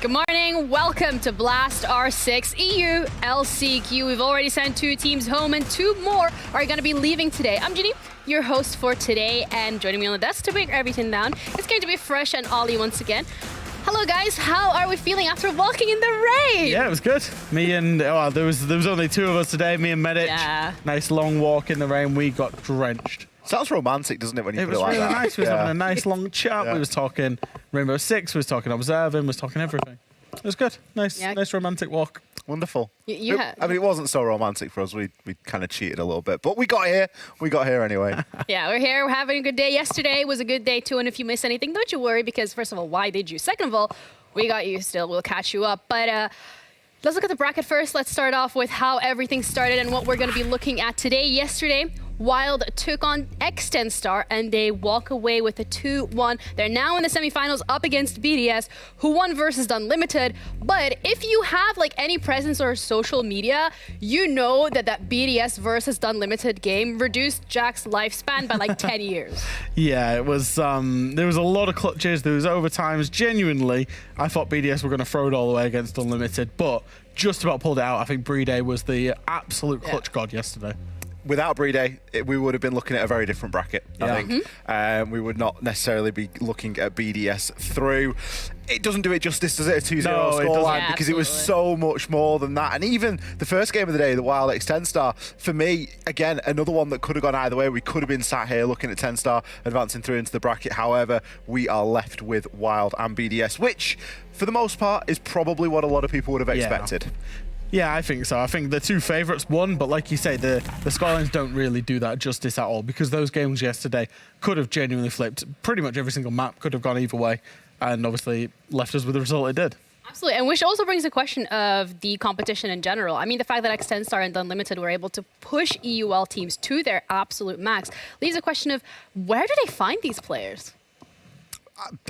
Good morning, welcome to Blast R6 EU LCQ. We've already sent 2 teams home and 2 more are going to be leaving today. I'm Ginny, your host for today, and joining me on the desk to break everything down, it's going to be Fresh and Ollie once again. Hello guys, how are we feeling after walking in the rain? Yeah, it was good. Me and, there was only 2 of us today, me and Medic. Yeah. Nice long walk in the rain, we got drenched. Sounds romantic, doesn't it, when you put it like that? It was really nice. We was having a nice long chat. Yeah. We was talking Rainbow Six, we was talking Observing, we was talking everything. It was good. Nice romantic walk. Wonderful. Yeah. I mean, it wasn't so romantic for us. We kind of cheated a little bit, but we got here. We got here anyway. Yeah, we're here. We're having a good day. Yesterday was a good day too, and if you miss anything, don't you worry, because first of all, why did you? Second of all, we got you still. We'll catch you up. But let's look at the bracket first. Let's start off with how everything started and what we're going to be looking at today. Yesterday, Wild took on X10 and they walk away with a 2-1. They're now in the semifinals up against BDS, who won versus Unlimited. But if you have like any presence or social media, you know that BDS versus Unlimited game reduced Jack's lifespan by like 10 years. Yeah, it was. There was a lot of clutches. There was overtimes. Genuinely, I thought BDS were going to throw it all the way against Unlimited, but just about pulled it out. I think Brede was the absolute clutch god yesterday. Without Brede, we would have been looking at a very different bracket, I think. We would not necessarily be looking at BDS through. It doesn't do it justice, does it? A 2-0 scoreline, because it was so much more than that. And even the first game of the day, the Wild X10, for me, again, another one that could have gone either way. We could have been sat here looking at 10 advancing through into the bracket. However, we are left with Wild and BDS, which, for the most part, is probably what a lot of people would have expected. Yeah, I think so. I think the 2 favourites won, but like you say, the scorelines don't really do that justice at all, because those games yesterday could have genuinely flipped. Pretty much every single map could have gone either way, and obviously left us with the result it did. Absolutely, and which also brings the question of the competition in general. I mean, the fact that X10 and Unlimited were able to push EUL teams to their absolute max leaves a question of, where do they find these players?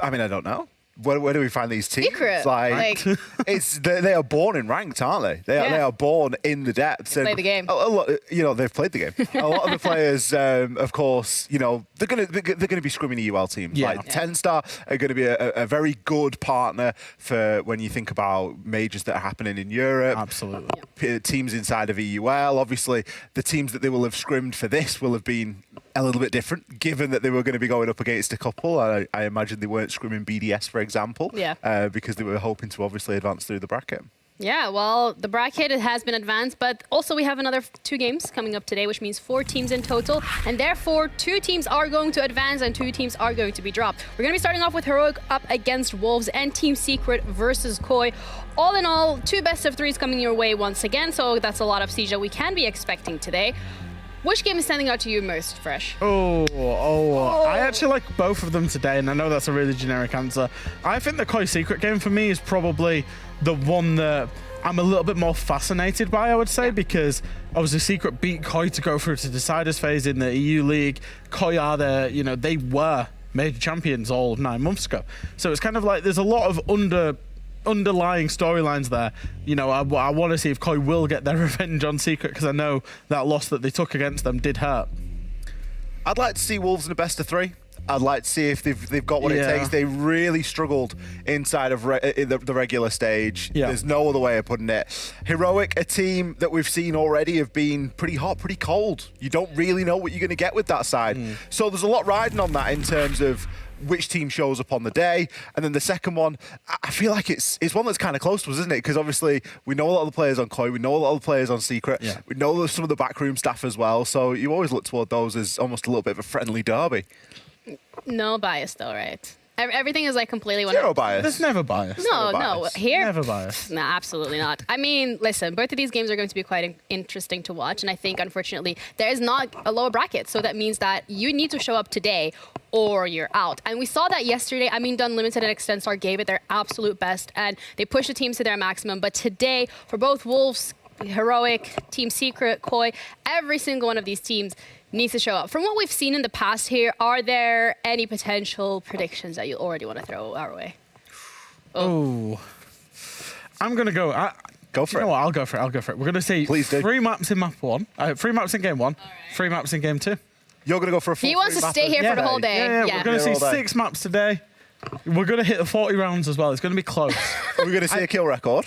I mean, I don't know. Where do we find these teams? Secret. Like they are born in ranked, aren't they? They are born in the depths. They play the game. A lot, they've played the game. A lot of the players, of course, they're going to be scrumming EUL teams. Yeah. Like 10 are going to be a very good partner for when you think about majors that are happening in Europe. Absolutely. Teams inside of EUL. Obviously, the teams that they will have scrimmed for this will have been a little bit different, given that they were going to be going up against a couple. I imagine they weren't scrimming BDS, for example, because they were hoping to obviously advance through the bracket. Yeah, well, the bracket has been advanced, but also we have another 2 games coming up today, which means 4 teams in total, and therefore 2 teams are going to advance and 2 teams are going to be dropped. We're going to be starting off with Heroic up against Wolves and Team Secret versus Koi. All in all, 2 best of 3s coming your way once again, so that's a lot of siege that we can be expecting today. Which game is standing out to you most, Fresh? I actually like both of them today, and I know that's a really generic answer. I think the Koi Secret game for me is probably the one that I'm a little bit more fascinated by, I would say, because obviously Secret beat Koi to go through to deciders phase in the EU League. Koi are they were major champions all of 9 months ago. So it's kind of like there's a lot of underlying storylines there. I want to see if Koi will get their revenge on Secret, because I know that loss that they took against them did hurt. I'd like to see Wolves in a best of 3. I'd like to see if they've got what it takes. They really struggled inside of the regular stage. Yeah. There's no other way of putting it. Heroic, a team that we've seen already have been pretty hot, pretty cold. You don't really know what you're going to get with that side. So there's a lot riding on that in terms of which team shows up on the day. And then the second one, I feel like it's one that's kind of close to us, isn't it? Because obviously we know a lot of the players on Koi, we know a lot of the players on Secret, we know some of the backroom staff as well. So you always look toward those as almost a little bit of a friendly derby. No bias though, right? Everything is like completely... Zero bias. There's never bias. No, here... Never bias. No, absolutely not. I mean, listen, both of these games are going to be quite interesting to watch, and I think, unfortunately, there is not a lower bracket, so that means that you need to show up today or you're out. And we saw that yesterday. I mean, Unlimited and X10 gave it their absolute best, and they pushed the teams to their maximum, but today, for both Wolves, Heroic, Team Secret, Koi, every single one of these teams needs to show up. From what we've seen in the past here, are there any potential predictions that you already want to throw our way? I'm going to go. Go for it. You know what? I'll go for it. We're going to see 3 maps in map 1, 3 maps in game 1, right. 3 maps in game 2. You're going to go for a full... He wants to stay here for the whole day. Yeah, we're going to see 6 maps today. We're going to hit the 40 rounds as well. It's going to be close. Are we going to see a kill record?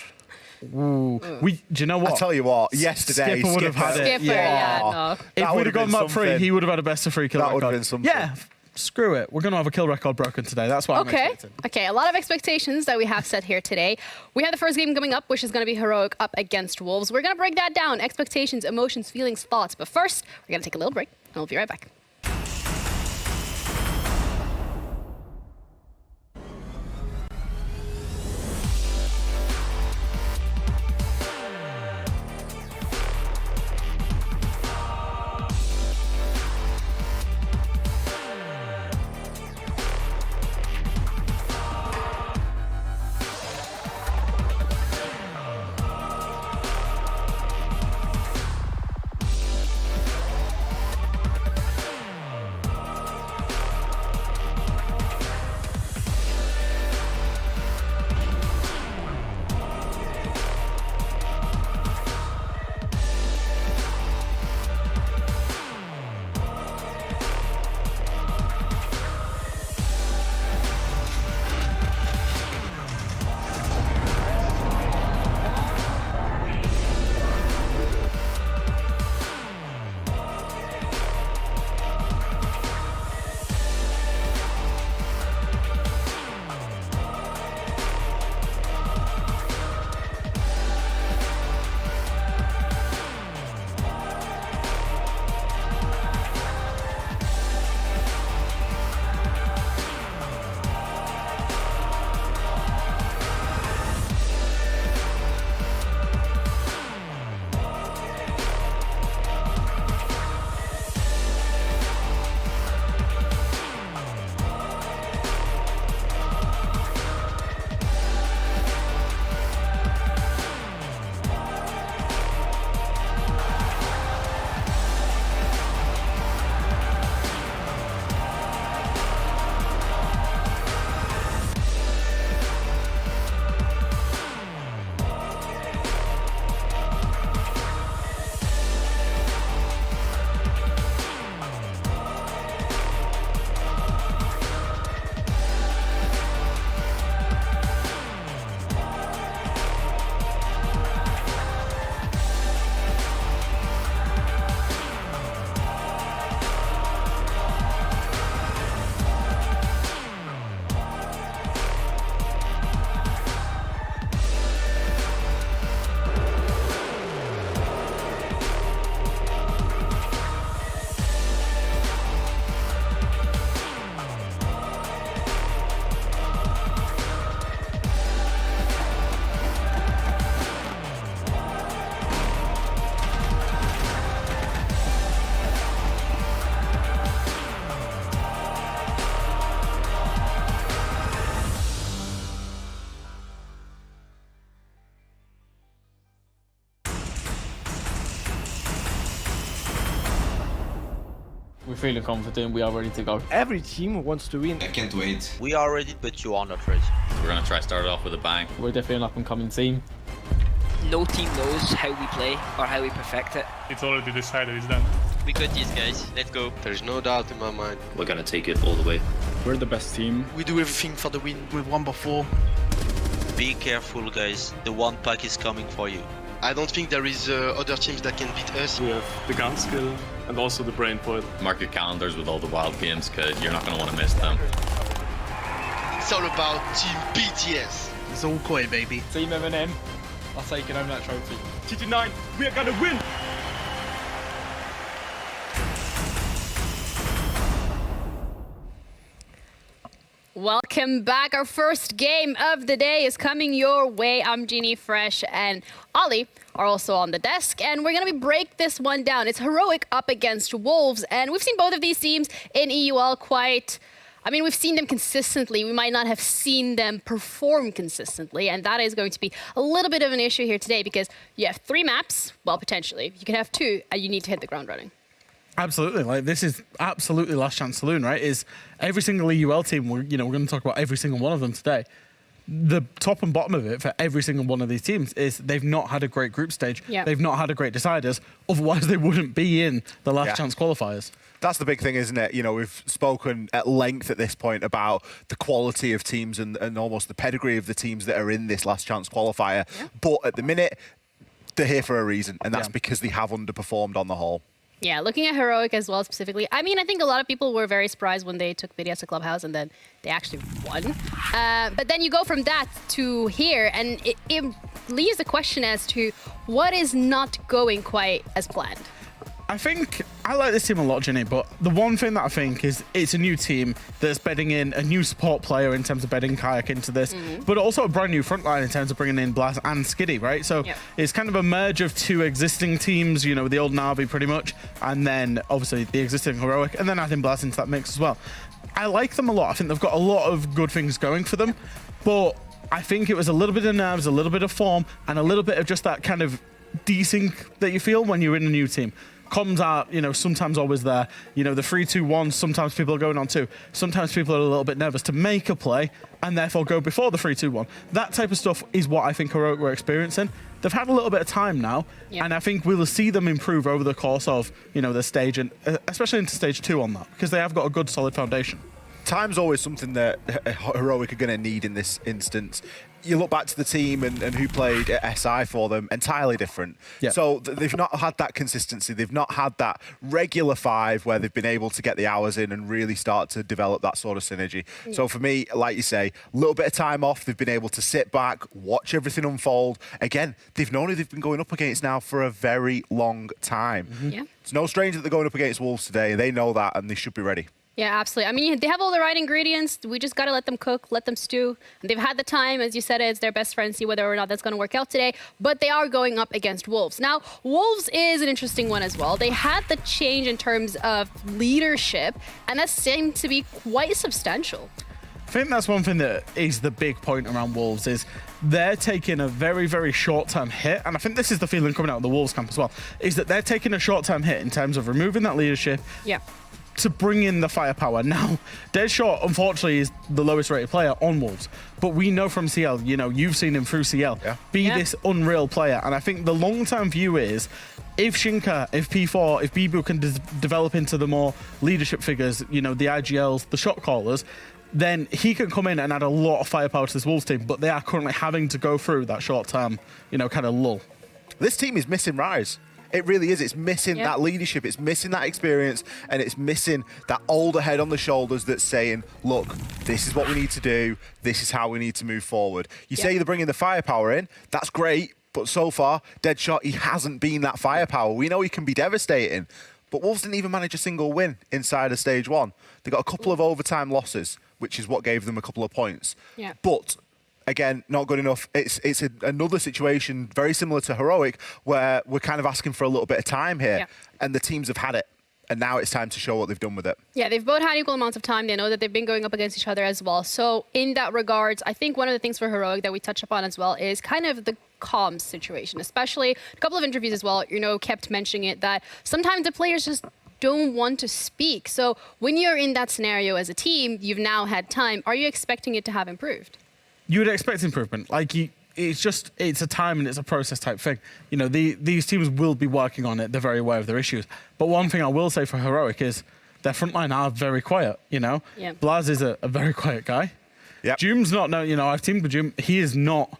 Ooh. Do you know what? I tell you what, yesterday Skipper would have had it. Skipper, no. If we'd have gone map 3, he would have had a best of 3 kill record. That would have been something. Yeah, screw it. We're going to have a kill record broken today. That's what I'm expecting. Okay, a lot of expectations that we have set here today. We have the first game coming up, which is going to be Heroic up against Wolves. We're going to break that down. Expectations, emotions, feelings, thoughts. But first, we're going to take a little break, and we'll be right back. We're feeling confident, we are ready to go. Every team wants to win. I can't wait. We are ready, but you are not ready. We're going to try to start it off with a bang. We're definitely an up-and-coming team. No team knows how we play or how we perfect it. It's already decided, it's done. We got these guys, let's go. There's no doubt in my mind. We're going to take it all the way. We're the best team. We do everything for the win. We've won before. Be careful, guys. The one pack is coming for you. I don't think there is other teams that can beat us. We have the gun skill and also the brain for it. Mark your calendars with all the wild games because you're not going to want to miss them. It's all about Team BTS. It's all koi, baby. Team M&M are taking home that trophy. TT9, we are gonna win! Welcome back. Our first game of the day is coming your way. I'm Jeannie Fresh and Ollie are also on the desk, and we're going to break this one down. It's Heroic up against Wolves, and we've seen both of these teams in EUL we've seen them consistently. We might not have seen them perform consistently, and that is going to be a little bit of an issue here today because you have 3 maps, well, potentially. You can have 2, and you need to hit the ground running. Absolutely, like this is absolutely last chance saloon, right? Is every single EUL team? We're going to talk about every single one of them today. the top and bottom of it for every single one of these teams is they've not had a great group stage. Yeah. They've not had a great deciders. Otherwise, they wouldn't be in the last chance qualifiers. That's the big thing, isn't it? You know, we've spoken at length at this point about the quality of teams and almost the pedigree of the teams that are in this last chance qualifier. Yeah. But at the minute, they're here for a reason, and that's because they have underperformed on the whole. Yeah, looking at Heroic as well specifically, I mean, I think a lot of people were very surprised when they took BDS to Clubhouse and then they actually won. But then you go from that to here, and it leaves the question as to what is not going quite as planned. I think I like this team a lot, Ginny, but the one thing that I think is it's a new team that's bedding in a new support player in terms of bedding Kayak into this, but also a brand new front line in terms of bringing in Blast and Skiddy, right? So it's kind of a merge of two existing teams, you know, the old Na'Vi pretty much, and then obviously the existing Heroic, and then adding Blast into that mix as well. I like them a lot. I think they've got a lot of good things going for them, but I think it was a little bit of nerves, a little bit of form, and a little bit of just that kind of desync that you feel when you're in a new team. Comms are, you know, sometimes always there. You know, the 3-2-1, sometimes people are going on 2. Sometimes people are a little bit nervous to make a play and therefore go before the 3-2-1. That type of stuff is what I think Heroic were experiencing. They've had a little bit of time now, and I think we'll see them improve over the course of, you know, the stage, and especially into stage 2 on that, because they have got a good, solid foundation. Time's always something that Heroic are going to need in this instance. You look back to the team and who played at SI for them, entirely different. Yep. So they've not had that consistency. They've not had that regular 5 where they've been able to get the hours in and really start to develop that sort of synergy. So for me, like you say, a little bit of time off. They've been able to sit back, watch everything unfold. Again, they've known who they've been going up against now for a very long time. Yeah. It's no stranger that they're going up against Wolves today. They know that, and they should be ready. Yeah, absolutely. I mean, they have all the right ingredients. We just got to let them cook, let them stew. And they've had the time, as you said, it's their best friend, see whether or not that's going to work out today. But they are going up against Wolves. Now, Wolves is an interesting one as well. They had the change in terms of leadership, and that seemed to be quite substantial. I think that's one thing that is the big point around Wolves is they're taking a very, very short-term hit. And I think this is the feeling coming out of the Wolves camp as well, is that they're taking a short-term hit in terms of removing that leadership. Yeah. To bring in the firepower. Now, Deadshot, unfortunately, is the lowest rated player on Wolves. But we know from CL, you know, you've seen him through CL, be this unreal player. And I think the long-term view is, if Shinka, if P4, if Bibu can develop into the more leadership figures, you know, the IGLs, the shot callers, then he can come in and add a lot of firepower to this Wolves team. But they are currently having to go through that short-term, you know, kind of lull. This team is missing Rise. It really is. It's missing that leadership. It's missing that experience, and it's missing that older head on the shoulders that's saying, look, this is what we need to do. This is how we need to move forward. You say they're bringing the firepower in. That's great. But so far, Deadshot, he hasn't been that firepower. We know he can be devastating. But Wolves didn't even manage a single win inside of stage 1. They got a couple of overtime losses, which is what gave them a couple of points. Yeah. But again, not good enough. It's another situation very similar to Heroic where we're kind of asking for a little bit of time here, and the teams have had it. And now it's time to show what they've done with it. Yeah, they've both had equal amounts of time. They know that they've been going up against each other as well. So in that regards, I think one of the things for Heroic that we touch upon as well is kind of the comms situation, especially a couple of interviews as well, you know, kept mentioning it, that sometimes the players just don't want to speak. So when you're in that scenario as a team, you've now had time. Are you expecting it to have improved? You would expect improvement. Like, it's a time and it's a process type thing. You know, these teams will be working on it. They're very aware of their issues. But one thing I will say for Heroic is their front line are very quiet, you know. Yeah. Blaz is a very quiet guy. Yeah. Jume's not, you know, I've teamed with Jume. He is not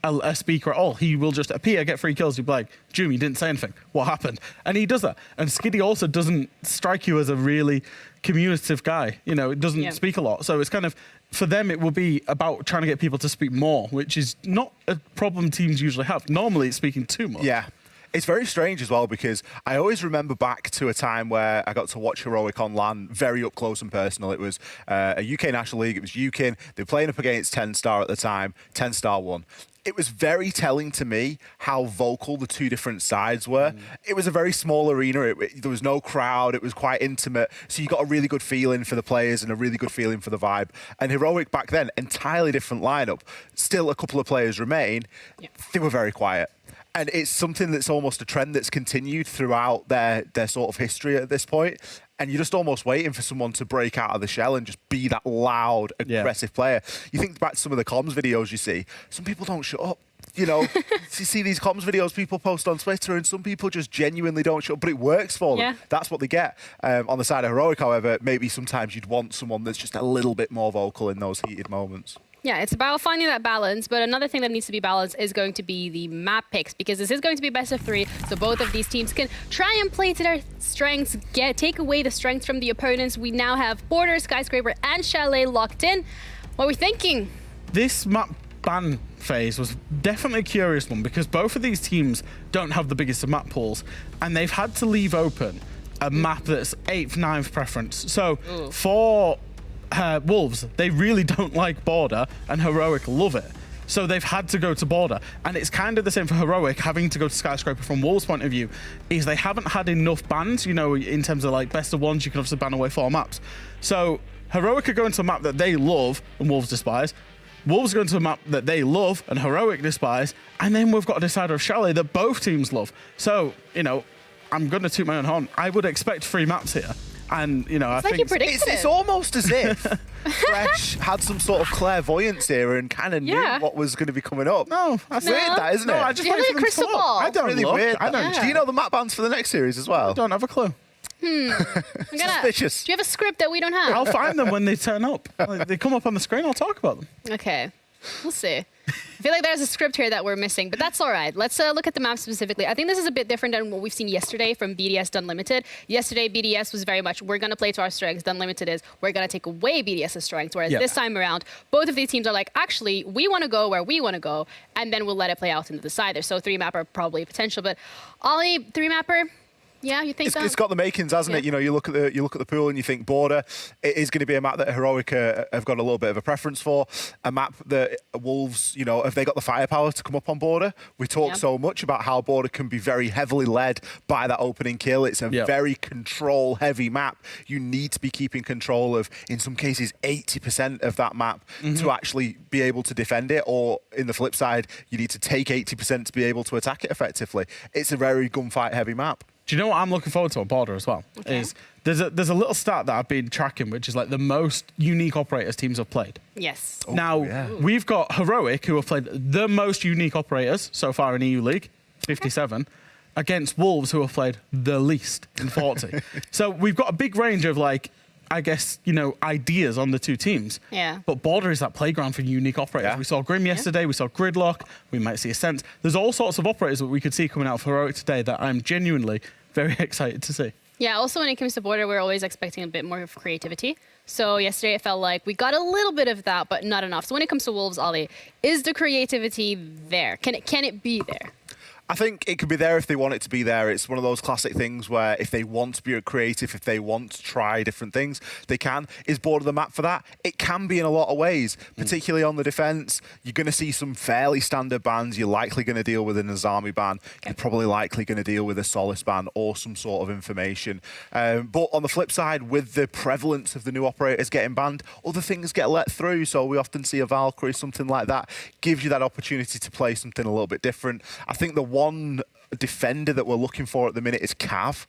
a speaker at all. He will just appear, get 3 kills. You'll be like, Jume, you didn't say anything. What happened? And he does that. And Skiddy also doesn't strike you as a really communicative guy. You know, it doesn't speak a lot. So it's kind of, for them, it will be about trying to get people to speak more, which is not a problem teams usually have. Normally, it's speaking too much. Yeah. It's very strange as well, because I always remember back to a time where I got to watch Heroic on LAN very up close and personal. It was a UK National League. It was UKIN. They were playing up against 10-Star at the time. 10-Star won. It was very telling to me how vocal the two different sides were. It was a very small arena. There was no crowd. It was quite intimate. So you got a really good feeling for the players and a really good feeling for the vibe. And Heroic back then, entirely different lineup. Still a couple of players remain. They were very quiet. And it's something that's almost a trend that's continued throughout their sort of history at this point. and you're just almost waiting for someone to break out of the shell and just be that loud, aggressive player. You think back to some of the comms videos you see, some people don't shut up. You know, you see these comms videos people post on Twitter, and some people just genuinely don't shut up, but it works for them. Yeah. That's what they get. On the side of Heroic, however, maybe sometimes you'd want someone that's just a little bit more vocal in those heated moments. Yeah, it's about finding that balance, but another thing that needs to be balanced is going to be the map picks, because this is going to be best of 3, so both of these teams can try and play to their strengths, take away the strengths from the opponents. We now have Border, Skyscraper, and Chalet locked in. What are we thinking? This map ban phase was definitely a curious one, because both of these teams don't have the biggest of map pools, and they've had to leave open a map that's 8th, 9th preference. So for Wolves, they really don't like Border, and Heroic love it. So they've had to go to Border. And it's kind of the same for Heroic, having to go to Skyscraper from Wolves' point of view, is they haven't had enough bans, you know, in terms of like best of ones, you can obviously ban away 4 maps. So Heroic are going to a map that they love and Wolves despise. Wolves are going to a map that they love and Heroic despise. And then we've got a decider of Chalet that both teams love. So, you know, I'm going to toot my own horn. I would expect 3 maps here. And, you know, I think it's almost as if Fresh had some sort of clairvoyance here and kind of knew what was going to be coming up. No, that's weird, that, isn't it? I just do you have a crystal ball? I don't really look. weird. I don't. Do you know the map bans for the next series as well? I don't have a clue. Suspicious. Do you have a script that we don't have? I'll find them when they turn up. Like, they come up on the screen, I'll talk about them. Okay, we'll see. I feel like there's a script here that we're missing, but that's all right. Let's look at the map specifically. I think this is a bit different than what we've seen yesterday from BDS Done Limited. Yesterday, BDS was very much, we're going to play to our strengths. Done Limited is, we're going to take away BDS's strengths. Whereas this time around, both of these teams are like, actually, we want to go where we want to go, and then we'll let it play out into the decider. So 3-mapper probably potential, but Ollie, 3-mapper? Yeah, you think it's got the makings, hasn't it? You know, you look at the pool and you think Border. It is going to be a map that Heroic have got a little bit of a preference for. A map that Wolves, you know, have they got the firepower to come up on Border? We talk so much about how Border can be very heavily led by that opening kill. It's a very control-heavy map. You need to be keeping control of, in some cases, 80% of that map to actually be able to defend it. Or, in the flip side, you need to take 80% to be able to attack it effectively. It's a very gunfight-heavy map. Do you know what I'm looking forward to on Border as well? Is there's a little stat that I've been tracking, which is like the most unique operators teams have played. Yes. We've got Heroic, who have played the most unique operators so far in EU League, 57, against Wolves, who have played the least in 40. So we've got a big range of, like, I guess, you know, ideas on the two teams. Yeah. But Border is that playground for unique operators. Yeah. We saw Grim yesterday. We saw Gridlock. We might see Ascent. There's all sorts of operators that we could see coming out for Heroic today that I'm genuinely very excited to see. Yeah, also when it comes to Border, we're always expecting a bit more of creativity. So yesterday it felt like we got a little bit of that, but not enough. So when it comes to Wolves, Ollie, is the creativity there? Can it be there? I think it could be there if they want it to be there. It's one of those classic things where if they want to be creative, if they want to try different things, they can. Is Border the map for that? It can be in a lot of ways, particularly on the defense. You're going to see some fairly standard bans. You're likely going to deal with an Azami ban. You're probably likely going to deal with a Solace ban or some sort of information. But on the flip side, with the prevalence of the new operators getting banned, other things get let through. So we often see a Valkyrie, something like that, gives you that opportunity to play something a little bit different. I think the one defender that we're looking for at the minute is Cav.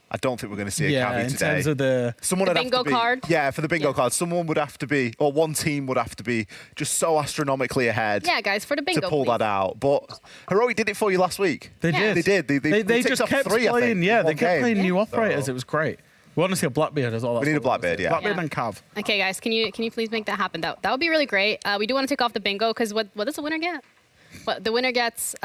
I don't think we're going to see a Cavi today. In terms of the bingo card? Yeah, for the bingo card. Someone would have to be, or one team would have to be just so astronomically ahead. Yeah, guys, for the bingo, to pull that out. But Heroic did it for you last week. They did. They did. They just kept playing. They kept playing new operators. So. It was great. We want to see a Blackbeard as well. We need a Blackbeard, Blackbeard and Cav. Okay, guys, can you please make that happen? That would be really great. We do want to take off the bingo because what does the winner get? What the winner gets?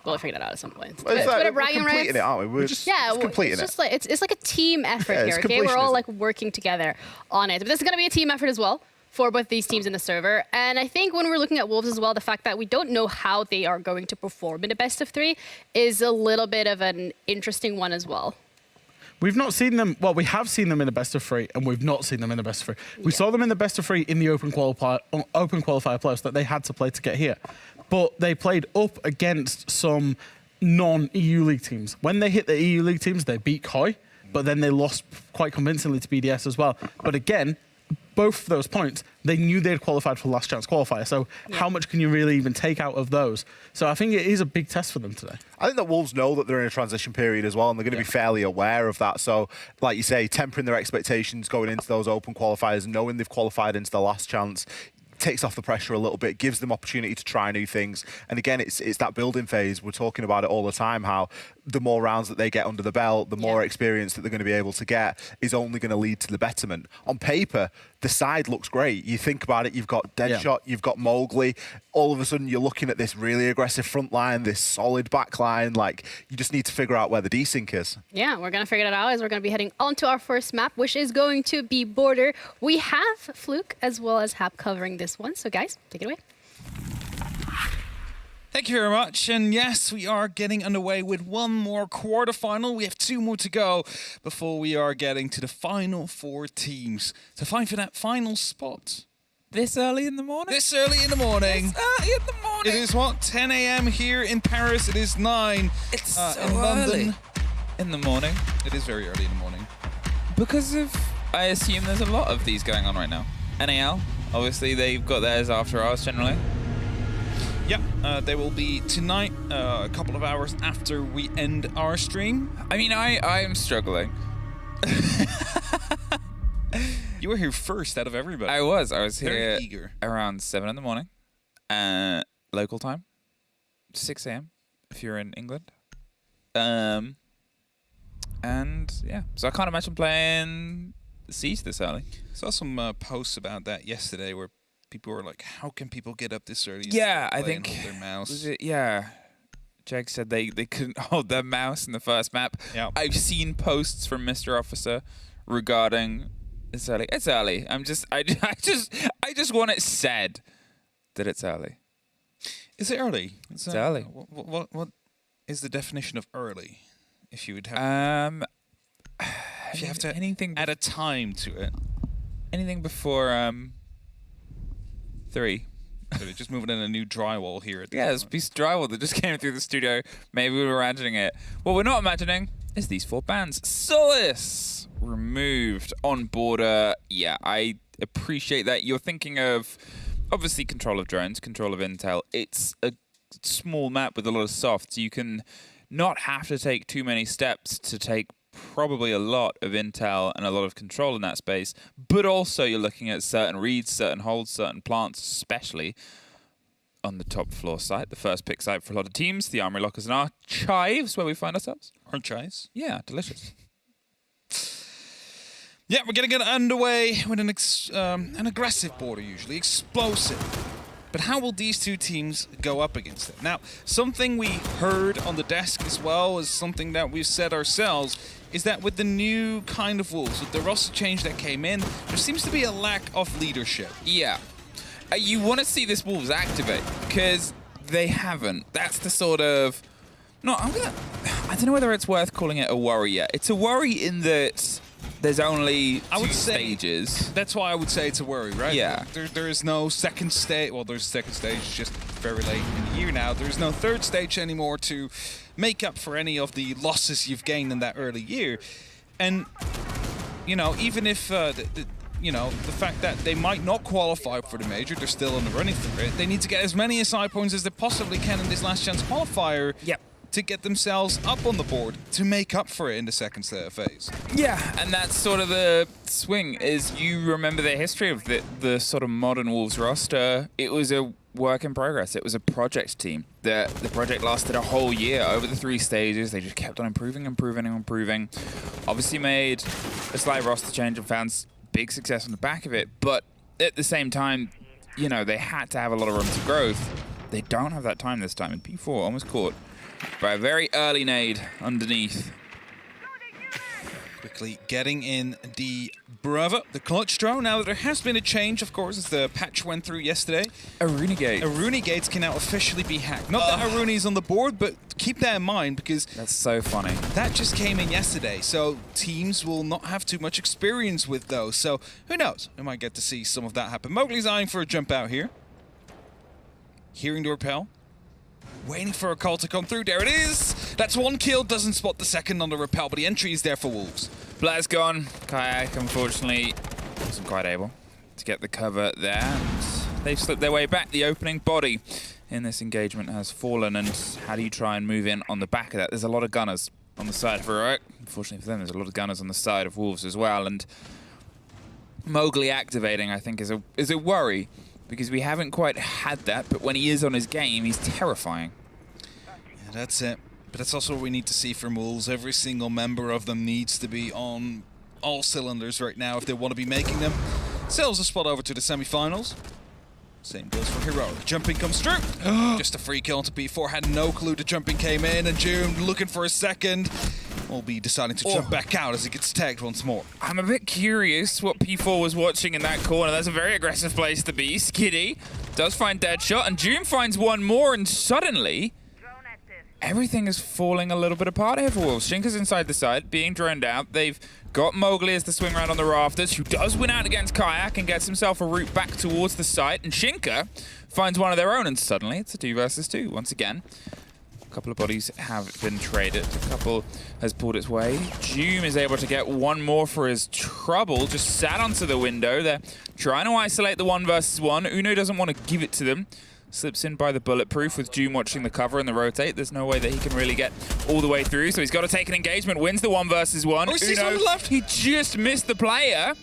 We'll figure that out at some point. Well, Twitter we're bragging completing rights. it, aren't we? We're just completing it's it. just like it's like a team effort here. Okay, we're all like working together on it. But this is going to be a team effort as well for both these teams in the server. And I think when we're looking at Wolves as well, the fact that we don't know how they are going to perform in a best of 3 is a little bit of an interesting one as well. We've not seen them. Well, we have seen them in the best of 3, and we've not seen them in the best of 3. We saw them in the best of 3 in the open qualifier playoffs that they had to play to get here, but they played up against some non-EU League teams. When they hit the EU League teams, they beat Koi, but then they lost quite convincingly to BDS as well. But again, both those points, they knew they'd qualified for last chance qualifier. So how much can you really even take out of those? So I think it is a big test for them today. I think that Wolves know that they're in a transition period as well, and they're going to be fairly aware of that. So, like you say, tempering their expectations going into those open qualifiers, knowing they've qualified into the last chance, takes off the pressure a little bit, gives them opportunity to try new things. And again, it's that building phase. We're talking about it all the time, how the more rounds that they get under the belt, the more experience that they're going to be able to get is only going to lead to the betterment. On paper, the side looks great. You think about it, you've got Deadshot, you've got Mowgli. All of a sudden, you're looking at this really aggressive front line, this solid back line. Like, you just need to figure out where the desync is. Yeah, we're going to figure that out as we're going to be heading on to our first map, which is going to be Border. We have Fluke as well as Hap covering this one. So, guys, take it away. Thank you very much. And yes, we are getting underway with one more quarterfinal. We have 2 more to go before we are getting to the final 4 teams to fight for that final spot. This early in the morning? This early in the morning. This early in the morning. It is what? 10 a.m. here in Paris. It is 9 it's so in London. Early in the morning. It is very early in the morning. Because of, I assume there's a lot of these going on right now. NAL, obviously they've got theirs after ours generally. Yep, they will be tonight, a couple of hours after we end our stream. I mean, I am struggling. You were here first out of everybody. I was very here eager. Around 7 in the morning, local time, 6 a.m. if you're in England. And yeah, so I can't imagine playing Siege this early. Saw some posts about that yesterday where people were like, how can people get up this early? Yeah, I think hold their mouse. Jake said they couldn't hold their mouse in the first map. Yeah. I've seen posts from Mr. Officer regarding it's early. It's early. I just want it said that it's early. Is it early? It's early. What is the definition of early? If you would have if you have to add a time to it. Anything before 3. So they're just moving in a new drywall here. At the there's a piece of drywall that just came through the studio. Maybe we were imagining it. What we're not imagining is these 4 bans. Solace removed on Border. Yeah, I appreciate that. You're thinking of, obviously, control of drones, control of intel. It's a small map with a lot of softs. You can not have to take too many steps to take probably a lot of intel and a lot of control in that space, but also you're looking at certain reads, certain holds, certain plants, especially on the top floor site, the first pick site for a lot of teams, the Armory Lockers and Archives, where we find ourselves. Archives? Yeah, delicious. Yeah, we're going to get underway with an aggressive Border, usually explosive. But how will these 2 teams go up against it? Now, something we heard on the desk as well is something that we've said ourselves, is that with the new kind of Wolves, with the roster change that came in, there seems to be a lack of leadership. Yeah. You want to see this Wolves activate, because they haven't. That's the sort of... No, I don't know whether it's worth calling it a worry yet. It's a worry in that there's only 2 stages. That's why I would say it's a worry, right? Yeah. There is no second stage. Well, there's a second stage just very late in the year now. There's no third stage anymore to make up for any of the losses you've gained in that early year. And, you know, even if, the fact that they might not qualify for the major, they're still in the running for it. They need to get as many SI points as they possibly can in this last chance qualifier. Yep. To get themselves up on the board to make up for it in the second phase. Yeah, and that's sort of the swing, is you remember the history of the sort of modern Wolves roster. It was a work in progress. It was a project team. The project lasted a whole year over the 3 stages. They just kept on improving. Obviously made a slight roster change and found big success on the back of it, but at the same time, you know, they had to have a lot of room to growth. They don't have that time this time, and P4 almost caught by a very early nade underneath. Quickly getting in the Bravo, the clutch drone. Now that there has been a change, of course, as the patch went through yesterday. Aruni Gates can now officially be hacked. Not that Aruni is on the board, but keep that in mind because... That's so funny. That just came in yesterday, so teams will not have too much experience with those. So who knows? We might get to see some of that happen. Mowgli's eyeing for a jump out here. Hearing the rappel. Waiting for a call to come through. There it is. That's 1 kill. Doesn't spot the second on the rappel, but the entry is there for Wolves. Blair's gone. Kayak, unfortunately, wasn't quite able to get the cover there. And they've slipped their way back. The opening body in this engagement has fallen, and how do you try and move in on the back of that? There's a lot of gunners on the side of Heroic. Unfortunately for them, there's a lot of gunners on the side of Wolves as well, and Mowgli activating, I think, is a worry, because we haven't quite had that, but when he is on his game, he's terrifying. Yeah, that's it. But that's also what we need to see from Wolves. Every single member of them needs to be on all cylinders right now if they want to be making them. Sells a spot over to the semi-finals. Same goes for Heroic. Jumping comes through. Just a free kill to P4. Had no clue the jumping came in, and June looking for a second. Will be deciding to jump back out as he gets tagged once more. I'm a bit curious what P4 was watching in that corner. That's a very aggressive place to be. Skiddy does find Deadshot, and June finds one more, and suddenly everything is falling a little bit apart here for Wolves. Shinka's inside the side, being droned out. They've got Mowgli as the swing round on the rafters, who does win out against Kayak and gets himself a route back towards the site. And Shinka finds one of their own, and suddenly it's a 2 versus 2 once again. A couple of bodies have been traded. A couple has pulled its way. Doom is able to get one more for his trouble. Just sat onto the window. They're trying to isolate the 1 versus 1. Uno doesn't want to give it to them. Slips in by the bulletproof with Doom watching the cover and the rotate. There's no way that he can really get all the way through, so he's got to take an engagement. Wins the 1 versus 1. Uno, he just missed the player.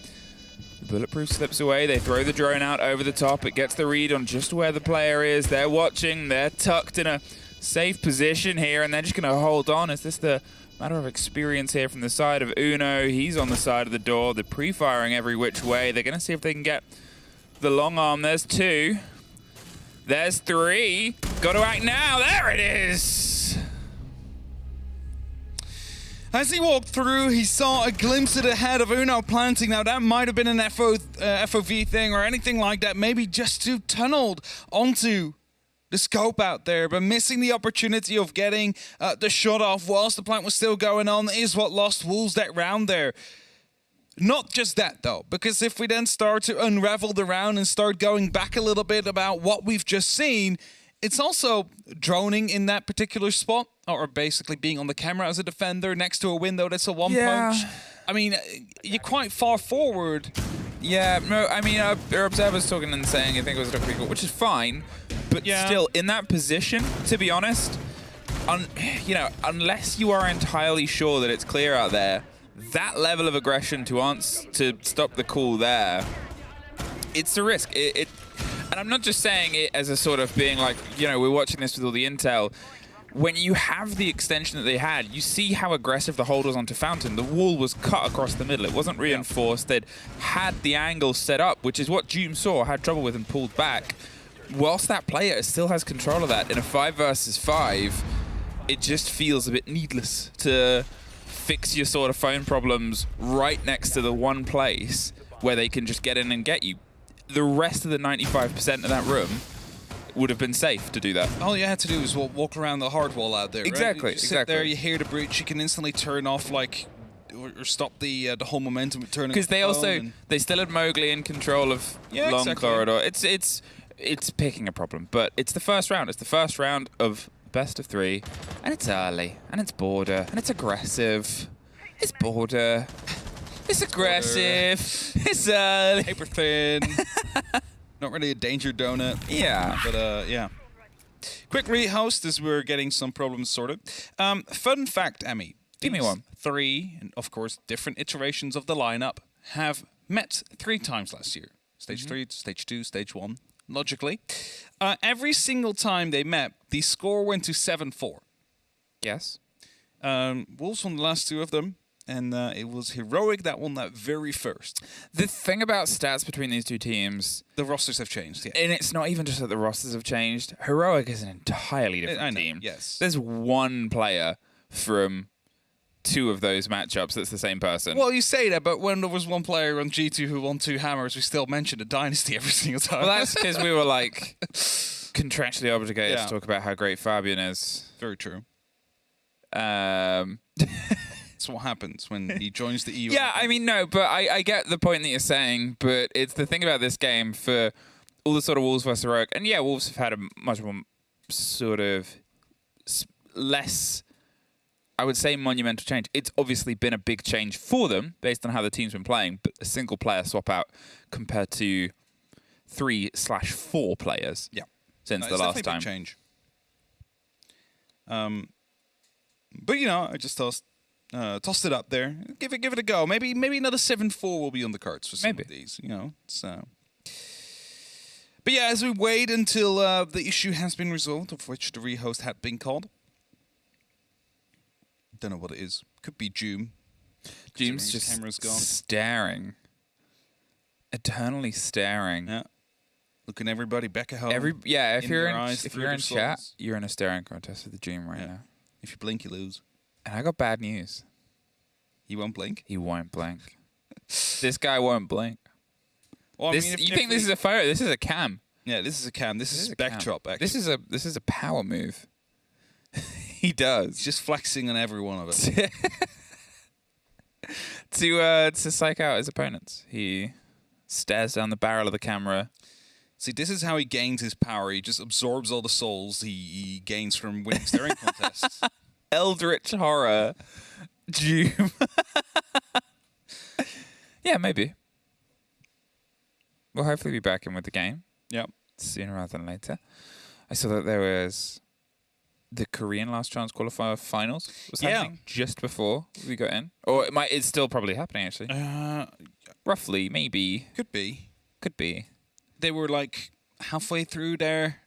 The bulletproof slips away. They throw the drone out over the top. It gets the read on just where the player is. They're watching. They're tucked in a safe position here, and they're just going to hold on. Is this the matter of experience here from the side of Uno? He's on the side of the door. They're pre-firing every which way. They're going to see if they can get the long arm. There's 2. There's 3. Got to act now. There it is. As he walked through, he saw a glimpse of the head of Uno planting. Now, that might have been an FOV thing or anything like that. Maybe just too tunneled onto the scope out there, but missing the opportunity of getting the shot off whilst the plant was still going on is what lost Wolves that round there. Not just that, though, because if we then start to unravel the round and start going back a little bit about what we've just seen, it's also droning in that particular spot, or basically being on the camera as a defender next to a window that's a 1 punch. I mean, you're quite far forward. Yeah, no, I mean, our observer's talking and saying I think it was pretty cool, which is fine, but still, in that position, to be honest, unless you are entirely sure that it's clear out there, that level of aggression to stop the call there, it's a risk. And I'm not just saying it as a sort of being like, we're watching this with all the intel. When you have the extension that they had, you see how aggressive the hold was onto Fountain. The wall was cut across the middle. It wasn't reinforced. They'd had the angle set up, which is what Doom saw, had trouble with and pulled back. Whilst that player still has control of that in a 5 versus 5, it just feels a bit needless to fix your sort of phone problems right next to the one place where they can just get in and get you. The rest of the 95% of that room would have been safe to do that. All you had to do was walk around the hard wall out there, exactly, right? You sit there, you hear the breach, you can instantly turn off, like, or stop the whole momentum of turning. Because they still had Mowgli in control of long corridor. It's picking a problem, but it's the first round. It's the first round of best of 3, and it's early, and it's border, and it's aggressive. It's border. It's aggressive. It's early. Paper thin. Not really a danger donut. Yeah. But yeah. Quick rehost as we're getting some problems sorted. Fun fact, Emmy. Give me one. 3, and of course different iterations of the lineup, have met 3 times last year. Stage 3, Stage 2, Stage 1. Logically. Every single time they met, the score went to 7-4. Yes. Wolves won the last 2 of them. And it was Heroic that won that very first. The thing about stats between these 2 teams... The rosters have changed, yeah. And it's not even just that the rosters have changed. Heroic is an entirely different team. Yes. There's 1 player from 2 of those matchups that's the same person. Well, you say that, but when there was 1 player on G2 who won 2 hammers, we still mentioned a dynasty every single time. Well, that's because we were, like, contractually obligated to talk about how great Fabian is. Very true. That's what happens when he joins the EU. Yeah, I mean, no, but I get the point that you're saying, but it's the thing about this game for all the sort of Wolves versus Heroic. And yeah, Wolves have had a much more sort of less I would say monumental change. It's obviously been a big change for them based on how the team's been playing, but a single player swap out compared to 3/4 players since the last time. Big change. But you know, I just tossed it up there. Give it a go. Maybe another 7-4 will be on the cards for some of these. You know, so. But yeah, as we wait until the issue has been resolved, of which the rehost had been called. Don't know what it is. Could be Doom. Doom's just staring. Eternally staring. Yeah. Looking everybody back at home. If you're in chat, you're in a staring contest with the Doom right now. If you blink, you lose. And I got bad news. He won't blink? He won't blink. This guy won't blink. Well, you think this is a photo? This is a cam. Yeah, this is a cam. This is backdrop, actually. This is a power move. He does. He's just flexing on every one of us. to psych out his opponents. He stares down the barrel of the camera. See, this is how he gains his power. He just absorbs all the souls he gains from winning staring contests. Eldritch horror. Doom. Yeah, maybe. We'll hopefully be back in with the game. Yep. Sooner rather than later. I saw that there was the Korean last chance qualifier finals was happening just before we got in. Or it's still probably happening, actually. Roughly, maybe. Could be. Could be. They were like halfway through their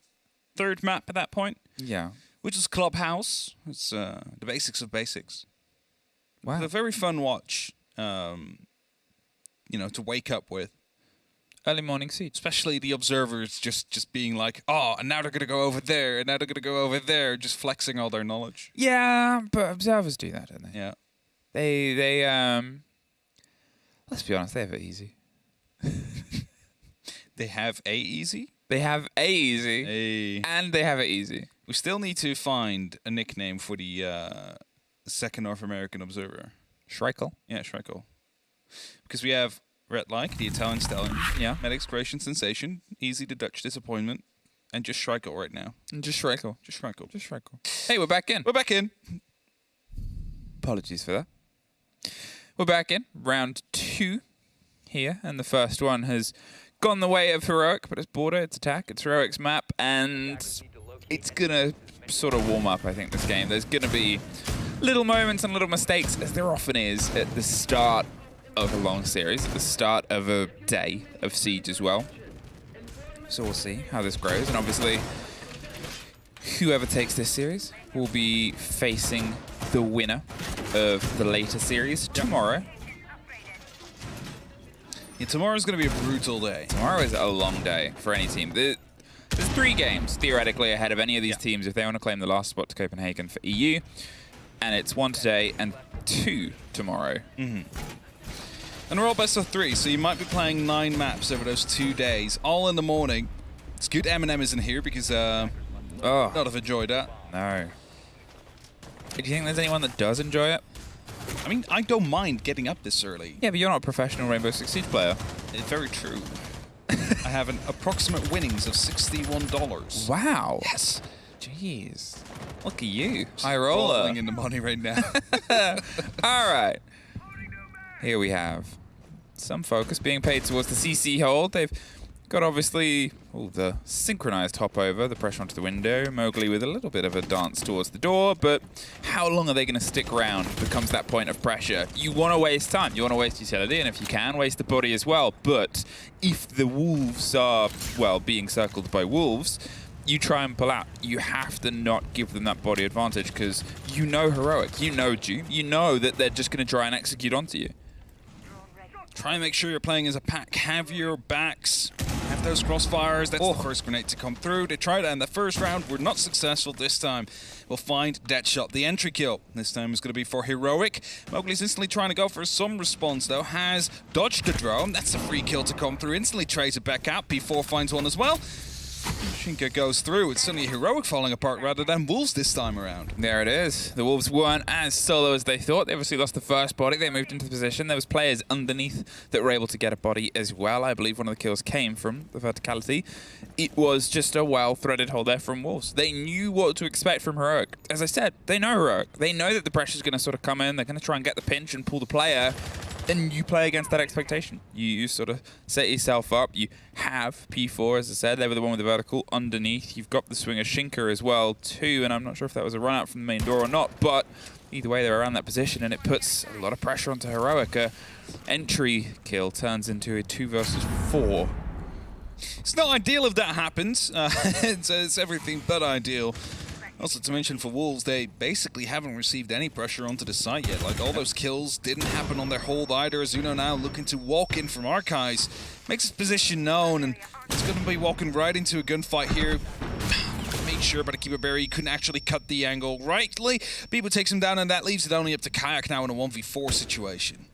third map at that point. Yeah. Which is Clubhouse. It's the basics of basics. Wow. It's a very fun watch, you know, to wake up with. Early morning Siege. Especially the observers just being like, oh, and now they're going to go over there, and now they're going to go over there, just flexing all their knowledge. Yeah, but observers do that, don't they? Yeah. They let's be honest, they have it easy. They have a easy? They have a easy. And they have it easy. We still need to find a nickname for the second North American observer. Schreikel? Yeah, Schreikel. Because we have Red Like, the Italian Stallion. Yeah. Medic's Creation Sensation. Easy, the Dutch Disappointment. And just Schreikel right now. And just Schreikel. Just Schreikel. Just Schreikel. Hey, we're back in. We're back in. Apologies for that. We're back in. Round 2 here. And the first one has gone the way of Heroic, but it's border, it's attack, it's Heroic's map, and it's going to sort of warm up, I think, this game. There's going to be little moments and little mistakes, as there often is at the start of a long series, at the start of a day of Siege as well. So we'll see how this grows, and obviously whoever takes this series will be facing the winner of the later series tomorrow. Yeah, tomorrow's going to be a brutal day. Tomorrow is a long day for any team. There's 3 games, theoretically, ahead of any of these teams if they want to claim the last spot to Copenhagen for EU. And it's 1 today and 2 tomorrow. Mm-hmm. And we're all best of 3, so you might be playing 9 maps over those 2 days, all in the morning. It's good Eminem isn't here because not have enjoyed that. No. Do you think there's anyone that does enjoy it? I mean, I don't mind getting up this early. Yeah, but you're not a professional Rainbow Six Siege player. It's very true. I have an approximate winnings of $61. Wow. Yes. Jeez. Look at you. High roller. Falling in the money right now. All right. Here we have some focus being paid towards the CC hold. They've got obviously the synchronized hop over, the pressure onto the window. Mowgli with a little bit of a dance towards the door, but how long are they going to stick around becomes that point of pressure. You want to waste time, you want to waste utility, and if you can, waste the body as well. But if the wolves are, well, being circled by wolves, you try and pull out. You have to not give them that body advantage because you know Heroic, you know Doom, you know that they're just going to try and execute onto you. Try and make sure you're playing as a pack. Have your backs. Have those crossfires. That's the first grenade to come through. They tried it in the first round. Were not successful this time. We'll find Deadshot, the entry kill. This time is going to be for Heroic. Mowgli's instantly trying to go for some response, though. Has dodged the drone. That's a free kill to come through. Instantly trays it back out. P4 finds one as well. Shinka goes through. It's suddenly Heroic falling apart rather than Wolves this time around. There it is. The Wolves weren't as solo as they thought. They obviously lost the first body. They moved into the position. There was players underneath that were able to get a body as well. I believe one of the kills came from the verticality. It was just a well-threaded hold there from Wolves. They knew what to expect from Heroic. as I said, they know Heroic. They know that the pressure's going to sort of come in. They're going to try and get the pinch and pull the player. Then you play against that expectation. You sort of set yourself up. You have P4, as I said. They were the one with the vertical underneath. You've got the swinger Shinker as well, too. And I'm not sure if that was a run out from the main door or not. But either way, they're around that position, and it puts a lot of pressure onto Heroic. Entry kill turns into a 2 versus 4. It's not ideal if that happens. It's everything but ideal. Also, to mention for Wolves, they basically haven't received any pressure onto the site yet. Like, all those kills didn't happen on their hold either. Azuno now looking to walk in from Archives. Makes his position known, and he's going to be walking right into a gunfight here. Made sure by the Keeper Berry he couldn't actually cut the angle rightly. People takes him down, and that leaves it only up to Kayak now in a 1v4 situation.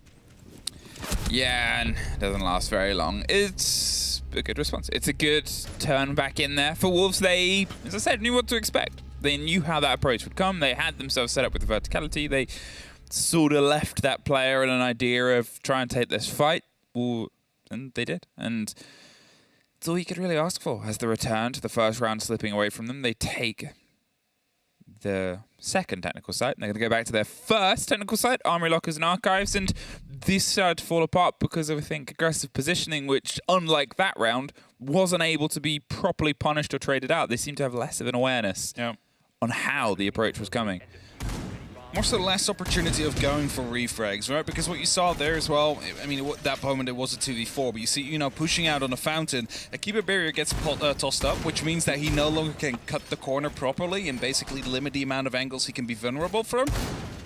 Yeah, and it doesn't last very long. It's a good response. It's a good turn back in there for Wolves. They, as I said, knew what to expect. They knew how that approach would come. They had themselves set up with the verticality. They sort of left that player an idea of try and take this fight. And they did. And it's all you could really ask for. As the return to the first round slipping away from them, they take the second technical site. And they're going to go back to their first technical site, Armory Lockers and Archives. And this started to fall apart because of, I think, aggressive positioning, which, unlike that round, wasn't able to be properly punished or traded out. They seem to have less of an awareness on how the approach was coming. More so less opportunity of going for refrags, right? Because what you saw there as well, I mean, at that moment it was a 2v4, but you see, you know, pushing out on a fountain, a keeper barrier gets tossed up, which means that he no longer can cut the corner properly and basically limit the amount of angles he can be vulnerable from,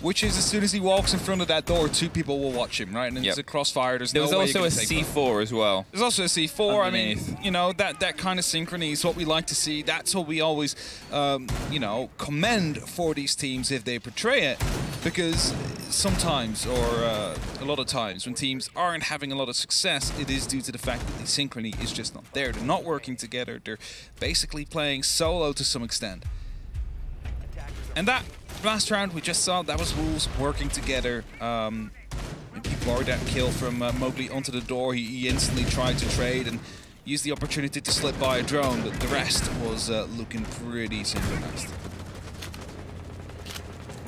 which is as soon as he walks in front of that door, 2 people will watch him, right? And there's a crossfire, there's no way there was you're also a C4 as well. There's also a C4, underneath. I mean, you know, that kind of synchrony is what we like to see. That's what we always, you know, commend for these teams if they portray it. Because sometimes, or a lot of times, when teams aren't having a lot of success, it is due to the fact that the synchrony is just not there. They're not working together. They're basically playing solo to some extent. And that last round we just saw, that was Wolves working together. He borrowed that kill from Mowgli onto the door. He instantly tried to trade and used the opportunity to slip by a drone, but the rest was looking pretty synchronized.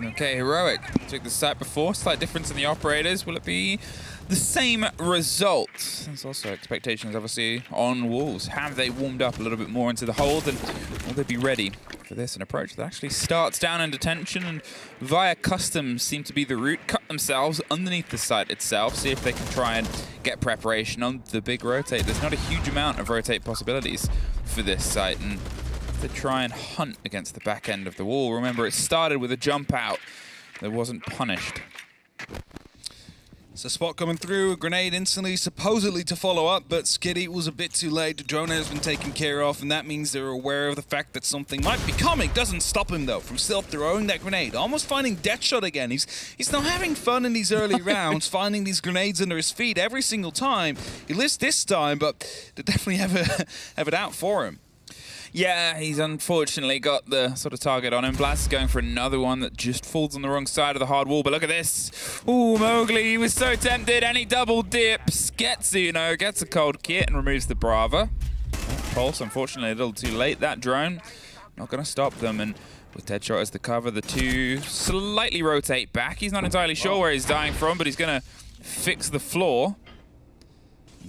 Okay, Heroic took the site before. Slight difference in the operators. Will it be the same result? There's also expectations, obviously, on Wolves. Have they warmed up a little bit more into the hold, and will they be ready for this? An approach that actually starts down in detention and via customs seem to be the route. Cut themselves underneath the site itself. See if they can try and get preparation on the big rotate. There's not a huge amount of rotate possibilities for this site, and to try and hunt against the back end of the wall. Remember, it started with a jump out that wasn't punished. It's a spot coming through, a grenade instantly, supposedly to follow up, but Skitty was a bit too late. The drone has been taken care of, and that means they're aware of the fact that something might be coming. Doesn't stop him, though, from still throwing that grenade. Almost finding Deathshot again. He's now having fun in these early rounds, finding these grenades under his feet every single time. He lives this time, but they definitely have it out for him. Yeah, he's unfortunately got the sort of target on him. Blast is going for another one that just falls on the wrong side of the hard wall. But look at this. Ooh, Mowgli, he was so tempted, and he double dips. Gets Uno, gets a cold kit, and removes the Brava. Pulse, unfortunately, a little too late. That drone not going to stop them. And with Deadshot as the cover, the 2 slightly rotate back. He's not entirely sure where he's dying from, but he's going to fix the floor.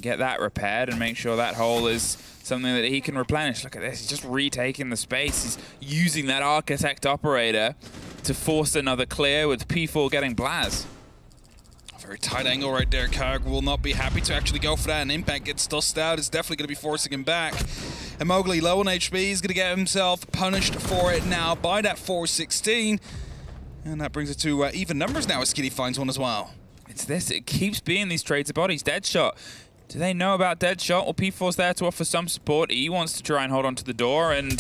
Get that repaired and make sure that hole is something that he can replenish. Look at this, he's just retaking the space. He's using that Architect operator to force another clear with P4 getting Blaz. A very tight angle right there. Karg will not be happy to actually go for that, and Impact gets tossed out. It's definitely going to be forcing him back. And Mowgli, low on HP, he's going to get himself punished for it now by that 416. And that brings it to even numbers now as Skitty finds one as well. It's this, it keeps being these trades of bodies. Deadshot. Do they know about Deadshot? Well, P4's there to offer some support. He wants to try and hold on to the door, and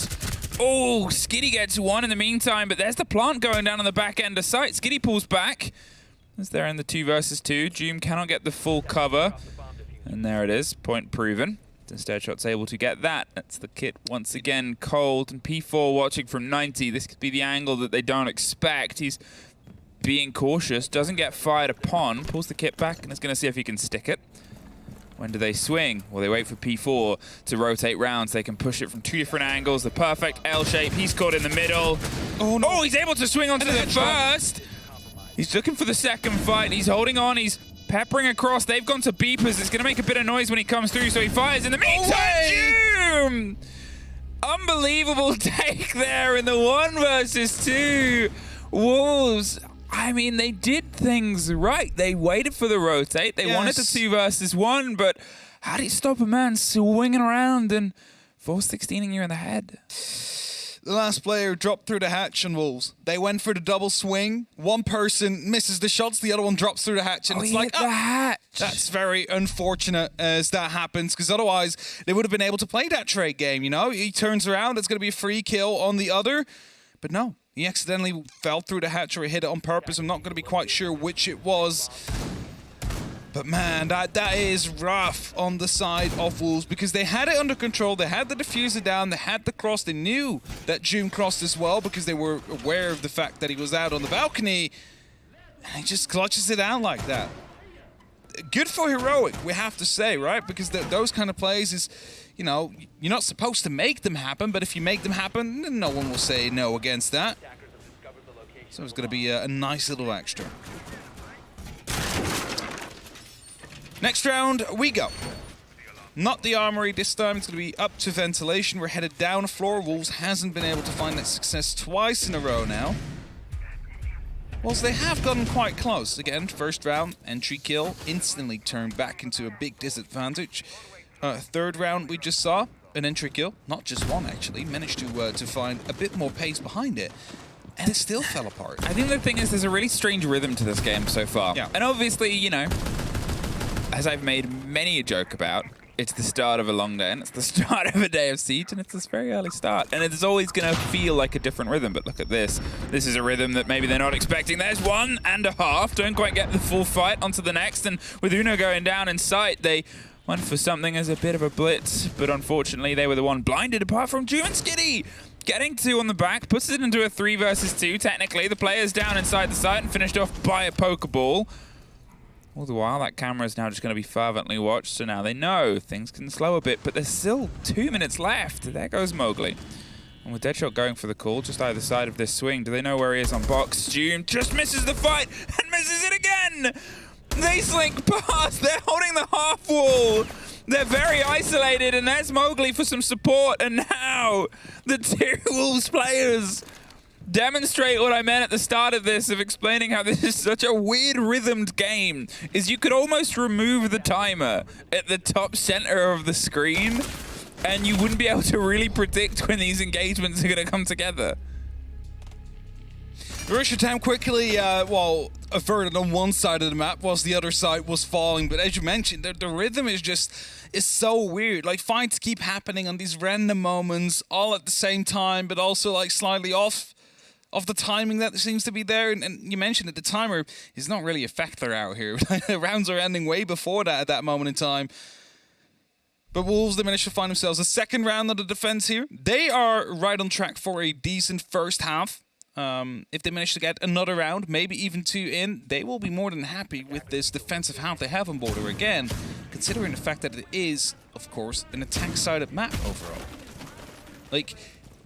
oh, Skitty gets one in the meantime, but there's the plant going down on the back end of site. Skitty pulls back as they're in the 2 versus 2. Doom cannot get the full cover, and there it is, point proven. Deadshot's able to get that. That's the kit once again cold, and P4 watching from 90. This could be the angle that they don't expect. He's being cautious, doesn't get fired upon, pulls the kit back, and is going to see if he can stick it. When do they swing? Well, they wait for P4 to rotate rounds. They can push it from 2 different angles. The perfect L shape. He's caught in the middle. Oh, no. Oh, he's able to swing onto the first. He's looking for the second fight. He's holding on. He's peppering across. They've gone to beepers. It's going to make a bit of noise when he comes through, so he fires. In the meantime, Doom! Unbelievable take there in the 1 versus 2. Wolves, I mean, they did things right. They waited for the rotate. They wanted the 2 versus 1, but how do you stop a man swinging around and 416ing you in the head? The last player dropped through the hatch on Wolves. They went for the double swing. One person misses the shots, the other one drops through the hatch. And it's like, the hatch. That's very unfortunate as that happens, because otherwise they would have been able to play that trade game, you know? He turns around, it's going to be a free kill on the other. But no, he accidentally fell through the hatch or hit it on purpose. I'm not going to be quite sure which it was. But man, that is rough on the side of Wolves, because they had it under control. They had the diffuser down. They had the cross. They knew that June crossed as well, because they were aware of the fact that he was out on the balcony. And he just clutches it out like that. Good for Heroic, we have to say, right? Because those kind of plays is, you know, you're not supposed to make them happen, but if you make them happen, no one will say no against that. So it's going to be a nice little extra. Next round, we go. Not the armory this time. It's going to be up to ventilation. We're headed down a floor. Wolves hasn't been able to find that success twice in a row now. Whilst they have gotten quite close. Again, first round, entry kill, instantly turned back into a big disadvantage. Third round, we just saw an entry kill. Not just one, actually. Managed to find a bit more pace behind it. And it still fell apart. I think the thing is, there's a really strange rhythm to this game so far. Yeah. And obviously, you know, as I've made many a joke about, it's the start of a long day, and it's the start of a day of Siege, and it's this very early start. And it's always going to feel like a different rhythm, but look at this. This is a rhythm that maybe they're not expecting. There's 1.5. Don't quite get the full fight onto the next, and with Uno going down in sight, they went for something as a bit of a blitz, but unfortunately they were the one blinded, apart from June and Skitty. Getting 2 on the back, puts it into a 3 versus 2, technically. The player's down inside the site and finished off by a Pokeball. All the while, that camera is now just going to be fervently watched, so now they know things can slow a bit, but there's still 2 minutes left. There goes Mowgli. And with Deadshot going for the call, just either side of this swing, do they know where he is on box? Doom just misses the fight and misses it again! They slink past, they're holding the half wall! They're very isolated, and there's Mowgli for some support, and now the 2 Wolves players demonstrate what I meant at the start of this, of explaining how this is such a weird rhythmed game, is you could almost remove the timer at the top center of the screen and you wouldn't be able to really predict when these engagements are going to come together. Russia time quickly, averted on one side of the map whilst the other side was falling, but as you mentioned, the rhythm is so weird. Like, fights keep happening on these random moments all at the same time, but also like slightly off the timing that seems to be there. And you mentioned that the timer is not really a factor out here. The rounds are ending way before that at that moment in time. But Wolves, they managed to find themselves a second round of the defense here. They are right on track for a decent first half. If they manage to get another round, maybe even 2 in, they will be more than happy with this defensive half they have on border again, considering the fact that it is, of course, an attack-sided map overall. Like,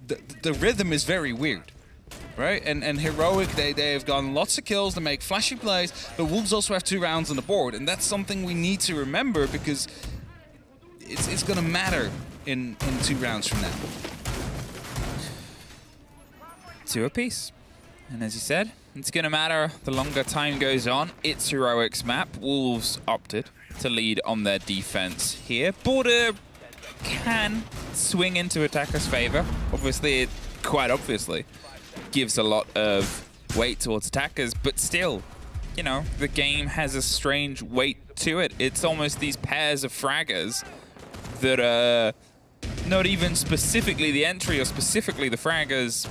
the rhythm is very weird. Right, and Heroic, they have gotten lots of kills, they make flashy plays, but Wolves also have 2 rounds on the board, and that's something we need to remember, because it's going to matter in 2 rounds from now. 2 apiece. And as you said, it's going to matter the longer time goes on. It's Heroic's map. Wolves opted to lead on their defense here. Border can swing into attacker's favor. Obviously, quite obviously, gives a lot of weight towards attackers, but still, you know, the game has a strange weight to it. It's almost these pairs of fraggers that are not even specifically the entry or specifically the fraggers,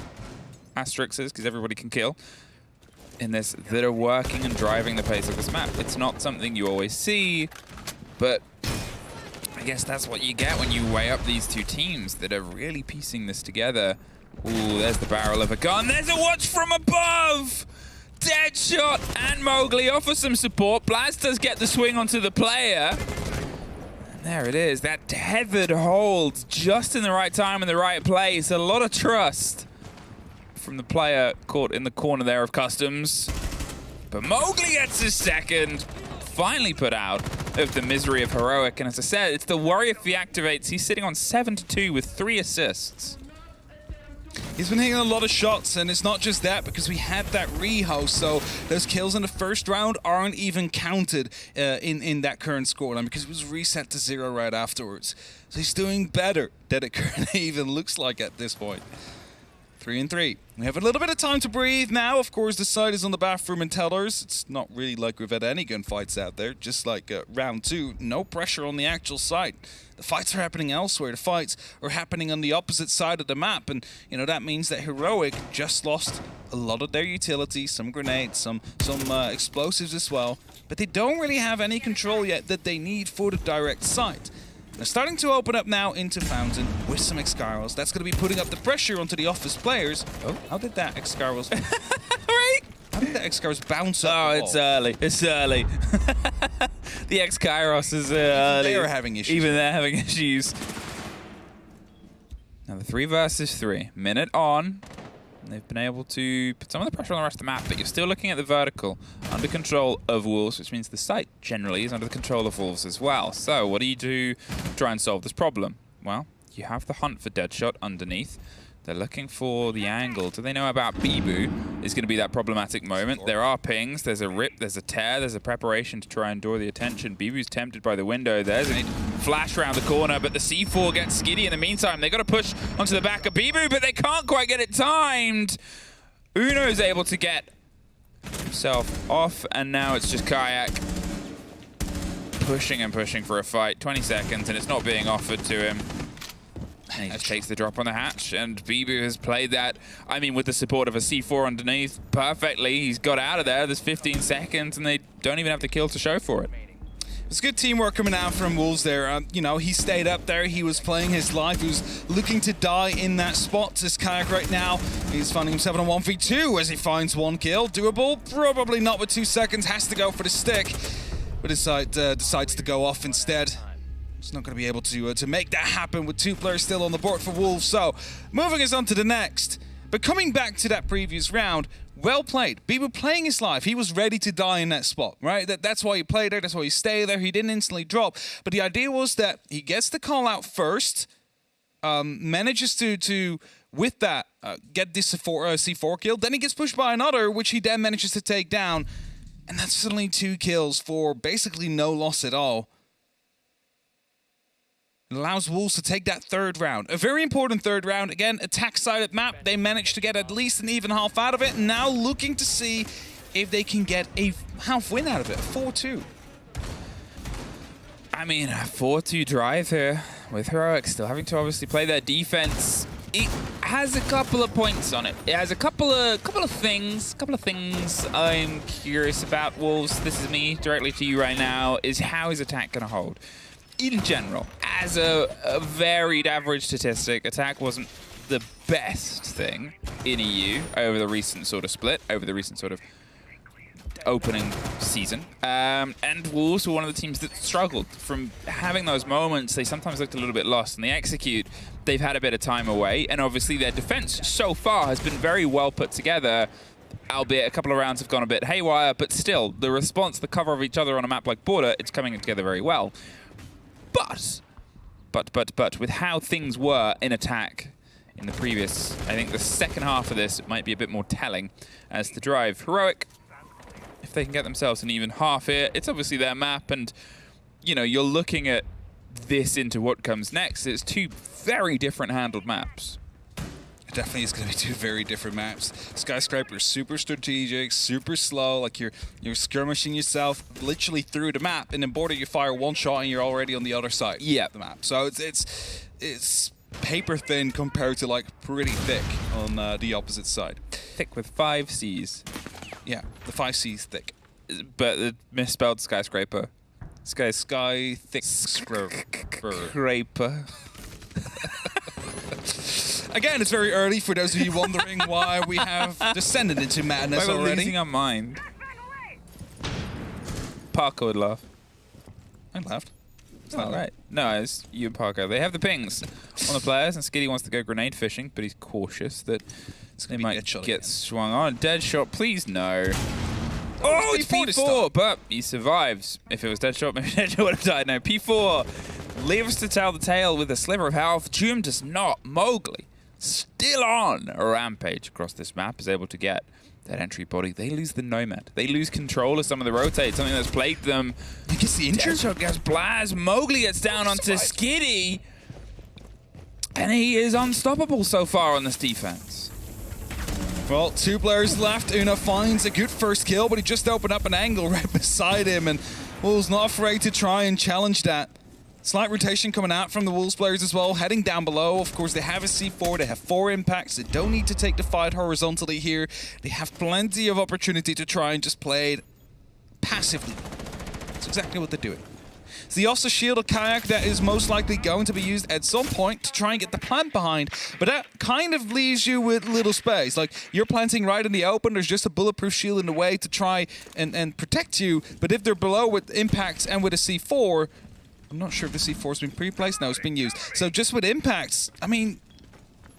asterisks, because everybody can kill in this, that are working and driving the pace of this map. It's not something you always see, but I guess that's what you get when you weigh up these 2 teams that are really piecing this together. Ooh, there's the barrel of a gun. There's a watch from above! Deadshot and Mowgli offer some support. Blaz does get the swing onto the player. There it is. That tethered hold just in the right time in the right place. A lot of trust from the player caught in the corner there of Customs. But Mowgli gets his second. Finally put out of the misery of Heroic. And as I said, it's the Warrior if he activates. He's sitting on 7-2 with 3 assists. He's been hitting a lot of shots, and it's not just that, because we had that rehost, so those kills in the first round aren't even counted in that current scoreline, because it was reset to 0 right afterwards. So he's doing better than it currently even looks like at this point. 3-3. We have a little bit of time to breathe now. Of course, the side is on the bathroom and tellers. It's not really like we've had any gunfights out there. Just like round 2, no pressure on the actual site. The fights are happening elsewhere. The fights are happening on the opposite side of the map. And, you know, that means that Heroic just lost a lot of their utilities, some grenades, some explosives as well. But they don't really have any control yet that they need for the direct site. They're starting to open up now into Fountain with some Excaros. That's going to be putting up the pressure onto the Office players. Oh, how did that Excaros... Right? How did that Excaros bounce up? Oh, it's early. It's early. The X-Kairos is early. They're having issues. Even they're having issues. Now the 3 versus 3. Minute on. They've been able to put some of the pressure on the rest of the map, but you're still looking at the vertical under control of Wolves, which means the site generally is under the control of Wolves as well. So what do you do to try and solve this problem? Well, you have the hunt for Deadshot underneath. They're looking for the angle. Do they know about Bibu? Is going to be that problematic moment. There are pings. There's a rip. There's a tear. There's a preparation to try and draw the attention. Bibu's tempted by the window. There's a flash around the corner, but the C4 gets skiddy in the meantime. They got to push onto the back of Bibu, but they can't quite get it timed. Uno's able to get himself off, and now it's just Kayak pushing and pushing for a fight. 20 seconds, and it's not being offered to him. And he just takes the drop on the hatch, and Bibu has played that, I mean, with the support of a C4 underneath, perfectly. He's got out of there. There's 15 seconds, and they don't even have the kill to show for it. It's good teamwork coming out from Wolves there. You know, he stayed up there. He was playing his life. He was looking to die in that spot. This Kayak right now, he's finding himself in a 1v2 as he finds 1 kill. Doable? Probably not with 2 seconds. Has to go for the stick. But his side decides to go off instead. He's not going to be able to make that happen with 2 players still on the board for Wolves. So, moving us on to the next. But coming back to that previous round, well played. Bibu playing his life. He was ready to die in that spot, right? That's why he played there. That's why he stayed there. He didn't instantly drop. But the idea was that he gets the call out first, manages to with that, get this C4 kill. Then he gets pushed by another, which he then manages to take down. And that's suddenly 2 kills for basically no loss at all. It allows Wolves to take that 3rd round. A very important 3rd round. Again, attack-sided map. They managed to get at least an even half out of it. Now looking to see if they can get a half win out of it. 4-2. I mean, a 4-2 drive here with Heroic still having to obviously play their defense. It has a couple of points on it. It has a couple of things I'm curious about. Wolves, this is me directly to you right now, is how is attack going to hold? In general, as a varied average statistic, attack wasn't the best thing in EU over the recent sort of split, over the recent sort of opening season. And Wolves were one of the teams that struggled from having those moments. They sometimes looked a little bit lost, and they execute. They've had a bit of time away, and obviously their defense so far has been very well put together, albeit a couple of rounds have gone a bit haywire, but still, the response, the cover of each other on a map like Border, it's coming together very well. But with how things were in attack in the previous, I think the second half of this might be a bit more telling as the drive. Heroic, if they can get themselves an even half here, it's obviously their map, and you know, you're looking at this into what comes next. It's 2 very different handled maps. It definitely is going to be 2 very different maps. Skyscraper is super strategic, super slow, like you're skirmishing yourself literally through the map, and then Border you fire 1 shot and you're already on the other side of the map. So it's paper thin compared to like pretty thick on the opposite side. Thick with 5 C's. Yeah, the 5 C's thick. But the misspelled skyscraper. Sky thick scraper. Again, it's very early for those of you wondering why we have descended into madness Why we're already. losing our mind. Parker would laugh. I laughed. All right. No, it's you and Parker. They have the pings on the players, and Skitty wants to go grenade fishing, but he's cautious that they might get swung on. Dead shot, please no. Oh, it's P4, but he survives. If it was dead shot, maybe dead shot would have died. No, P4 lives to tell the tale with a sliver of health. Doom does not. Mowgli, still on a rampage across this map, is able to get that entry body. They lose the Nomad. They lose control of some of the rotates, something that's plagued them. You can see injured. Deadshot gets Blaz. Mowgli gets down onto Skitty. And he is unstoppable so far on this defense. Well, 2 players left. Una finds a good first kill, but he just opened up an angle right beside him, and Wolves not afraid to try and challenge that. Slight rotation coming out from the Wolves players as well, heading down below. Of course, they have a C4, they have 4 impacts. They don't need to take the fight horizontally here. They have plenty of opportunity to try and just play it passively. That's exactly what they're doing. It's the Ossa shielded kayak that is most likely going to be used at some point to try and get the plant behind, but that kind of leaves you with little space. Like, you're planting right in the open, there's just a bulletproof shield in the way to try and protect you, but if they're below with impacts and with a C4, I'm not sure if the C4 has been pre-placed. No, it's been used. So just with impacts, I mean,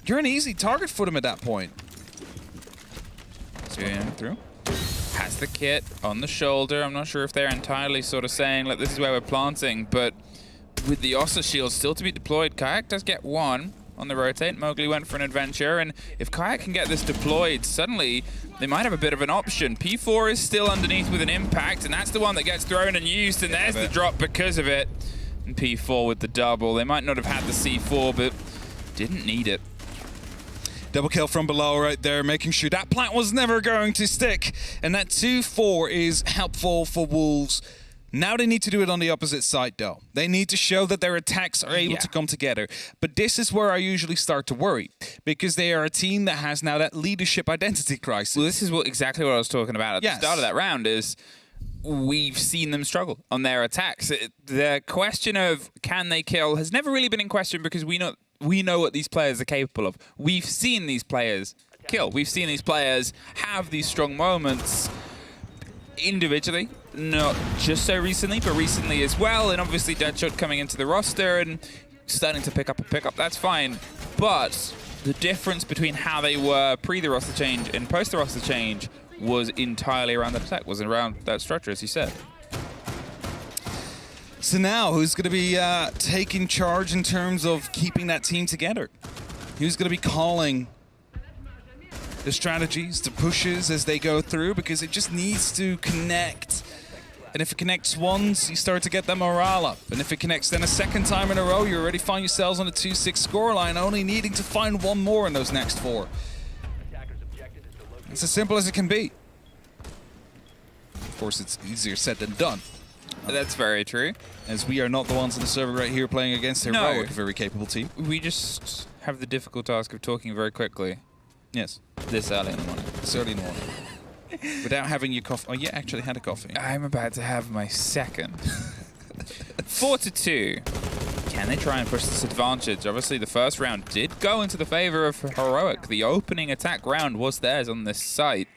you're an easy target for them at that point. So yeah, through. Has the kit on the shoulder. I'm not sure if they're entirely sort of saying, like, this is where we're planting, but with the Ossa shield still to be deployed, Kayak does get 1 on the rotate. Mowgli went for an adventure, and if Kayak can get this deployed, suddenly they might have a bit of an option. P4 is still underneath with an impact, and that's the one that gets thrown and used, and there's the drop because of it. And P4 with the double. They might not have had the C4, but didn't need it. Double kill from below right there, making sure that plant was never going to stick. And that 2-4 is helpful for Wolves. Now they need to do it on the opposite side, though. They need to show that their attacks are able to come together. But this is where I usually start to worry, because they are a team that has now that leadership identity crisis. Well, this is exactly what I was talking about at the start of that round is we've seen them struggle on their attacks. The question of can they kill has never really been in question because we know what these players are capable of. We've seen these players kill. We've seen these players have these strong moments individually, not just so recently, but recently as well. And obviously Deadshot coming into the roster and starting to pick up a pickup, that's fine. But the difference between how they were pre the roster change and post the roster change was entirely around that attack, wasn't around that structure, as you said. So now, who's going to be taking charge in terms of keeping that team together? Who's going to be calling the strategies, the pushes as they go through? Because it just needs to connect. And if it connects once, you start to get that morale up. And if it connects then a second time in a row, you already find yourselves on a 2-6 scoreline, only needing to find 1 more in those next 4. It's as simple as it can be. Of course, it's easier said than done. That's very true. As we are not the ones on the server right here playing against Heroic, a very capable team. We just have the difficult task of talking very quickly. Yes. This early in the morning. This early in the morning. Without having your coffee. Oh, you actually had a coffee. I'm about to have my second. 4-2. Can they try and push this advantage? Obviously, the first round did go into the favor of Heroic. The opening attack round was theirs on this site.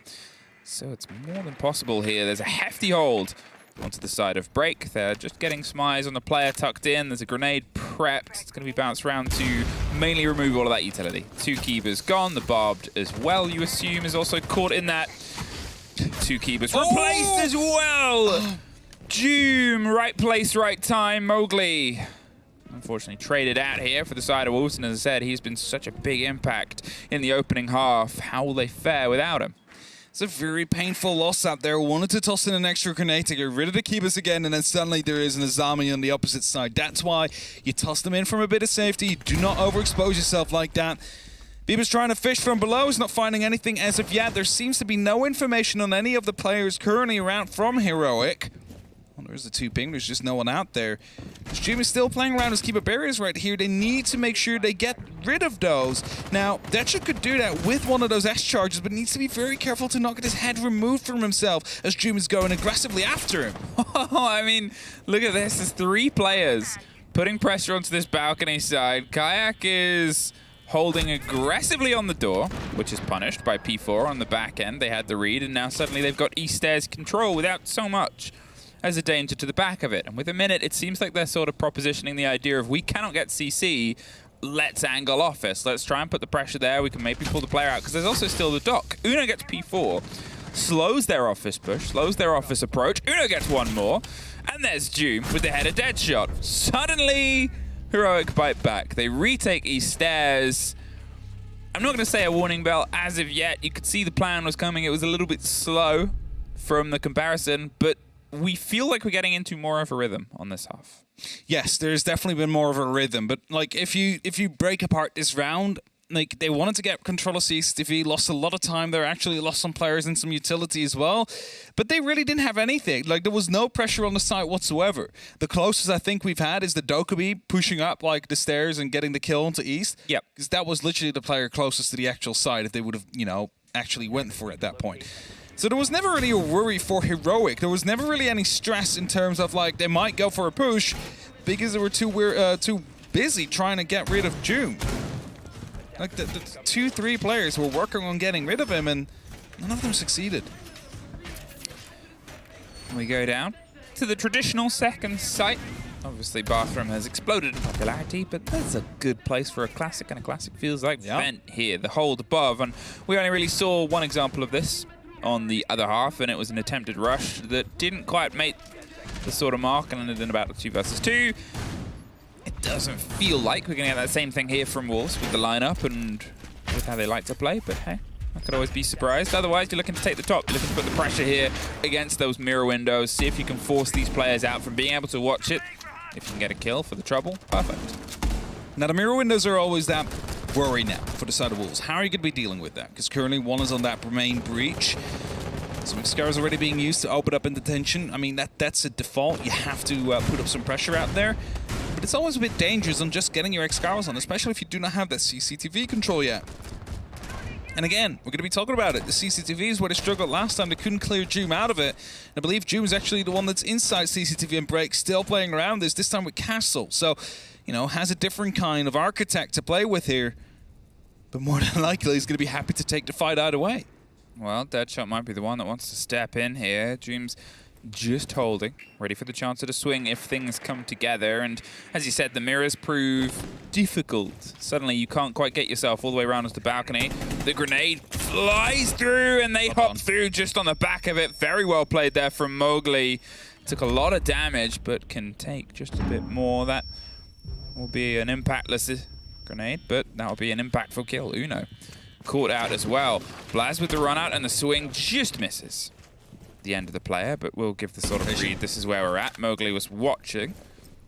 So it's more than possible here. There's a hefty hold onto the side of Break. They're just getting smize on the player tucked in. There's a grenade prepped. It's going to be bounced around to mainly remove all of that utility. 2 keepers gone. The barbed as well, you assume, is also caught in that. 2 keepers replaced as well. Doom, right place, right time. Mowgli, unfortunately, traded out here for the side of Wolves. And as I said, he's been such a big impact in the opening half. How will they fare without him? It's a very painful loss out there. Wanted to toss in an extra grenade to get rid of the keepers again, and then suddenly there is an Azami on the opposite side. That's why you toss them in from a bit of safety. You do not overexpose yourself like that. Bieber's trying to fish from below. He's not finding anything as of yet. There seems to be no information on any of the players currently around from Heroic. Well, there's the 2 ping. There's just no one out there. Stream is still playing around his keeper barriers right here. They need to make sure they get rid of those. Now, Deadshot could do that with one of those S charges, but needs to be very careful to not get his head removed from himself as Dream is going aggressively after him. I mean, look at this. There's 3 players putting pressure onto this balcony side. Kayak is holding aggressively on the door, which is punished by P4 on the back end. They had the read, and now suddenly they've got East Stairs control without so much as a danger to the back of it. And with a minute, it seems like they're sort of propositioning the idea of we cannot get CC, let's angle office. Let's try and put the pressure there. We can maybe pull the player out because there's also still the dock. Uno gets P4, slows their office push, slows their office approach. Uno gets one more. And there's Doom with the header dead shot. Suddenly, Heroic bite back. They retake East Stairs. I'm not going to say a warning bell as of yet. You could see the plan was coming. It was a little bit slow from the comparison, but we feel like we're getting into more of a rhythm on this half. Yes, there's definitely been more of a rhythm, but like if you break apart this round, like they wanted to get control of CCTV, lost a lot of time there, actually lost some players and some utility as well, but they really didn't have anything. Like there was no pressure on the site whatsoever. The closest I think we've had is the Dokkaebi pushing up like the stairs and getting the kill onto East. Yep. Because that was literally the player closest to the actual site if they would have, you know, actually went for it at that point. So there was never really a worry for Heroic. There was never really any stress in terms of like they might go for a push because they were too busy trying to get rid of Doom. Like the 2-3 players were working on getting rid of him and none of them succeeded. We go down to the traditional second site. Obviously, Bathroom has exploded in popularity, but that's a good place for a classic, and a classic feels like vent here, the hold above. And we only really saw one example of this on the other half, and it was an attempted rush that didn't quite make the sort of mark and ended in about a 2 versus 2. It doesn't feel like we're going to get that same thing here from Wolves with the lineup and with how they like to play, but hey, I could always be surprised. Otherwise, you're looking to take the top. You're looking to put the pressure here against those mirror windows, see if you can force these players out from being able to watch it. If you can get a kill for the trouble, perfect. Now, the mirror windows are always that worry now for the side of Wolves. How are you going to be dealing with that? Because currently one is on that main breach. Some Excaliburs already being used to open up in detention. I mean, that's a default. You have to put up some pressure out there. But it's always a bit dangerous on just getting your Excaliburs on, especially if you do not have that CCTV control yet. And again, we're going to be talking about it. The CCTV is where they struggled last time. They couldn't clear Doom out of it. And I believe Doom is actually the one that's inside CCTV and Break, still playing around this time with Castle. So, you know, has a different kind of architect to play with here. But more than likely, he's going to be happy to take the fight either way. Well, Deadshot might be the one that wants to step in here. Doom's just holding, ready for the chance of a swing if things come together. And as you said, the mirrors prove difficult. Suddenly you can't quite get yourself all the way around to the balcony. The grenade flies through and they hop through just on the back of it. Very well played there from Mowgli. Took a lot of damage, but can take just a bit more. That will be an impactless grenade, but that will be an impactful kill. Uno caught out as well. Blaz with the run out and the swing just misses the end of the player, but we'll give the sort of read. This is where we're at. Mowgli was watching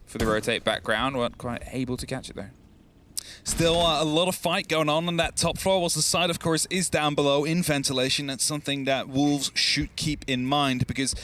for the rotate background, weren't quite able to catch it though. Still a lot of fight going on that top floor, whilst the side, of course, is down below in ventilation. That's something that Wolves should keep in mind, because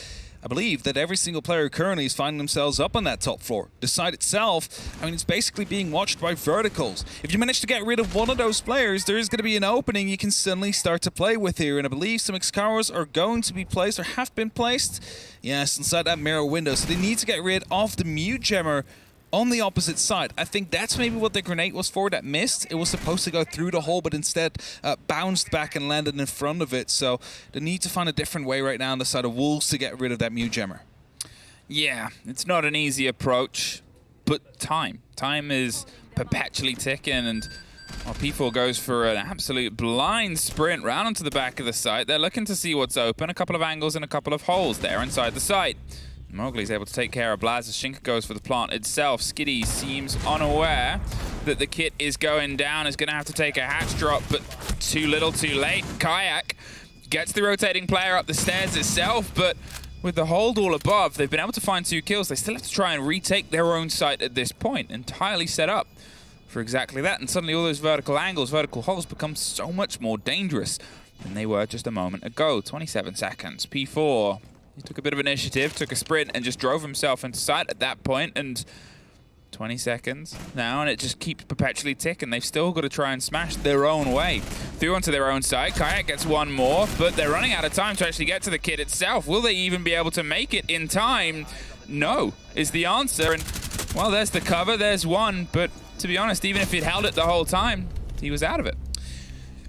I believe that every single player currently is finding themselves up on that top floor. The site itself, I mean, it's basically being watched by verticals. If you manage to get rid of one of those players, there is going to be an opening you can suddenly start to play with here. And I believe some Excaliburs are going to be placed, or have been placed, yes, inside that mirror window. So they need to get rid of the mute gemmer on the opposite side. I think that's maybe what the grenade was for that missed. It was supposed to go through the hole, but instead bounced back and landed in front of it. So they need to find a different way right now on the side of Wolves to get rid of that mute gemmer. Yeah, it's not an easy approach, but time is perpetually ticking, and well, P4 goes for an absolute blind sprint round onto the back of the site. They're looking to see what's open, a couple of angles and a couple of holes there inside the site. Mowgli's able to take care of Blaz as Shinka goes for the plant itself. Skitty seems unaware that the kit is going down, is going to have to take a hatch drop, but too little, too late. Kayak gets the rotating player up the stairs itself, but with the hold all above, they've been able to find 2 kills. They still have to try and retake their own site at this point, entirely set up for exactly that. And suddenly all those vertical angles, vertical holes become so much more dangerous than they were just a moment ago. 27 seconds. P4. He took a bit of initiative, took a sprint, and just drove himself into sight at that point. And 20 seconds now, and it just keeps perpetually ticking. They've still got to try and smash their own way through onto their own side. Kayak gets one more, but they're running out of time to actually get to the kit itself. Will they even be able to make it in time? No, is the answer. And, well, there's the cover. There's one. But to be honest, even if he'd held it the whole time, he was out of it.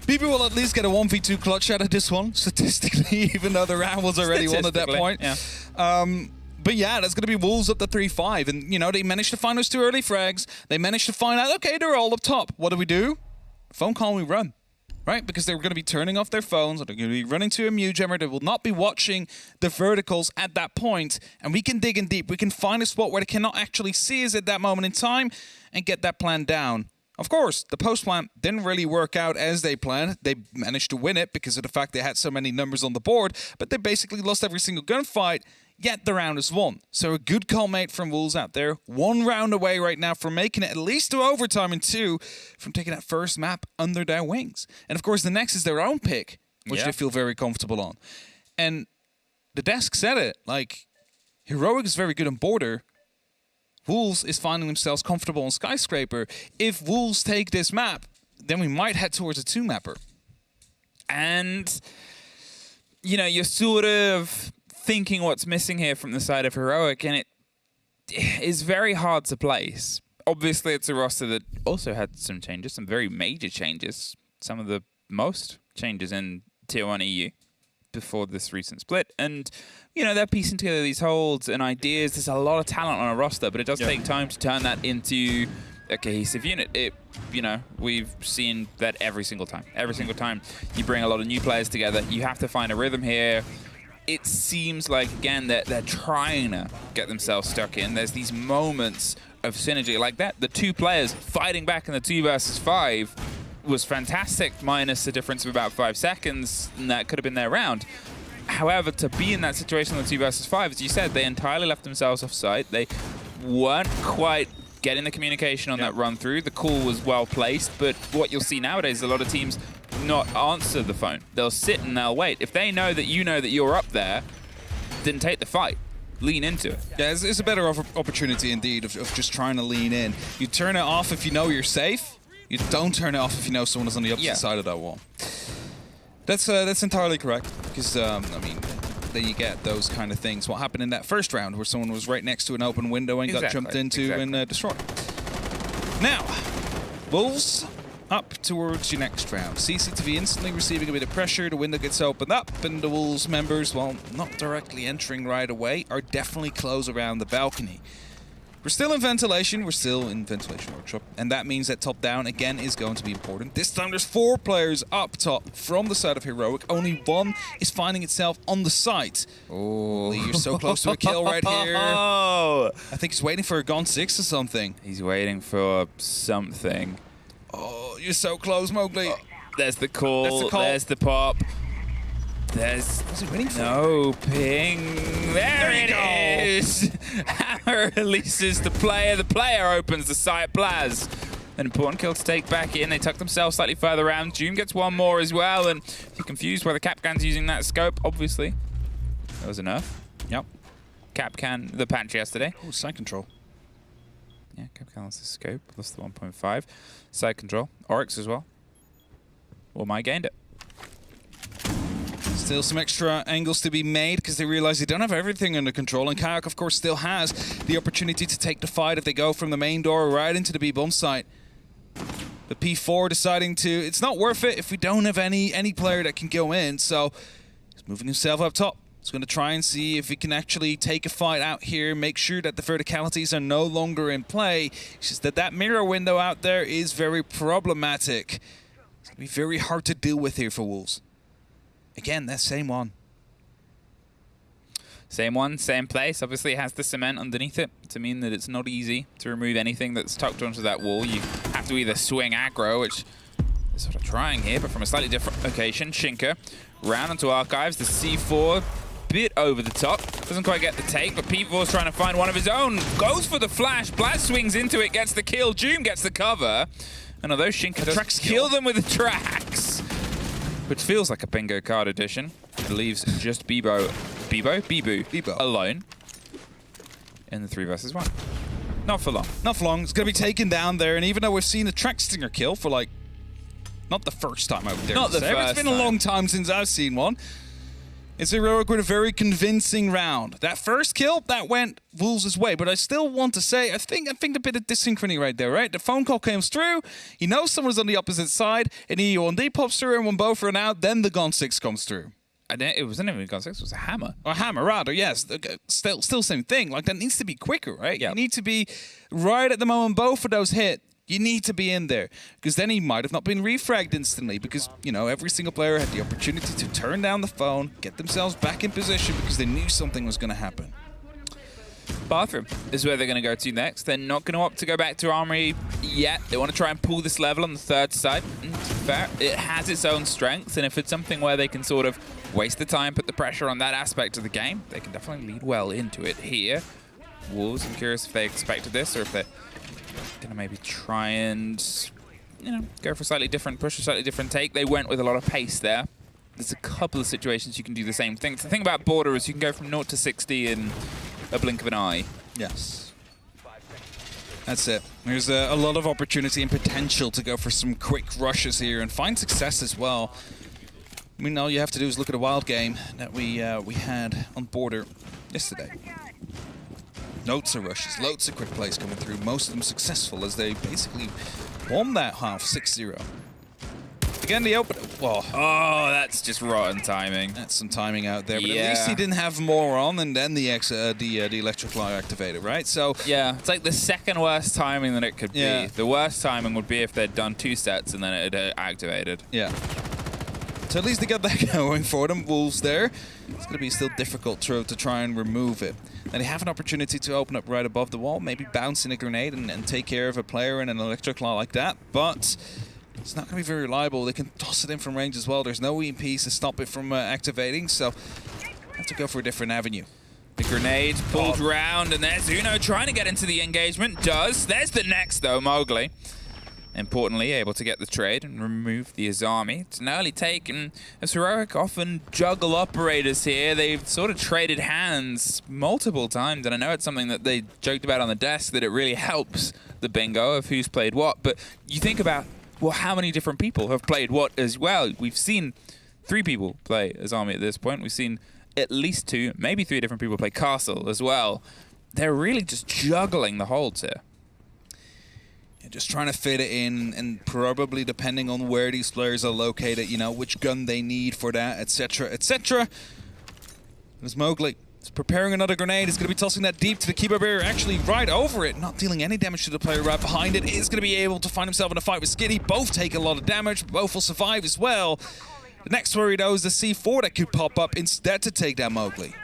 People will at least get a 1v2 clutch out of this one, statistically, even though the round was already won at that point. Yeah. But yeah, that's going to be Wolves up to 3-5. And, you know, they managed to find those 2 early frags. They managed to find out, okay, they're all up top. What do? Phone call, we run. Right? Because they're going to be turning off their phones. They're going to be running to a Mew Jammer. They will not be watching the verticals at that point. And we can dig in deep. We can find a spot where they cannot actually see us at that moment in time and get that plan down. Of course, the post plan didn't really work out as they planned. They managed to win it because of the fact they had so many numbers on the board, but they basically lost every single gunfight, yet the round is won. So a good call mate from Wolves out there. 1 round away right now from making it at least to overtime, and 2 from taking that first map under their wings. And of course, the next is their own pick, which they feel very comfortable on. And the desk said it, like, Heroic is very good on border. Wolves is finding themselves comfortable on Skyscraper. If Wolves take this map, then we might head towards a 2-mapper. And, you know, you're sort of thinking what's missing here from the side of Heroic, and it is very hard to place. Obviously, it's a roster that also had some changes, some very major changes, some of the most changes in Tier 1 EU before this recent split. And, you know, they're piecing together these holds and ideas. There's a lot of talent on a roster, but it does take time to turn that into a cohesive unit. You know, we've seen that every single time. Every single time you bring a lot of new players together, you have to find a rhythm here. It seems like, again, that they're trying to get themselves stuck in. There's these moments of synergy like that. The 2 players fighting back in the 2 versus 5 was fantastic, minus a difference of about 5 seconds, and that could have been their round. However, to be in that situation on the 2 versus 5, as you said, they entirely left themselves offside. They weren't quite getting the communication on that run through. The call was well placed, but what you'll see nowadays is a lot of teams not answer the phone. They'll sit and they'll wait. If they know that you're up there, then take the fight. Lean into it. Yeah, it's a better opportunity indeed of just trying to lean in. You turn it off if you know you're safe. You don't turn it off if you know someone is on the opposite side of that wall. That's entirely correct, because, I mean, then you get those kind of things. What happened in that first round where someone was right next to an open window and got jumped into and destroyed. Now, Wolves up towards your next round. CCTV instantly receiving a bit of pressure. The window gets opened up, and the Wolves members, while not directly entering right away, are definitely close around the balcony. We're still in ventilation. We're still in ventilation workshop. And that means that top down, again, is going to be important. This time there's 4 players up top from the side of Heroic. Only 1 is finding itself on the site. Oh, you're so close to a kill right here. I think he's waiting for a Gone 6 or something. He's waiting for something. Oh, you're so close, Mowgli. There's the call. There's the pop. There's no ping. There it is. Hammer releases the player. The player opens the site. Blaz. An important kill to take back in. They tuck themselves slightly further around. Doom gets 1 more as well. And if you're confused why the Capcan's using that scope, obviously, that was enough. Yep. Capcan, the patch yesterday. Oh, side control. Yeah, Capcan lost the scope. Lost the 1.5. Side control. Oryx as well. Well, my gained it. Still some extra angles to be made because they realize they don't have everything under control. And Kayak, of course, still has the opportunity to take the fight if they go from the main door right into the B-bomb site. But P4 deciding to, it's not worth it if we don't have any player that can go in. So he's moving himself up top. He's going to try and see if he can actually take a fight out here, make sure that the verticalities are no longer in play. It's just that mirror window out there is very problematic. It's going to be very hard to deal with here for Wolves. Again, that same one. Same one, same place. Obviously, it has the cement underneath it to mean that it's not easy to remove anything that's tucked onto that wall. You have to either swing aggro, which is sort of trying here, but from a slightly different location. Shinka round onto Archives. The C4 bit over the top. Doesn't quite get the take, but P4's trying to find one of his own. Goes for the flash. Blaz swings into it, gets the kill. Doom gets the cover. And although Shinka does kill them with the tracks, which feels like a bingo card edition, it leaves just Bibu alone in the 3 versus 1. Not for long. Not for long. It's going to be taken down there, and even though we've seen a track stinger kill for, like, not the first time over there. Not the first. It's been a long time since I've seen one. It's Heroic with a very convincing round. That first kill, that went Wolves' way, but I still want to say, I think a bit of dysynchrony right there, right? The phone call comes through, he knows someone's on the opposite side, and E1D pops through, and when both run out, then the Gone 6 comes through. it wasn't even a gun 6, it was a hammer. Or a hammer, rather, yes. Still same thing. Like, that needs to be quicker, right? Yeah. You need to be right at the moment both of those hit. You need to be in there, because then he might have not been refragged instantly, because, you know, every single player had the opportunity to turn down the phone, get themselves back in position, because they knew something was going to happen. Bathroom is where they're going to go to next. They're not going to opt to go back to Armory yet. They want to try and pull this level on the third side. And to be fair, it has its own strengths, and if it's something where they can sort of waste the time, put the pressure on that aspect of the game, they can definitely lead well into it here. Wolves, I'm curious if they expected this, or if they're going to maybe try and, you know, go for a slightly different push, a slightly different take. They went with a lot of pace there. There's a couple of situations you can do the same thing. The thing about Border is you can go from 0 to 60 in a blink of an eye. Yes. That's it. There's a lot of opportunity and potential to go for some quick rushes here and find success as well. I mean, all you have to do is look at a wild game that we had on Border yesterday. Loads of rushes, loads of quick plays coming through, most of them successful as they basically won that half 6-0. Again, the open... Well, oh, that's just rotten timing. That's some timing out there, but at least he didn't have more on and then the electric line activated, right? So yeah, it's like the second worst timing that it could be. The worst timing would be if they'd done 2 sets and then it had activated. Yeah. So at least they got that going for them. Wolves there. It's going to be still difficult to try and remove it. And they have an opportunity to open up right above the wall, maybe bounce in a grenade and take care of a player in an electric claw like that. But it's not going to be very reliable. They can toss it in from range as well. There's no EMPs to stop it from activating, so have to go for a different avenue. The grenade pulled round, and there's Uno trying to get into the engagement. Does. There's the next, though, Mowgli. Importantly, able to get the trade and remove the Azami. It's an early take, and as Heroic often juggle operators here, they've sort of traded hands multiple times, and I know it's something that they joked about on the desk, that it really helps the bingo of who's played what, but you think about, well, how many different people have played what as well? We've seen 3 people play Azami at this point. We've seen at least 2, maybe 3 different people play Castle as well. They're really just juggling the holds here. Just trying to fit it in, and probably depending on where these players are located, you know, which gun they need for that, etc., etc. There's Mowgli. He's preparing another grenade. He's going to be tossing that deep to the keyboard barrier, actually right over it, not dealing any damage to the player right behind it. He's going to be able to find himself in a fight with Skitty. Both take a lot of damage. Both will survive as well. The next worry, though, is the C4 that could pop up instead to take down Mowgli.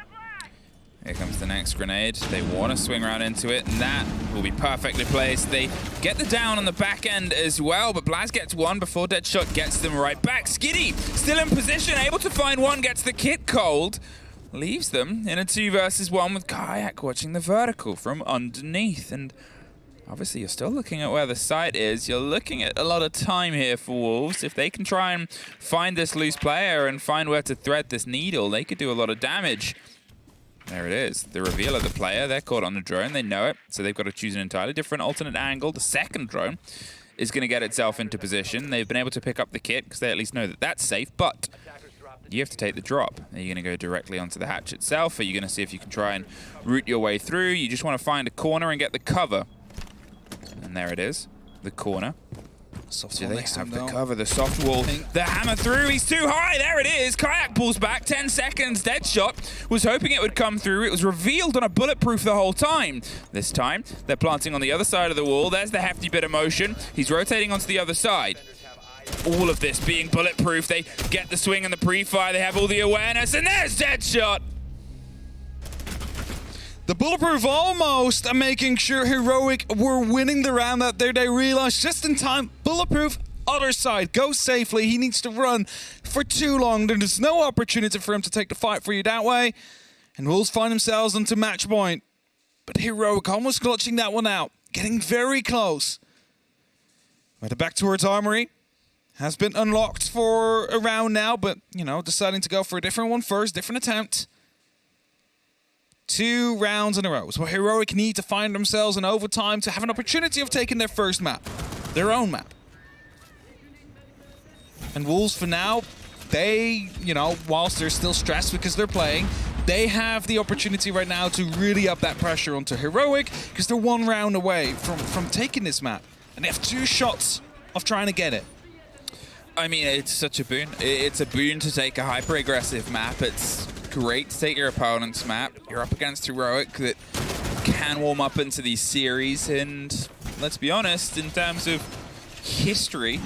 Here comes the next grenade. They want to swing around into it, and that will be perfectly placed. They get the down on the back end as well, but Blaz gets one before Deadshot gets them right back. Skitty still in position, able to find one, gets the kit cold, leaves them in a 2 versus 1 with Kayak watching the vertical from underneath. And obviously, you're still looking at where the site is. You're looking at a lot of time here for Wolves. If they can try and find this loose player and find where to thread this needle, they could do a lot of damage. There it is, the reveal of the player. They're caught on the drone, they know it, so they've got to choose an entirely different alternate angle. The second drone is going to get itself into position. They've been able to pick up the kit because they at least know that that's safe, but you have to take the drop. Are you going to go directly onto the hatch itself? Are you going to see if you can try and route your way through? You just want to find a corner and get the cover. And there it is, the corner. Soft Do they have the cover, the soft wall, the hammer through, he's too high, there it is, Kayak pulls back, 10 seconds, Deadshot was hoping it would come through, it was revealed on a bulletproof the whole time. This time, they're planting on the other side of the wall, there's the hefty bit of motion, he's rotating onto the other side. All of this being bulletproof, they get the swing and the pre-fire, they have all the awareness, and there's Deadshot! The bulletproof almost making sure Heroic were winning the round out there. They realized just in time, bulletproof, other side, go safely. He needs to run for too long. There's no opportunity for him to take the fight for you that way. And Wolves find themselves onto match point. But Heroic almost clutching that one out, getting very close. But back towards Armory. Has been unlocked for a round now, but, you know, deciding to go for a different one first, different attempt. 2 rounds in a row. So Heroic need to find themselves in overtime to have an opportunity of taking their first map. Their own map. And Wolves, for now, they, you know, whilst they're still stressed because they're playing, they have the opportunity right now to really up that pressure onto Heroic because they're 1 round away from taking this map. And they have 2 shots of trying to get it. I mean, it's such a boon. It's a boon to take a hyper-aggressive map. It's great to take your opponent's map. You're up against Heroic that can warm up into these series, and let's be honest, in terms of history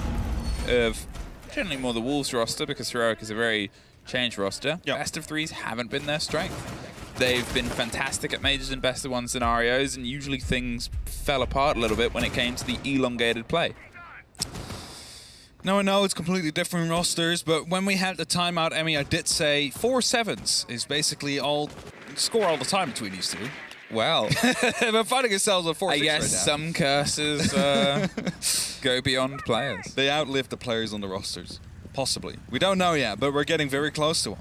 of generally more the Wolves roster, because Heroic is a very changed roster, best of threes haven't been their strength. They've been fantastic at majors and best of one scenarios, and usually things fell apart a little bit when it came to the elongated play. No, I know it's completely different rosters, but when we had the timeout, Emmy, I did say 4 sevens is basically all score all the time between these two. Well, we're finding ourselves at 4-6 I guess right now. some curses go beyond players. They outlive the players on the rosters. Possibly. We don't know yet, but we're getting very close to them.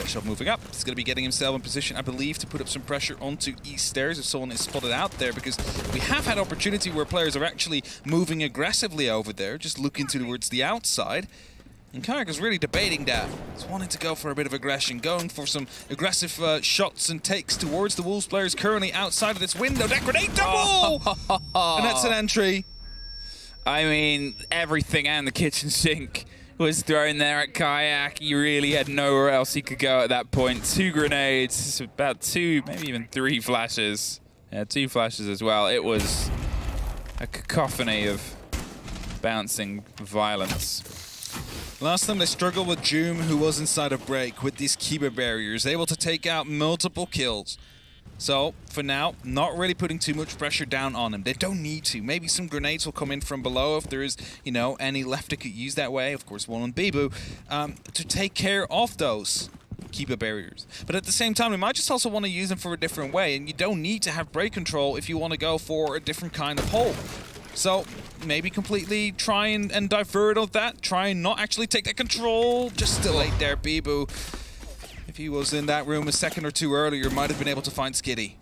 Shot moving up. He's going to be getting himself in position, I believe, to put up some pressure onto East Stairs if someone is spotted out there, because we have had opportunity where players are actually moving aggressively over there, just looking towards the outside. And Kayak is really debating that. He's wanting to go for a bit of aggression, going for some aggressive shots and takes towards the Wolves players currently outside of this window. That grenade double! And that's an entry. I mean, everything and the kitchen sink was thrown there at Kayak. He really had nowhere else he could go at that point. 2 grenades, about 2, maybe even 3 flashes. Yeah, 2 flashes as well. It was a cacophony of bouncing violence. Last time they struggled with Joom, who was inside of break with these Kiba barriers, able to take out multiple kills. So, for now, not really putting too much pressure down on him. They don't need to. Maybe some grenades will come in from below if there is, you know, any left that could use that way. Of course, one on Bibu, to take care of those Kiba barriers. But at the same time, we might just also want to use them for a different way, and you don't need to have break control if you want to go for a different kind of hole. So, maybe completely try and divert of that. Try and not actually take that control. Just still late there, Bibu. If he was in that room a second or two earlier, might have been able to find Skitty.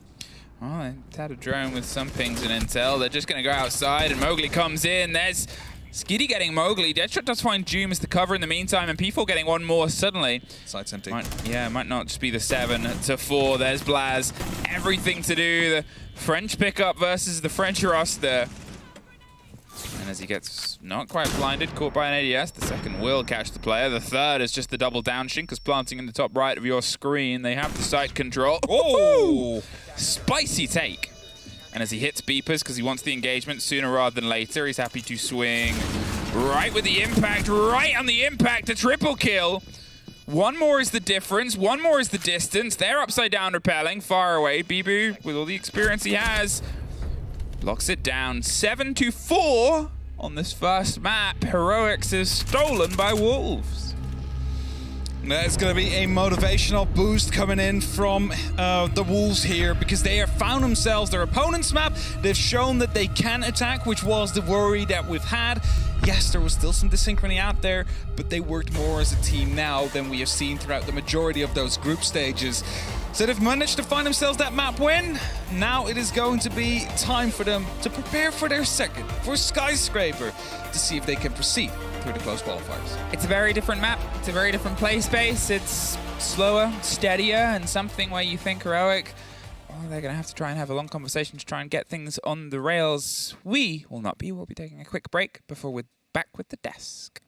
Oh, they had a drone with some pings and intel. They're just going to go outside, and Mowgli comes in. There's Skitty getting Mowgli. Deadshot does find Joom as the cover in the meantime, and P4 getting one more suddenly. Side's empty. Might not just be the 7-4. There's Blaz. Everything to do. The French pickup versus the French roster. And as he gets not quite blinded, caught by an ADS, the second will catch the player. The third is just the double down. Shinka's planting in the top right of your screen. They have the site control. Oh! Spicy take. And as he hits beepers, because he wants the engagement sooner rather than later, he's happy to swing right with the impact, right on the impact, a triple kill. One more is the difference, one more is the distance. They're upside down repelling, far away. Bibu, with all the experience he has, locks it down. 7-4 on this first map. Heroics is stolen by Wolves. There's going to be a motivational boost coming in from the Wolves here, because they have found themselves their opponent's map. They've shown that they can attack, which was the worry that we've had. Yes, there was still some desynchrony out there, but they worked more as a team now than we have seen throughout the majority of those group stages. So they've managed to find themselves that map win. Now it is going to be time for them to prepare for their second, for Skyscraper, to see if they can proceed through the close qualifiers. It's a very different map. It's a very different play space. It's slower, steadier, and something where you think Heroic, well, they're going to have to try and have a long conversation to try and get things on the rails. We will not be. We'll be taking a quick break before we're back with the desk.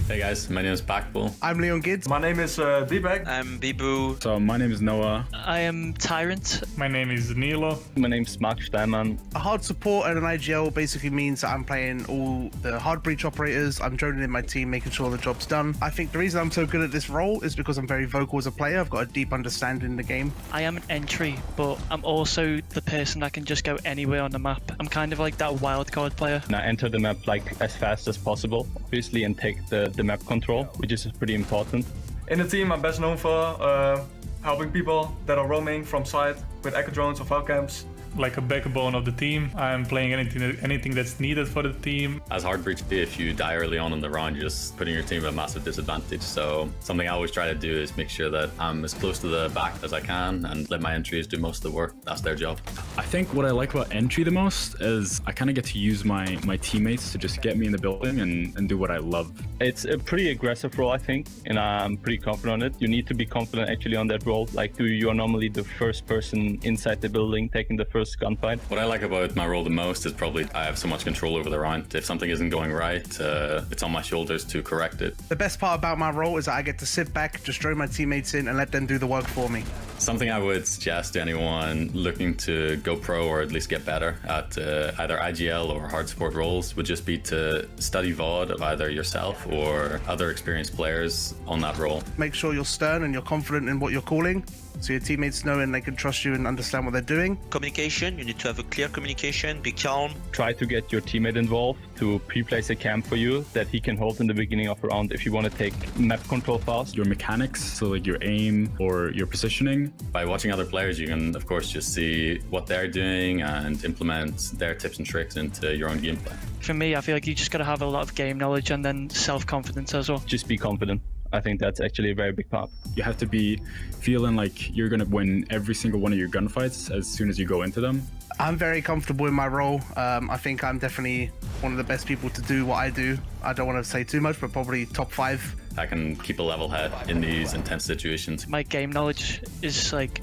Hey guys, my name is Bakbull. I'm Leon Gids. My name is Dibek. I'm Bibu. So my name is Noah. I am Tyrant. My name is Nilo. My name is Mark Steinman. A hard support at an IGL basically means that I'm playing all the hard breach operators. I'm joining in my team, making sure the job's done. I think the reason I'm so good at this role is because I'm very vocal as a player. I've got a deep understanding in the game. I am an entry, but I'm also the person that can just go anywhere on the map. I'm kind of like that wildcard player. And I enter the map like as fast as possible, obviously, and take the map control, which is pretty important. In the team, I'm best known for helping people that are roaming from site with echo drones or file camps. like a backbone of the team. I'm playing anything that's needed for the team. As hard breach, if you die early on in the round, you're just putting your team at a massive disadvantage. So something I always try to do is make sure that I'm as close to the back as I can and let my entries do most of the work. That's their job. I think what I like about entry the most is I kind of get to use my teammates to just get me in the building and do what I love. It's a pretty aggressive role, I think, and I'm pretty confident on it. You need to be confident actually on that role. Like, you're normally the first person inside the building taking the first gunfight. What I like about my role the most is probably I have so much control over the round. If something isn't going right, it's on my shoulders to correct it. The best part about my role is that I get to sit back, just throw my teammates in and let them do the work for me. Something I would suggest to anyone looking to go pro or at least get better at either IGL or hard support roles would just be to study VOD of either yourself or other experienced players on that role. Make sure you're stern and you're confident in what you're calling, so your teammates know and they can trust you and understand what they're doing. Communication, you need to have a clear communication, be calm. Try to get your teammate involved to pre-place a camp for you that he can hold in the beginning of a round if you want to take map control fast. Your mechanics, so like your aim or your positioning. By watching other players, you can of course just see what they're doing and implement their tips and tricks into your own gameplay. For me, I feel like you just got to have a lot of game knowledge and then self-confidence as well. Just be confident. I think that's actually a very big part. You have to be feeling like you're going to win every single one of your gunfights as soon as you go into them. I'm very comfortable in my role. I think I'm definitely one of the best people to do what I do. I don't want to say too much, but probably top 5. I can keep a level head in these intense situations. My game knowledge is like,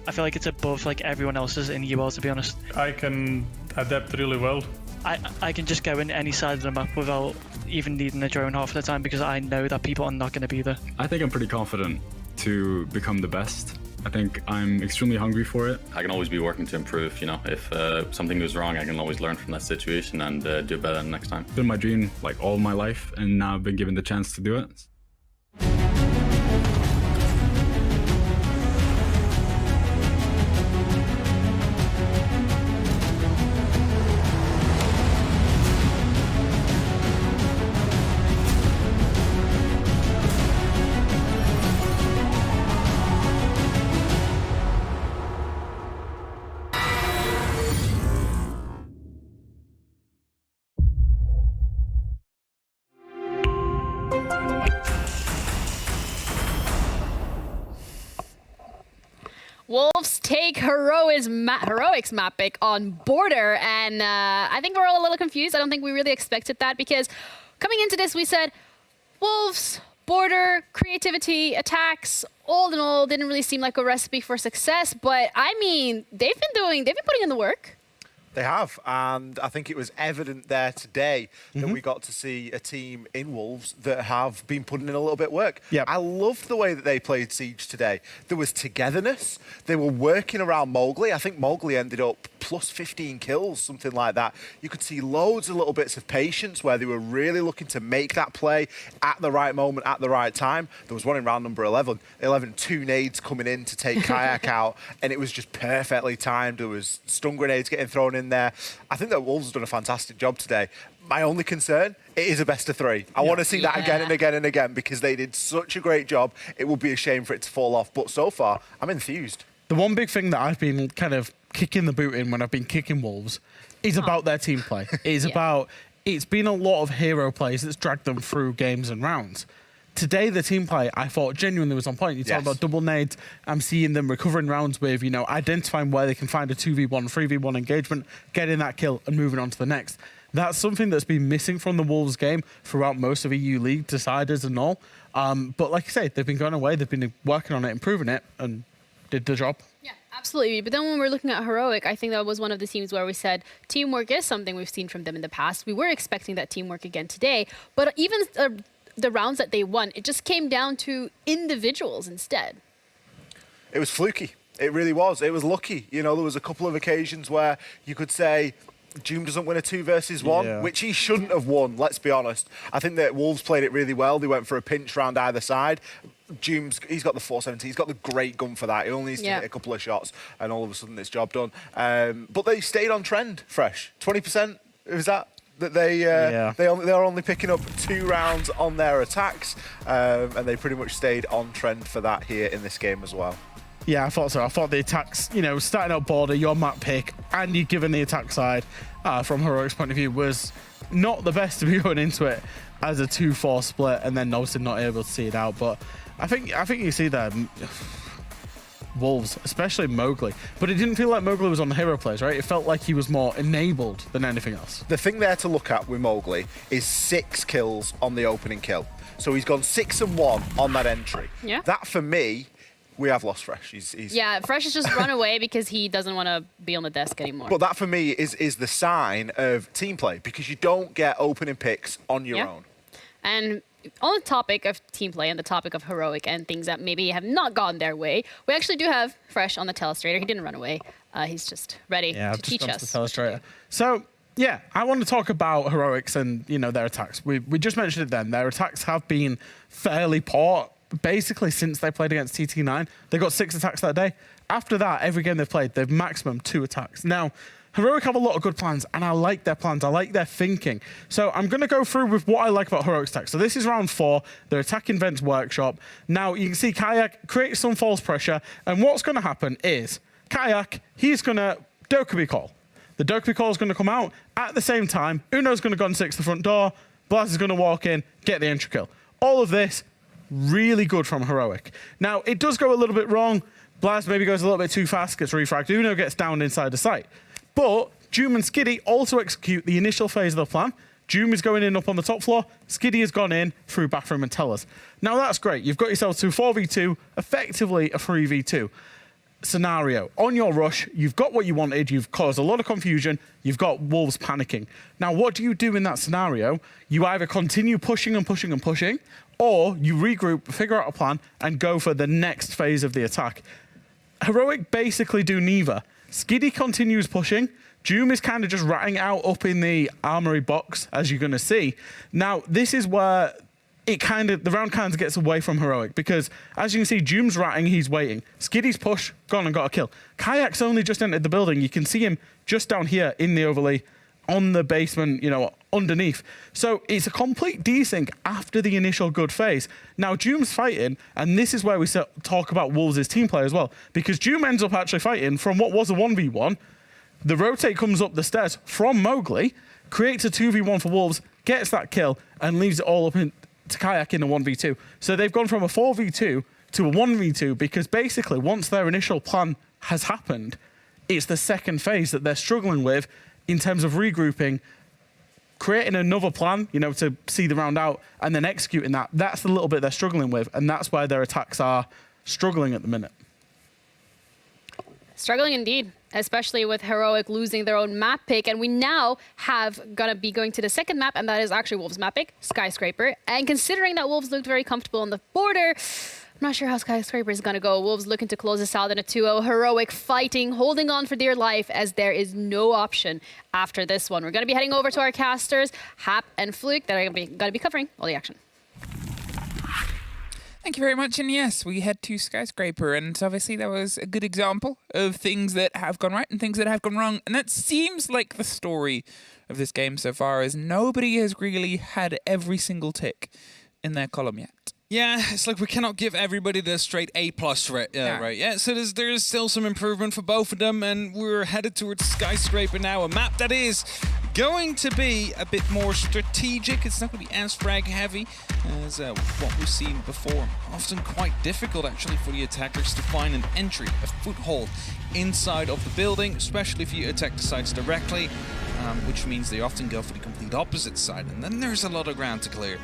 I feel like it's above like everyone else's in UL, to be honest. I can adapt really well. I can just go in any side of the map without even needing a drone half the time because I know that people are not going to be there. I think I'm pretty confident to become the best. I think I'm extremely hungry for it. I can always be working to improve, you know. If something goes wrong, I can always learn from that situation and do better next time. It's been my dream like all my life, and now I've been given the chance to do it. Wolves take Heroic's map pick on Border, and I think we're all a little confused. I don't think we really expected that because coming into this, we said Wolves, Border, creativity, attacks, all in all, didn't really seem like a recipe for success. But I mean, they've been putting in the work. They have, and I think it was evident there today that we got to see a team in Wolves that have been putting in a little bit of work. Yep. I loved the way that they played Siege today. There was togetherness. They were working around Mowgli. I think Mowgli ended up plus 15 kills, something like that. You could see loads of little bits of patience where they were really looking to make that play at the right moment, at the right time. There was one in round number 11, 2 nades coming in to take Kayak out, and it was just perfectly timed. There was stun grenades getting thrown in there. I think that Wolves have done a fantastic job today. My only concern, it is a best of 3. I want to see that again and again and again because they did such a great job. It would be a shame for it to fall off, but so far, I'm enthused. The one big thing that I've been kind of kicking the boot in when I've been kicking Wolves is about their team play. It's been a lot of hero plays that's dragged them through games and rounds. Today, the team play, I thought genuinely was on point. You talk about double nades. I'm seeing them recovering rounds with, identifying where they can find a 2v1, 3v1 engagement, getting that kill and moving on to the next. That's something that's been missing from the Wolves game throughout most of EU League, deciders and all. But like I say, they've been going away, they've been working on it, improving it, and did the job. Yeah, absolutely. But then when we're looking at Heroic, I think that was one of the teams where we said teamwork is something we've seen from them in the past. We were expecting that teamwork again today. But even the rounds that they won, it just came down to individuals instead. It was fluky. It really was. It was lucky. There was a couple of occasions where you could say Doom doesn't win a 2 versus 1, which he shouldn't have won, let's be honest. I think that Wolves played it really well. They went for a pinch round either side. He's got the 470. He's got the great gun for that. He only needs to hit a couple of shots, and all of a sudden it's job done. But they stayed on trend, Fresh. 20%, is that they're only picking up 2 rounds on their attacks, and they pretty much stayed on trend for that here in this game as well. Yeah, I thought so. I thought the attacks, starting out border, your map pick, and you given the attack side from Heroic's point of view was not the best to be going into it as a 2-4 split, and then obviously not able to see it out. But I think you see there, Wolves, especially Mowgli. But it didn't feel like Mowgli was on the hero plays, right? It felt like he was more enabled than anything else. The thing there to look at with Mowgli is 6 kills on the opening kill. So he's gone 6 and 1 on that entry. Yeah. That, for me, we have lost Fresh. Yeah, Fresh has just run away because he doesn't want to be on the desk anymore. But that, for me, is the sign of team play, because you don't get opening picks on your own. And on the topic of team play and the topic of Heroic and things that maybe have not gone their way, we actually do have Fresh on the telestrator. He didn't run away. He's just ready to teach us. The telestrator. So, yeah, I want to talk about Heroics and, their attacks. We just mentioned it then. Their attacks have been fairly poor, basically since they played against TT9. They got 6 attacks that day. After that, every game they've played, they've maximum 2 attacks. Now, Heroic have a lot of good plans, and I like their plans. I like their thinking. So I'm going to go through with what I like about Heroic's attack. So this is round 4. They're attacking Vent's workshop. Now, you can see Kayak create some false pressure, and what's going to happen is Kayak, he's going to Dokkaebi call. The Dokkaebi call is going to come out. At the same time, Uno's going to go and 6 the front door. Blaz is going to walk in, get the entry kill. All of this, really good from Heroic. Now, it does go a little bit wrong. Blaz maybe goes a little bit too fast, gets refragged. Uno gets down inside the site. But Doom and Skiddy also execute the initial phase of the plan. Doom is going in up on the top floor. Skiddy has gone in through bathroom and tellers. Now, that's great. You've got yourself to 4v2, effectively a 3v2 scenario. On your rush, you've got what you wanted. You've caused a lot of confusion. You've got Wolves panicking. Now, what do you do in that scenario? You either continue pushing and pushing and pushing, or you regroup, figure out a plan, and go for the next phase of the attack. Heroic basically do neither. Skiddy continues pushing. Doom is kind of just ratting out up in the armory box, as you're going to see. Now, this is where the round kind of gets away from Heroic, because as you can see, Doom's ratting, he's waiting. Skiddy's push, gone and got a kill. Kayak's only just entered the building. You can see him just down here in the overlay on the basement, underneath. So it's a complete desync after the initial good phase. Now, Doom's fighting, and this is where we talk about Wolves' team play as well, because Doom ends up actually fighting from what was a 1v1. The rotate comes up the stairs from Mowgli, creates a 2v1 for Wolves, gets that kill, and leaves it all up to Kayak in a 1v2. So they've gone from a 4v2 to a 1v2, because basically once their initial plan has happened, it's the second phase that they're struggling with in terms of regrouping, creating another plan, to see the round out, and then executing that. That's the little bit they're struggling with, and that's why their attacks are struggling at the minute. Struggling indeed, especially with Heroic losing their own map pick. And we now gonna be going to the second map, and that is actually Wolves' map pick, Skyscraper. And considering that Wolves looked very comfortable on the border, I'm not sure how Skyscraper is going to go. Wolves looking to close this out in a 2-0. Heroic fighting, holding on for dear life, as there is no option after this one. We're going to be heading over to our casters, Hap and Fluke, that are going to be covering all the action. Thank you very much. And yes, we head to Skyscraper, and obviously that was a good example of things that have gone right and things that have gone wrong. And that seems like the story of this game so far, as nobody has really had every single tick in their column yet. Yeah, it's like we cannot give everybody the straight A+, right? Yeah, so there's still some improvement for both of them, and we're headed towards Skyscraper now, a map that is going to be a bit more strategic. It's not going to be as frag heavy as what we've seen before. Often quite difficult, actually, for the attackers to find an entry, a foothold inside of the building, especially if you attack the sides directly, which means they often go for the complete opposite side, and then there's a lot of ground to clear.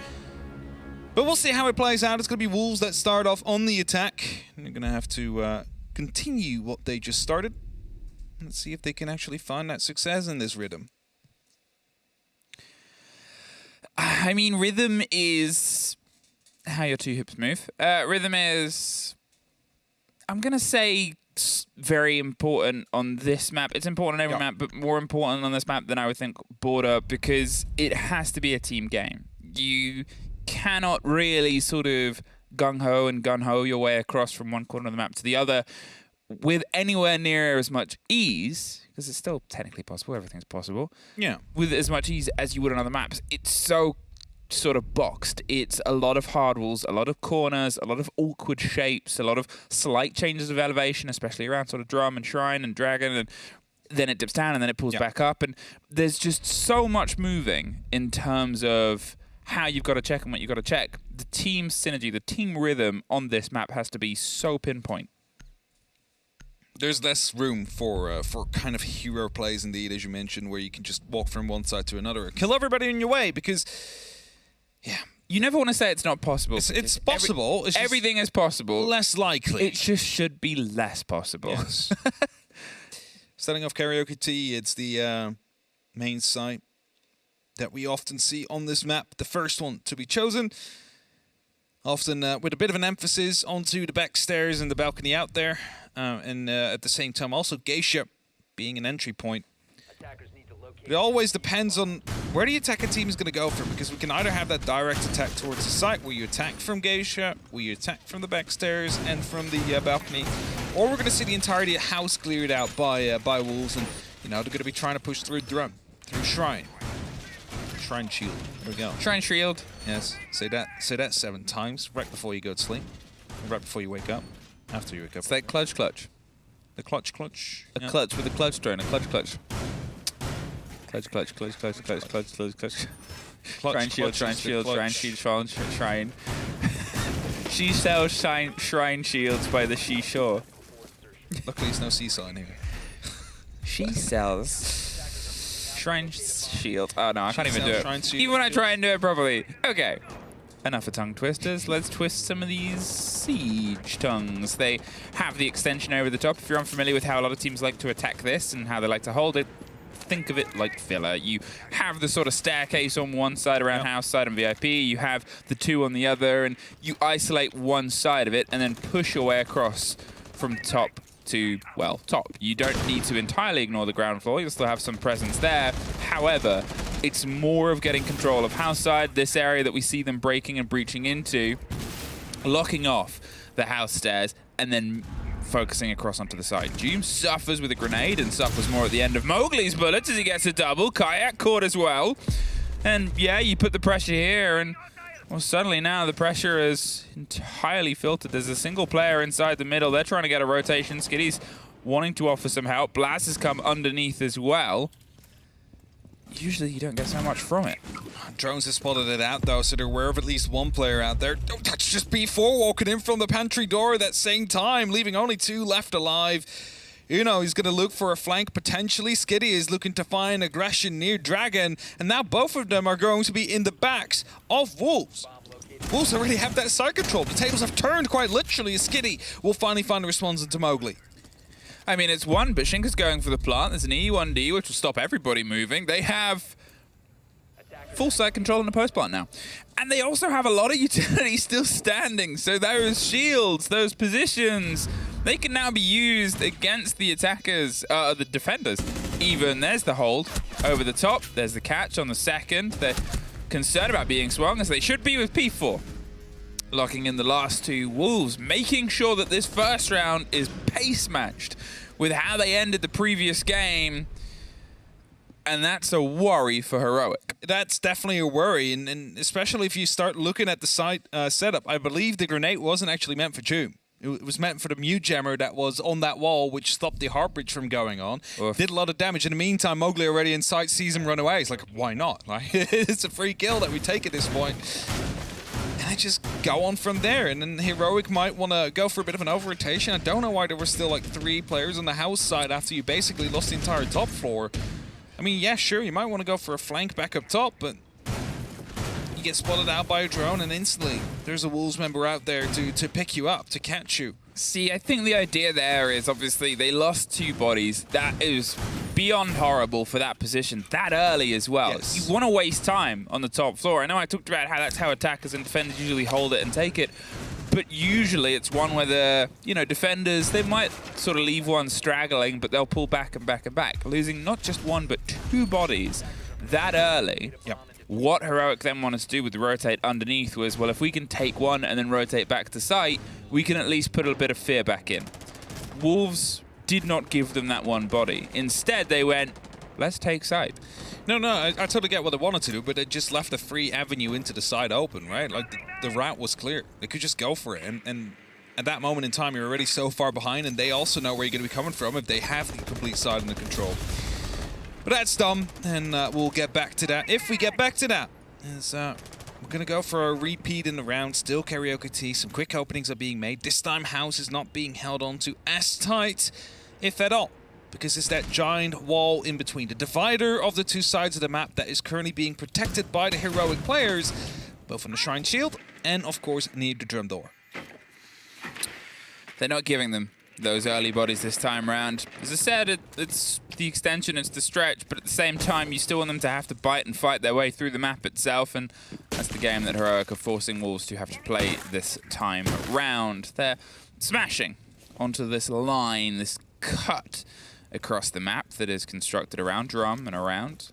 But we'll see how it plays out. It's going to be Wolves that start off on the attack. And they're going to have to continue what they just started. Let's see if they can actually find that success in this rhythm. I mean, rhythm is how your two hips move. Rhythm is, I'm going to say, very important on this map. It's important on every map, but more important on this map than I would think Border, because it has to be a team game. You cannot really sort of gung-ho and gun-ho your way across from one corner of the map to the other with anywhere near as much ease, because it's still technically possible, everything's possible. Yeah. With as much ease as you would on other maps. It's so sort of boxed. It's a lot of hard walls, a lot of corners, a lot of awkward shapes, a lot of slight changes of elevation, especially around sort of drum and shrine and dragon, and then it dips down and then it pulls back up. And there's just so much moving in terms of how you've got to check and what you've got to check. The team synergy, the team rhythm on this map has to be so pinpoint. There's less room for kind of hero plays, indeed, as you mentioned, where you can just walk from one side to another, kill everybody in your way, because, yeah. You never want to say it's not possible. It's possible. It's everything is possible. Less likely. It just should be less possible. Yes. Starting off Karaoke Tea, it's the main site that we often see on this map. The first one to be chosen. Often with a bit of an emphasis onto the back stairs and the balcony out there. And at the same time, also Geisha being an entry point. It always depends on where the attacking team is going to go from, because we can either have that direct attack towards the site where you attack from Geisha, where you attack from the back stairs and from the balcony, or we're going to see the entirety of house cleared out by wolves, and you know they're going to be trying to push through drum, through shrine. Shrine shield. There we go. Shrine shield. Yes. Say that 7 times right before you go to sleep, right before you wake up, after you wake up. It's like clutch. The clutch. A clutch with a clutch drone. A clutch. Clutch. Shrine shield. She sells shrine shields by the seashore. Luckily, there's no seesaw in here. She sells shrine shield. Oh no, I can't even do it. Even when I try and do it properly. Okay. Enough of tongue twisters. Let's twist some of these siege tongues. They have the extension over the top. If you're unfamiliar with how a lot of teams like to attack this and how they like to hold it, think of it like filler. You have the sort of staircase on one side around house side and VIP. You have the two on the other, and you isolate one side of it and then push your way across from top to, well, top. You don't need to entirely ignore the ground floor. You'll still have some presence there. However, it's more of getting control of house side, this area that we see them breaking and breaching into, locking off the house stairs, and then focusing across onto the side. Doom suffers with a grenade and suffers more at the end of Mowgli's bullets as he gets a double. Kayak caught as well. And yeah, you put the pressure here, and well, suddenly now the pressure is entirely filtered. There's a single player inside the middle. They're trying to get a rotation. Skitty's wanting to offer some help. Blast has come underneath as well. Usually you don't get so much from it. Drones have spotted it out though, so they're aware of at least one player out there. Oh, that's just B4 walking in from the pantry door at that same time, leaving only 2 left alive. You know, he's going to look for a flank potentially. Skitty is looking to find aggression near Dragon, and now both of them are going to be in the backs of Wolves. Wolves already have that side control. The tables have turned quite literally as Skitty will finally find a response into Mowgli. I mean, it's one, but Shinka's going for the plant. There's an E1D, which will stop everybody moving. They have full site control in the post plant now. And they also have a lot of utility still standing. So those shields, those positions, they can now be used against the attackers, the defenders. Even there's the hold over the top. There's the catch on the second. They're concerned about being swung, as they should be with P4. Locking in the last 2 Wolves, making sure that this first round is pace matched with how they ended the previous game. And that's a worry for Heroic. That's definitely a worry, and especially if you start looking at the site setup. I believe the grenade wasn't actually meant for Doom. It was meant for the mute jammer that was on that wall, which stopped the heart bridge from going on. Oof. Did a lot of damage. In the meantime, Mowgli already in sight sees him run away. He's like, why not? Like, it's a free kill that we take at this point. And I just go on from there. And then Heroic might want to go for a bit of an over-rotation. I don't know why there were still like 3 players on the house side after you basically lost the entire top floor. I mean, yeah, sure, you might want to go for a flank back up top, but you get spotted out by a drone and instantly there's a Wolves member out there to pick you up, to catch you. See, I think the idea there is obviously they lost 2 bodies. That is beyond horrible for that position that early as well. Yes. You want to waste time on the top floor. I know I talked about how that's how attackers and defenders usually hold it and take it, but usually it's one where the, you know, defenders, they might sort of leave one straggling, but they'll pull back and back and back, losing not just 1 but 2 bodies that early. Yep. What Heroic then wanted to do with the rotate underneath was, well, if we can take 1 and then rotate back to site, we can at least put a bit of fear back in. Wolves did not give them that 1 body. Instead, they went, let's take side. No, I totally get what they wanted to do, but it just left a free avenue into the side open, right? Like, the route was clear. They could just go for it, and at that moment in time, you're already so far behind, and they also know where you're going to be coming from if they have the complete side under control. But that's dumb, and we'll get back to that. If we get back to that, we're going to go for a repeat in the round. Still Karaoke Tea. Some quick openings are being made. This time, House is not being held onto as tight, if at all, because it's that giant wall in between. The divider of the two sides of the map that is currently being protected by the heroic players, both on the Shrine Shield and, of course, near the drum door. They're not giving them those early bodies this time around. As I said, it's the extension, it's the stretch, but at the same time, you still want them to have to bite and fight their way through the map itself, and that's the game that Heroic are forcing Wolves to have to play this time round. They're smashing onto this line, this cut across the map that is constructed around Drum and around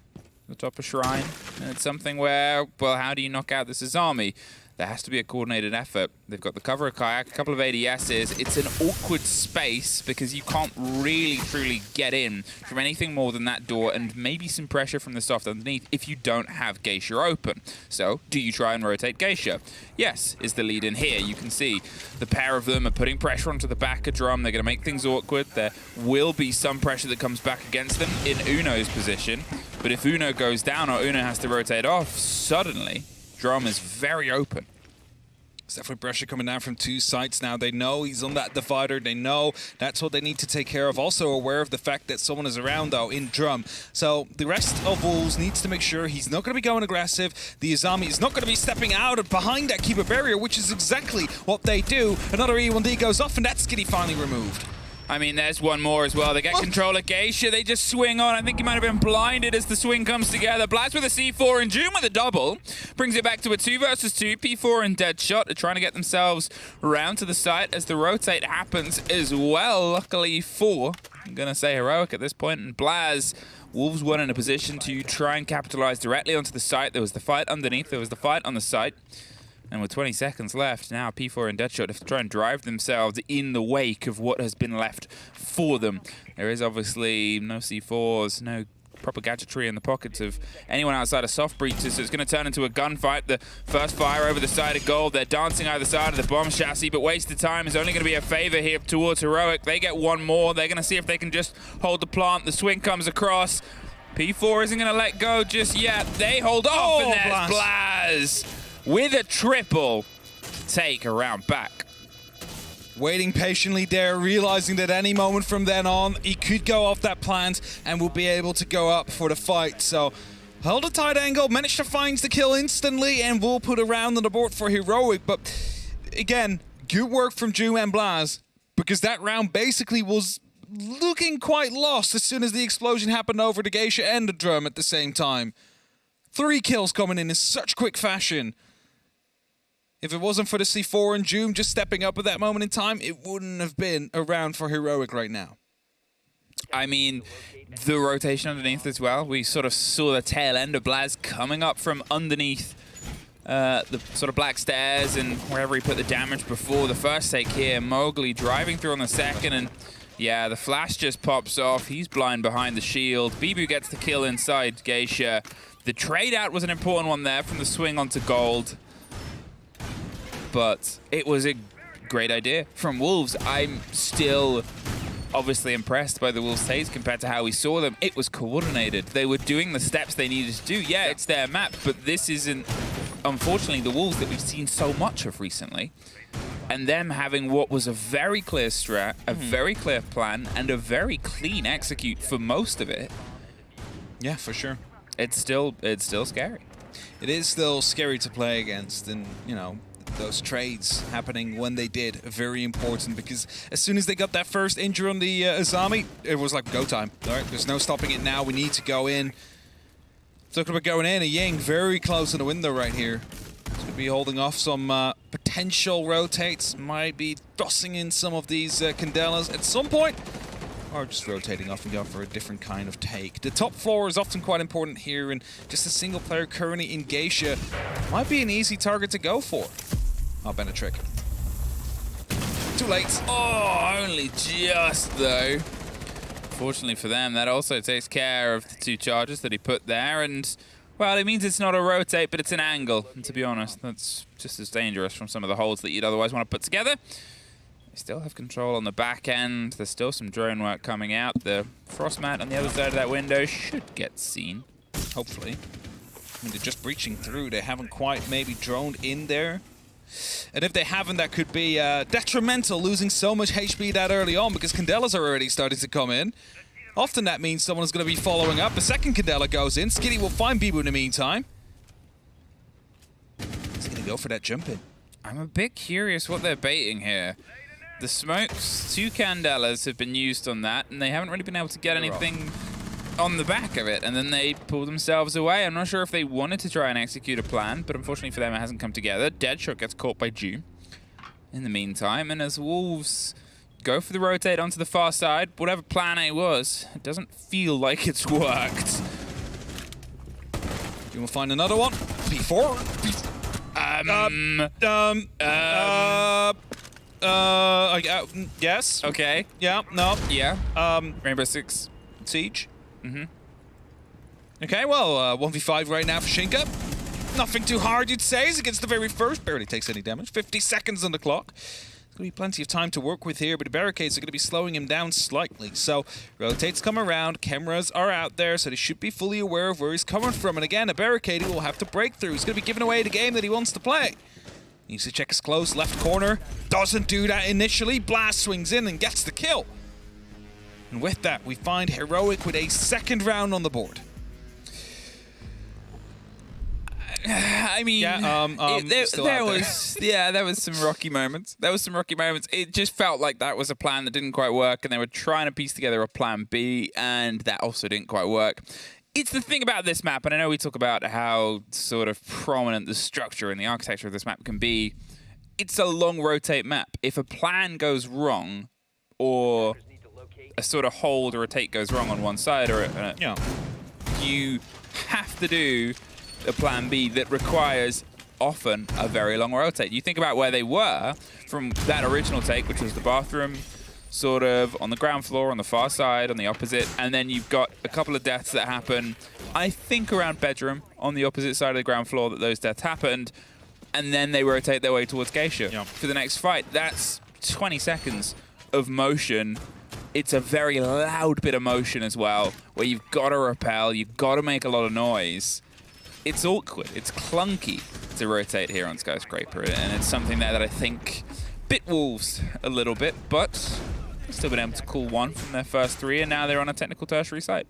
the top of Shrine. And it's something where, well, how do you knock out this Azami? There has to be a coordinated effort. They've got the cover of Kayak, a couple of ADSs. It's an awkward space because you can't really, truly get in from anything more than that door, and maybe some pressure from the soft underneath if you don't have Geisha open. So, do you try and rotate Geisha? Yes, is the lead in here. You can see the pair of them are putting pressure onto the back of Drum. They're going to make things awkward. There will be some pressure that comes back against them in Uno's position. But if Uno goes down or Uno has to rotate off, suddenly Drum is very open. There's definitely pressure coming down from two sides now. They know he's on that divider. They know that's what they need to take care of. Also aware of the fact that someone is around, though, in Drum. So the rest of Wolves needs to make sure he's not going to be going aggressive. The Azami is not going to be stepping out and behind that keeper barrier, which is exactly what they do. Another E1D goes off, and that's Skitty finally removed. I mean, there's one more as well. They get control of Geisha. They just swing on. I think he might have been blinded as the swing comes together. Blast with a C4 and June with a double. Brings it back to a 2 versus 2. P4 and Deadshot are trying to get themselves around to the site as the rotate happens as well. Luckily for, I'm going to say Heroic at this point, and Blaz. Wolves weren't in a position to try and capitalize directly onto the site. There was the fight underneath. There was the fight on the site. And with 20 seconds left, now P4 and Deadshot have to try and drive themselves in the wake of what has been left for them. There is obviously no C4s, no proper gadgetry in the pockets of anyone outside of soft breaches, so it's going to turn into a gunfight. The first fire over the side of Gold. They're dancing either side of the bomb chassis, but wasted time is only going to be a favor here towards Heroic. They get one more. They're going to see if they can just hold the plant. The swing comes across. P4 isn't going to let go just yet. They hold off, and there's Blaz with a triple to take a round back. Waiting patiently there, realizing that any moment from then on, he could go off that plant and will be able to go up for the fight. So, held a tight angle, managed to find the kill instantly, and will put a round on the board for Heroic. But, again, good work from Ju and Blaz, because that round basically was looking quite lost as soon as the explosion happened over the Geisha and the Drum at the same time. 3 kills coming in such quick fashion. If it wasn't for the C4 and June just stepping up at that moment in time, it wouldn't have been a round for Heroic right now. I mean, the rotation underneath as well. We sort of saw the tail end of Blaz coming up from underneath the sort of black stairs and wherever he put the damage before the first take here. Mowgli driving through on the second, and yeah, the flash just pops off. He's blind behind the shield. Bibu gets the kill inside Geisha. The trade out was an important one there from the swing onto Gold. But it was a great idea from Wolves. I'm still obviously impressed by the Wolves' plays compared to how we saw them. It was coordinated. They were doing the steps they needed to do. Yeah, it's their map, but this isn't, unfortunately, the Wolves that we've seen so much of recently. And them having what was a very clear strat, a very clear plan, and a very clean execute for most of it. Yeah, for sure. It's still scary. It is still scary to play against, and, you know, those trades happening when they did, very important, because as soon as they got that first injury on the Azami, it was like go time. All right, there's no stopping it now. We need to go in. Talking about going in, a Ying very close to the window right here. He's going to be holding off some potential rotates. Might be tossing in some of these Candelas at some point, or just rotating off and going for a different kind of take. The top floor is often quite important here, and just a single player currently in Geisha might be an easy target to go for. Oh, been a trick. Too late. Oh, only just though. Fortunately for them, that also takes care of the 2 charges that he put there, and, well, it means it's not a rotate, but it's an angle. And to be honest, that's just as dangerous from some of the holes that you'd otherwise want to put together. They still have control on the back end. There's still some drone work coming out. The frost mat on the other side of that window should get seen, hopefully. I mean, they're just breaching through. They haven't quite maybe droned in there. And if they haven't, that could be detrimental, losing so much HP that early on, because Candelas are already starting to come in. Often that means someone's going to be following up. The second Candela goes in. Skitty will find Bibu in the meantime. He's going to go for that jump in. I'm a bit curious what they're baiting here. The smokes, 2 Candelas have been used on that, and they haven't really been able to get anything on the back of it, and then they pull themselves away. I'm not sure if they wanted to try and execute a plan, but unfortunately for them it hasn't come together. Deadshot gets caught by Ju in the meantime, and as Wolves go for the rotate onto the far side, whatever plan A was, it doesn't feel like it's worked. You will find another one. P4. Yes. Okay. Yeah. No. Yeah. Rainbow Six Siege. Mm-hmm. Okay, well, 1v5 right now for Shinka. Nothing too hard, you'd say, as against the very first. Barely takes any damage. 50 seconds on the clock. There's going to be plenty of time to work with here, but the barricades are going to be slowing him down slightly. So, rotates come around, cameras are out there, so they should be fully aware of where he's coming from. And again, a barricade he will have to break through. He's going to be giving away the game that he wants to play. Needs to check his close, left corner. Doesn't do that initially. Blast swings in and gets the kill. And with that, we find Heroic with a second round on the board. I mean, there was some rocky moments. It just felt like that was a plan that didn't quite work, and they were trying to piece together a plan B, and that also didn't quite work. It's the thing about this map, and I know we talk about how sort of prominent the structure and the architecture of this map can be. It's a long rotate map. If a plan goes wrong, or a sort of hold or a take goes wrong on one side, or you have to do a plan B that requires often a very long rotate. You think about where they were from that original take, which was the bathroom, sort of on the ground floor, on the far side, on the opposite, and then you've got a couple of deaths that happen, I think around bedroom, on the opposite side of the ground floor that those deaths happened, and then they rotate their way towards Geisha for the next fight. That's 20 seconds of motion. It's a very loud bit of motion as well, where you've got to repel, you've got to make a lot of noise. It's awkward, it's clunky to rotate here on Skyscraper, and it's something that I think bit Wolves a little bit, but they've still been able to call one from their first 3, and now they're on a technical tertiary site.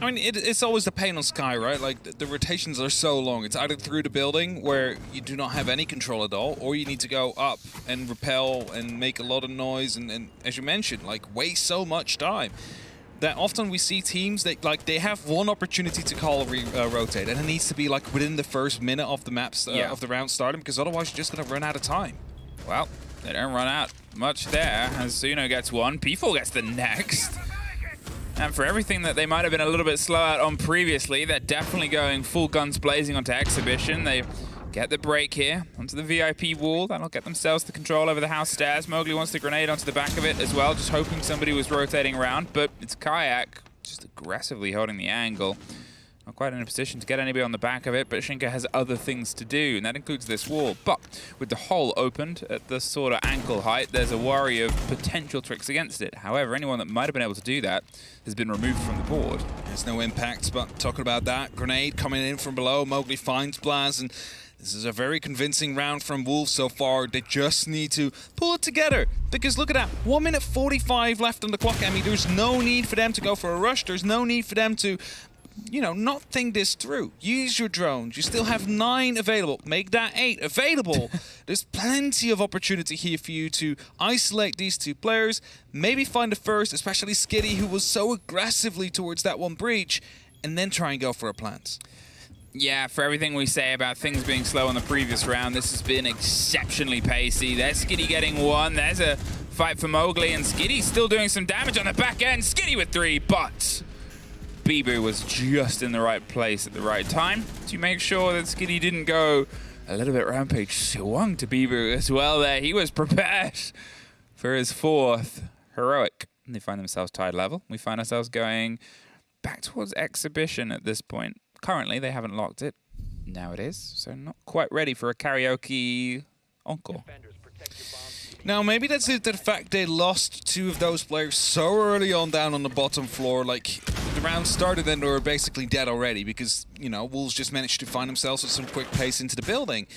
I mean, it's always the pain on Sky, right? Like, the rotations are so long. It's either through the building, where you do not have any control at all, or you need to go up and repel and make a lot of noise, and as you mentioned, like, waste so much time. That often we see teams that they have one opportunity to call a rotate, and it needs to be like within the first minute of the maps of the round starting, because otherwise you're just going to run out of time. Well, they don't run out much there, as Zuno gets one, P4 gets the next. And for everything that they might have been a little bit slow out on previously, they're definitely going full guns blazing onto Exhibition. They get the break here onto the VIP wall. That'll get themselves the control over the house stairs. Mowgli wants the grenade onto the back of it as well, just hoping somebody was rotating around, but it's Kayak just aggressively holding the angle. Not quite in a position to get anybody on the back of it, but Shinka has other things to do, and that includes this wall. But with the hole opened at the sort of ankle height, there's a worry of potential tricks against it. However, anyone that might have been able to do that has been removed from the board. There's no impact, but talking about that, grenade coming in from below, Mowgli finds Blaz, and this is a very convincing round from Wolves so far. They just need to pull it together, because look at that, 1 minute 45 left on the clock, Emmy. There's no need for them to go for a rush. There's no need for them to, not think this through. Use your drones. You still have 9 available. Make that 8 available. There's plenty of opportunity here for you to isolate these 2 players, maybe find the first, especially Skitty, who was so aggressively towards that one breach, and then try and go for a plant. Yeah, for everything we say about things being slow on the previous round, this has been exceptionally pacey. There's Skitty getting 1. There's a fight for Mowgli, and Skitty still doing some damage on the back end. Skitty with 3, but Bibu was just in the right place at the right time to make sure that Skitty didn't go a little bit rampage. Swung to Bibu as well there. He was prepared for his 4th. Heroic and they find themselves tied level. We find ourselves going back towards Exhibition at this point. Currently, they haven't locked it. Now it is, so not quite ready for a karaoke encore. Now, maybe that's it, the fact they lost 2 of those players so early on down on the bottom floor. Like, the round started and they were basically dead already because, you know, Wolves just managed to find themselves with some quick pace into the building.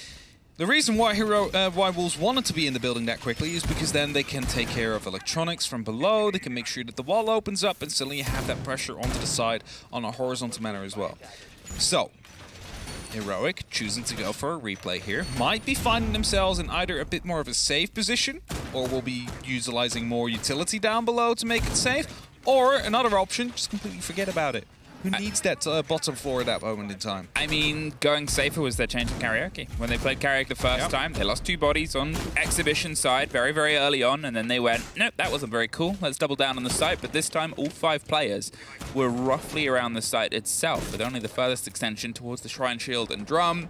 The reason why Wolves wanted to be in the building that quickly is because then they can take care of electronics from below, they can make sure that the wall opens up, and suddenly you have that pressure onto the side on a horizontal manner as well. So, Heroic choosing to go for a replay here. Might be finding themselves in either a bit more of a safe position, or will be utilizing more utility down below to make it safe, or another option, just completely forget about it. Who needs that bottom floor at that moment in time? I mean, going safer was their change in karaoke. When they played karaoke the first time, they lost 2 bodies on Exhibition side very, very early on, and then they went, nope, that wasn't very cool. Let's double down on the site. But this time, all 5 players were roughly around the site itself, with only the furthest extension towards the Shrine Shield and Drum.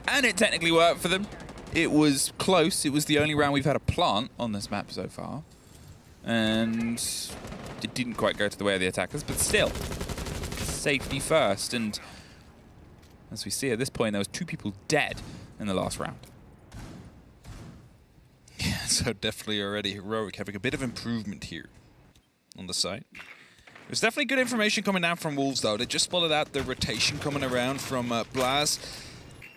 And it technically worked for them. It was close. It was the only round we've had a plant on this map so far. And it didn't quite go to the way of the attackers, but still. Safety first, and as we see at this point, there was 2 people dead in the last round. Yeah, so definitely already Heroic having a bit of improvement here on the site. There's definitely good information coming down from Wolves, though. They just spotted out the rotation coming around from Blaz.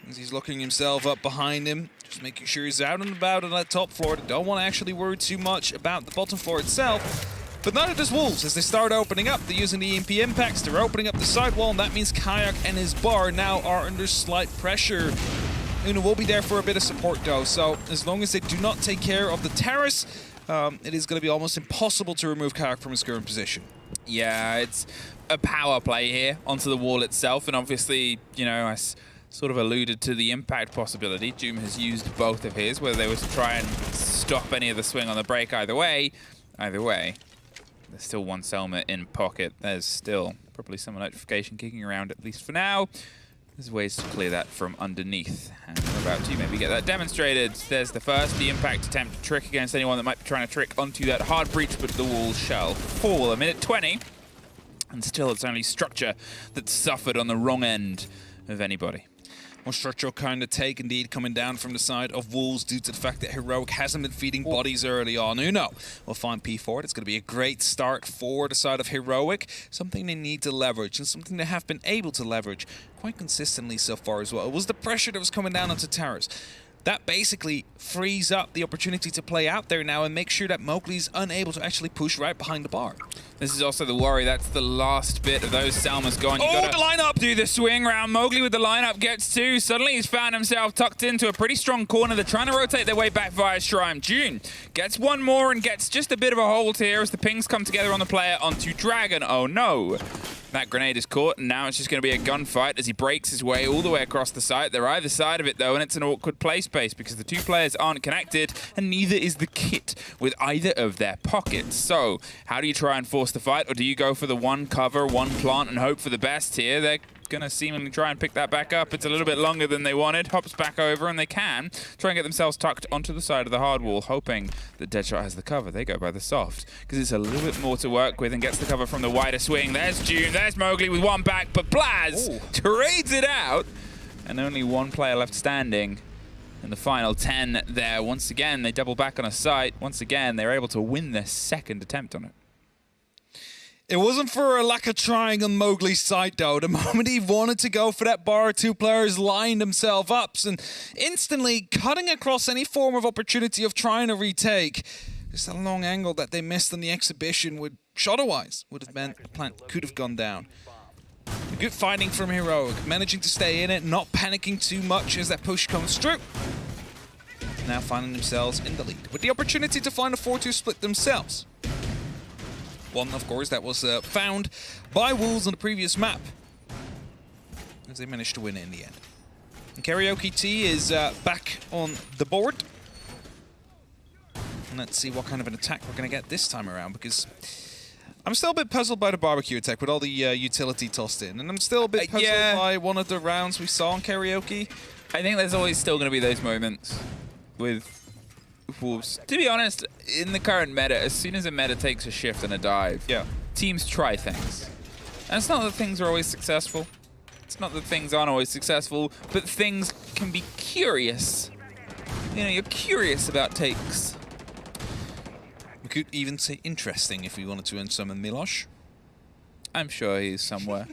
As he's looking himself up behind him, just making sure he's out and about on that top floor. They don't want to actually worry too much about the bottom floor itself. But neither does Wolves as they start opening up. They're using the EMP impacts, they're opening up the sidewall, and that means Kayak and his bar now are under slight pressure. Una will be there for a bit of support though, so as long as they do not take care of the terrace, it is going to be almost impossible to remove Kayak from his current position. Yeah, it's a power play here onto the wall itself, and obviously, you know, I sort of alluded to the impact possibility. Doom has used both of his, whether they were to try and stop any of the swing on the break either way. There's still 1 Selma in pocket. There's still probably some electrification kicking around, at least for now. There's ways to clear that from underneath. And we're about to maybe get that demonstrated. There's the first, the impact attempt to trick against anyone that might be trying to trick onto that hard breach, but the walls shall fall. A minute 20. And still it's only Structure that suffered on the wrong end of anybody. More structural kind of take indeed coming down from the side of Wolves due to the fact that Heroic hasn't been feeding bodies early on. Uno will find P4. It's going to be a great start for the side of Heroic. Something they need to leverage and something they have been able to leverage quite consistently so far as well. It was the pressure that was coming down onto Terrace. That basically frees up the opportunity to play out there now and make sure that Mowgli's unable to actually push right behind the bar. This is also the worry. That's the last bit of those Selmas gone. You gotta the lineup! Do the swing round. Mowgli with the lineup gets 2. Suddenly he's found himself tucked into a pretty strong corner. They're trying to rotate their way back via Shrine. June gets 1 more and gets just a bit of a hold here as the pings come together on the player onto Dragon. Oh no. That grenade is caught, and now it's just going to be a gunfight as he breaks his way all the way across the site. They're either side of it, though, and it's an awkward play space because the 2 players aren't connected, and neither is the kit with either of their pockets. So, how do you try and force the fight, or do you go for the 1 cover, 1 plant, and hope for the best here? They're going to seemingly try and pick that back up. It's a little bit longer than they wanted. Hops back over, and they can try and get themselves tucked onto the side of the hard wall, hoping that Deadshot has the cover. They go by the soft, because it's a little bit more to work with and gets the cover from the wider swing. There's June, there's Mowgli with 1 back, but Blaz trades it out, and only 1 player left standing in the final 10 there. Once again, they double back on a site. Once again, they're able to win their 2nd attempt on it. It wasn't for a lack of trying on Mowgli's side, though. The moment he wanted to go for that bar, 2 players lined themselves up and instantly cutting across any form of opportunity of trying to retake. Just a long angle that they missed on the exhibition, which otherwise would have meant the plant could have gone down. A good fighting from Heroic, managing to stay in it, not panicking too much as that push comes through. Now finding themselves in the lead, with the opportunity to find a 4-2 split themselves. 1, of course, that was found by Wolves on the previous map, as they managed to win it in the end. And Karaoke T is back on the board. And let's see what kind of an attack we're going to get this time around, because I'm still a bit puzzled by the barbecue attack with all the utility tossed in. And I'm still a bit puzzled by one of the rounds we saw on Karaoke. I think there's always still going to be those moments with Wolves. To be honest, in the current meta, as soon as a meta takes a shift and a dive, teams try things. And it's not that things are always successful. It's not that things aren't always successful, but things can be curious. You know, you're curious about takes. We could even say interesting if we wanted to unsummon Milosh. I'm sure he's somewhere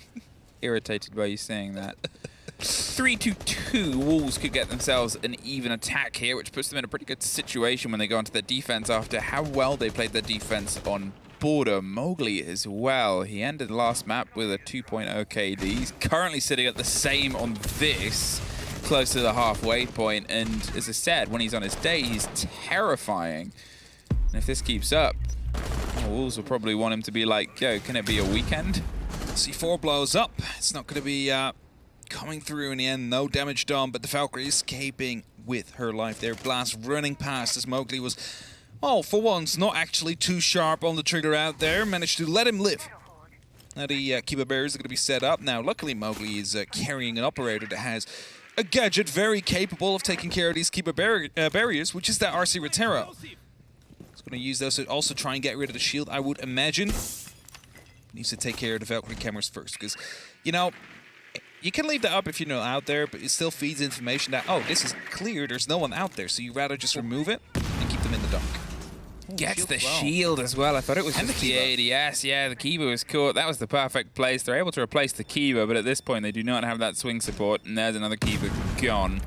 irritated by you saying that. 3-2-2, Wolves could get themselves an even attack here, which puts them in a pretty good situation when they go into their defense after how well they played their defense on Border. Mowgli as well. He ended the last map with a 2.0 KD. He's currently sitting at the same on this, close to the halfway point, and as I said, when he's on his day, he's terrifying. And if this keeps up, Wolves will probably want him to be like, yo, can it be a weekend? C4 blows up. It's not going to be coming through in the end. No damage done, but the Valkyrie escaping with her life there. Blast running past as Mowgli was, well, for once, not actually too sharp on the trigger out there. Managed to let him live. Now the Keeper barriers are going to be set up. Now, luckily, Mowgli is carrying an operator that has a gadget very capable of taking care of these Keeper barriers, which is that RC Rotero. He's going to use those to also try and get rid of the shield, I would imagine. Needs to take care of the Valkyrie cameras first, because, you know, you can leave that up if you're not out there, but it still feeds information that, oh, this is clear, there's no one out there, so you'd rather just remove it and keep them in the dark. Gets the shield as well. I thought it was just the ADS. Yeah, the Kiba was caught. That was the perfect place. They're able to replace the Kiba, but at this point they do not have that swing support, and there's another Kiba gone.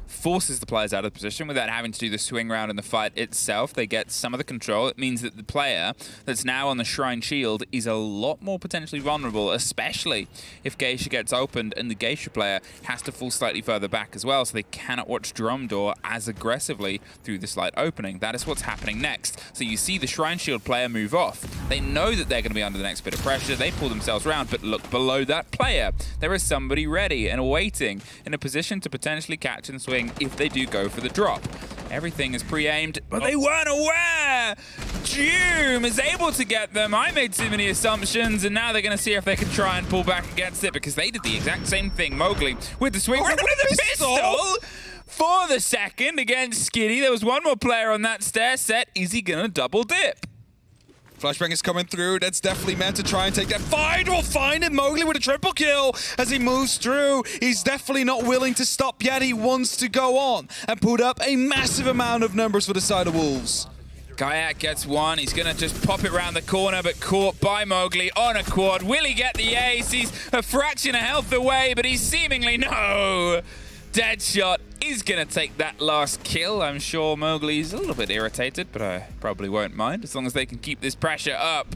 Forces the players out of position without having to do the swing round in the fight itself. They get some of the control. It means that the player that's now on the Shrine Shield is a lot more potentially vulnerable, especially if Geisha gets opened and the Geisha player has to fall slightly further back as well, so they cannot watch Drum Door as aggressively through the slight opening. That is what's happening next. So you see the Shrine Shield player move off. They know that they're going to be under the next bit of pressure. They pull themselves around, but look below that player. There is somebody ready and waiting in a position to potentially catch and swing if they do go for the drop. Everything is pre-aimed, but they weren't aware! Doom is able to get them. I made too many assumptions, and now they're going to see if they can try and pull back against it, because they did the exact same thing. Mowgli with the swing round with the pistol for the second against Skitty. There was one more player on that stair set. Is he going to double dip? Flashbang is coming through. That's definitely meant to try and take that fight. We'll find it. Mowgli with a triple kill as he moves through. He's definitely not willing to stop yet. He wants to go on and put up a massive amount of numbers for the side of Wolves. Kayak gets one. He's going to just pop it around the corner, but caught by Mowgli on a quad. Will he get the ace? He's a fraction of health away, but he's seemingly no. Deadshot is going to take that last kill. I'm sure Mowgli's a little bit irritated, but I probably won't mind as long as they can keep this pressure up.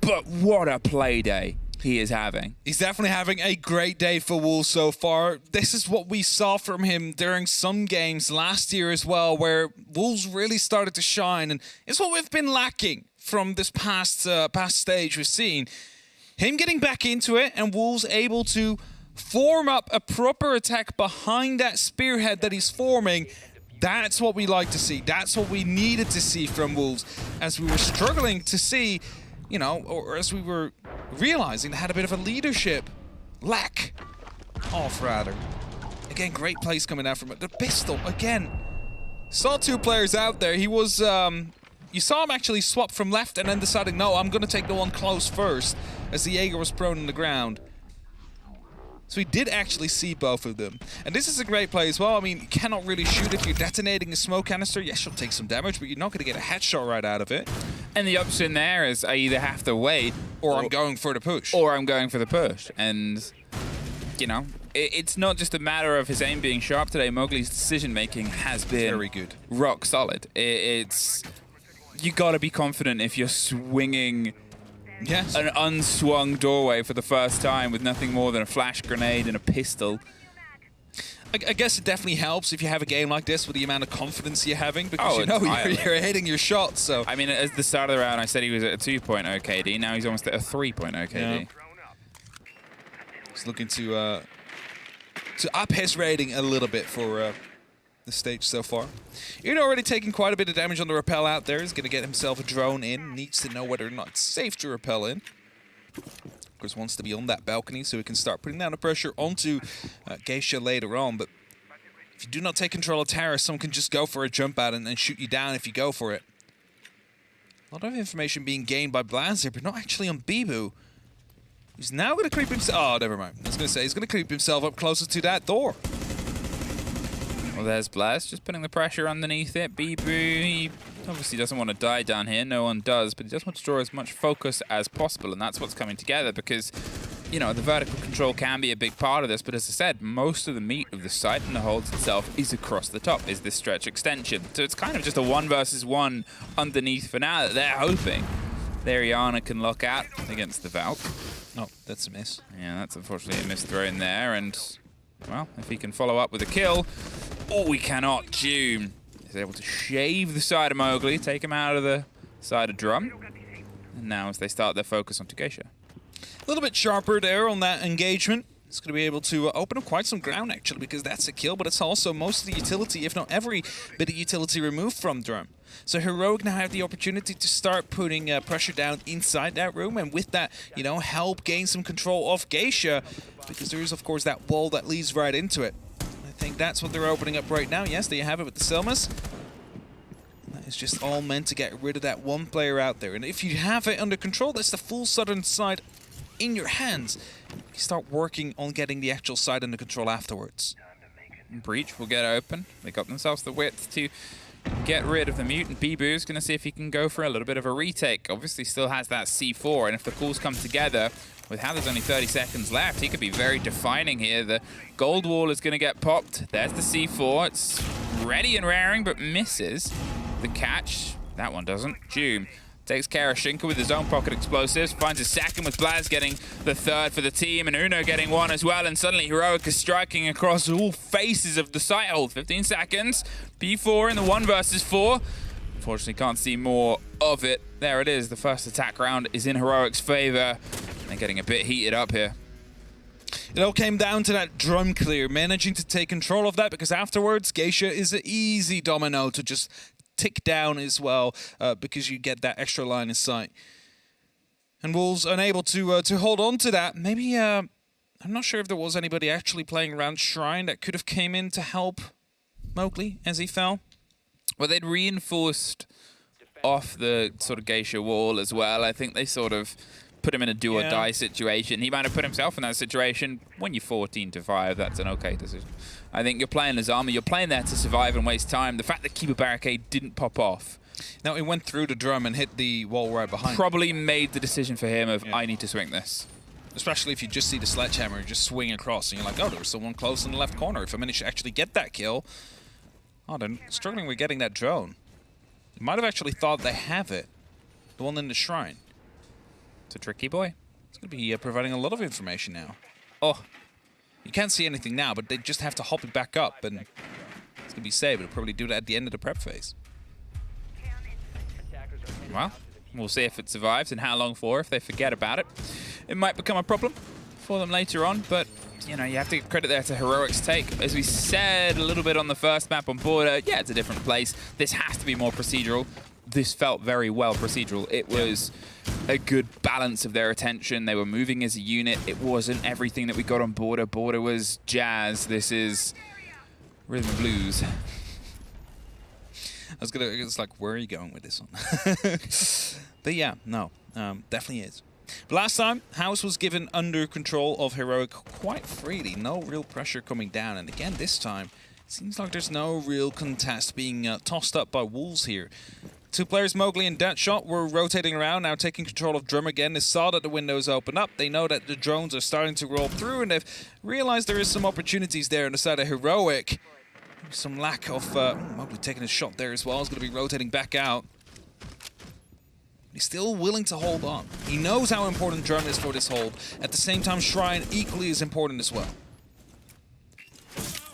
But what a play day he is having. He's definitely having a great day for Wolves so far. This is what we saw from him during some games last year as well, where Wolves really started to shine, and it's what we've been lacking from this past stage we've seen. Him getting back into it and Wolves able to form up a proper attack behind that spearhead that he's forming. That's what we like to see. That's what we needed to see from Wolves, as we were struggling to see, you know, or as we were realizing they had a bit of a leadership lack off, rather. Again, great plays coming out from it. The pistol, again, saw two players out there. He was, you saw him actually swap from left and then deciding, no, I'm going to take the one close first, as the Jaeger was prone on the ground. So we did actually see both of them. And this is a great play as well. I mean, you cannot really shoot if you're detonating a smoke canister. Yes, you'll take some damage, but you're not going to get a headshot right out of it. And the option there is I either have to wait, or I'm going for the push. Or I'm going for the push. And, you know, it's not just a matter of his aim being sharp today. Mowgli's decision-making has been very good. Rock solid. It's... You got to be confident if you're swinging... Yes. An unswung doorway for the first time with nothing more than a flash grenade and a pistol. I guess it definitely helps if you have a game like this with the amount of confidence you're having, because you know you're hitting your shots. So I mean, at the start of the round, I said he was at a 2.0 KD. Now he's almost at a 3.0 KD. Yeah. He's looking to up his rating a little bit for the stage so far. You're already taking quite a bit of damage on the rappel out there. He's going to get himself a drone in. Needs to know whether or not it's safe to rappel in. Of course, wants to be on that balcony so he can start putting down the pressure onto Geisha later on. But If you do not take control of Terra, someone can just go for a jump out and shoot you down if you go for it. A lot of information being gained by Blaz here, but not actually on Bibu. He's now going to creep himself... Oh, never mind. I was going to say, he's going to creep himself up closer to that door. Well, there's Blaz, just putting the pressure underneath it. Bibu, he obviously doesn't want to die down here. No one does, but he does want to draw as much focus as possible, and that's what's coming together because, you know, the vertical control can be a big part of this, but as I said, most of the meat of the site and the holds itself is across the top, is this stretch extension. So it's kind of just a 1 versus 1 underneath for now that they're hoping Theriana can lock out against the Valk. Oh, that's a miss. Yeah, that's unfortunately a miss throw in there, and, well, if he can follow up with a kill... Oh, he cannot. June is able to shave the side of Mowgli, take him out of the side of Drum. And now as they start their focus on Geisha. A little bit sharper there on that engagement. It's going to be able to open up quite some ground, actually, because that's a kill, but it's also most of the utility, if not every bit of utility removed from Drum. So Heroic now have the opportunity to start putting pressure down inside that room, and with that, you know, help gain some control of Geisha, because there is, of course, that wall that leads right into it. I think that's what they're opening up right now. Yes, there you have it with the Selmas. That is just all meant to get rid of that one player out there. And if you have it under control, that's the full southern side in your hands. You start working on getting the actual side under control afterwards. And Breach will get open. They got themselves the width to get rid of the mutant. Bibu's going to see if he can go for a little bit of a retake. Obviously still has that C4, and if the calls come together, with how there's only 30 seconds left, he could be very defining here. The gold wall is going to get popped. There's the C4. It's ready and raring, but misses the catch. That one doesn't. Doom takes care of Shinka with his own pocket explosives. Finds his second with Blaz getting the third for the team, and Uno getting one as well. And suddenly Heroic is striking across all faces of the site hold. 15 seconds. P4 in the 1 versus 4. Unfortunately, can't see more of it. There it is. The first attack round is in Heroic's favor. They're getting a bit heated up here. It all came down to that drum clear, managing to take control of that, because afterwards, Geisha is an easy domino to just tick down as well, because you get that extra line of sight. And Wolves unable to hold on to that. Maybe, I'm not sure if there was anybody actually playing around Shrine that could have came in to help Mowgli as he fell. Well, they'd reinforced off the sort of Geisha wall as well. I think they sort of put him in a do-or-die situation. He might have put himself in that situation. When you're 14-5, that's an okay decision. I think you're playing as armor. You're playing there to survive and waste time. The fact that Keeper Barricade didn't pop off. Now, it went through the drum and hit the wall right behind. Probably made the decision for him of, I need to swing this. Especially if you just see the sledgehammer just swing across and you're like, oh, there was someone close in the left corner. If I manage to actually get that kill, oh, they're struggling with getting that drone. They might have actually thought they have it. The one in the shrine. It's a tricky boy. It's going to be providing a lot of information now. Oh, you can't see anything now, but they just have to hop it back up, and it's going to be saved. It'll probably do that at the end of the prep phase. Well, we'll see if it survives and how long for. If they forget about it, it might become a problem for them later on, but you know, you have to give credit there to Heroic's take. As we said a little bit on the first map on Border, yeah, it's a different place. This has to be more procedural. This felt very well procedural. It was a good balance of their attention. They were moving as a unit. It wasn't everything that we got on Border. Border was jazz. This is rhythm and blues. It's like, where are you going with this one? But yeah, no, definitely is. But last time, House was given under control of Heroic quite freely. No real pressure coming down. And again, this time, it seems like there's no real contest being tossed up by Wolves here. Two players, Mowgli and Deadshot, were rotating around, now taking control of Drum again. They saw that the windows open up. They know that the drones are starting to roll through, and they've realized there is some opportunities there on the side of Heroic. Some lack of... Mowgli taking a shot there as well. He's going to be rotating back out. He's still willing to hold on. He knows how important Drum is for this hold. At the same time, Shrine equally is important as well.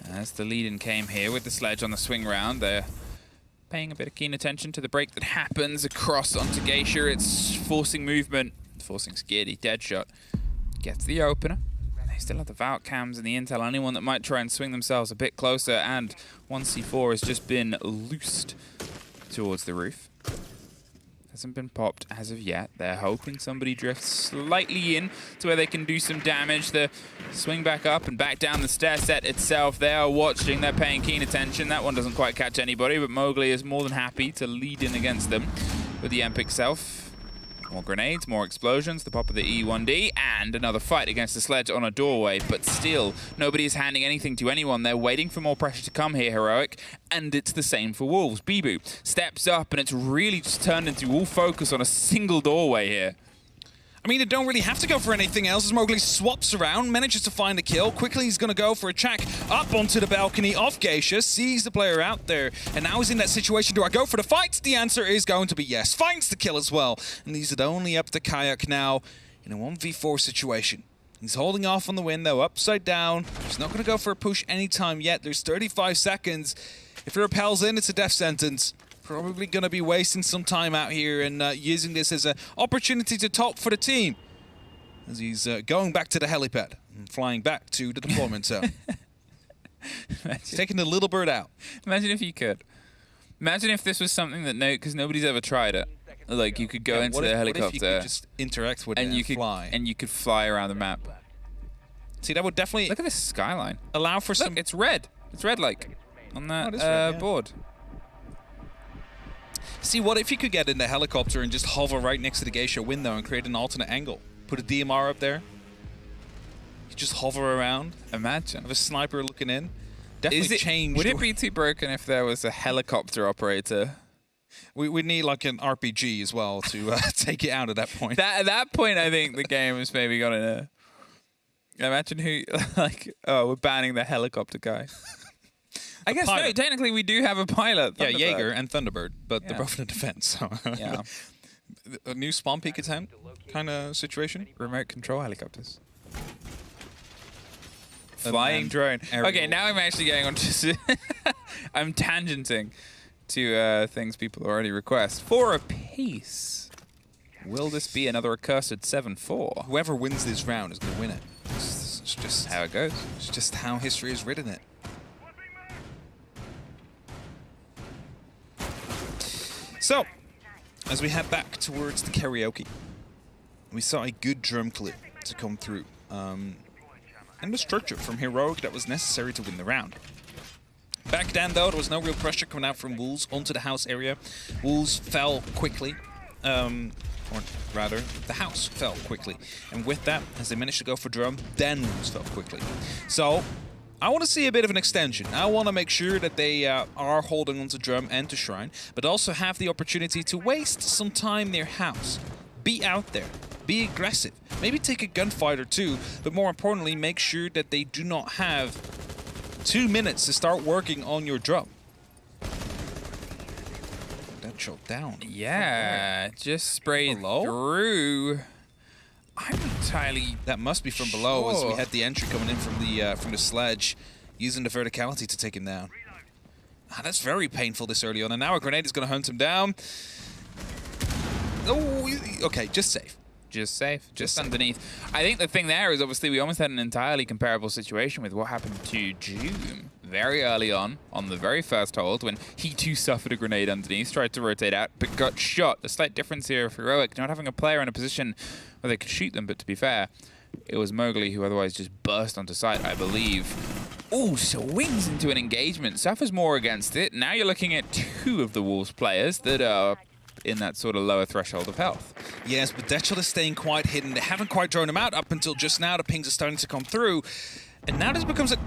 As the lead-in came here with the sledge on the swing round, they're paying a bit of keen attention to the break that happens across onto Geisha. It's forcing movement, forcing Skiddy. Deadshot gets the opener. They still have the Valk cams and the intel. Anyone that might try and swing themselves a bit closer, and 1C4 has just been loosed towards the roof. Hasn't been popped as of yet. They're hoping somebody drifts slightly in to where they can do some damage. The Swing back up and back down the stair set itself. They are watching. They're paying keen attention. That one doesn't quite catch anybody, but Mowgli is more than happy to lead in against them with the Emp itself. More grenades, more explosions, the pop of the E1D, and another fight against the sledge on a doorway. But still, nobody is handing anything to anyone. They're waiting for more pressure to come here, Heroic, and it's the same for Wolves. Bibu steps up, and it's really just turned into all focus on a single doorway here. I mean, they don't really have to go for anything else as Mowgli swaps around, manages to find a kill. Quickly, he's going to go for a check up onto the balcony of Geisha, sees the player out there, and now he's in that situation. Do I go for the fight? The answer is going to be yes. Finds the kill as well, and leaves it only up to Kayak now in a 1v4 situation. He's holding off on the win, though, upside down. He's not going to go for a push anytime yet. There's 35 seconds. If he repels in, it's a death sentence. Probably going to be wasting some time out here and using this as an opportunity to top for the team. As he's going back to the helipad and flying back to the deployment zone. He's taking the little bird out. Imagine if you could. Imagine if this was something that because nobody's ever tried it. Like you could go into the helicopter. What if you could just interact with it and fly? And you could fly around the map. See, that would definitely... Look at this skyline. Allow for some... It's red. It's red like on that board. See, what if you could get in the helicopter and just hover right next to the Geisha window and create an alternate angle? Put a DMR up there. You just hover around. Imagine. Have a sniper looking in. Definitely change. Would it be too broken if there was a helicopter operator? We need like an RPG as well to take it out at that point. At that point, I think the game has maybe got in a... Imagine who, we're banning the helicopter guy. I guess no, technically we do have a pilot. Yeah, Jaeger and Thunderbird, but they're both in the defense. So. Yeah. A new spawn peak attempt kind of situation. Remote control helicopters. Flying drone. Okay, now I'm actually getting on to... I'm tangenting to things people already request. 4 apiece. Will this be another accursed 7-4? Whoever wins this round is going to win it. It's just how it goes. It's just how history has written it. So, as we head back towards the karaoke, we saw a good drum clip to come through. And the structure from Heroic that was necessary to win the round. Back then, though, there was no real pressure coming out from Wolves onto the house area. Wolves fell quickly. Or rather, the house fell quickly. And with that, as they managed to go for drum, then Wolves fell quickly. So, I want to see a bit of an extension. I want to make sure that they are holding onto drum and to shrine, but also have the opportunity to waste some time near house. Be out there. Be aggressive. Maybe take a gunfight or two, but more importantly, make sure that they do not have 2 minutes to start working on your drum. That shot down. Yeah, just sprayed through. I'm entirely... That must be from below, as we had the entry coming in from the sledge, using the verticality to take him down. That's very painful this early on, and now a grenade is going to hunt him down. Oh, okay, just safe. Just safe, just underneath. I think the thing there is obviously we almost had an entirely comparable situation with what happened to Doom very early on the very first hold when he too suffered a grenade underneath, tried to rotate out, but got shot. The slight difference here of Heroic not having a player in a position where they could shoot them, but to be fair, it was Mowgli who otherwise just burst onto site, I believe. Ooh, swings into an engagement, suffers more against it. Now you're looking at 2 of the Wolves players that are in that sort of lower threshold of health. Yes, but Deadshot is staying quite hidden. They haven't quite drawn him out up until just now. The pings are starting to come through. And now this becomes a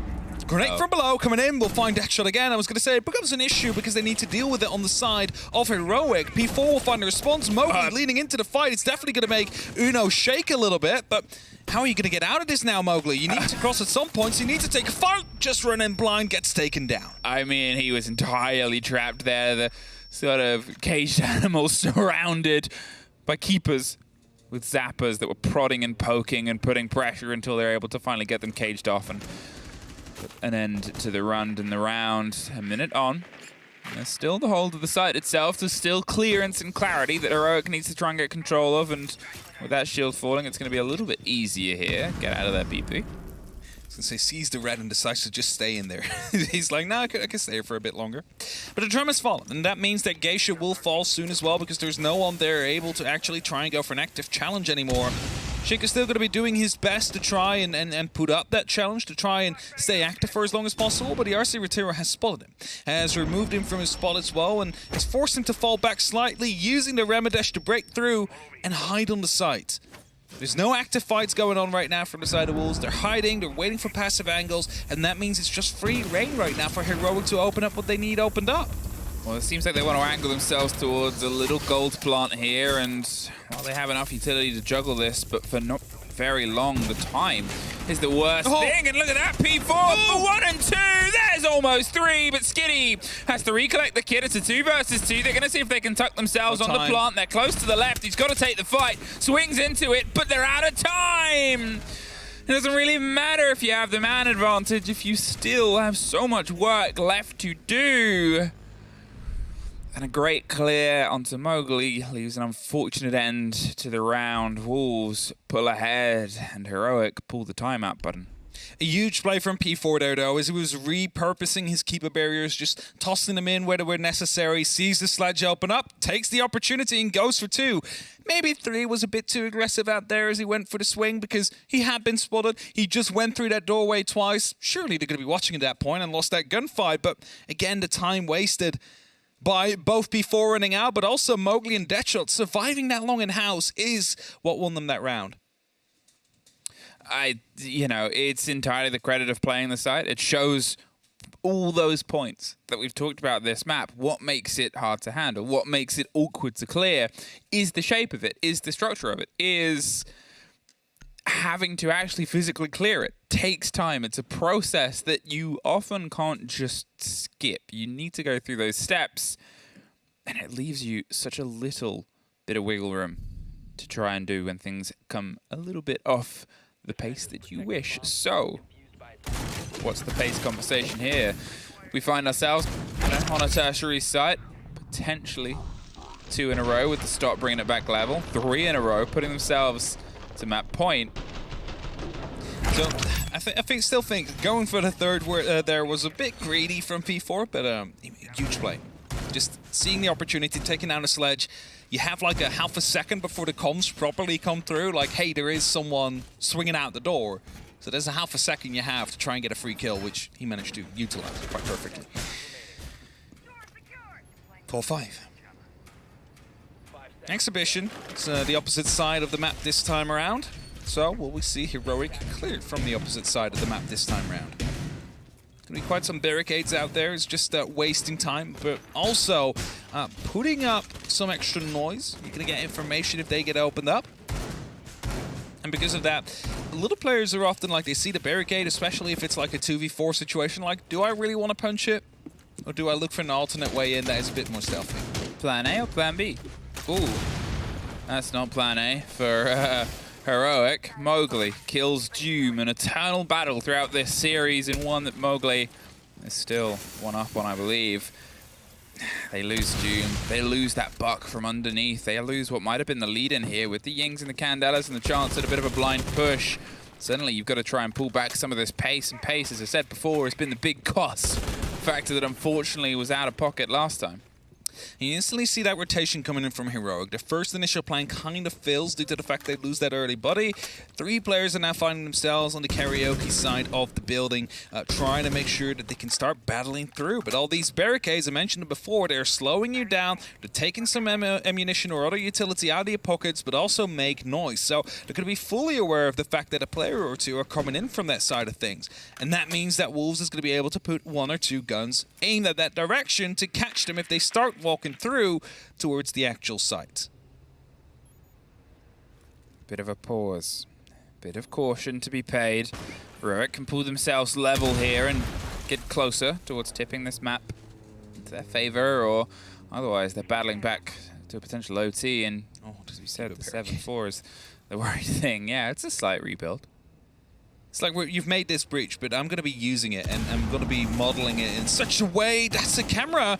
grenade from below coming in. We'll find Deadshot again. I was going to say it becomes an issue because they need to deal with it on the side of Heroic. P4 will find a response. Mowgli leaning into the fight. It's definitely going to make Uno shake a little bit, but how are you going to get out of this now, Mowgli? You need to cross at some point, so you need to take a fight. Just run in blind, gets taken down. I mean, he was entirely trapped there. The sort of caged animals surrounded by keepers with zappers that were prodding and poking and putting pressure until they're able to finally get them caged off and put an end to the run and the round. A minute on. There's still the hold of the site itself. There's still clearance and clarity that Heroic needs to try and get control of, and with that shield falling, it's going to be a little bit easier here. Get out of there, BP. I was going to say, sees the red and decides to just stay in there. He's like, no, I can stay here for a bit longer. But the drum has fallen, and that means that Geisha will fall soon as well, because there's no one there able to actually try and go for an active challenge anymore. Shake is still going to be doing his best to try and put up that challenge, to try and stay active for as long as possible, but the RC Retiro has spotted him, has removed him from his spot as well, and has forced him to fall back slightly, using the Ramedesh to break through and hide on the site. There's no active fights going on right now from the side of Wolves. They're hiding, they're waiting for passive angles, and that means it's just free reign right now for Heroic to open up what they need opened up. Well, it seems like they want to angle themselves towards a little gold plant here, and well, they have enough utility to juggle this, but for not very long, the time is the worst thing. And look at that, P4 for 1 and 2. There's almost 3, but Skitty has to recollect the kid. It's a 2 versus 2. They're going to see if they can tuck themselves on the plant. They're close to the left. He's got to take the fight. Swings into it, but they're out of time. It doesn't really matter if you have the man advantage if you still have so much work left to do. And a great clear onto Mowgli leaves an unfortunate end to the round. Wolves pull ahead, and Heroic pull the timeout button. A huge play from P4 there, though, as he was repurposing his keeper barriers, just tossing them in where they were necessary, sees the sledge open up, takes the opportunity and goes for 2. Maybe 3 was a bit too aggressive out there as he went for the swing because he had been spotted. He just went through that doorway twice. Surely they're going to be watching at that point and lost that gunfight, but again, the time wasted by both P4 running out, but also Mowgli and Deadshot surviving that long in house is what won them that round. You know, it's entirely the credit of playing the site. It shows all those points that we've talked about this map. What makes it hard to handle, what makes it awkward to clear is the shape of it, is the structure of it, is having to actually physically clear it. Takes time. It's a process that you often can't just skip. You need to go through those steps, and it leaves you such a little bit of wiggle room to try and do when things come a little bit off the pace that you wish. So, what's the pace conversation here? We find ourselves on a tertiary site, potentially 2 in a row with the stop bringing it back level, 3 in a row, putting themselves to map point. So I still think going for the third there was a bit greedy from P4, but huge play. Just seeing the opportunity, taking down a sledge. You have like a half a second before the comms properly come through, like, hey, there is someone swinging out the door. So there's a half a second you have to try and get a free kill, which he managed to utilize quite perfectly. 4-5. Exhibition. It's the opposite side of the map this time around. So will we see Heroic cleared from the opposite side of the map this time around? Gonna be quite some barricades out there. It's just wasting time, but also putting up some extra noise. You're gonna get information if they get opened up. And because of that, little players are often like, they see the barricade, especially if it's like a 2v4 situation, like, do I really want to punch it? Or do I look for an alternate way in that is a bit more stealthy? Plan A or plan B? Ooh, that's not plan A for Heroic. Mowgli kills Doom, an eternal battle throughout this series, and one that Mowgli is still one up on, I believe. They lose Doom. They lose that buck from underneath. They lose what might have been the lead in here with the Yings and the Candelas and the chance at a bit of a blind push. Suddenly, you've got to try and pull back some of this pace, and pace, as I said before, has been the big cost factor that unfortunately was out of pocket last time. You instantly see that rotation coming in from Heroic. The first initial plan kind of fails due to the fact they lose that early buddy. 3 players are now finding themselves on the karaoke side of the building, trying to make sure that they can start battling through. But all these barricades, I mentioned it before, they're slowing you down. They're taking some ammunition or other utility out of your pockets, but also make noise. So they're going to be fully aware of the fact that a player or 2 are coming in from that side of things. And that means that Wolves is going to be able to put 1 or 2 guns aimed at that direction to catch them if they start walking through towards the actual site. Bit of a pause. Bit of caution to be paid. Heroic can pull themselves level here and get closer towards tipping this map into their favor, or otherwise they're battling back to a potential OT, and as we said, the 7-4 is the worried thing. Yeah, it's a slight rebuild. It's like you've made this breach, but I'm going to be using it, and I'm going to be modeling it in such a way. That's a camera.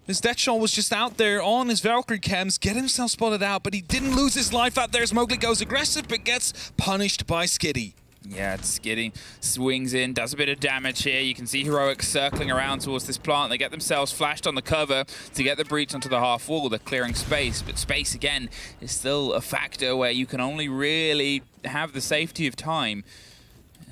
This Deadshot was just out there on his Valkyrie cams, getting himself spotted out, but he didn't lose his life out there as Mowgli goes aggressive, but gets punished by Skitty. Yeah, it's Skitty swings in, does a bit of damage here. You can see Heroic circling around towards this plant. They get themselves flashed on the cover to get the breach onto the half wall. They're clearing space, but space again is still a factor where you can only really have the safety of time.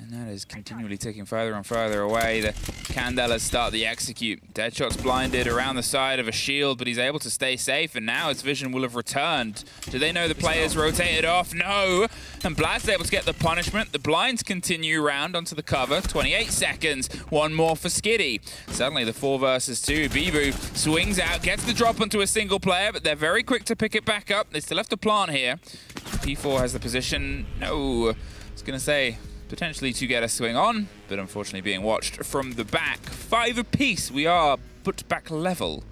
And that is continually ticking further and further away. The Candelas start the execute. Deadshot's blinded around the side of a shield, but he's able to stay safe, and now his vision will have returned. Do they know the players rotated off? No! And Blad's able to get the punishment. The blinds continue round onto the cover. 28 seconds. One more for Skitty. Suddenly the 4 versus 2. Bibu swings out, gets the drop onto a single player, but they're very quick to pick it back up. They still have to plant here. P4 has the position. No. I was going to say, potentially to get a swing on, but unfortunately being watched from the back. 5 apiece, we are put back level.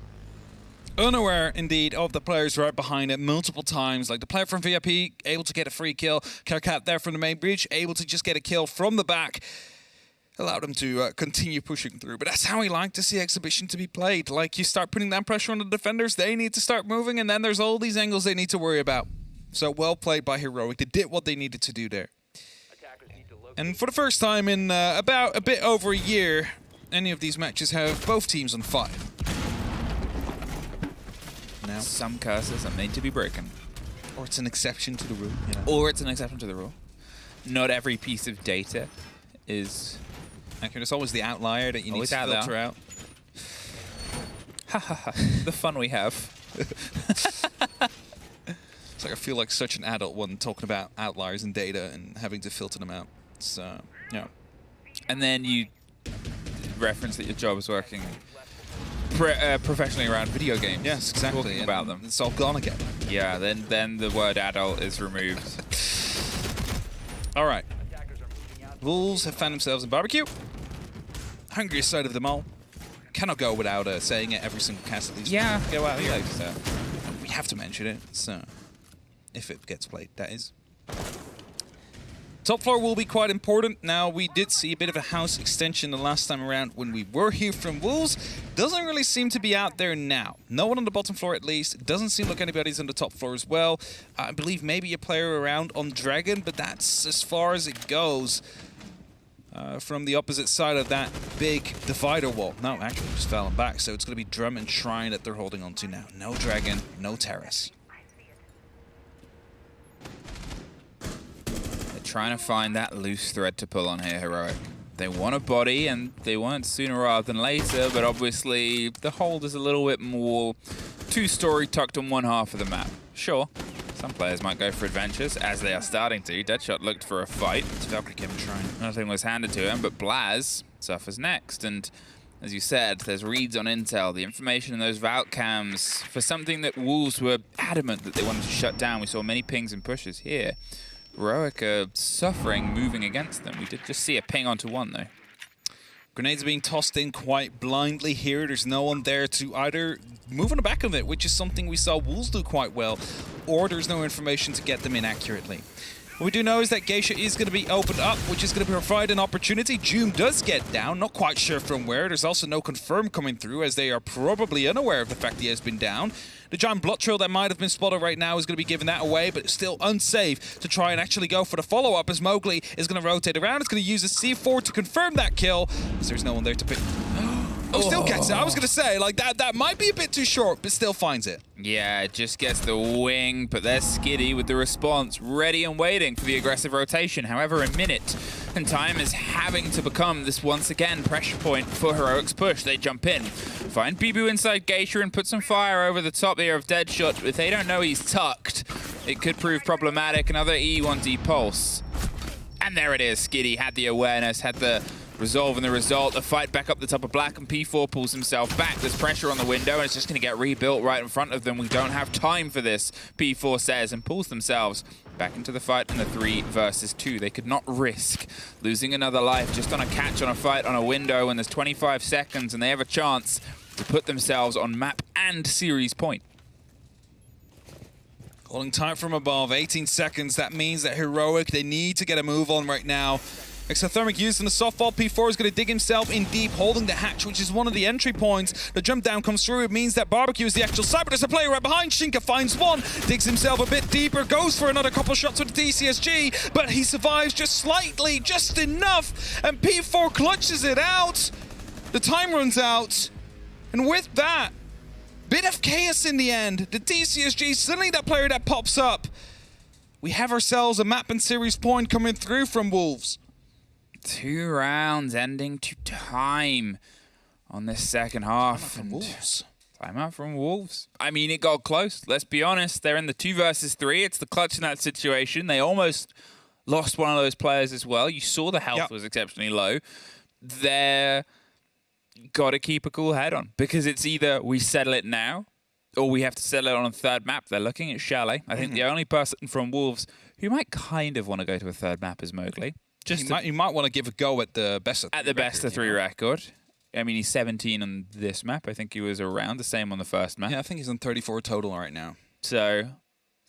Unaware, indeed, of the players right behind it multiple times. Like the player from VIP, able to get a free kill. Kerkat there from the main breach, able to just get a kill from the back. Allowed him to continue pushing through. But that's how we like to see Exhibition to be played. Like, you start putting down pressure on the defenders, they need to start moving, and then there's all these angles they need to worry about. So well played by Heroic. They did what they needed to do there. And for the first time in about a bit over a year, any of these matches have both teams on fire. Now, some curses are made to be broken. Or it's an exception to the rule. You know? Or it's an exception to the rule. Not every piece of data is accurate. There's always the outlier that you need to filter out. Ha ha ha. The fun we have. It's like I feel like such an adult one talking about outliers and data and having to filter them out. So, yeah. And then you reference that your job is working professionally around video games. Yes, exactly. Talking about them. It's all gone again. Yeah, then the word adult is removed. All right. Wolves have found themselves in barbecue. Hungriest side of them all. Cannot go without saying it every single cast of these. Yeah, go out. Yeah, so. We have to mention it. So, if it gets played, that is. Top floor will be quite important. Now, we did see a bit of a house extension the last time around when we were here from Wolves. Doesn't really seem to be out there now. No one on the bottom floor, at least. Doesn't seem like anybody's on the top floor as well. I believe maybe a player around on Dragon, but that's as far as it goes. From the opposite side of that big divider wall. No, actually, just falling back. So it's going to be Drum and Shrine that they're holding on to now. No Dragon, no Terrace. Trying to find that loose thread to pull on here, Heroic. They want a body, and they want sooner rather than later, but obviously the hold is a little bit more two-story tucked on one half of the map. Sure, some players might go for adventures, as they are starting to. Deadshot looked for a fight. Nothing was handed to him, but Blaz suffers next, and as you said, there's reads on intel, the information in those Valk cams for something that Wolves were adamant that they wanted to shut down. We saw many pings and pushes here. Heroic are suffering moving against them. We did just see a ping onto one, though. Grenades are being tossed in quite blindly here. There's no one there to either move on the back of it, which is something we saw Wolves do quite well, or there's no information to get them in accurately. What we do know is that Geisha is going to be opened up, which is going to provide an opportunity. Joom does get down, not quite sure from where. There's also no confirm coming through, as they are probably unaware of the fact he has been down. The giant blood trail that might have been spotted right now is going to be giving that away, but it's still unsafe to try and actually go for the follow-up, as Mowgli is going to rotate around. It's going to use a C4 to confirm that kill, as there's no one there to pick. Oh, still gets it. I was going to say, like, that might be a bit too short, but still finds it. Yeah, it just gets the wing, but there's Skitty with the response, ready and waiting for the aggressive rotation. However, a minute, and time is having to become this once again pressure point for Heroic's push. They jump in, find Bibu inside Geisha and put some fire over the top here of Deadshot. If they don't know he's tucked, it could prove problematic. Another E1D pulse. And there it is. Skitty had the awareness, had the resolve and the result. A fight back up the top of Black, and P4 pulls himself back. There's pressure on the window, and it's just going to get rebuilt right in front of them. We don't have time for this, P4 says, and pulls themselves back into the fight in the 3 versus 2. They could not risk losing another life just on a catch on a fight on a window when there's 25 seconds and they have a chance to put themselves on map and series point. Calling time from above, 18 seconds. That means that Heroic, they need to get a move on right now. Exothermic used in the softball. P4 is going to dig himself in deep, holding the hatch, which is one of the entry points. The jump down comes through. It means that Barbecue is the actual side, but there's a player right behind. Shinka finds one, digs himself a bit deeper, goes for another couple shots with the TCSG, but he survives just slightly, just enough, and P4 clutches it out. The time runs out, and with that, bit of chaos in the end. The TCSG, suddenly that player that pops up. We have ourselves a map and series point coming through from Wolves. 2 rounds ending to time on this second half. From Wolves. Timeout from Wolves. I mean, it got close. Let's be honest. They're in the 2 versus 3. It's the clutch in that situation. They almost lost one of those players as well. You saw the health was exceptionally low. They're got to keep a cool head on, because it's either we settle it now or we have to settle it on a third map. They're looking at Chalet. I think the only person from Wolves who might kind of want to go to a third map is Mowgli. You might want to give a go at the best of 3 at the best of 3 record. I mean, he's 17 on this map. I think he was around the same on the first map. Yeah, I think he's on 34 total right now. So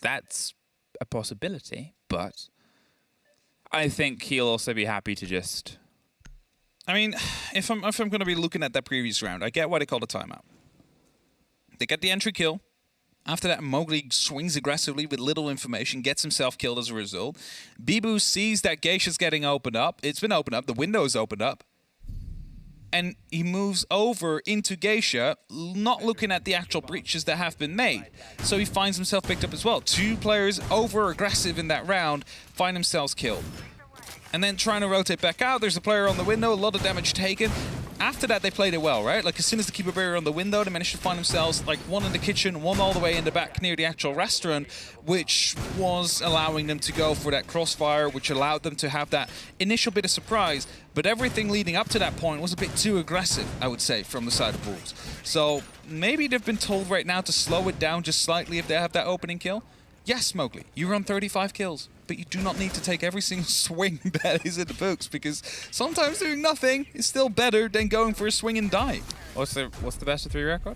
that's a possibility, but I think he'll also be happy to just... I mean, if I'm going to be looking at that previous round, I get why they called a timeout. They get the entry kill. After that, Mowgli swings aggressively with little information, gets himself killed as a result. Bibu sees that Geisha's getting opened up. It's been opened up. The window's opened up. And he moves over into Geisha, not looking at the actual breaches that have been made. So he finds himself picked up as well. 2 players over-aggressive in that round find themselves killed. And then trying to rotate back out, there's a player on the window, a lot of damage taken. After that, they played it well, right? Like, as soon as they keep a barrier on the window, they managed to find themselves, like, one in the kitchen, one all the way in the back near the actual restaurant, which was allowing them to go for that crossfire, which allowed them to have that initial bit of surprise. But everything leading up to that point was a bit too aggressive, I would say, from the side of Wolves. So maybe they've been told right now to slow it down just slightly if they have that opening kill. Yes, Mowgli, you run 35 kills, but you do not need to take every single swing that is in the books, because sometimes doing nothing is still better than going for a swing and die. What's the best of 3 record?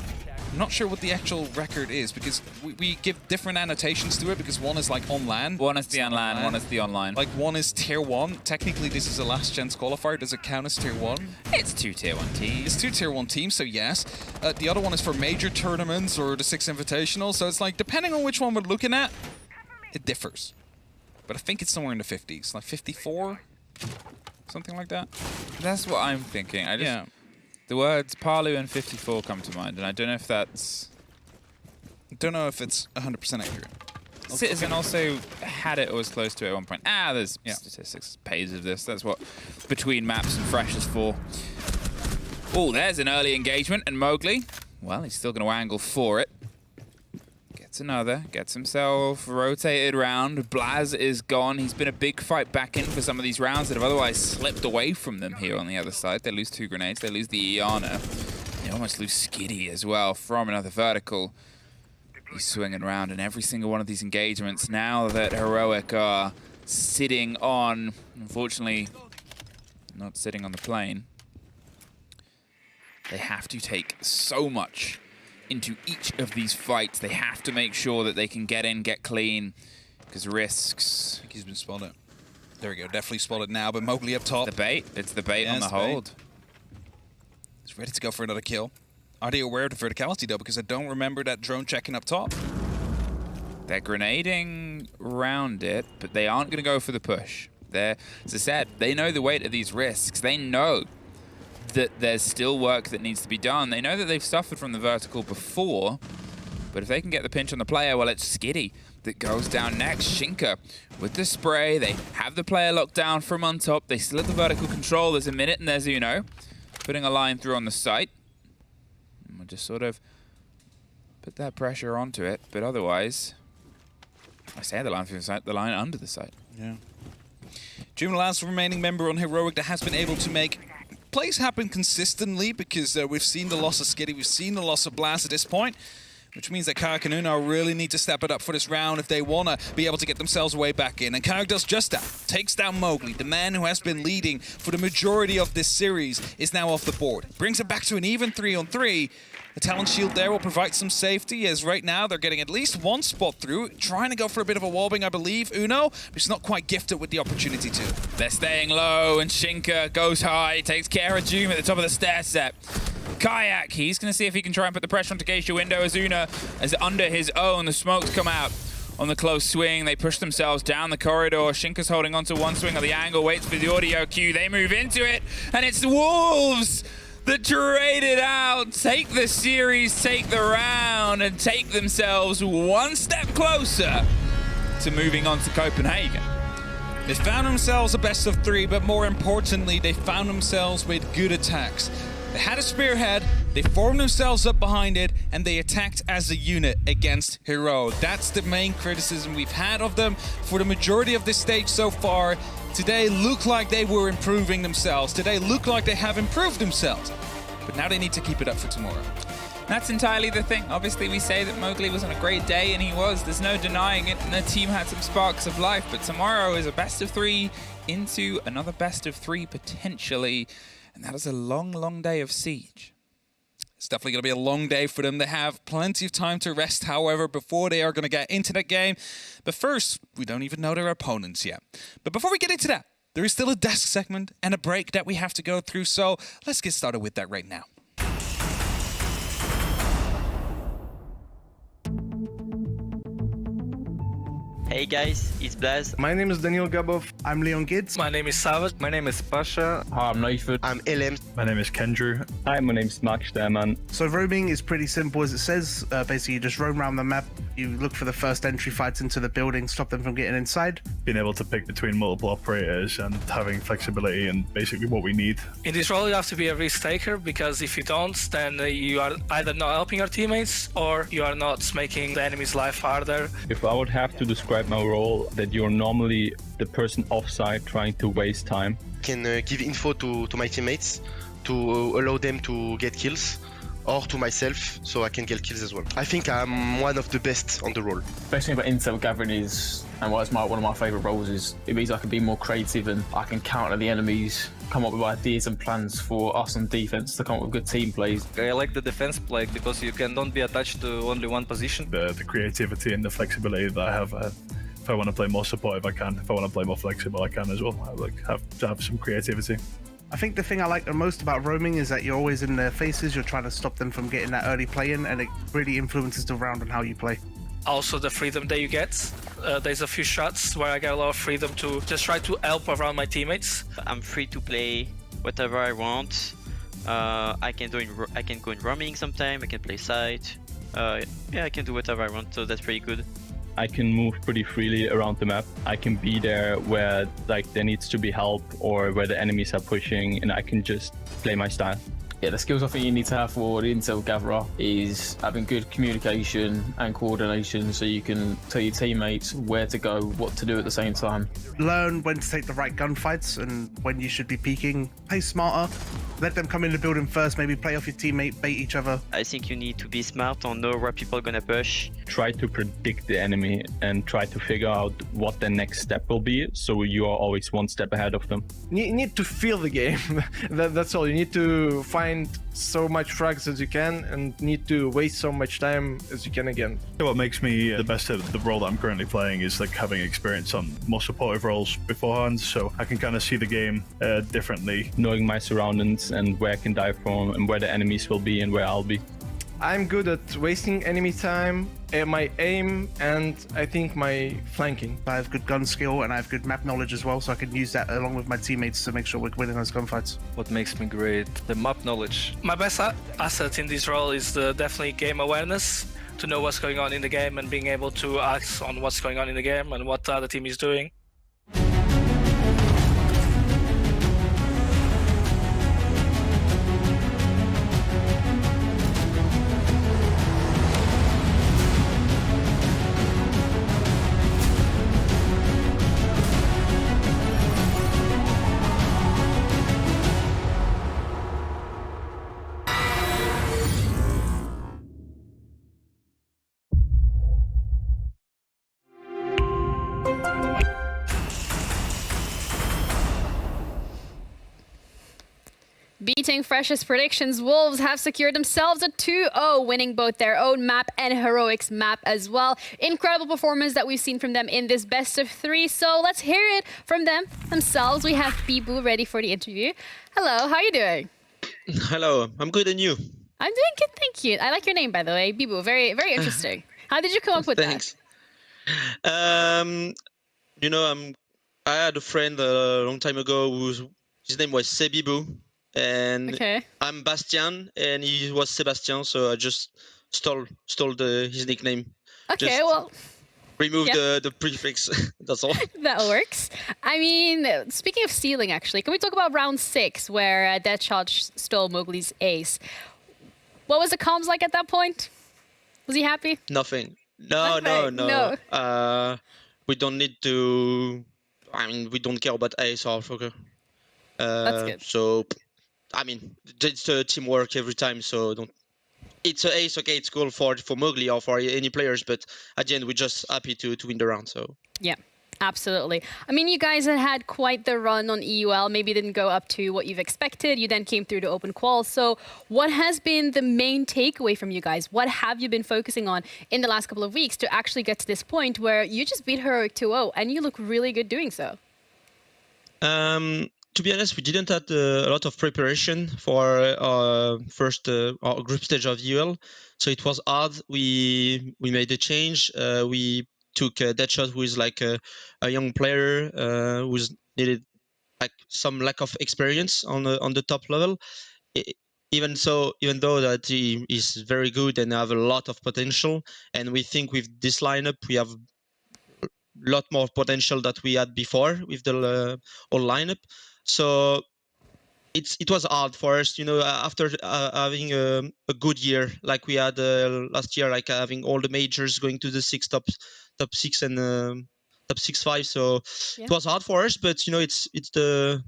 I'm not sure what the actual record is, because we give different annotations to it, because one is like on LAN. One is the on LAN, one is the online. Like, one is tier 1. Technically, this is a last chance qualifier. Does it count as tier 1? It's 2 tier 1 teams. It's 2 tier 1 teams, so yes. The other one is for major tournaments or the 6 Invitational, so it's like, depending on which one we're looking at, it differs. But I think it's somewhere in the 50s, like 54? Something like that. That's what I'm thinking. The words Palu and 54 come to mind, and I don't know if that's... I don't know if it's 100% accurate. Citizen also had it or was close to it at one point. There's statistics pages of this. That's what Between Maps and Fresh is for. Oh, there's an early engagement, and Mowgli, well, he's still going to angle for it. Gets another, gets himself rotated round. Blaz is gone. He's been a big fight back in for some of these rounds that have otherwise slipped away from them here on the other side. They lose 2 grenades. They lose the Iana. They almost lose Skiddy as well from another vertical. He's swinging around in every single one of these engagements. Now that Heroic are sitting on, unfortunately, not sitting on the plane, they have to take so much into each of these fights. They have to make sure that they can get in, get clean, because risks. I think he's been spotted. There we go, definitely spotted now, but Mowgli up top. The bait, it's the bait on the hold. He's ready to go for another kill. Are they aware of the verticality though? Because I don't remember that drone checking up top. They're grenading around it, but they aren't going to go for the push. As I said, they know the weight of these risks. They know that there's still work that needs to be done. They know that they've suffered from the vertical before, but if they can get the pinch on the player, well, it's Skiddy that goes down next. Shinka with the spray. They have the player locked down from on top. They still have the vertical control. There's a minute, and there's Uno putting a line through on the site. And we'll just sort of put that pressure onto it, but otherwise, I say the line through the site, the line under the site. Yeah. Jim, the last remaining member on Heroic that has been able to make plays happen consistently, because we've seen the loss of Skiddy, we've seen the loss of Blast at this point, which means that Kayak and Uno really need to step it up for this round if they want to be able to get themselves way back in. And Kayak does just that, takes down Mowgli. The man who has been leading for the majority of this series is now off the board. Brings it back to an even 3-on-3, The talent shield there will provide some safety, as right now they're getting at least one spot through, trying to go for a bit of a wallbang, I believe. Uno, but he's not quite gifted with the opportunity to. They're staying low, and Shinka goes high, takes care of Doom at the top of the stair step. Kayak, he's going to see if he can try and put the pressure onto Geisha Window as Una is under his own. The smokes come out on the close swing. They push themselves down the corridor. Shinka's holding onto one swing of the angle, waits for the audio cue. They move into it, and it's the Wolves that trade it out, take the series, take the round, and take themselves one step closer to moving on to Copenhagen. They found themselves a best of 3, but more importantly, they found themselves with good attacks. They had a spearhead, they formed themselves up behind it, and they attacked as a unit against Hero. That's the main criticism we've had of them for the majority of this stage so far. Today looked like they were improving themselves. Today looked like they have improved themselves. But now they need to keep it up for tomorrow. That's entirely the thing. Obviously, we say that Mowgli was on a great day, and he was. There's no denying it, and the team had some sparks of life. But tomorrow is a best of 3 into another best of 3 potentially. And that is a long, long day of Siege. It's definitely going to be a long day for them. They have plenty of time to rest, however, before they are going to get into that game. But first, we don't even know their opponents yet. But before we get into that, there is still a desk segment and a break that we have to go through. So let's get started with that right now. Hey guys, it's Blaz. My name is Daniel Gabov. I'm Leon Gids. My name is Savage. My name is Pasha. Hi, I'm Nathan. I'm LM. My name is Kendrew. Hi, my name is Mark Sterman. So roaming is pretty simple as it says. Basically, you just roam around the map. You look for the first entry fights into the building, stop them from getting inside. Being able to pick between multiple operators and having flexibility and basically what we need. In this role, you have to be a risk taker, because if you don't, then you are either not helping your teammates or you are not making the enemy's life harder. If I would have to describe my role, that you're normally the person offside trying to waste time. Can give info to my teammates to allow them to get kills, or to myself so I can get kills as well. I think I'm one of the best on the role. Best thing about intel gathering is, and why it's one of my favourite roles, is it means I can be more creative and I can counter the enemies, come up with ideas and plans for us on defense to come up with good team plays. I like the defense play because you don't be attached to only one position. The creativity and the flexibility that I have. If I want to play more supportive, I can. If I want to play more flexible, I can as well. I like have to have some creativity. I think the thing I like the most about roaming is that you're always in their faces. You're trying to stop them from getting that early play in, and it really influences the round and how you play. Also, the freedom that you get. There's a few shots where I get a lot of freedom to just try to help around my teammates. I'm free to play whatever I want. I can go in roaming sometime. I can play site. Yeah, I can do whatever I want, so that's pretty good. I can move pretty freely around the map. I can be there where there needs to be help or where the enemies are pushing, and I can just play my style. Yeah, the skills I think you need to have for the intel gatherer is having good communication and coordination, so you can tell your teammates where to go, what to do at the same time. Learn when to take the right gunfights and when you should be peeking. Play smarter. Let them come in the building first, maybe play off your teammate, bait each other. I think you need to be smart and know where people are gonna push. Try to predict the enemy and try to figure out what the next step will be, so you are always one step ahead of them. You need to feel the game. That's all. You need to find so much frags as you can and need to waste so much time as you can again. What makes me the best at the role that I'm currently playing is having experience on more supportive roles beforehand, so I can kind of see the game differently. Knowing my surroundings and where I can dive from and where the enemies will be and where I'll be. I'm good at wasting enemy time, my aim, and I think my flanking. I have good gun skill and I have good map knowledge as well, so I can use that along with my teammates to make sure we're winning those gunfights. What makes me great? The map knowledge. My best asset in this role is definitely game awareness, to know what's going on in the game and being able to act on what's going on in the game and what the other team is doing. Beating Fresh's predictions, Wolves have secured themselves a 2-0, winning both their own map and Heroics map as well. Incredible performance that we've seen from them in this best of 3. So let's hear it from them themselves. We have Bibu ready for the interview. Hello, how are you doing? Hello, I'm good, and you? I'm doing good, thank you. I like your name, by the way, Bibu. Very, very interesting. How did you come up with Thanks. You know, I had a friend a long time ago his name was Sebibu, and I'm Bastien, and he was Sebastian, so I just stole his nickname. Okay, just well, remove the prefix. That's all. that works. I mean, speaking of stealing, actually, can we talk about round 6 where Deadshot stole Mowgli's ace? What was the comms like at that point? Was he happy? Nothing. No. We don't need to. I mean, we don't care about ace or Fokker. That's good. So, I mean, it's teamwork every time. So don't. It's an ace. Okay, it's cool for Mowgli or for any players, but at the end, we're just happy to win the round. So. Yeah. Absolutely. I mean, you guys had quite the run on EUL. Maybe didn't go up to what you've expected. You then came through to open qual. So what has been the main takeaway from you guys? What have you been focusing on in the last couple of weeks to actually get to this point where you just beat Heroic 2-0 and you look really good doing so? To be honest, we didn't have a lot of preparation for our first our group stage of EUL. So it was hard. We made a change. We took Deadshot, who is like a young player who's needed like some lack of experience on the top level. Even though that he is very good and have a lot of potential, and we think with this lineup we have a lot more potential that we had before with the whole lineup. So it was hard for us, after having a good year like we had last year, like having all the majors going to the top 6 and top 6-5. So it was hard for us, but it's the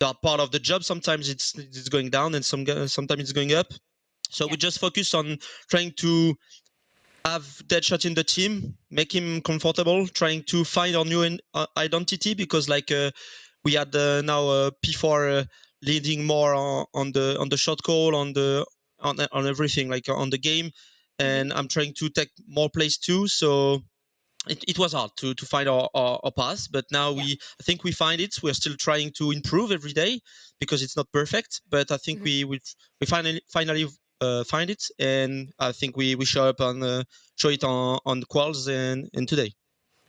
part of the job. Sometimes it's going down, and sometimes it's going up. So we just focus on trying to have Deadshot in the team, make him comfortable, trying to find our new identity, because we had now P4 leading more on the shot call, on everything, like on the game, and I'm trying to take more plays too. So it was hard to find our path, but now I think we find it. We're still trying to improve every day because it's not perfect, but I think we finally find it, and I think we show it on the quals and today.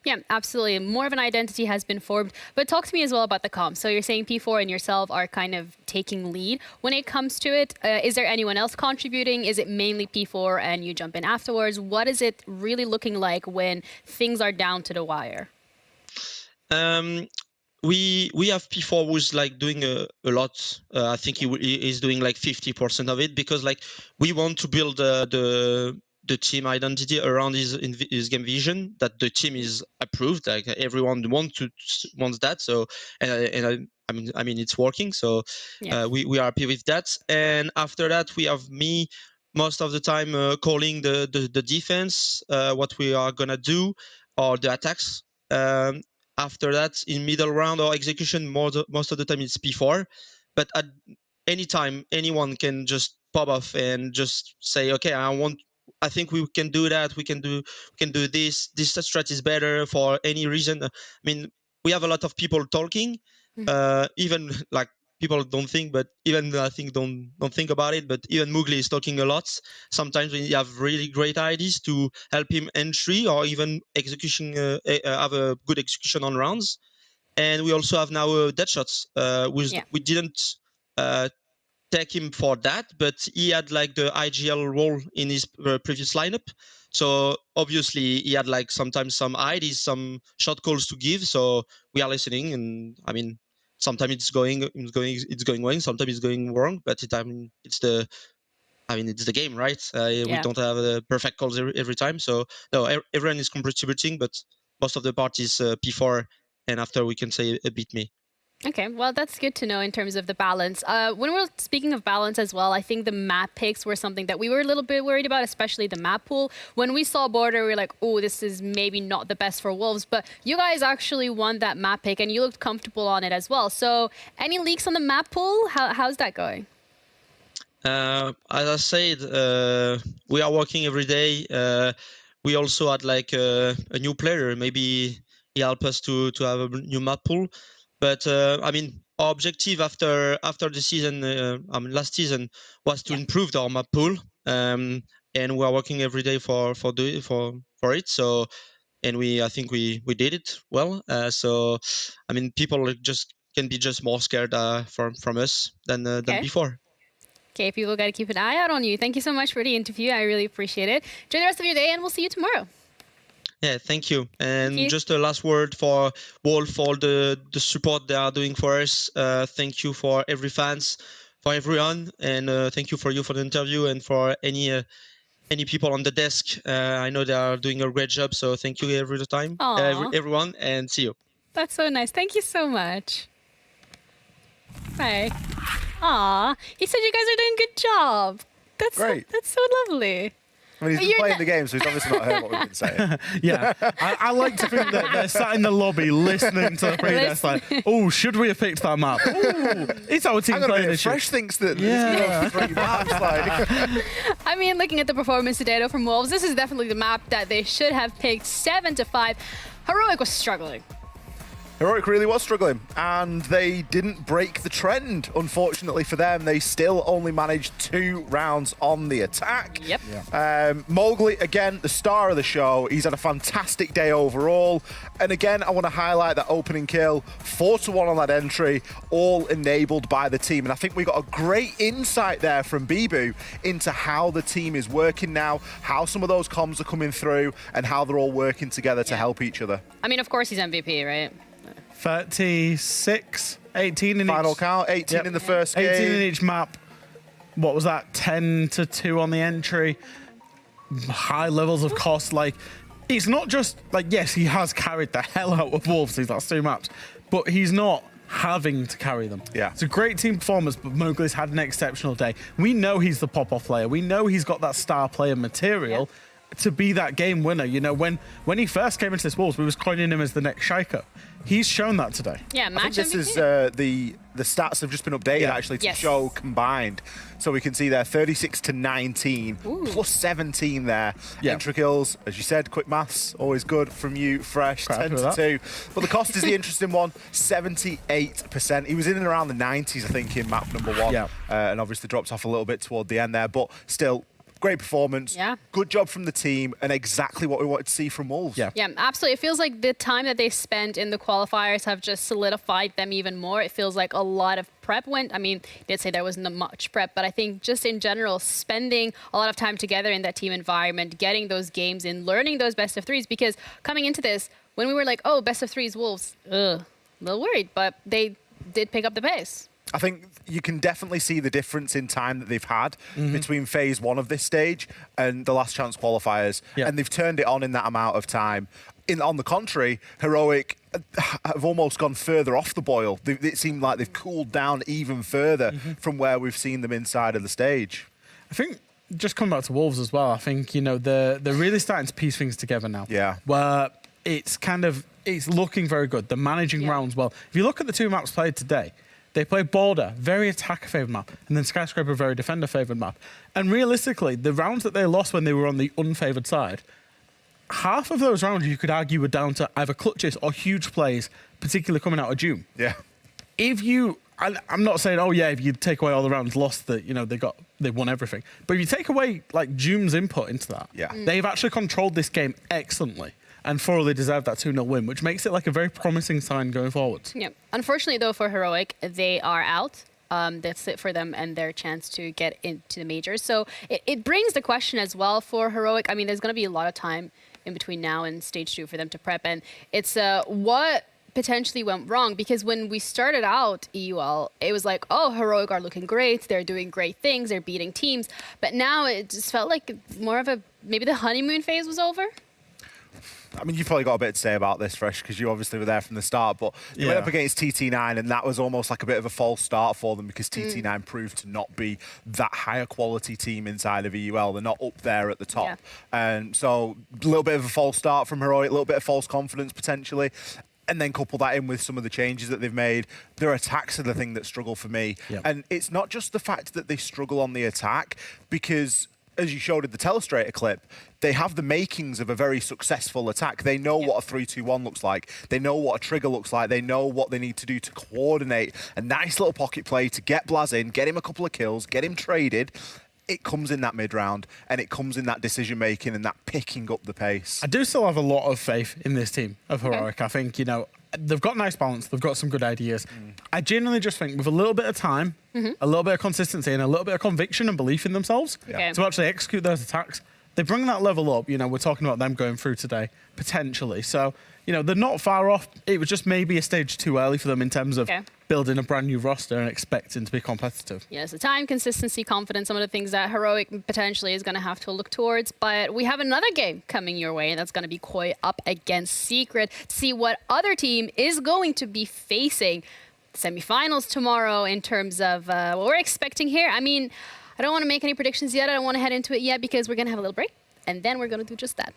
Yeah, absolutely. More of an identity has been formed. But talk to me as well about the comp. So you're saying P4 and yourself are kind of taking lead. When it comes to it, is there anyone else contributing? Is it mainly P4 and you jump in afterwards? What is it really looking like when things are down to the wire? We have P4 who's like doing a lot. I think he is doing like 50% of it, because like we want to build the team identity around his game vision, that the team is approved, like everyone wants that. So and I mean it's working, so we are happy with that. And after that we have me most of the time calling the defense, what we are gonna do, or the attacks. After that, in middle round or execution, most of the time it's P4, but at any time anyone can just pop off and just say, okay, I think we can do that. We can do this. This strat is better for any reason. I mean, we have a lot of people talking, even like people don't think, but even I think don't think about it. But even Mowgli is talking a lot. Sometimes we have really great ideas to help him entry or even execution, have a good execution on rounds. And we also have now Deadshots, we didn't take him for that, but he had like the IGL role in his previous lineup. So obviously he had like sometimes some ideas, some shot calls to give. So we are listening, and I mean, sometimes it's going well, sometimes it's going wrong. But it's the game, right? We don't have perfect calls every time. So no, everyone is contributing, but most of the part is P4, and after we can say beat me. Okay, well, that's good to know in terms of the balance. When we're speaking of balance as well, I think the map picks were something that we were a little bit worried about, especially the map pool. When we saw Border, we were like, oh, this is maybe not the best for Wolves, but you guys actually won that map pick and you looked comfortable on it as well. So any leaks on the map pool? How's that going? As I said, we are working every day. We also had like a new player. Maybe he helped us to have a new map pool. But I mean, our objective after the season, last season, was to improve our map pool, and we are working every day for it. So, and I think we did it well. So, I mean, people just can be just more scared from us than before. Okay, people got to keep an eye out on you. Thank you so much for the interview. I really appreciate it. Enjoy the rest of your day, and we'll see you tomorrow. Yeah, thank you. And Thank you. just a last word for Wolf, for all the support they are doing for us. Thank you for every fans, for everyone, and thank you for the interview and for any people on the desk. I know they are doing a great job, so thank you everyone, and see you. That's so nice. Thank you so much. Bye. Aw, he said you guys are doing a good job. That's Great. That's so lovely. I mean, he's been playing the game, so he's obviously not heard what we've been saying. Yeah, I like to think that they're sat in the lobby listening to the pre-desk like, oh, should we have picked that map? Ooh, it's our team playing this shit. Fresh thinks that there's three maps. Like. I mean, looking at the performance data from Wolves, this is definitely the map that they should have picked 7-5. Heroic was struggling. Heroic really was struggling, and they didn't break the trend, unfortunately for them. They still only managed 2 rounds on the attack. Yep. Mowgli, again, the star of the show. He's had a fantastic day overall. And again, I want to highlight that opening kill, 4-1 on that entry, all enabled by the team. And I think we got a great insight there from Bibu into how the team is working now, how some of those comms are coming through, and how they're all working together to help each other. I mean, of course he's MVP, right? 36, 18 in Final each. count, 18 in the first 18 game. in each map. What was that? 10-2 on the entry. High levels of cost. Like, it's not just like, yes, he has carried the hell out of Wolves these last 2 maps, but he's not having to carry them. Yeah. It's a great team performance, but Mowgli's had an exceptional day. We know he's the pop-off player. We know he's got that star player material to be that game winner. You know, when he first came into this Wolves, we was coining him as the next Shaiko. He's shown that today. Yeah, I match think this MVP. is the stats have just been updated actually to show combined. So we can see there 36-19 plus 17 there. Intra kills, as you said, quick maths, always good from you, Fresh, 10-2. But the cost is the interesting one, 78%. He was in and around the 90s, I think, in map number 1. And obviously dropped off a little bit toward the end there, but still, great performance. Yeah. Good job from the team, and exactly what we wanted to see from Wolves. Yeah, absolutely. It feels like the time that they spent in the qualifiers have just solidified them even more. It feels like a lot of prep went. I mean, they did say there wasn't much prep, but I think just in general, spending a lot of time together in that team environment, getting those games in, learning those best of threes, because coming into this, when we were like, oh, best of threes Wolves, a little worried, but they did pick up the pace. I think you can definitely see the difference in time that they've had between phase 1 of this stage and the last chance qualifiers. And they've turned it on in that amount of time. On the contrary, Heroic have almost gone further off the boil. It seemed like they've cooled down even further from where we've seen them inside of the stage. I think just coming back to Wolves as well, I think, you know, they're really starting to piece things together now. Yeah. Where it's looking very good. They're managing rounds well. If you look at the 2 maps played today, they played Border, very attacker-favoured map, and then Skyscraper, very defender-favoured map. And realistically, the rounds that they lost when they were on the unfavoured side, half of those rounds you could argue were down to either clutches or huge plays, particularly coming out of Doom. Yeah. I'm not saying, oh yeah, if you take away all the rounds lost, that they won everything. But if you take away like Doom's input into that, they've actually controlled this game excellently and thoroughly deserved that 2-0 win, which makes it like a very promising sign going forward. Yeah. Unfortunately, though, for Heroic, they are out. That's it for them and their chance to get into the majors. So it brings the question as well for Heroic. I mean, there's going to be a lot of time in between now and stage 2 for them to prep. And it's what potentially went wrong, because when we started out EUL, it was like, oh, Heroic are looking great. They're doing great things. They're beating teams. But now it just felt like more of maybe the honeymoon phase was over. I mean, you've probably got a bit to say about this, Fresh, because you obviously were there from the start, but they went up against TT9, and that was almost like a bit of a false start for them because TT9 proved to not be that higher quality team inside of EUL. They're not up there at the top. And so a little bit of a false start from Heroic, a little bit of false confidence potentially. And then couple that in with some of the changes that they've made. Their attacks are the thing that struggle for me. And it's not just the fact that they struggle on the attack, because as you showed in the Telestrator clip, they have the makings of a very successful attack. They know what a 3-2-1 looks like. They know what a trigger looks like. They know what they need to do to coordinate a nice little pocket play to get Blaz in, get him a couple of kills, get him traded. It comes in that mid-round, and it comes in that decision-making and that picking up the pace. I do still have a lot of faith in this team of Heroic. I think, you know, they've got nice balance. They've got some good ideas. I genuinely just think with a little bit of time, a little bit of consistency, and a little bit of conviction and belief in themselves to actually execute those attacks, they bring that level up. You know, we're talking about them going through today, potentially. So, you know, they're not far off. It was just maybe a stage too early for them in terms of building a brand new roster and expecting to be competitive. Yes, the time, consistency, confidence, some of the things that Heroic potentially is going to have to look towards. But we have another game coming your way, and that's going to be Koi up against Secret. See what other team is going to be facing semifinals tomorrow in terms of what we're expecting here. I mean, I don't want to make any predictions yet. I don't want to head into it yet because we're going to have a little break, and then we're going to do just that.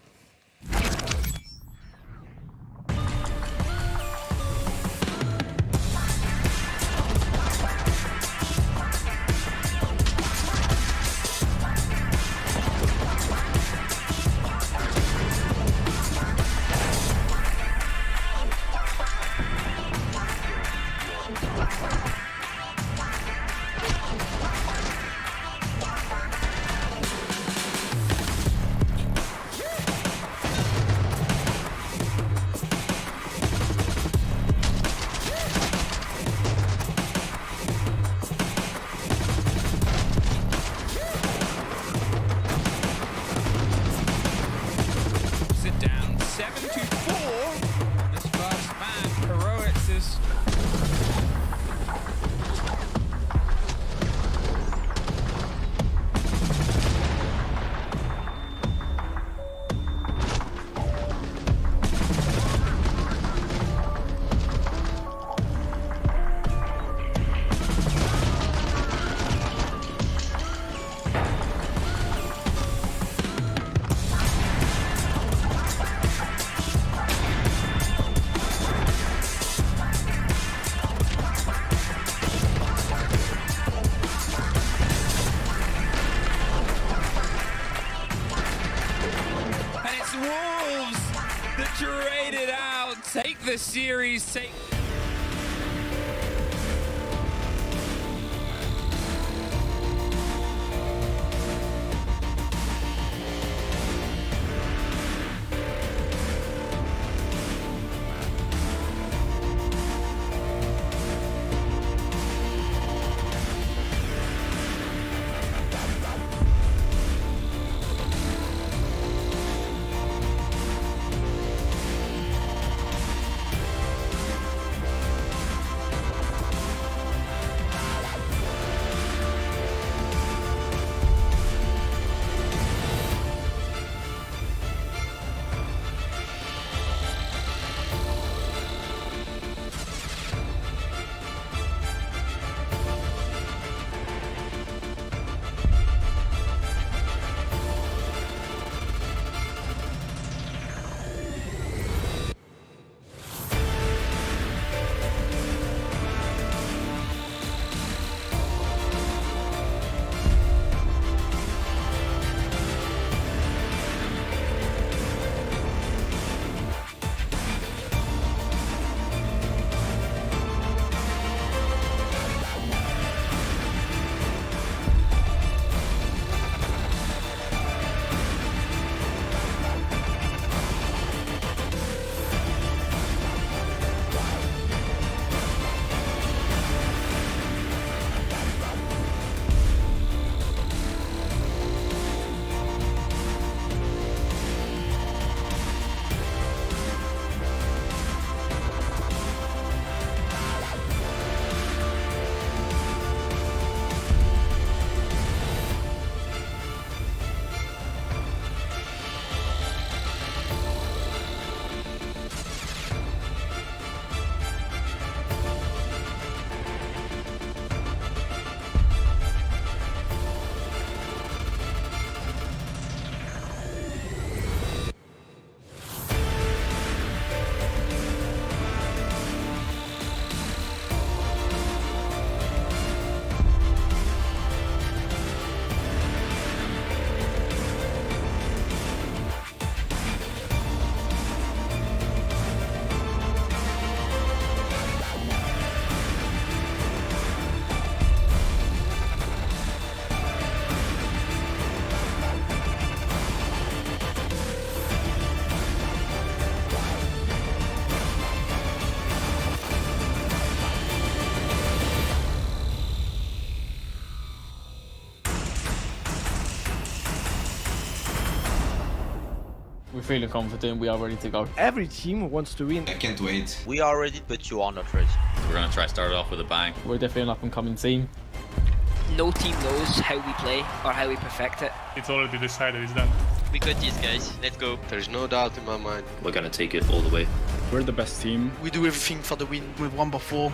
Take the series, take... We're feeling confident. We are ready to go. Every team wants to win. I can't wait. We are ready, but you are not ready. We're going to try to start it off with a bang. We're definitely an up-and-coming team. No team knows how we play or how we perfect it. It's already decided, it's done. We got these guys. Let's go. There's no doubt in my mind. We're going to take it all the way. We're the best team. We do everything for the win. We've won before.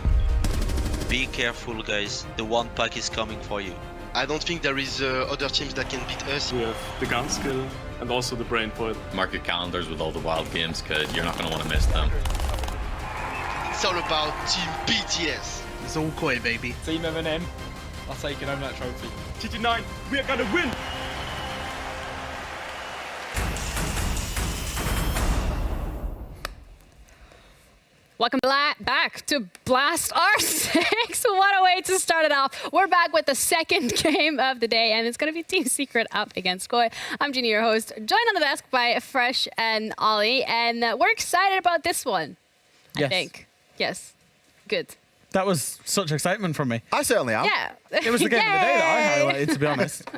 Be careful, guys. The one pack is coming for you. I don't think there is other teams that can beat us. We have the gun skill and also the brain for it. Mark your calendars with all the wild games, because you're not going to want to miss them. It's all about Team BTS. It's all Koi, baby. Team M&M are taking home that trophy. TT9, we are going to win! Welcome back to Blast R6. What a way to start it off. We're back with the second game of the day, and it's going to be Team Secret up against Koi. I'm Ginny, your host, joined on the desk by Fresh and Ollie, and we're excited about this one, I think. Yes. Good. That was such excitement from me. I certainly am. Yeah. It was the game of the day that I highlighted, to be honest.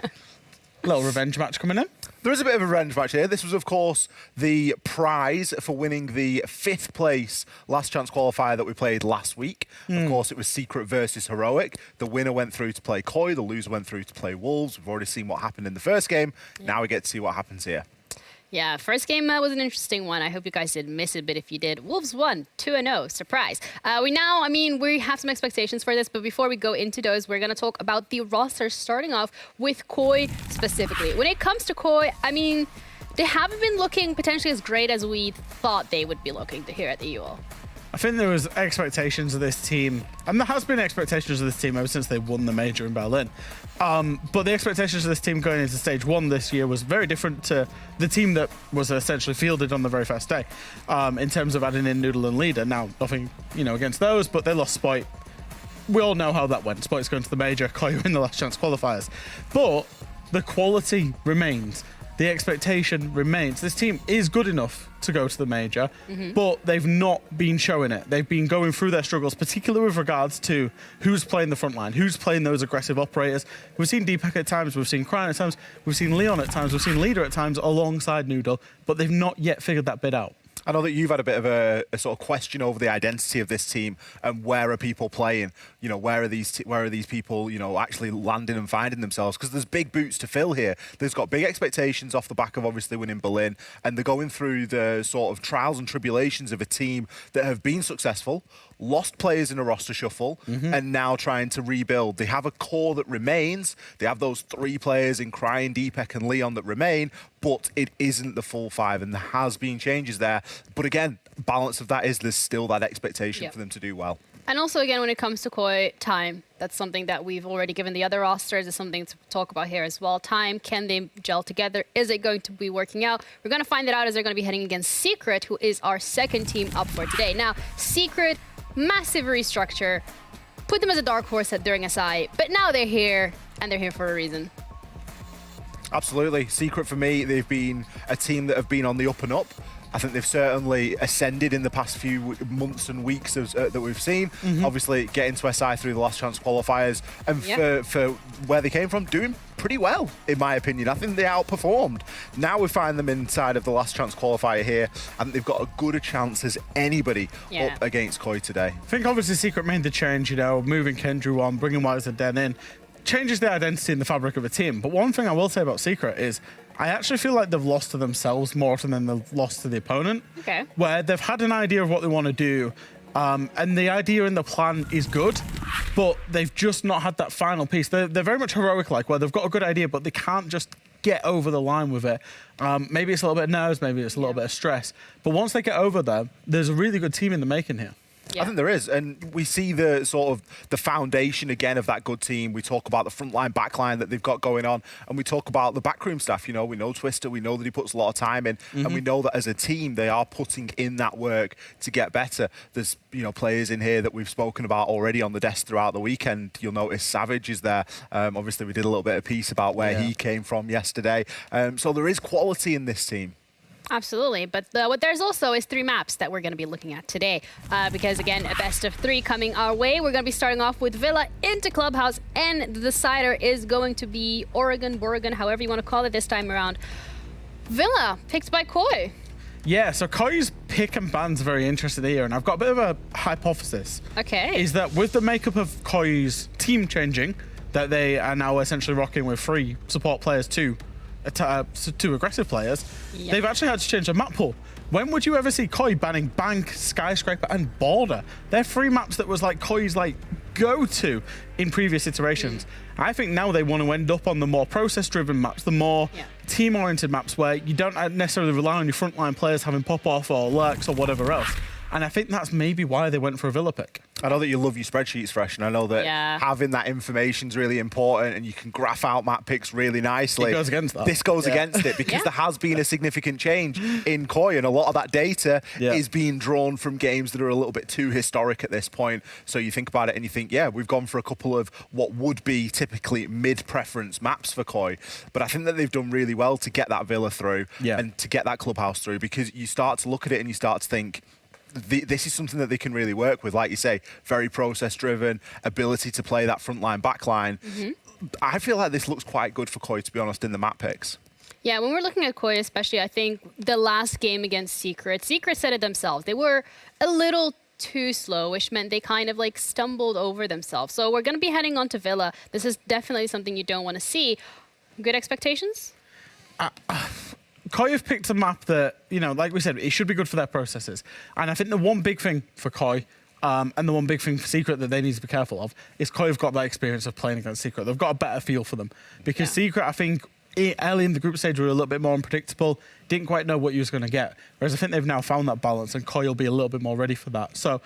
Little revenge match coming in. There is a bit of a revenge match here. This was, of course, the prize for winning the 5th place last chance qualifier that we played last week. Of course, it was Secret versus Heroic. The winner went through to play Koi. The loser went through to play Wolves. We've already seen what happened in the first game. Now we get to see what happens here. Yeah, first game was an interesting one. I hope you guys didn't miss it, but if you did, Wolves won 2-0. Surprise. We have some expectations for this, but before we go into those, we're going to talk about the roster, starting off with Koi specifically. When it comes to Koi, they haven't been looking potentially as great as we thought they would be looking here at the UL. I think there was expectations of this team, and there has been expectations of this team ever since they won the major in Berlin. But the expectations of this team going into stage 1 this year was very different to the team that was essentially fielded on the very first day, in terms of adding in Noodle and Leader. Now, nothing, against those, but they lost Spoit. We all know how that went. Spoit's going to the major, Koi in the last chance qualifiers. But the quality remains. The expectation remains. This team is good enough to go to the major, but they've not been showing it. They've been going through their struggles, particularly with regards to who's playing the front line, who's playing those aggressive operators. We've seen Deepak at times, we've seen Cryan at times, we've seen Leon at times, we've seen Leader at times alongside Noodle, but they've not yet figured that bit out. I know that you've had a bit of a sort of question over the identity of this team and where are people playing? Where are these people, actually landing and finding themselves? Because there's big boots to fill here. There's got big expectations off the back of obviously winning Berlin, and they're going through the sort of trials and tribulations of a team that have been successful, lost players in a roster shuffle, and now trying to rebuild. They have a core that remains. They have those 3 players in Cryan, Deepak and Leon that remain, but it isn't the full 5, and there has been changes there. But again, balance of that is there's still that expectation for them to do well. And also, again, when it comes to Koi, time. That's something that we've already given the other rosters. It's something to talk about here as well. Time, can they gel together? Is it going to be working out? We're going to find it out as they're going to be heading against Secret, who is our second team up for today. Now, Secret, massive restructure. Put them as a dark horse during SI, but now they're here, and they're here for a reason. Absolutely. Secret, for me, they've been a team that have been on the up and up. I think they've certainly ascended in the past few months and weeks that we've seen. Obviously, getting to SI through the last chance qualifiers, and for where they came from, doing pretty well, in my opinion. I think they outperformed. Now we find them inside of the last chance qualifier here. I think they've got as good a chance as anybody up against Koi today. I think obviously Secret made the change, moving Kendrew on, bringing Wise and Den in, changes the identity and the fabric of a team. But one thing I will say about Secret is I actually feel like they've lost to themselves more often than they've lost to the opponent. Okay. Where they've had an idea of what they want to do, and the idea and the plan is good, but they've just not had that final piece. They're very much Heroic-like, where they've got a good idea, but they can't just get over the line with it. Maybe it's a little bit of nerves, maybe it's a little bit of stress. But once they get over there, there's a really good team in the making here. I think there is, and we see the sort of the foundation again of that good team. We talk about the front line, back line that they've got going on, and we talk about the backroom staff. We know Twister, we know that he puts a lot of time in, and we know that as a team they are putting in that work to get better. There's players in here that we've spoken about already on the desk throughout the weekend. You'll notice Savage is there. Obviously, we did a little bit of piece about where he came from yesterday. So there is quality in this team. Absolutely, but what there's also is 3 maps that we're going to be looking at today, because again, a best of 3 coming our way. We're going to be starting off with Villa into Clubhouse, and the decider is going to be Oregon, however you want to call it this time around. Villa, picked by Koi. Yeah, so Koi's pick and ban's very interesting here, and I've got a bit of a hypothesis. Okay. Is that with the makeup of Koi's team changing, that they are now essentially rocking with 3 support players, 2 aggressive players, they've actually had to change the map pool. When would you ever see Koi banning Bank, Skyscraper, and Border? They're 3 maps that was like Koi's like go-to in previous iterations. I think now they want to end up on the more process-driven maps, the more team-oriented maps where you don't necessarily rely on your frontline players having pop-off or lurks or whatever else. And I think that's maybe why they went for a Villa pick. I know that you love your spreadsheets, Fresh, and I know that having that information is really important, and you can graph out map picks really nicely. It goes against that. This goes against it because there has been a significant change in Koi, and a lot of that data is being drawn from games that are a little bit too historic at this point. So you think about it and you think, yeah, we've gone for a couple of what would be typically mid-preference maps for Koi, but I think that they've done really well to get that Villa through and to get that clubhouse through, because you start to look at it and you start to think, this is something that they can really work with. Like you say, very process-driven, ability to play that frontline, backline. I feel like this looks quite good for Koi, to be honest, in the map picks. Yeah, when we're looking at Koi especially, I think the last game against Secret said it themselves. They were a little too slow, which meant they kind of like stumbled over themselves. So we're going to be heading on to Villa. This is definitely something you don't want to see. Good expectations? Koi have picked a map that, you know, like we said, it should be good for their processes. And I think the one big thing for Koi, and the one big thing for Secret that they need to be careful of, is Koi have got that experience of playing against Secret. They've got a better feel for them. Because Secret, I think, early in the group stage were a little bit more unpredictable, didn't quite know what you was going to get. Whereas I think they've now found that balance, and Koi will be a little bit more ready for that. So,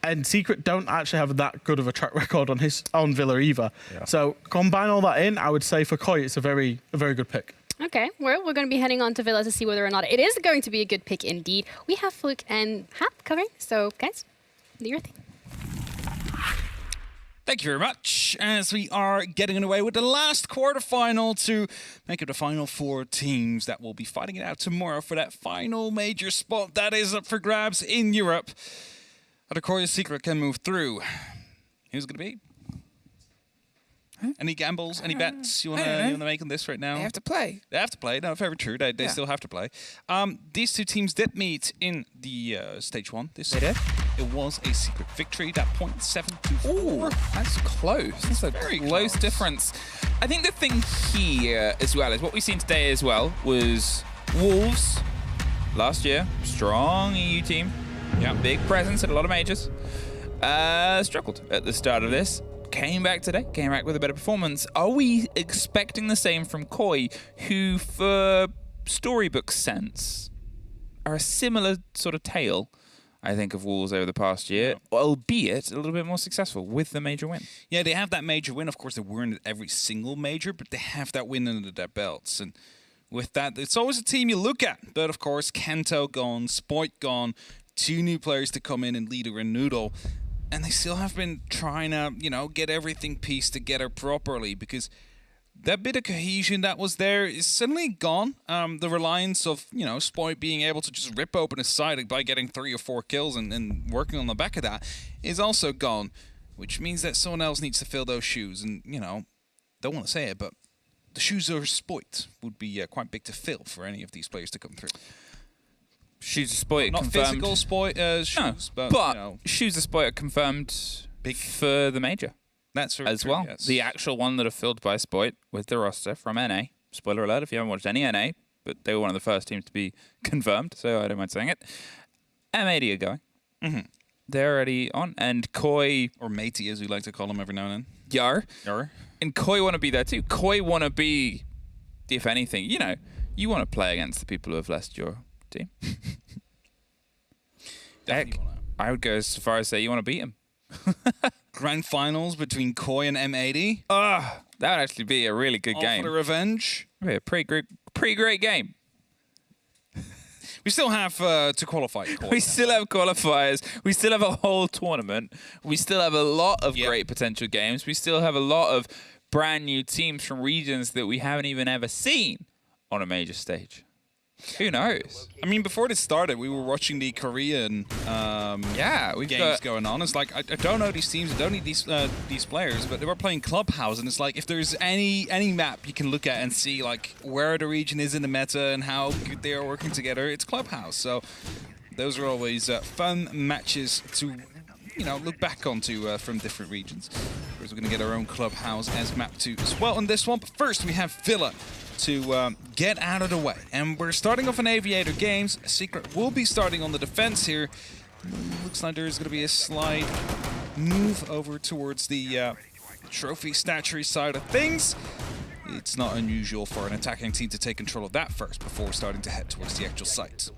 and Secret don't actually have that good of a track record on Villa either. So combine all that in, I would say for Koi, it's a very good pick. Okay, well, we're going to be heading on to Villa to see whether or not it is going to be a good pick indeed. We have Fluke and Hap covering, so guys, do your thing. Thank you very much, as we are getting underway with the last quarterfinal to make up the final 4 teams that will be fighting it out tomorrow for that final major spot that is up for grabs in Europe. Other Korea's Secret can move through. Who's it going to be? Any gambles, any bets you want to make on this right now? They have to play. They have to play. No, very true. They still have to play. These 2 teams did meet in the stage 1. They did. It was a Secret victory. That 0.724. Ooh, that's close. That's a very close difference. I think the thing here as well is what we've seen today as well was Wolves last year, strong EU team. Yeah, big presence at a lot of majors. Struggled at the start of this. Came back today, came back with a better performance. Are we expecting the same from Koi, who, for storybook sense, are a similar sort of tale, I think, of Wolves over the past year, albeit a little bit more successful with the major win? Yeah, they have that major win. Of course, they weren't at every single major, but they have that win under their belts. And with that, it's always a team you look at. But, of course, Kento gone, Spoit gone, 2 new players to come in Leader and Noodle. And they still have been trying to, you know, get everything pieced together properly, because that bit of cohesion that was there is suddenly gone. The reliance of, you know, Spoit being able to just rip open his side by getting 3 or 4 kills and working on the back of that is also gone, which means that someone else needs to fill those shoes. And, you know, don't want to say it, but the shoes of Spoit would be quite big to fill for any of these players to come through. Shoes of Spoit not confirmed. Physical Spoit shoes, but you know. Shoes of Spoit are confirmed for the major. That's very as true, well. yes. The actual one that are filled by Spoit with the roster from NA. Spoiler alert if you haven't watched any NA, but they were one of the first teams to be confirmed, so I don't mind saying it. M80 are going. They're already on, and Koi, or Matey as we like to call him every now and then. Yar. And Koi want to be there too. Koi want to be, if anything, you know, you want to play against the people who have left your team. Heck, I would go as far as say you want to beat him. Grand finals between Koi and M80. That would actually be a really good game. For the revenge. It'd be a pretty great game. We still have to qualify. We still have qualifiers. We still have a whole tournament. We still have a lot of great potential games. We still have a lot of brand new teams from regions that we haven't even ever seen on a major stage. Who knows? I mean, before this started, we were watching the Korean games going on. It's like, I don't know these teams, I don't need these players, but they were playing Clubhouse, and it's like, if there's any map you can look at and see like where the region is in the meta and how good they are working together, it's Clubhouse. So those are always fun matches to look back onto from different regions. Of course, we're going to get our own Clubhouse as map 2 as well on this one. But first, we have Villa to get out of the way. And we're starting off in Aviator Games. Secret will be starting on the defense here. Looks like there's going to be a slight move over towards the trophy statuary side of things. It's not unusual for an attacking team to take control of that first before starting to head towards the actual site.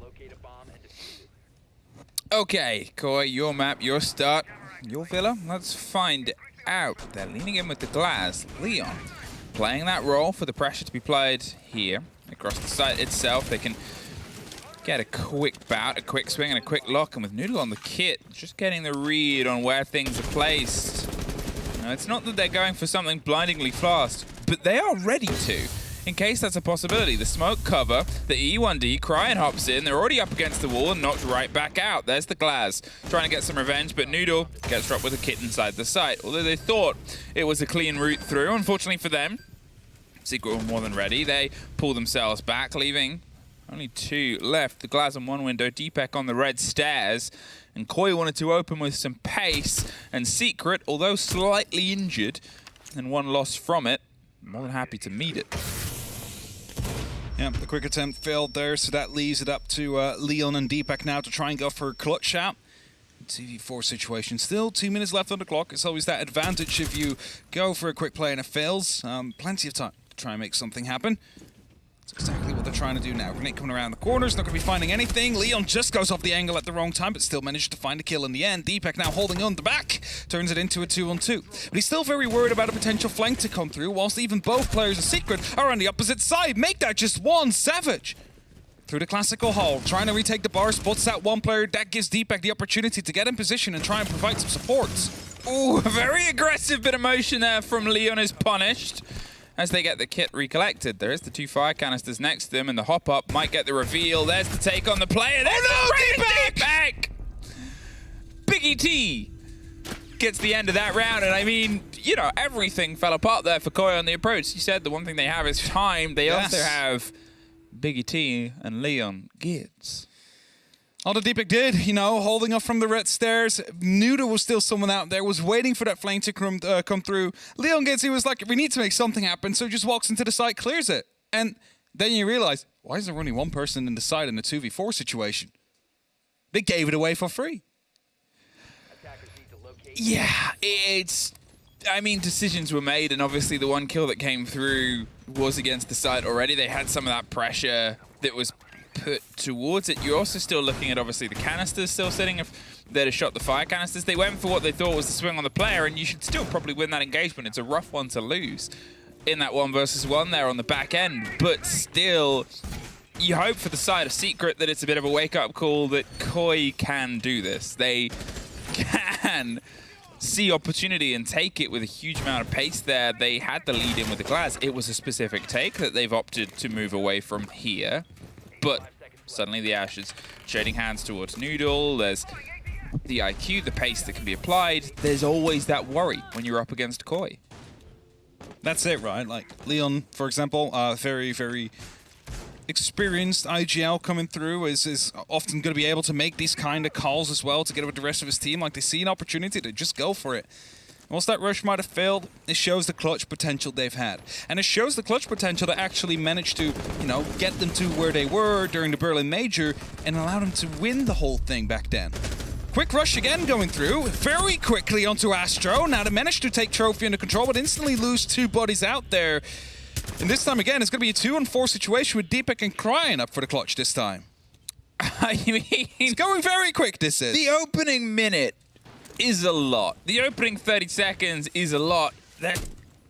Okay, Koi, your map, your start, your Villa. Let's find out. They're leaning in with the glass. Leon playing that role for the pressure to be applied here. Across the site itself, they can get a quick bout, a quick swing, and a quick lock. And with Noodle on the kit, just getting the read on where things are placed. Now, it's not that they're going for something blindingly fast, but they are ready to. In case that's a possibility, the smoke cover, the E1D, Cryan hops in, they're already up against the wall and knocked right back out. There's the Glaz, trying to get some revenge, but Noodle gets dropped with a kit inside the site. Although they thought it was a clean route through, unfortunately for them, Secret were more than ready. They pull themselves back, leaving only 2 left. The Glaz on one window, Deepek on the red stairs, and Koi wanted to open with some pace, and Secret, although slightly injured and 1 loss from it, more than happy to meet it. Yeah, the quick attempt failed there, so that leaves it up to Leon and Deepek now to try and go for a clutch out. 2v4 situation, still 2 minutes left on the clock. It's always that advantage if you go for a quick play and it fails. Plenty of time to try and make something happen. That's exactly what they're trying to do now. Grenade coming around the corners, not going to be finding anything. Leon just goes off the angle at the wrong time, but still managed to find a kill in the end. Deepek now holding on the back, turns it into a 2-on-2. But he's still very worried about a potential flank to come through, whilst even both players of Secret are on the opposite side. Make that just one. Savage through the classical hall, trying to retake the bar, spots that one player. That gives Deepek the opportunity to get in position and try and provide some support. Ooh, a very aggressive bit of motion there from Leon is punished as they get the kit recollected. There is the 2 fire canisters next to them, and the hop-up might get the reveal. There's the take on the player. There's Deepek! Biggie T gets the end of that round, and I mean, everything fell apart there for Koi on the approach. You said the one thing they have is time. They also have Biggie T and Leon Gids. All that Deepek did, holding up from the red stairs. Knew there was still someone out there, was waiting for that flank to come through. Leon Gids, he was like, we need to make something happen, so he just walks into the site, clears it. And then you realize, why is there only one person in the site in a 2v4 situation? They gave it away for free. Yeah, decisions were made, and obviously the one kill that came through was against the site already. They had some of that pressure that was put towards it. You're also still looking at, obviously, the canisters still sitting. If they'd have shot the fire canisters, they went for what they thought was the swing on the player, and you should still probably win that engagement. It's a rough one to lose in that 1 versus 1 there on the back end, but still, you hope for the side of Secret that it's a bit of a wake-up call that Koi can do this. They can see opportunity and take it with a huge amount of pace there. They had the lead in with the glass. It was a specific take that they've opted to move away from here. But suddenly the Ashes shading hands towards Noodle. There's the IQ, the pace that can be applied. There's always that worry when you're up against Koi. That's it, right? Like Leon, for example, very, very experienced IGL coming through, is often going to be able to make these kind of calls as well to get with the rest of his team. Like, they see an opportunity to just go for it. Whilst that rush might have failed, it shows the clutch potential they've had. And it shows the clutch potential that actually managed to, get them to where they were during the Berlin Major and allow them to win the whole thing back then. Quick rush again going through, very quickly onto Astro. Now they managed to take Trophy under control, but instantly lose 2 bodies out there. And this time again, it's going to be a 2-on-4 situation with Deepek and Cryan up for the clutch this time. I mean, it's going very quick, this is. The opening minute is a lot. The opening 30 seconds is a lot. They're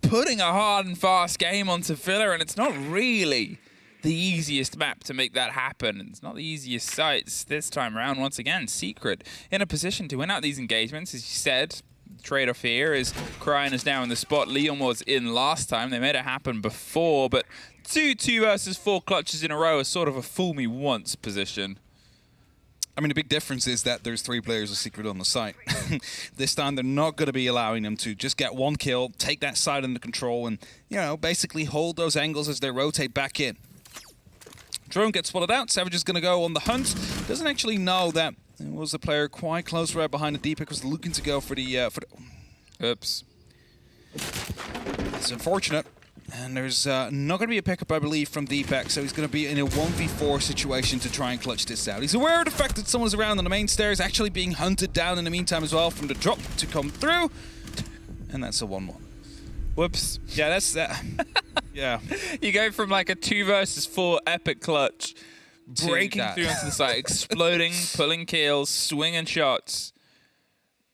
putting a hard and fast game onto Villa, and it's not really the easiest map to make that happen. It's not the easiest sites this time around. Once again, Secret in a position to win out these engagements, as you said. trade-off here is Cryin is now in the spot Leon was in last time. They made it happen before, but 2 versus 4 clutches in a row is sort of a fool me once position. I mean, the big difference is that there's 3 players of Secret on the site. This time, they're not going to be allowing them to just get 1 kill, take that side under control, and, you know, basically hold those angles as they rotate back in. Drone gets spotted out. Savage is going to go on the hunt. Doesn't actually know that there was a player quite close right behind the Deepak, was looking to go for the... Oops. It's unfortunate. And there's not going to be a pickup, I believe, from Deepak, so he's going to be in a 1v4 situation to try and clutch this out. He's aware of the fact that someone's around on the main stairs, actually being hunted down in the meantime as well from the drop to come through. And that's a 1-1. Whoops. Yeah, that's that. Yeah. You go from like a 2 versus 4 epic clutch, breaking through onto the site, exploding, pulling kills, swinging shots.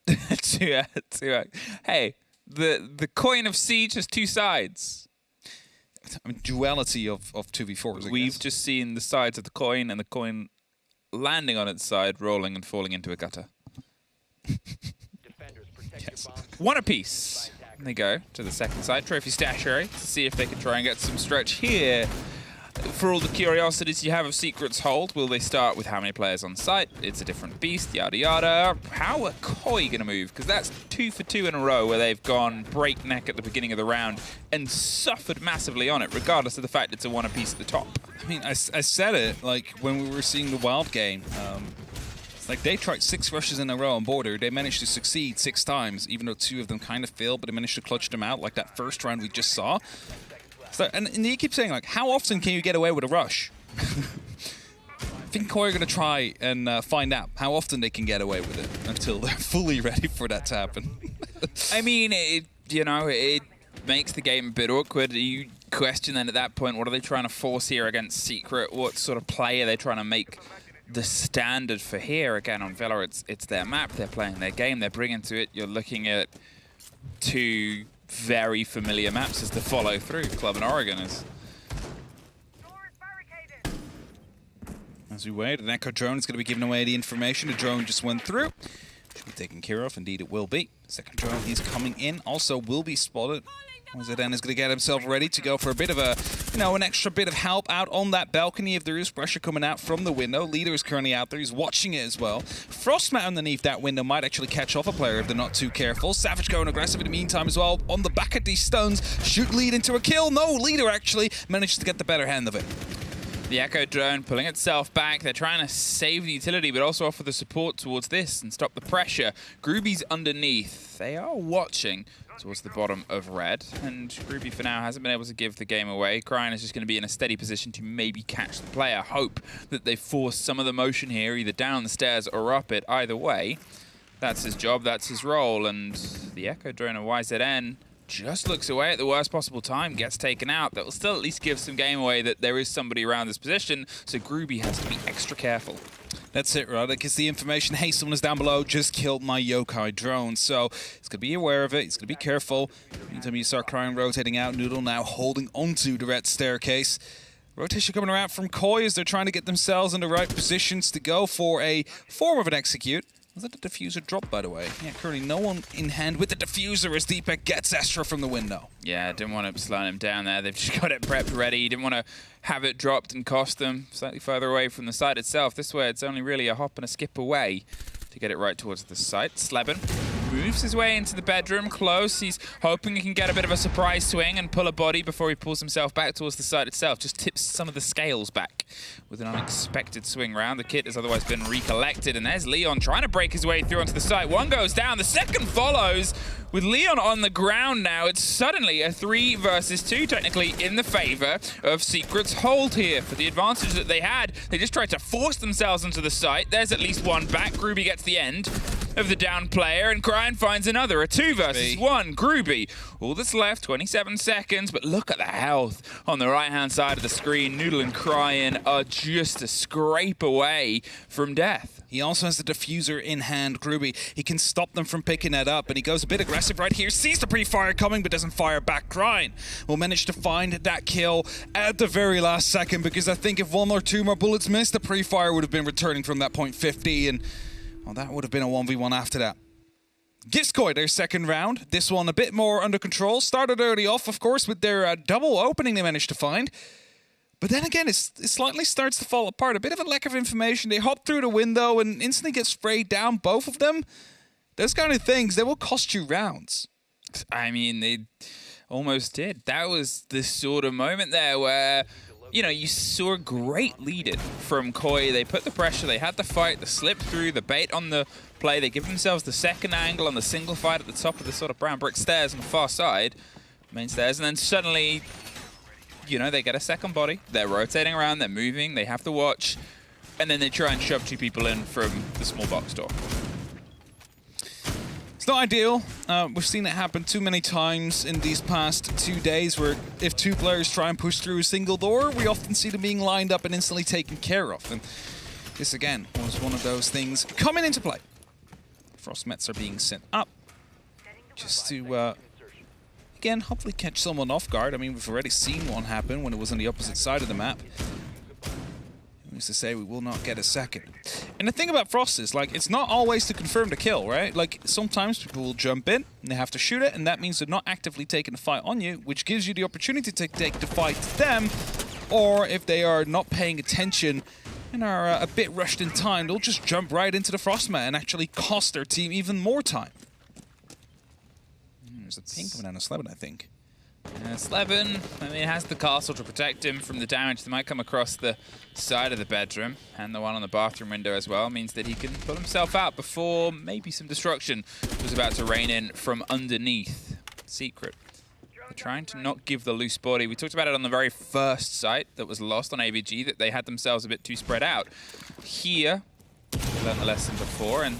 Hey, the coin of Siege has 2 sides. I mean, duality of 2v4s. We've just seen the sides of the coin and the coin landing on its side, rolling and falling into a gutter. Yes. 1 apiece. They go to the second side, Trophy Statuary, to see if they can try and get some stretch here. For all the curiosities you have of Secret's hold, will they start with how many players on site? It's a different beast, yada yada. How are Koi going to move? Because that's 2 for 2 in a row where they've gone breakneck at the beginning of the round and suffered massively on it, regardless of the fact it's a 1 apiece at the top. I mean, I said it, like, when we were seeing the Wild game. Like, they tried 6 rushes in a row on border. They managed to succeed 6 times, even though 2 of them kind of failed, but they managed to clutch them out, like that first round we just saw. So, and you keep saying, like, how often can you get away with a rush? I think Koi are going to try and find out how often they can get away with it until they're fully ready for that to happen. I mean, it makes the game a bit awkward. You question then at that point, what are they trying to force here against Secret? What sort of play are they trying to make the standard for here? Again, on Villa, it's their map. They're playing their game. They're bringing to it. You're looking at 2 very familiar maps as the follow through. Club and Oregon is. As we wait, an Echo drone is going to be giving away the information. The drone just went through. Should be taken care of. Indeed, it will be. Second drone is coming in. Also will be spotted. Zidane is going to get himself ready to go for a bit of a, you know, an extra bit of help out on that balcony if there is pressure coming out from the window. Leader is currently out there. He's watching it as well. Frostmat underneath that window might actually catch off a player if they're not too careful. Savage going aggressive in the meantime as well. On the back of these stones. Should lead into a kill. No, Leader actually managed to get the better hand of it. The Echo drone pulling itself back. They're trying to save the utility, but also offer the support towards this and stop the pressure. Groovy's underneath. They are watching towards the bottom of red, and Groovy for now hasn't been able to give the game away. Cryin is just going to be in a steady position to maybe catch the player. Hope that they force some of the motion here, either down the stairs or up it. Either way, that's his job, that's his role, and the Echo drone of YZN just looks away at the worst possible time, gets taken out. That will still at least give some game away that there is somebody around this position, so Groovy has to be extra careful. That's it, right? It gives the information, hey, someone is down below, just killed my yokai drone. So he's going to be aware of it, he's going to be careful. Anytime you start Cryin rotating out, Noodle now holding onto the red staircase. Rotation coming around from Koi as they're trying to get themselves in the right positions to go for a form of an execute. Was that the diffuser drop, by the way? Yeah, currently no one in hand with the diffuser as Deepak gets Astra from the window. Yeah, didn't want to slow him down there. They've just got it prepped ready. Didn't want to have it dropped and cost them. Slightly further away from the site itself. This way, it's only really a hop and a skip away to get it right towards the site. Sleben moves his way into the bedroom, close. He's hoping he can get a bit of a surprise swing and pull a body before he pulls himself back towards the site itself. Just tips some of the scales back with an unexpected swing round. The kit has otherwise been recollected, and there's Leon trying to break his way through onto the site. One goes down, the second follows. With Leon on the ground now, it's suddenly a 3 versus 2, technically in the favor of Secret's hold here. For the advantage that they had, they just tried to force themselves into the site. There's at least one back. Groovy gets the end of the down player, and Cryin finds another. A 2 versus 1. Groovy. All that's left, 27 seconds, but look at the health on the right-hand side of the screen. Noodle and Cryin are just a scrape away from death. He also has the diffuser in hand, Groovy. He can stop them from picking that up, and he goes a bit aggressive right here. Sees the pre-fire coming, but doesn't fire back. Cryin will manage to find that kill at the very last second, because I think if 1 or 2 more bullets missed, the pre-fire would have been returning from that point 50, and well, that would have been a 1v1 after that. gives Koi their second round. This one a bit more under control. Started early off, of course, with their double opening they managed to find. But then again, it slightly starts to fall apart. A bit of a lack of information. They hop through the window and instantly get sprayed down, both of them. Those kind of things, they will cost you rounds. I mean, they almost did. That was the sort of moment there where, you know, you saw a great lead-in from Koi. They put the pressure, they had the fight, the slip through, the bait on the play. They give themselves the second angle on the single fight at the top of the sort of brown brick stairs on the far side, main stairs, and then suddenly, you know, they get a second body. They're rotating around, they're moving, they have to watch, and then they try and shove 2 people in from the small box door. It's not ideal. We've seen it happen too many times in these past 2 days where if 2 players try and push through a single door, we often see them being lined up and instantly taken care of. And this, again, was one of those things coming into play. Frostmets are being sent up just to, again, hopefully catch someone off guard. I mean, we've already seen one happen when it was on the opposite side of the map. Who's to say we will not get a second? And the thing about Frost is, like, it's not always to confirm the kill, right? Like, sometimes people will jump in and they have to shoot it, and that means they're not actively taking the fight on you, which gives you the opportunity to take the fight to them. Or if they are not paying attention and are a bit rushed in time, they'll just jump right into the Frostmat and actually cost their team even more time. There's a ping coming down on Sleben, I think. Sleben, I mean, has the castle to protect him from the damage that might come across the side of the bedroom, and the one on the bathroom window as well, means that he can pull himself out before maybe some destruction was about to rain in from underneath. Secret. They're trying to not give the loose body. We talked about it on the very first site that was lost on AVG, that they had themselves a bit too spread out. Here, they learned the lesson before, and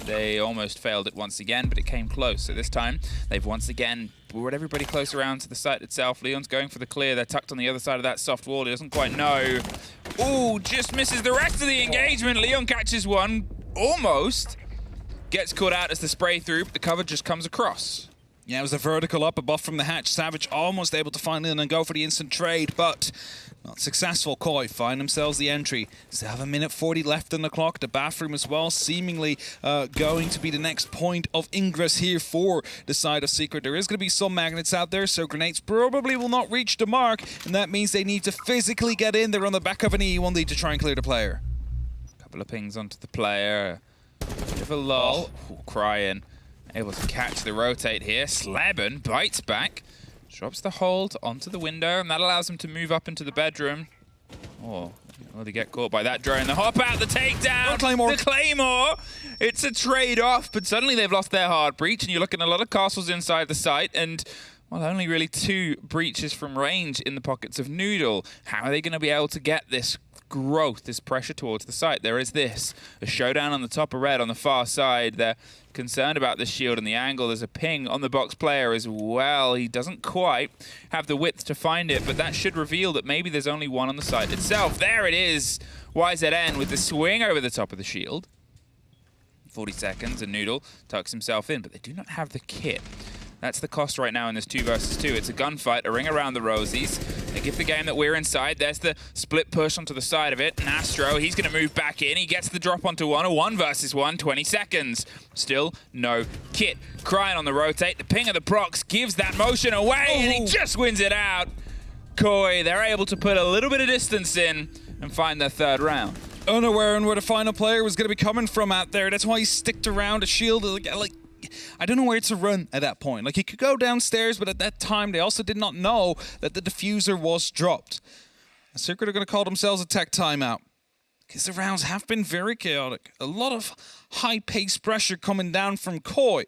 they almost failed it once again, but it came close. So this time, they've once again brought everybody close around to the site itself. Leon's going for the clear. They're tucked on the other side of that soft wall. He doesn't quite know. Ooh, just misses the rest of the engagement. Leon catches one, almost. Gets caught out as the spray through, but the cover just comes across. Yeah, it was a vertical up above from the hatch. Savage almost able to find Leon and go for the instant trade, but not successful. Koi find themselves the entry. 7 minute 40 left on the clock. The bathroom as well, seemingly going to be the next point of ingress here for the side of Secret. There is going to be some magnets out there, so grenades probably will not reach the mark, and that means they need to physically get in there on the back of an E1D to try and clear the player. Couple of pings onto the player. Bit of a lull. Ooh, crying. Able to catch the rotate here. Sleben bites back. Drops the hold onto the window, and that allows him to move up into the bedroom. Oh, will they get caught by that drone? The hop out, the takedown, the Claymore. It's a trade-off, but suddenly they've lost their hard breach, and you're looking at a lot of castles inside the site, and, well, only really 2 breaches from range in the pockets of Noodle. How are they going to be able to get this growth, this pressure towards the site? There is this. A showdown on the top of red on the far side. They're concerned about the shield and the angle. There's a ping on the box player as well. He doesn't quite have the width to find it, but that should reveal that maybe there's only one on the site itself. There it is. YZN with the swing over the top of the shield. 40 seconds, and Noodle tucks himself in, but they do not have the kit. That's the cost right now in this 2 versus 2. It's a gunfight, a ring around the rosies. They give the game that we're inside. There's the split push onto the side of it. Nastro, he's going to move back in. He gets the drop onto one. A 1 versus 1, 20 seconds. Still no kit. Crying on the rotate. The ping of the procs gives that motion away, and he just wins it out. Koi, they're able to put a little bit of distance in and find their 3rd round. Unaware on where the final player was going to be coming from out there. That's why he sticked around a shield. Like, I don't know where to run at that point. Like, he could go downstairs, but at that time, they also did not know that the diffuser was dropped. The Secret are going to call themselves a tech timeout, because the rounds have been very chaotic. A lot of high-paced pressure coming down from Koi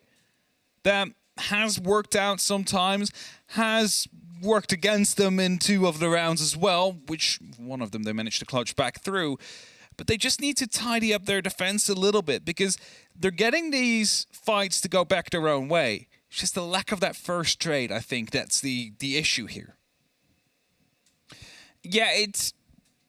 that has worked out sometimes, has worked against them in 2 of the rounds as well, which one of them they managed to clutch back through. But they just need to tidy up their defense a little bit, because they're getting these fights to go back their own way. It's just the lack of that first trade, I think, that's the issue here. Yeah, it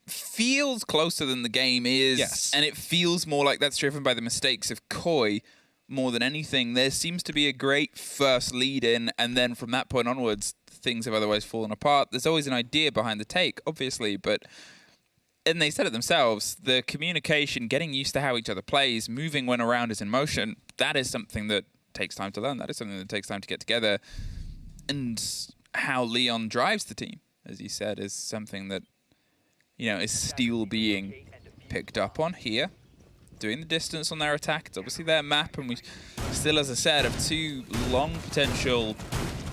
feels closer than the game is. Yes. And it feels more like that's driven by the mistakes of Koi more than anything. There seems to be a great first lead in, and then from that point onwards, things have otherwise fallen apart. There's always an idea behind the take, obviously, but... And they said it themselves, the communication, getting used to how each other plays, moving when a round is in motion, that is something that takes time to learn. That is something that takes time to get together. And how Leon drives the team, as you said, is something that, is still being picked up on here. Doing the distance on their attack. It's obviously their map, and we still, as I said, have 2 long potential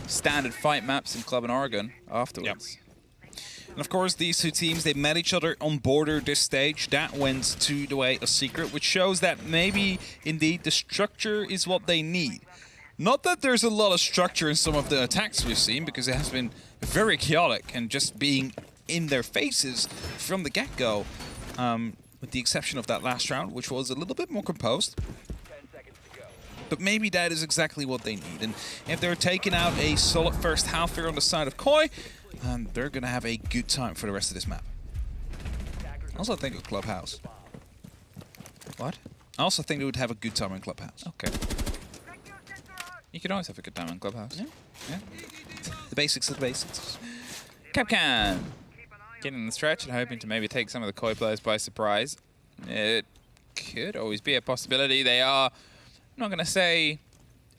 standard fight maps in Club and Oregon afterwards. Yep. And of course, these 2 teams, they met each other on border this stage. That went to the way of Secret, which shows that maybe, indeed, the structure is what they need. Not that there's a lot of structure in some of the attacks we've seen, because it has been very chaotic and just being in their faces from the get-go. With the exception of that last round, which was a little bit more composed. But maybe that is exactly what they need. And if they're taking out a solid first half here on the side of Koi, they're going to have a good time for the rest of this map. I also think of Clubhouse. What? I also think they would have a good time in Clubhouse. Okay. You can always have a good time in Clubhouse. Yeah. The basics are the basics. Capcan! Getting the stretch and hoping to maybe take some of the Koi players by surprise. It could always be a possibility. They are, I'm not going to say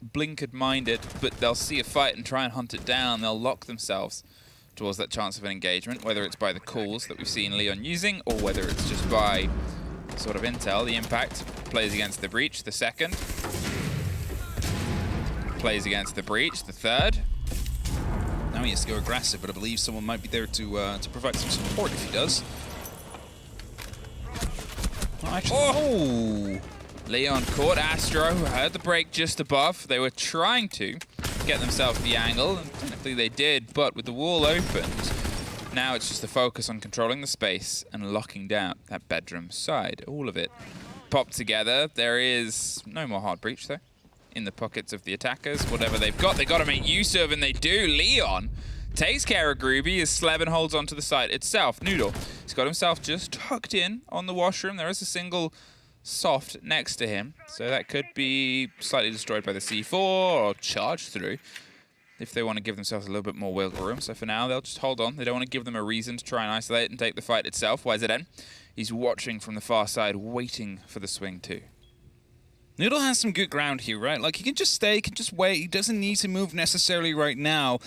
blinkered-minded, but they'll see a fight and try and hunt it down. They'll lock themselves towards that chance of an engagement, whether it's by the calls that we've seen Leon using, or whether it's just by sort of intel. The Impact plays against the Breach, the second. Plays against the Breach, the third. Now he has to go aggressive, but I believe someone might be there to provide some support if he does. Oh! Leon caught Astro, who had the break just above. They were trying to get themselves the angle, and technically they did, but with the wall opened, now it's just the focus on controlling the space and locking down that bedroom side. All of it popped together. There is no more hard breach, though. In the pockets of the attackers, whatever they've got to make use of, and they do. Leon takes care of Groovy as Slevin holds onto the site itself. Noodle, he's got himself just tucked in on the washroom. There is a single soft next to him, so that could be slightly destroyed by the C4 or charged through if they want to give themselves a little bit more wiggle room. So for now, they'll just hold on. They don't want to give them a reason to try and isolate and take the fight itself. YZN, he's watching from the far side, waiting for the swing too. Noodle has some good ground here, right? Like, he can just stay, he can just wait. He doesn't need to move necessarily right now.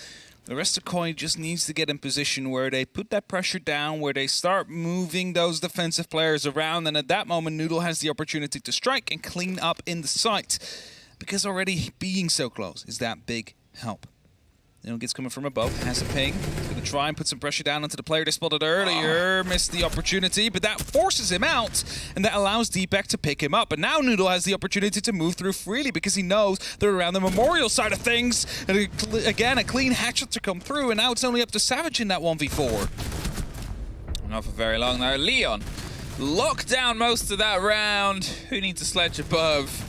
The rest of Koi just needs to get in position where they put that pressure down, where they start moving those defensive players around, and at that moment, Noodle has the opportunity to strike and clean up in the site. Because already being so close is that big help. Noodle gets coming from above, has a ping. He's going to try and put some pressure down onto the player they spotted earlier. Missed the opportunity, but that forces him out, and that allows D-Back to pick him up. And now Noodle has the opportunity to move through freely because he knows they're around the Memorial side of things. And again, a clean hatchet to come through, and now it's only up to Savage in that 1v4. Not for very long, though. Leon locked down most of that round. Who needs a sledge above?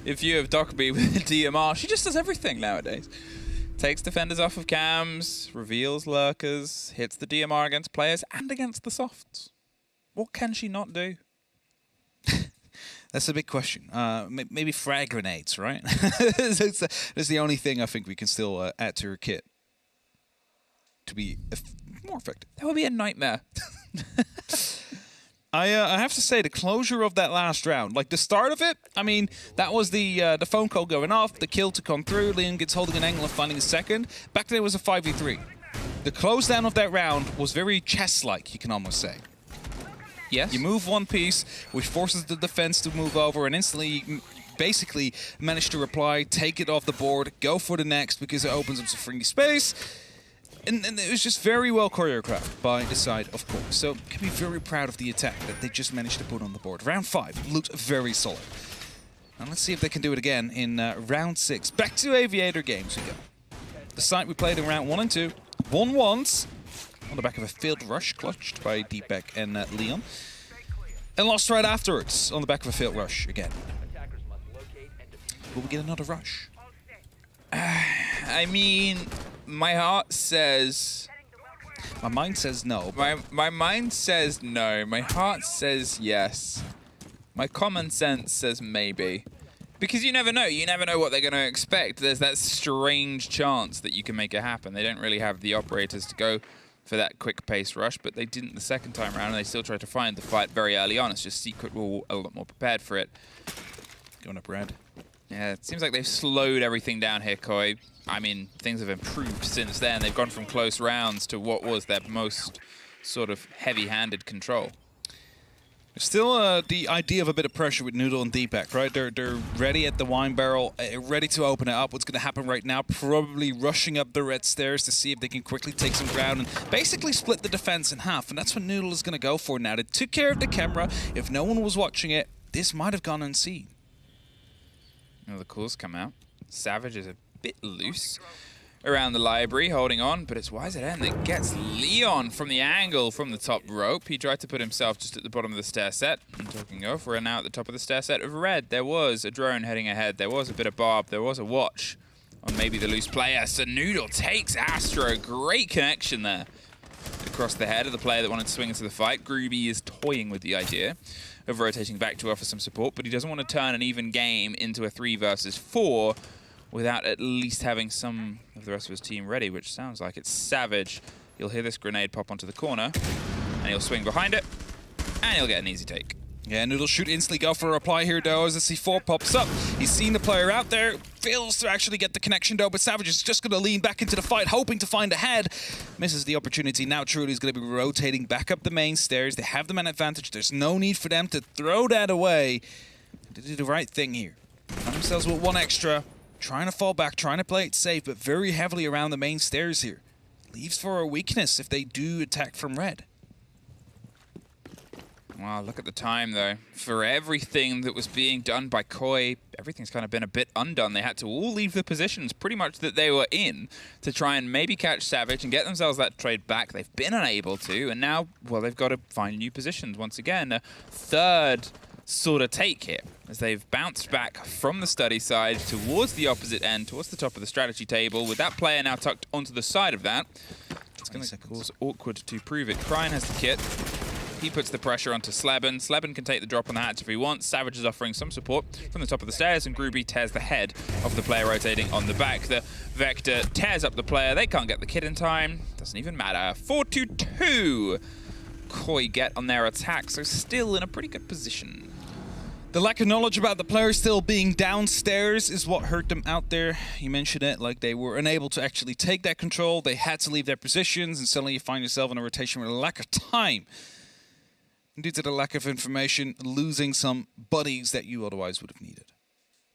If you have Dockerby with DMR, she just does everything nowadays. Takes defenders off of cams, reveals lurkers, hits the DMR against players and against the softs. What can she not do? That's a big question. Maybe frag grenades, right? That's the only thing I think we can still add to her kit to be more effective. That would be a nightmare. I have to say, the closure of that last round, like the start of it, I mean, that was the phone call going off, the kill to come through, Leon gets holding an angle and finding a second. Back then it was a 5v3. The close down of that round was very chess-like, you can almost say. Yes. You move one piece, which forces the defense to move over, and instantly basically manage to reply, take it off the board, go for the next because it opens up some free space. And it was just very well choreographed by the side of course. So can be very proud of the attack that they just managed to put on the board. Round 5 looked very solid. And let's see if they can do it again in round 6. Back to Aviator games we go. The site we played in round 1 and 2. Won once on the back of a failed rush clutched by Deepak and Leon. And lost right afterwards on the back of a failed rush again. Will we get another rush? I mean, my heart says... My mind says no. My mind says no. My heart says yes. My common sense says maybe. Because you never know. You never know what they're going to expect. There's that strange chance that you can make it happen. They don't really have the operators to go for that quick pace rush, but they didn't the second time around, and they still tried to find the fight very early on. It's just Secret were a lot more prepared for it. Going up red. Yeah, it seems like they've slowed everything down here, Koi. I mean, things have improved since then. They've gone from close rounds to what was their most sort of heavy-handed control. Still the idea of a bit of pressure with Noodle and Deepak, right? They're ready at the wine barrel, ready to open it up. What's going to happen right now? Probably rushing up the red stairs to see if they can quickly take some ground and basically split the defense in half. And that's what Noodle is going to go for now. They took care of the camera. If no one was watching it, this might have gone unseen. Now the calls come out. Savage is a bit loose around the library, holding on, but it's YZN that gets Leon from the angle from the top rope. He tried to put himself just at the bottom of the stair set. I'm talking of, we're now at the top of the stair set of red. There was a drone heading ahead. There was a bit of barb. There was a watch on maybe the loose player. So Noodle takes Astro. Great connection there across the head of the player that wanted to swing into the fight. Groovy is toying with the idea of rotating back to offer some support, but he doesn't want to turn an even game into a 3 versus 4 without at least having some of the rest of his team ready, which sounds like it's Savage. You'll hear this grenade pop onto the corner, and he'll swing behind it, and he'll get an easy take. Yeah, Noodle should instantly go for a reply here, though, as the C4 pops up. He's seen the player out there, fails to actually get the connection, though, but Savage is just going to lean back into the fight, hoping to find a head. Misses the opportunity. Now Truly's going to be rotating back up the main stairs. They have the man advantage. There's no need for them to throw that away. They did the right thing here. Found themselves with 1 extra. Trying to fall back, trying to play it safe, but very heavily around the main stairs here. Leaves for a weakness if they do attack from red. Wow, look at the time, though. For everything that was being done by Koi, everything's kind of been a bit undone. They had to all leave the positions pretty much that they were in to try and maybe catch Savage and get themselves that trade back. They've been unable to, and now, well, they've got to find new positions once again. A third sort of take here as they've bounced back from the study side towards the opposite end, towards the top of the strategy table, with that player now tucked onto the side of that. It's going to cause awkward to prove it. Kryan has the kit. He puts the pressure onto Sleben. Sleben can take the drop on the hatch if he wants. Savage is offering some support from the top of the stairs, and Groovy tears the head of the player rotating on the back. The Vector tears up the player. They can't get the kit in time. Doesn't even matter. 4-2. Koi get on their attack, so still in a pretty good position. The lack of knowledge about the player still being downstairs is what hurt them out there. You mentioned it, like they were unable to actually take that control. They had to leave their positions, and suddenly you find yourself in a rotation with a lack of time. Due to the lack of information, losing some buddies that you otherwise would have needed.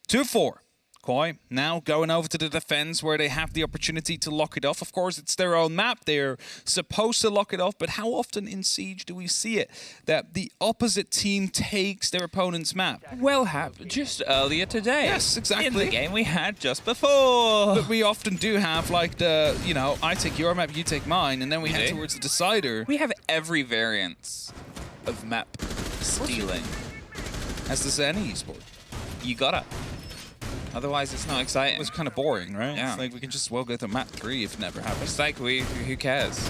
2-4. Koi now going over to the defense where they have the opportunity to lock it off. Of course, it's their own map. They're supposed to lock it off, but how often in Siege do we see it that the opposite team takes their opponent's map? Well, just earlier today. Yes, exactly. In the game we had just before. But we often do have, like, the, you know, I take your map, you take mine, and then we head towards the decider. We have every variance of map stealing. As does any esport. You gotta. Otherwise, it's not exciting. It was kind of boring, right? Yeah. It's like we can just well go to map 3 if it never happens. It's like, who cares?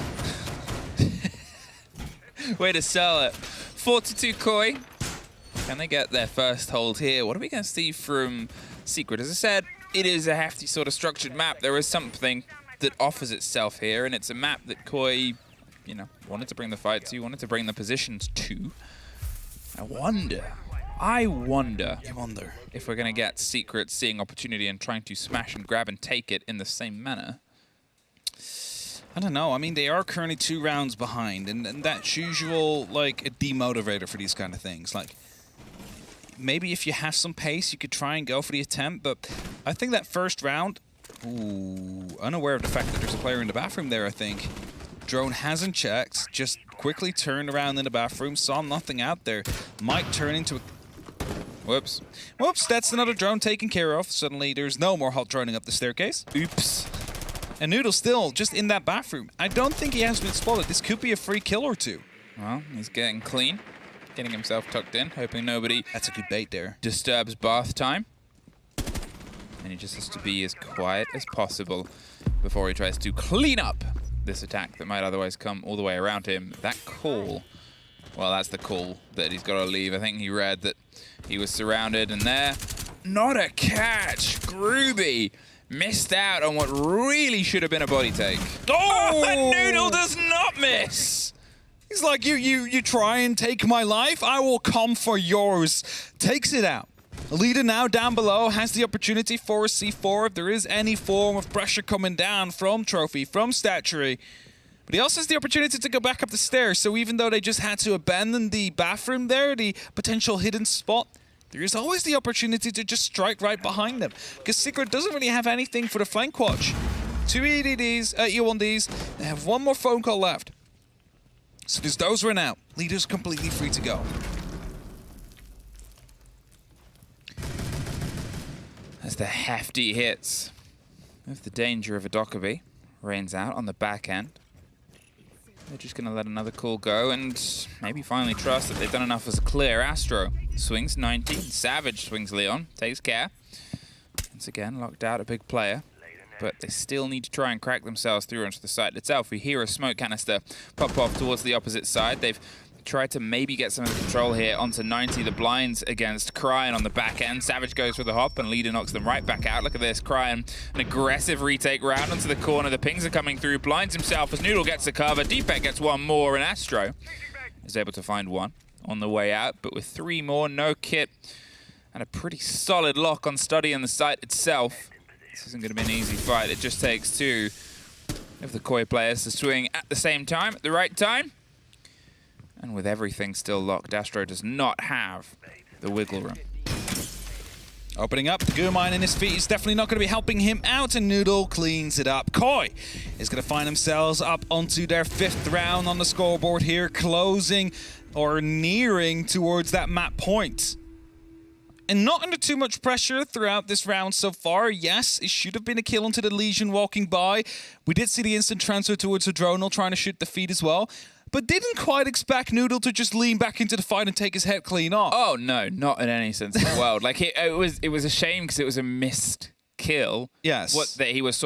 Way to sell it. 4-2 Koi. Can they get their first hold here? What are we going to see from Secret? As I said, it is a hefty sort of structured map. There is something that offers itself here, and it's a map that Koi, you know, wanted to bring the fight to, wanted to bring the positions to. I wonder if we're going to get Secret seeing opportunity and trying to smash and grab and take it in the same manner. I don't know. I mean, they are currently 2 rounds behind, and that's usual, like, a demotivator for these kind of things. Like, maybe if you have some pace, you could try and go for the attempt, but I think that first round, unaware of the fact that there's a player in the bathroom there, I think. Drone hasn't checked, just quickly turned around in the bathroom, saw nothing out there. Might turn into a... Whoops. Whoops, that's another drone taken care of. Suddenly, there's no more hot droning up the staircase. Oops. And Noodle still just in that bathroom. I don't think he has been spotted. This could be a free kill or 2. Well, he's getting clean, getting himself tucked in, hoping nobody... That's a good bait there. ...disturbs bath time. And he just has to be as quiet as possible before he tries to clean up this attack that might otherwise come all the way around him. That call, well, that's the call that he's got to leave. I think he read that he was surrounded, and there, not a catch. Groovy missed out on what really should have been a body take. Oh, and Noodle does not miss. He's like, you try and take my life, I will come for yours. Takes it out. Leader now down below has the opportunity for a C4 if there is any form of pressure coming down from Trophy, from Statuary. But he also has the opportunity to go back up the stairs, so even though they just had to abandon the bathroom there, the potential hidden spot, there is always the opportunity to just strike right behind them. Because Secret doesn't really have anything for the flank watch. 2 EDDs, E1Ds, they have one more phone call left. So there's those run out. Leader's completely free to go. As the hefty hits of the danger of a Dokkaebi rains out on the back end. They're just going to let another call go and maybe finally trust that they've done enough as a clear. Astro swings 90. Savage swings Leon. Takes care. Once again, locked out a big player. But they still need to try and crack themselves through onto the site itself. We hear a smoke canister pop off towards the opposite side. They've tried to maybe get some of the control here onto 90. The blinds against Cryan on the back end. Savage goes for the hop and Leader knocks them right back out. Look at this. Cryan, an aggressive retake round onto the corner. The pings are coming through. Blinds himself as Noodle gets the cover. Deepek gets one more and Astro is able to find one on the way out. But with 3 more, no kit and a pretty solid lock on Study on the site itself. This isn't going to be an easy fight. It just takes 2 of the Koi players to swing at the same time, at the right time. And with everything still locked, Astro does not have the wiggle room. Opening up, the Gurmine in his feet is definitely not going to be helping him out, and Noodle cleans it up. Koi is going to find themselves up onto their 5th round on the scoreboard here, closing or nearing towards that map point. And not under too much pressure throughout this round so far. Yes, it should have been a kill onto the Legion walking by. We did see the instant transfer towards the Dronal trying to shoot the feed as well. But didn't quite expect Noodle to just lean back into the fight and take his head clean off. Oh, no, not in any sense of the world. Like, it was a shame because it was a missed kill. Yes. That he was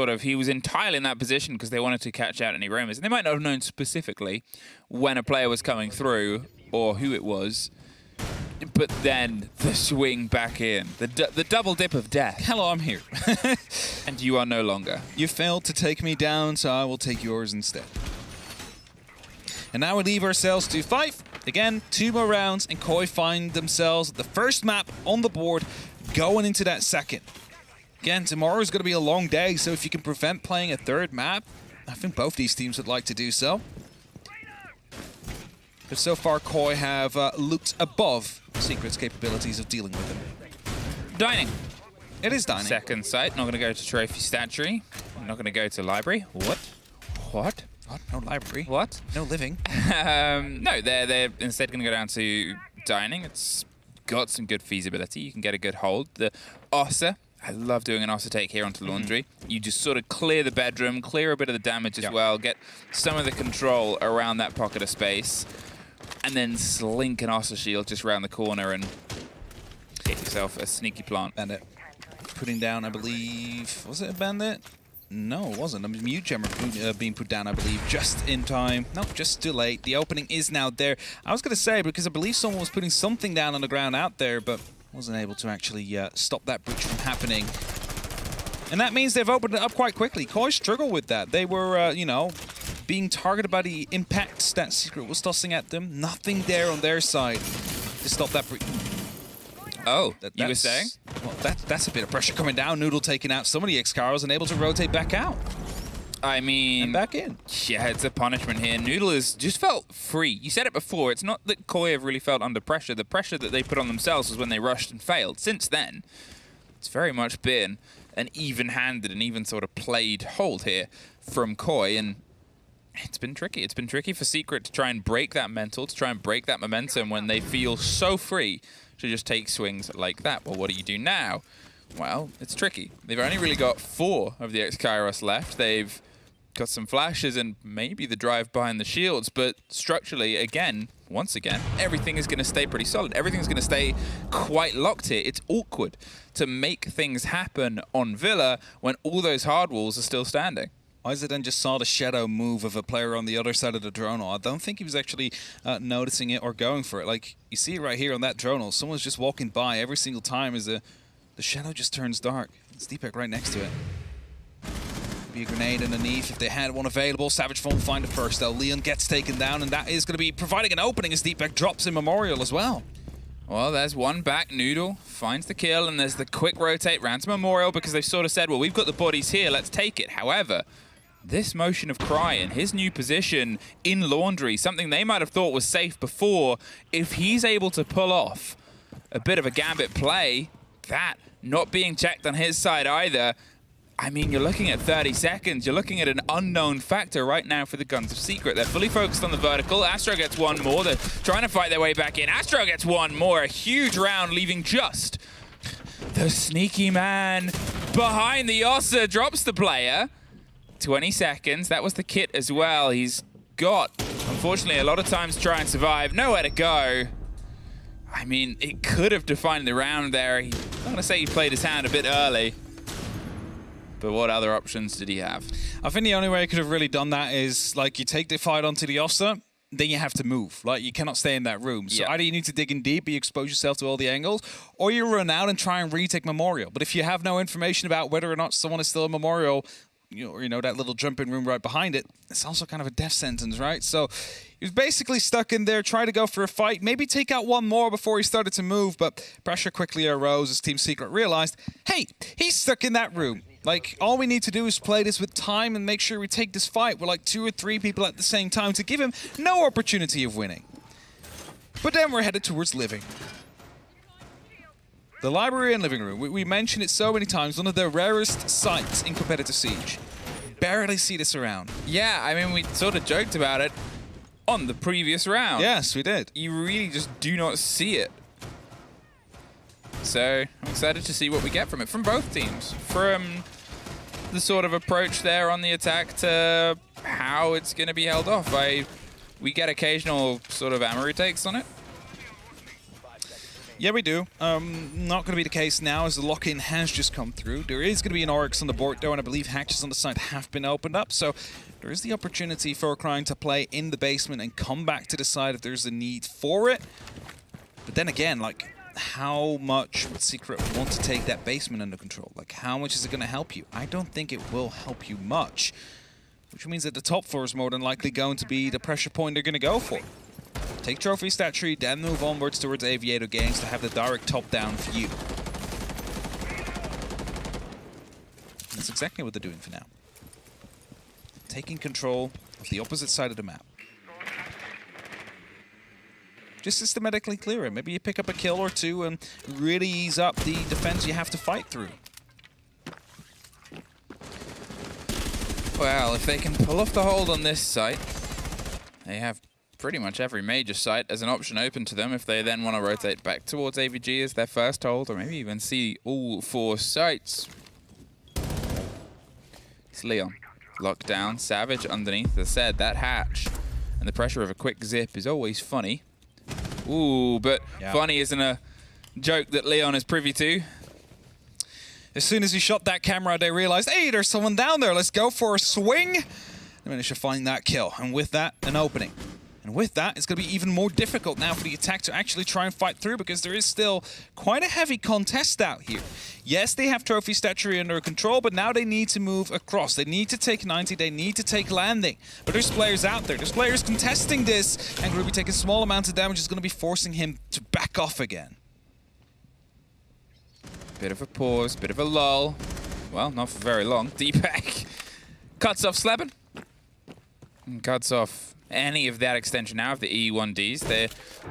entirely in that position because they wanted to catch out any roamers. And they might not have known specifically when a player was coming through or who it was. But then the swing back in. The double dip of death. Hello, I'm here. And you are no longer. You failed to take me down, so I will take yours instead. And now we leave ourselves to 5. Again, 2 more rounds, and Koi find themselves at the first map on the board going into that second. Again, tomorrow is going to be a long day, so if you can prevent playing a 3rd map, I think both these teams would like to do so. But so far, Koi have looked above Secret's capabilities of dealing with them. Dining. It is dining. Second site, not going to go to Trophy Statuary. Not going to go to Library. What? What? No library. What? No living. No, they're instead going to go down to Dining. It's got some good feasibility. You can get a good hold. The Ossa, I love doing an Ossa take here onto Laundry. You just sort of clear the bedroom, clear a bit of the damage as well, get some of the control around that pocket of space, and then slink an Ossa shield just around the corner and get yourself a sneaky plant. Bandit. Putting down, I believe, was it a bandit? No, it wasn't. A mute gemmer being put down, I believe, just in time. No, just too late. The opening is now there. I was going to say, because I believe someone was putting something down on the ground out there, but wasn't able to actually stop that breach from happening. And that means they've opened it up quite quickly. Koi struggled with that. They were, you know, being targeted by the impacts that Secret was tossing at them. Nothing there on their side to stop that breach. Oh, you were saying? Well, that's a bit of pressure coming down. Noodle taking out some of the X-Caros and able to rotate back out. I mean... And back in. Yeah, it's a punishment here. Noodle has just felt free. You said it before. It's not that Koi have really felt under pressure. The pressure that they put on themselves was when they rushed and failed. Since then, it's very much been an even-handed and even sort of played hold here from Koi. And it's been tricky. It's been tricky for Secret to try and break that mental, to try and break that momentum when they feel so free to just take swings like that. Well, what do you do now? Well, it's tricky. They've only really got 4 of the X-Kairos left. They've got some flashes and maybe the drive behind the shields, but structurally, again, once again, everything is going to stay pretty solid. Everything's going to stay quite locked here. It's awkward to make things happen on Villa when all those hard walls are still standing. Izadin just saw the shadow move of a player on the other side of the Dronal. I don't think he was actually noticing it or going for it. Like, you see it right here on that Dronal. Someone's just walking by every single time as the shadow just turns dark. It's Deepak right next to it. Be a grenade underneath if they had one available. Savage won't find it first, though. Leon gets taken down, and that is going to be providing an opening as Deepak drops in Memorial as well. Well, there's one back. Noodle finds the kill, and there's the quick rotate round to Memorial because they've sort of said, well, we've got the bodies here, let's take it. However, this motion of Cryan, his new position in Laundry, something they might have thought was safe before, if he's able to pull off a bit of a gambit play, that not being checked on his side either, I mean, you're looking at 30 seconds. You're looking at an unknown factor right now for the Guns of Secret. They're fully focused on the vertical. Astro gets one more. They're trying to fight their way back in. Astro gets one more. A huge round, leaving just the sneaky man behind the Ossa. Drops the player. 20 seconds. That was the kit as well. He's got, unfortunately, a lot of time to try and survive. Nowhere to go. I mean, it could have defined the round there. I'm going to say he played his hand a bit early. But what other options did he have? I think the only way he could have really done that is, like, you take the fight onto the Ossa, then you have to move. Like, you cannot stay in that room. So either you need to dig in deep, but you expose yourself to all the angles, or you run out and try and retake Memorial. But if you have no information about whether or not someone is still in Memorial, you know, that little jump-in room right behind it, it's also kind of a death sentence, right? So he was basically stuck in there, trying to go for a fight, maybe take out one more before he started to move, but pressure quickly arose as Team Secret realized, hey, he's stuck in that room. Like, all we need to do is play this with time and make sure we take this fight with like 2 or 3 people at the same time to give him no opportunity of winning. But then we're headed towards living. The library and living room. We mentioned it so many times, one of the rarest sites in competitive Siege. Barely see this around. Yeah, I mean, we sort of joked about it on the previous round. Yes, we did. You really just do not see it. So I'm excited to see what we get from it, from both teams. From the sort of approach there on the attack to how it's going to be held off. We get occasional sort of Amaru takes on it. Yeah, we do. Not going to be the case now as the lock-in has just come through. There is going to be an Oryx on the board, though, and I believe hatches on the side have been opened up. So there is the opportunity for Cryan to play in the basement and come back to the side if there's a need for it. But then again, like, how much would Secret want to take that basement under control? Like, how much is it going to help you? I don't think it will help you much, which means that the top floor is more than likely going to be the pressure point they're going to go for. Take Trophy Stat Tree, then move onwards towards Aviator Games to have the direct top-down view. That's exactly what they're doing for now. Taking control of the opposite side of the map. Just systematically clear it. Maybe you pick up a kill or two and really ease up the defense you have to fight through. Well, if they can pull off the hold on this site, they have pretty much every major site as an option open to them if they then want to rotate back towards AVG as their first hold, or maybe even see all 4 sites. It's Leon. Locked down. Savage underneath. As I said, that hatch and the pressure of a quick zip is always funny. Ooh, but funny isn't a joke that Leon is privy to. As soon as he shot that camera, they realized, hey, there's someone down there. Let's go for a swing. They managed to find that kill. And with that, an opening. And with that, it's going to be even more difficult now for the attack to actually try and fight through because there is still quite a heavy contest out here. Yes, they have Trophy Statuary under control, but now they need to move across. They need to take 90, they need to take landing. But there's players out there. There's players contesting this, and Groovy taking small amounts of damage is going to be forcing him to back off again. Bit of a pause, bit of a lull. Well, not for very long. Deepak cuts off Slabin. And cuts off any of that extension now of the E1Ds. They're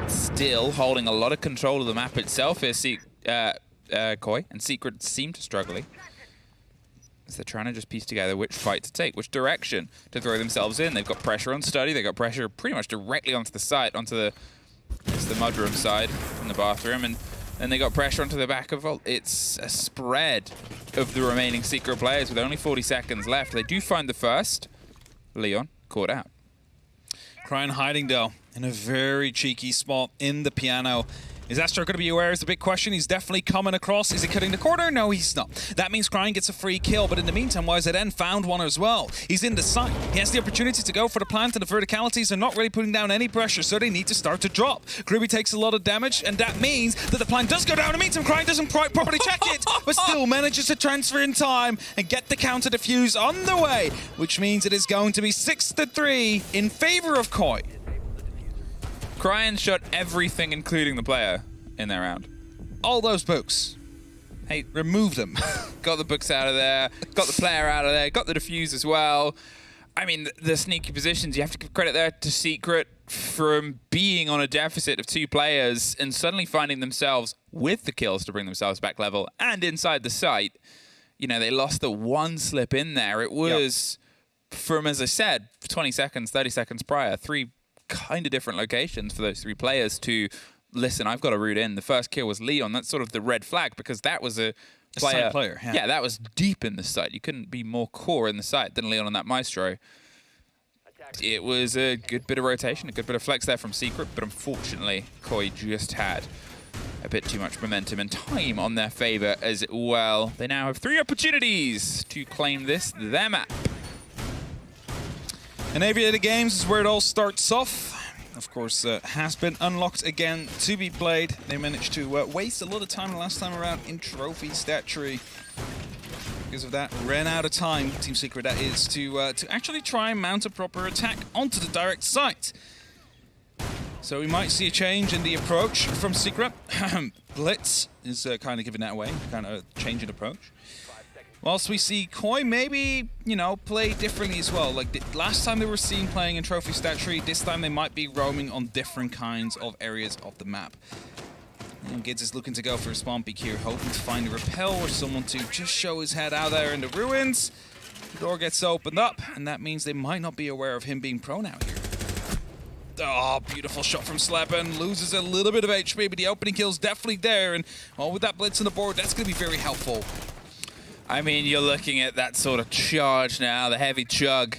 still holding a lot of control of the map itself. Koi and Secret seem to struggle as they're trying to just piece together which fight to take, which direction to throw themselves in. They've got pressure on Study. They've got pressure pretty much directly onto the site, onto the mudroom side in the bathroom, and then they got pressure onto the back of Vault. It's a spread of the remaining Secret players with only 40 seconds left. They do find the first. Leon caught out. Cryan hiding, though, in a very cheeky spot in the piano. Is Astro going to be aware is the big question. He's definitely coming across. Is he cutting the corner? No, he's not. That means Cryan gets a free kill, but in the meantime, YZN found one as well. He's in the site. He has the opportunity to go for the plant, and the verticalities are not really putting down any pressure, so they need to start to drop. Groovy takes a lot of damage, and that means that the plant does go down. In the meantime, Cryan doesn't properly check it, but still manages to transfer in time and get the counter defuse on the way, which means it is going to be 6-3 in favor of Koi. Cryan shot everything, including the player. in their round. All those books. Hey, remove them. Got the books out of there, got the player out of there, got the defuse as well. I mean, the sneaky positions, you have to give credit there to Secret from being on a deficit of 2 players and suddenly finding themselves with the kills to bring themselves back level and inside the site. You know, they lost the one slip in there. It was from, as I said, 20 seconds, 30 seconds prior, 3 kind of different locations for those 3 players to, listen, I've got to root in. The first kill was Leon. That's sort of the red flag because that was a player. Yeah, that was deep in the site. You couldn't be more core in the site than Leon on that Maestro. It was a good bit of rotation, a good bit of flex there from Secret, but unfortunately, Koi just had a bit too much momentum and time on their favor as well. They now have 3 opportunities to claim their map. And Aviator Games is where it all starts off. Of course, has been unlocked again to be played. They managed to waste a lot of time the last time around in Trophy Stat Tree. Because of that, ran out of time, Team Secret that is, to actually try and mount a proper attack onto the direct site. So we might see a change in the approach from Secret. Blitz is kind of giving that away, kind of change in approach. Whilst we see Koi maybe, you know, play differently as well. Like last time they were seen playing in Trophy Stat Tree, this time they might be roaming on different kinds of areas of the map. And Gids is looking to go for a spawn peek here, hoping to find a repel or someone to just show his head out there in the ruins. The door gets opened up, and that means they might not be aware of him being prone out here. Oh, beautiful shot from Sleben. Loses a little bit of HP, but the opening kill's definitely there. And well, with that blitz on the board, that's going to be very helpful. I mean, you're looking at that sort of charge now, the heavy chug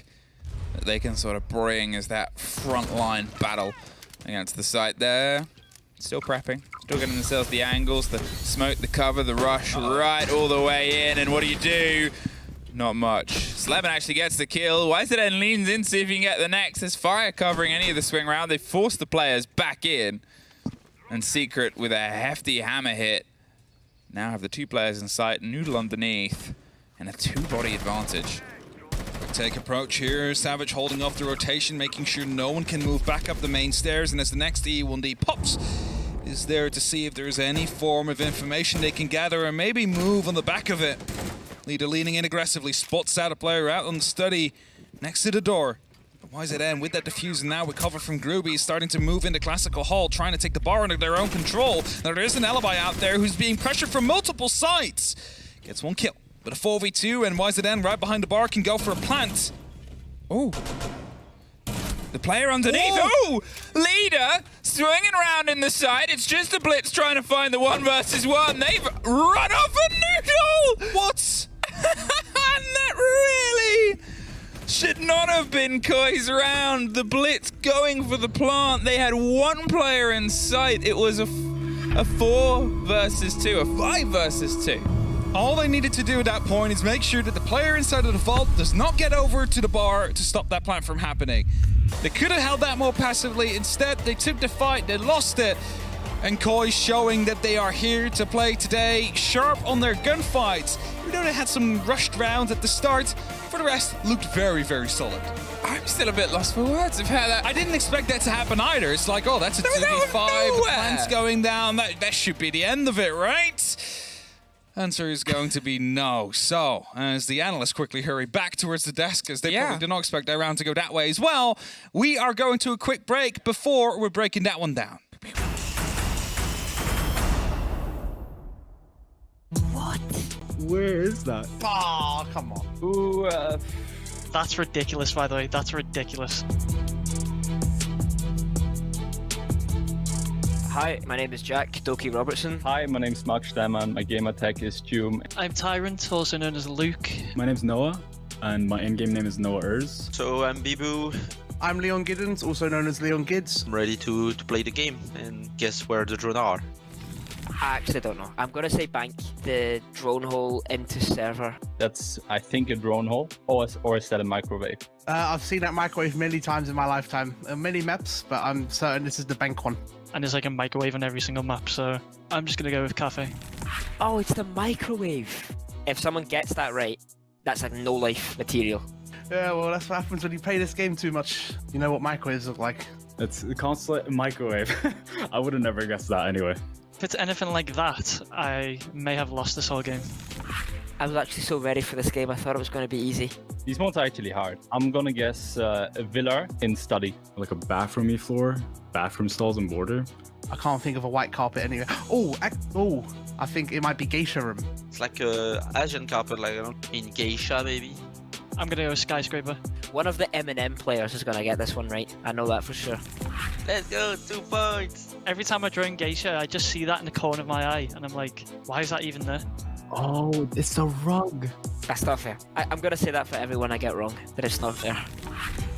that they can sort of bring as that frontline battle against the site there. Still prepping, still getting themselves the angles, the smoke, the cover, the rush, right all the way in. And what do? Not much. Sleben actually gets the kill. YZN leans in, see if he can get the next. There's fire covering any of the swing round. They force the players back in. And Secret with a hefty hammer hit. Now have the 2 players in sight, Noodle underneath, and a 2-body advantage. Take approach here. Savage holding off the rotation, making sure no one can move back up the main stairs. And as the next E1D pops, is there to see if there's any form of information they can gather and maybe move on the back of it. Leader leaning in aggressively, spots out a player out on the study next to the door. But YZN with that diffuser now with cover from Groovy starting to move into Classical Hall, trying to take the bar under their own control. Now there is an Alibi out there who's being pressured from multiple sides. Gets 1 kill. But a 4v2 and YZN right behind the bar can go for a plant. Oh. The player underneath. Oh! Leader swinging around in the side. It's just the Blitz trying to find the 1 versus 1. They've run off a Noodle! What? And that really should not have been Koi's round. The Blitz going for the plant. They had 1 player in sight. It was a 4 versus 2, a 5 versus 2. All they needed to do at that point is make sure that the player inside of the vault does not get over to the bar to stop that plant from happening. They could have held that more passively. Instead, they took the fight, they lost it. And Koi showing that they are here to play today, sharp on their gunfights. Even though they had some rushed rounds at the start, for the rest, looked very, very solid. I'm still a bit lost for words of how that... I didn't expect that to happen either. It's like, oh, that's a 2v5, the plant's going down. That should be the end of it, right? Answer is going to be no. So, as the analysts quickly hurry back towards the desk, as they probably did not expect their round to go that way as well, we are going to a quick break before we're breaking that one down. What? Where is that? Oh, come on. Ooh, that's ridiculous, by the way. That's ridiculous. Hi, my name is Jack Doki Robertson. Hi, my name's Mark Steinman. My gamer tag is Doom. I'm Tyrant, also known as Luke. My name's Noah, and my in-game name is Noah Urs. So I'm Bibu. I'm Leon Giddens, also known as Leon Gids. I'm ready to play the game, and guess where the drone are? I actually don't know. I'm going to say bank the drone hole into server. That's, I think, a drone hole, or is that a microwave? I've seen that microwave many times in my lifetime. Many maps, but I'm certain this is the bank one. And there's like a microwave on every single map, so I'm just going to go with cafe. Oh, it's the microwave. If someone gets that right, that's like no-life material. Yeah, well, that's what happens when you play this game too much. You know what microwaves look like. It's constantly a microwave. I would have never guessed that anyway. If it's anything like that, I may have lost this whole game. I was actually so ready for this game. I thought it was going to be easy. These modes are actually hard. I'm gonna guess a Villa in study. Like a bathroom floor, bathroom stalls and border. I can't think of a white carpet anywhere. I think it might be Geisha room. It's like a Asian carpet, like in Geisha maybe. I'm gonna go skyscraper. One of the M&M players is going to get this one right. I know that for sure. Let's go, 2 points. Every time I drone Geisha, I just see that in the corner of my eye, and I'm like, why is that even there? Oh, it's a rug. That's not fair. I'm going to say that for everyone I get wrong, that it's not fair.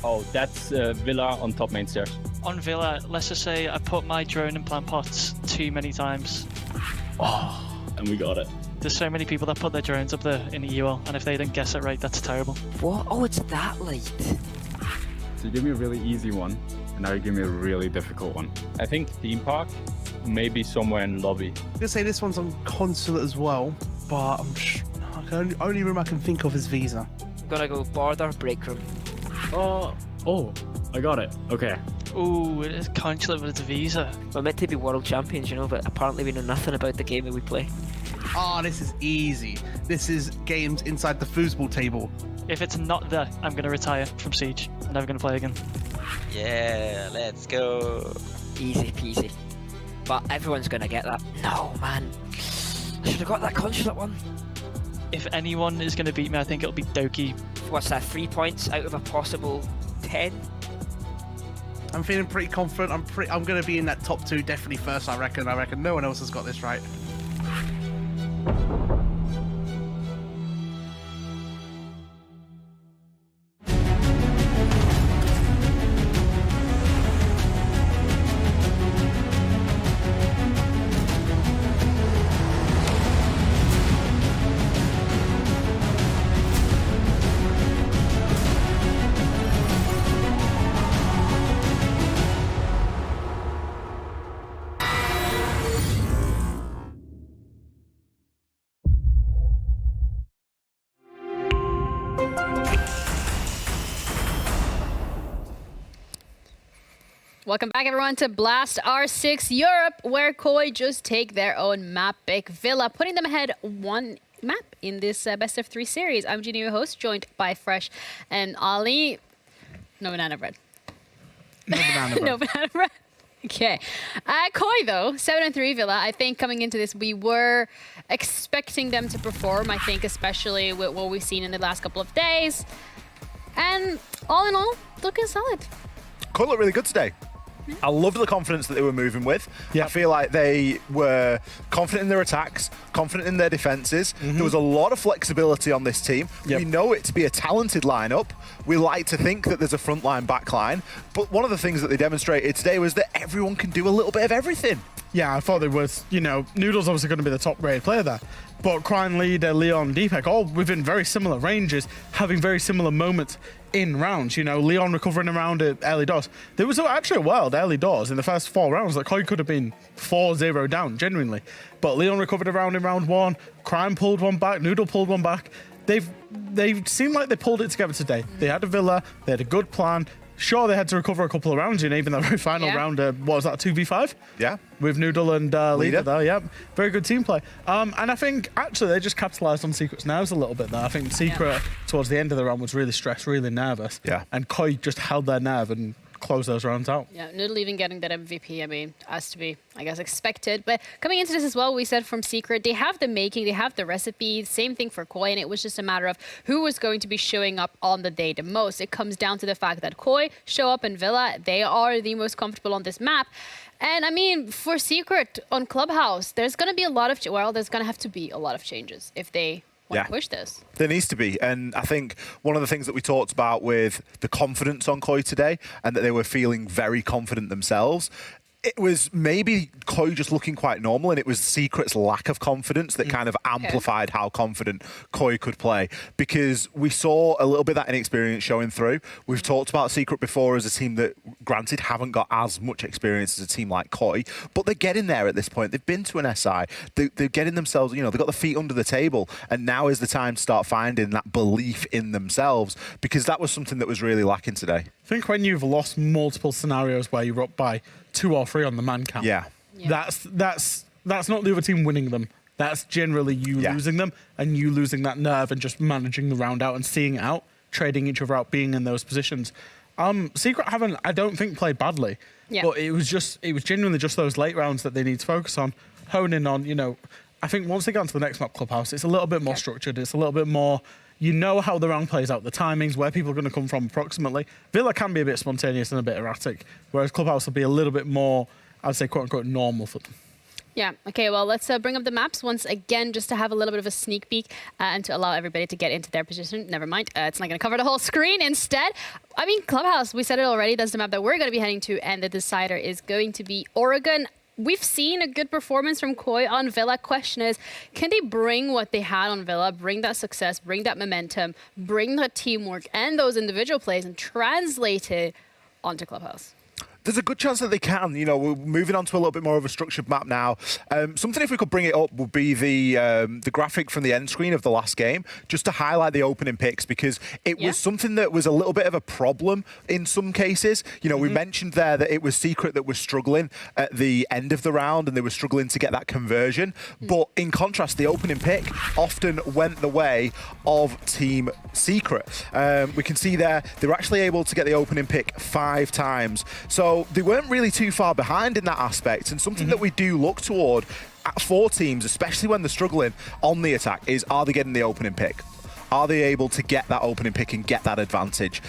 Oh, that's Villa on top main stairs. On Villa, let's just say I put my drone in plant pots too many times. Oh, and we got it. There's so many people that put their drones up there in the UL, and if they didn't guess it right, that's terrible. What? Oh, it's that late. So you give me a really easy one, and now you give me a really difficult one. I think theme park, maybe somewhere in lobby. I'm gonna say this one's on consulate as well, but only room I can think of is Visa. I'm gonna go border break room. Oh, I got it. Okay. Ooh, it is consulate, but it's Visa. We're meant to be world champions, you know, but apparently we know nothing about the game that we play. Oh, this is easy. This is games inside the foosball table. If it's not there, I'm going to retire from Siege. I'm never going to play again. Yeah, let's go. Easy peasy. But everyone's going to get that. No, man. I should have got that consulate one. If anyone is going to beat me, I think it'll be Doki. What's that, 3 points out of a possible 10? I'm feeling pretty confident. I'm going to be in that top 2 definitely first, I reckon. I reckon no one else has got this right. Welcome back, everyone, to Blast R6 Europe, where Koi just take their own map pick Villa, putting them ahead 1 map in this best of 3 series. I'm Gina, your host, joined by Fresh and Ali. No banana bread. No banana bread. No banana bread. Okay. Koi, though, 7-3 Villa. I think coming into this, we were expecting them to perform, I think, especially with what we've seen in the last couple of days. And all in all, looking solid. Koi looked really good today. I loved the confidence that they were moving with. I feel like they were confident in their attacks, confident in their defenses. There was a lot of flexibility on this team. We know it to be a talented lineup. We like to think that there's a frontline, backline. But one of the things that they demonstrated today was that everyone can do a little bit of everything. Yeah, I thought they was, Noodle's obviously going to be the top-rated player there. But Crime Leader, Leon, Deepak, all within very similar ranges, having very similar moments in rounds. Leon recovering around early doors. There was actually a wild early doors in the first 4 rounds that Koi could have been 4-0 down, genuinely. But Leon recovered around in round 1. Crime pulled one back. Noodle pulled one back. They seemed like they pulled it together today. They had a Villa. They had a good plan. Sure, they had to recover a couple of rounds, even the very final round, what was that, 2v5? Yeah. With Noodle and Leader there, yeah. Very good team play. And I think, actually, they just capitalised on Secret's nerves a little bit there. I think Secret, towards the end of the round, was really stressed, really nervous. Yeah. And Koi just held their nerve and close those rounds out. Yeah, Noodle even getting that MVP, I mean, has to be, I guess, expected. But coming into this as well, we said from Secret, they have the making, they have the recipe, same thing for Koi, and it was just a matter of who was going to be showing up on the day the most. It comes down to the fact that Koi show up in Villa, they are the most comfortable on this map. And I mean, for Secret on Clubhouse, there's going to be a lot of, there's going to have to be a lot of changes if they want to push this. There needs to be. And I think one of the things that we talked about with the confidence on Koi today, and that they were feeling very confident themselves, it was maybe Koi just looking quite normal, and it was Secret's lack of confidence that kind of amplified how confident Koi could play. Because we saw a little bit of that inexperience showing through. We've talked about Secret before as a team that, granted, haven't got as much experience as a team like Koi, but they're getting there at this point. They've been to an SI. They're getting themselves, they've got the feet under the table, and now is the time to start finding that belief in themselves, because that was something that was really lacking today. I think when you've lost multiple scenarios where you're up by 2 or 3 on the man count, that's that's not the other team winning them. That's generally you losing them and you losing that nerve and just managing the round out and seeing it out, trading each other out, being in those positions. Secret haven't, I don't think, played badly. Yeah. But it was genuinely just those late rounds that they need to focus on, hone in on, you know. I think once they get onto the next map, Clubhouse, it's a little bit more structured. It's a little bit more, you know how the round plays out, the timings, where people are going to come from approximately. Villa can be a bit spontaneous and a bit erratic, whereas Clubhouse will be a little bit more, I'd say, quote-unquote, normal for them. Yeah. Okay, well, let's bring up the maps once again just to have a little bit of a sneak peek and to allow everybody to get into their position. Never mind. It's not going to cover the whole screen. Instead, I mean, Clubhouse, we said it already. That's the map that we're going to be heading to, and the decider is going to be Oregon. We've seen a good performance from Koi on Villa. Question is, can they bring what they had on Villa, bring that success, bring that momentum, bring that teamwork and those individual plays and translate it onto Clubhouse? There's a good chance that they can. You know, we're moving on to a little bit more of a structured map now. Something, if we could bring it up, would be the graphic from the end screen of the last game, just to highlight the opening picks, because it was something that was a little bit of a problem in some cases. You know, we mentioned there that it was Secret that was struggling at the end of the round, and they were struggling to get that conversion. But in contrast, the opening pick often went the way of Team Secret. We can see there, they were actually able to get the opening pick 5 times. So they weren't really too far behind in that aspect, and something that we do look toward for teams, especially when they're struggling on the attack, is are they getting the opening pick? Are they able to get that opening pick and get that advantage?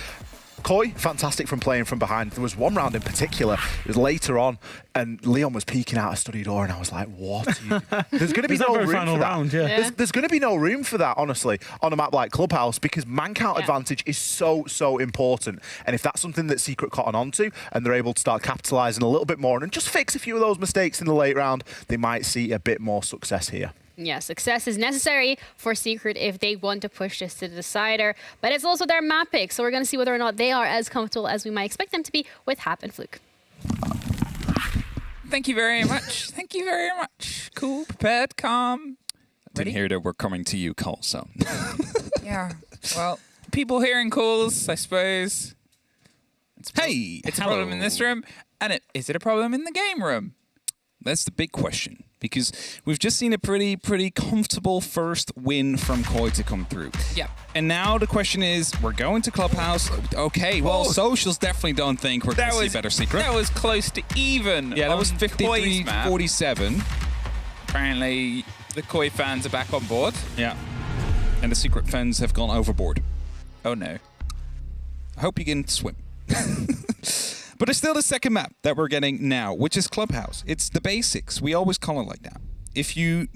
Koi, fantastic from playing from behind. There was one round in particular, it was later on, and Leon was peeking out a study door, and I was like, what? There's going to be no room for that. Round, yeah. There's going to be no room for that, honestly, on a map like Clubhouse, because man count advantage is so important. And if that's something that Secret cotton onto, and they're able to start capitalising a little bit more and just fix a few of those mistakes in the late round, they might see a bit more success here. Yeah, success is necessary for Secret if they want to push this to the decider, but it's also their map pick, so we're going to see whether or not they are as comfortable as we might expect them to be with Hap and Fluke. Thank you very much. Thank you very much. Cool, prepared, calm. Didn't hear that we're coming to you, Cole, so. Yeah, well, people hearing calls, I suppose. It's a problem in this room, and is it a problem in the game room? That's the big question, because we've just seen a pretty comfortable first win from Koi to come through. Yeah. And now the question is, we're going to Clubhouse. Okay, well, socials definitely don't think we're going to see better Secret. That was close to even. Yeah, that was 53-47. Apparently, the Koi fans are back on board. Yeah. And the Secret fans have gone overboard. Oh, no. I hope you can swim. But it's still the second map that we're getting now, which is Clubhouse. It's the basics. We always call it like that. If you...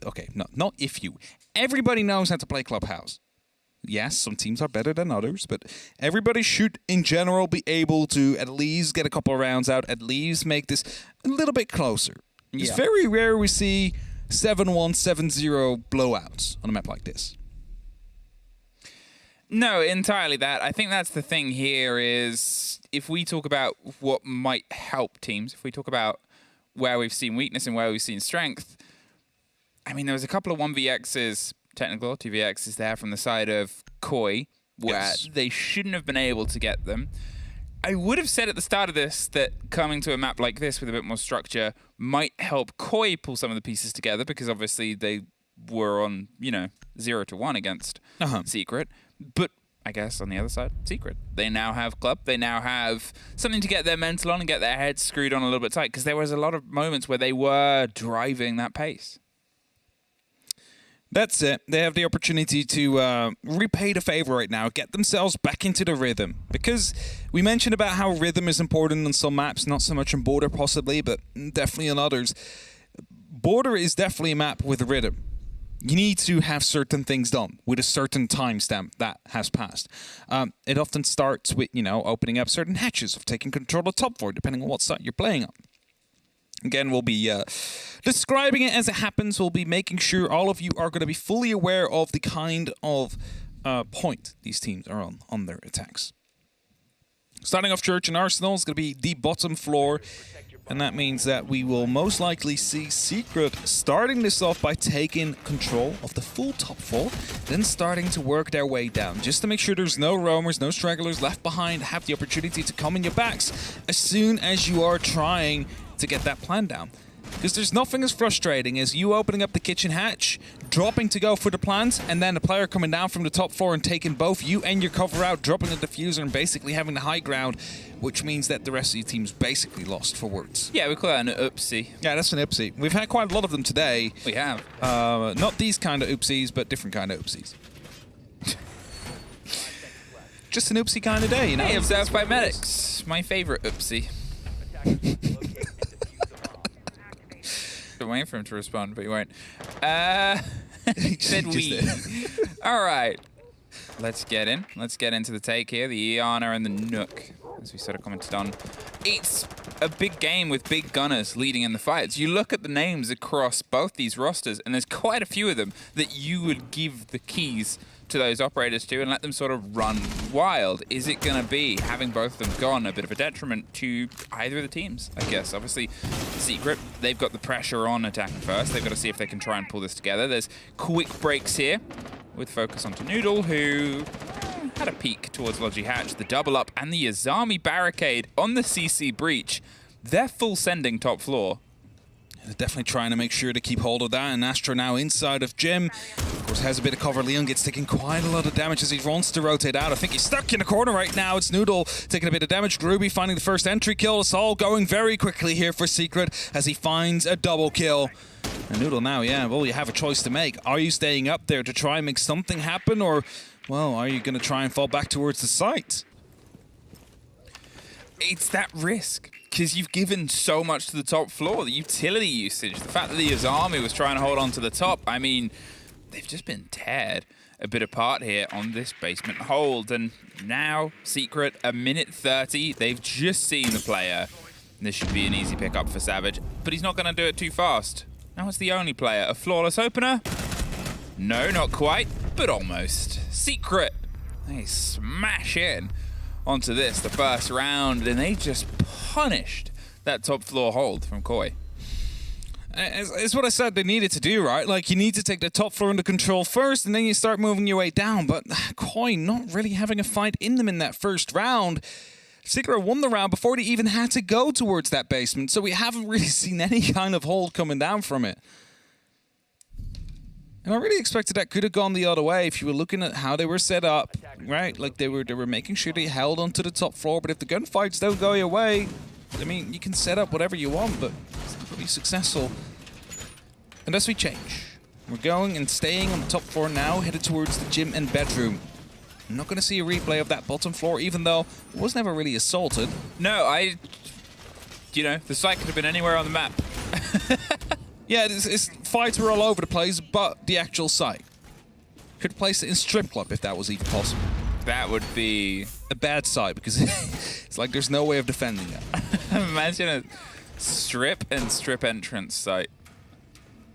Okay, no, not if you. Everybody knows how to play Clubhouse. Yes, some teams are better than others, but everybody should, in general, be able to at least get a couple of rounds out, at least make this a little bit closer. It's very rare we see 7-1, 7-0 blowouts on a map like this. No, entirely that. I think that's the thing here is if we talk about what might help teams, if we talk about where we've seen weakness and where we've seen strength, I mean, there was a couple of 1vx's, technical 2vx's there from the side of Koi where they shouldn't have been able to get them. I would have said at the start of this that coming to a map like this with a bit more structure might help Koi pull some of the pieces together because obviously they were on, 0-1 against Secret. But I guess on the other side, Secret. They now have Club. They now have something to get their mental on and get their heads screwed on a little bit tight because there was a lot of moments where they were driving that pace. That's it. They have the opportunity to repay the favor right now, get themselves back into the rhythm. Because we mentioned about how rhythm is important on some maps, not so much on Border possibly, but definitely on others. Border is definitely a map with rhythm. You need to have certain things done with a certain timestamp that has passed. It often starts with, opening up certain hatches of taking control of top 4, depending on what side you're playing on. Again, we'll be describing it as it happens. We'll be making sure all of you are going to be fully aware of the kind of point these teams are on their attacks. Starting off Church and Arsenal is going to be the bottom floor. And that means that we will most likely see Secret starting this off by taking control of the full top 4, then starting to work their way down, just to make sure there's no roamers, no stragglers left behind, have the opportunity to come in your backs as soon as you are trying to get that plan down. Because there's nothing as frustrating as you opening up the kitchen hatch, dropping to go for the plant, and then the player coming down from the top floor and taking both you and your cover out, dropping the diffuser and basically having the high ground, which means that the rest of your team's basically lost for words. Yeah, we call that an oopsie. Yeah, that's an oopsie. We've had quite a lot of them today. We have. Not these kind of oopsies, but different kind of oopsies. Just an oopsie kind of day, you know? Hey, observed by medics. My favorite oopsie. Been waiting for him to respond, but he won't. He said we. All right. Let's get in. Let's get into the take here. The Iana and the Nook, as we sort of commented on. It's a big game with big gunners leading in the fights. You look at the names across both these rosters, and there's quite a few of them that you would give the keys to those operators to and let them sort of run wild. Is it going to be, having both of them gone, a bit of a detriment to either of the teams, I guess? Obviously, Secret, they've got the pressure on attacking first. They've got to see if they can try and pull this together. There's quick breaks here with focus onto Noodle, who had a peek towards Logi Hatch, the double up, and the Azami barricade on the CC breach. They're full sending top floor. They're definitely trying to make sure to keep hold of that, and Astro now inside of Jim. Of course, has a bit of cover. Leon gets taking quite a lot of damage as he wants to rotate out. I think he's stuck in the corner right now. It's Noodle taking a bit of damage. Ruby finding the first entry kill. It's all going very quickly here for Secret as he finds a double kill. And Noodle now, yeah, well, you have a choice to make. Are you staying up there to try and make something happen, or, well, are you going to try and fall back towards the site? It's that risk, because you've given so much to the top floor, the utility usage, the fact that the Azami was trying to hold on to the top. I mean, they've just been teared a bit apart here on this basement hold. And now, Secret, a minute 30, they've just seen the player. This should be an easy pickup for Savage, but he's not going to do it too fast. Now it's the only player. A flawless opener? No, not quite, but almost. Secret, they smash in onto this, the first round, and they just punished that top floor hold from Koi. It's what I said they needed to do, right? Like, you need to take the top floor under control first, and then you start moving your way down. But Koi not really having a fight in them in that first round. Secret won the round before they even had to go towards that basement, so we haven't really seen any kind of hold coming down from it. And I really expected that could have gone the other way if you were looking at how they were set up, right? Like, they were making sure they held onto the top floor, but if the gunfights don't go your way, I mean, you can set up whatever you want, but it's not going to be successful. Unless we change. We're going and staying on the top floor now, headed towards the gym and bedroom. I'm not going to see a replay of that bottom floor, even though it was never really assaulted. No, you know, the site could have been anywhere on the map. Yeah, fights were all over the place, but the actual site. Could place it in strip club if that was even possible. That would be a bad site because it's like there's no way of defending it. Imagine a strip entrance site.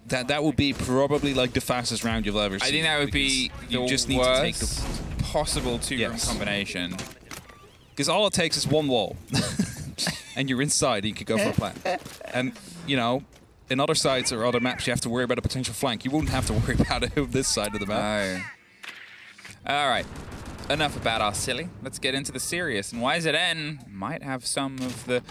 That would be probably like the fastest round you've ever seen. I think that would be you just need to take the possible two-room combination. Because all it takes is one wall, and you're inside. And you could go for a plan. And you know, in other sites or other maps, you have to worry about a potential flank. You wouldn't have to worry about it on this side of the map. Oh. All right. Enough about our silly. Let's get into the serious. And YZN might have some of the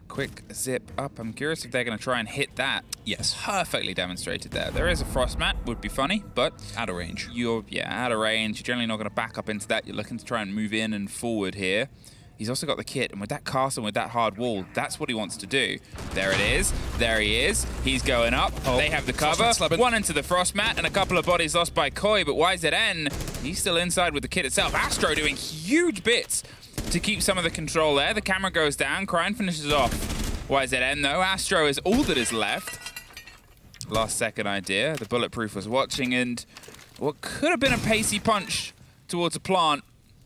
quick zip up. I'm curious if they're going to try and hit that. Yes. Perfectly demonstrated there. There is a frost mat. Would be funny, but out of range. Out of range. You're generally not going to back up into that. You're looking to try and move in and forward here. He's also got the kit, and with that castle, with that hard wall, that's what he wants to do. There it is. There he is. He's going up. Oh, they have the cover. One into the frost mat, and a couple of bodies lost by Koi, but YZN, he's still inside with the kit itself. Astro doing huge bits to keep some of the control there. The camera goes down. Crine finishes off YZN, though. Astro is all that is left. Last second idea. The Bulletproof was watching, and what could have been a pacey punch towards a plant,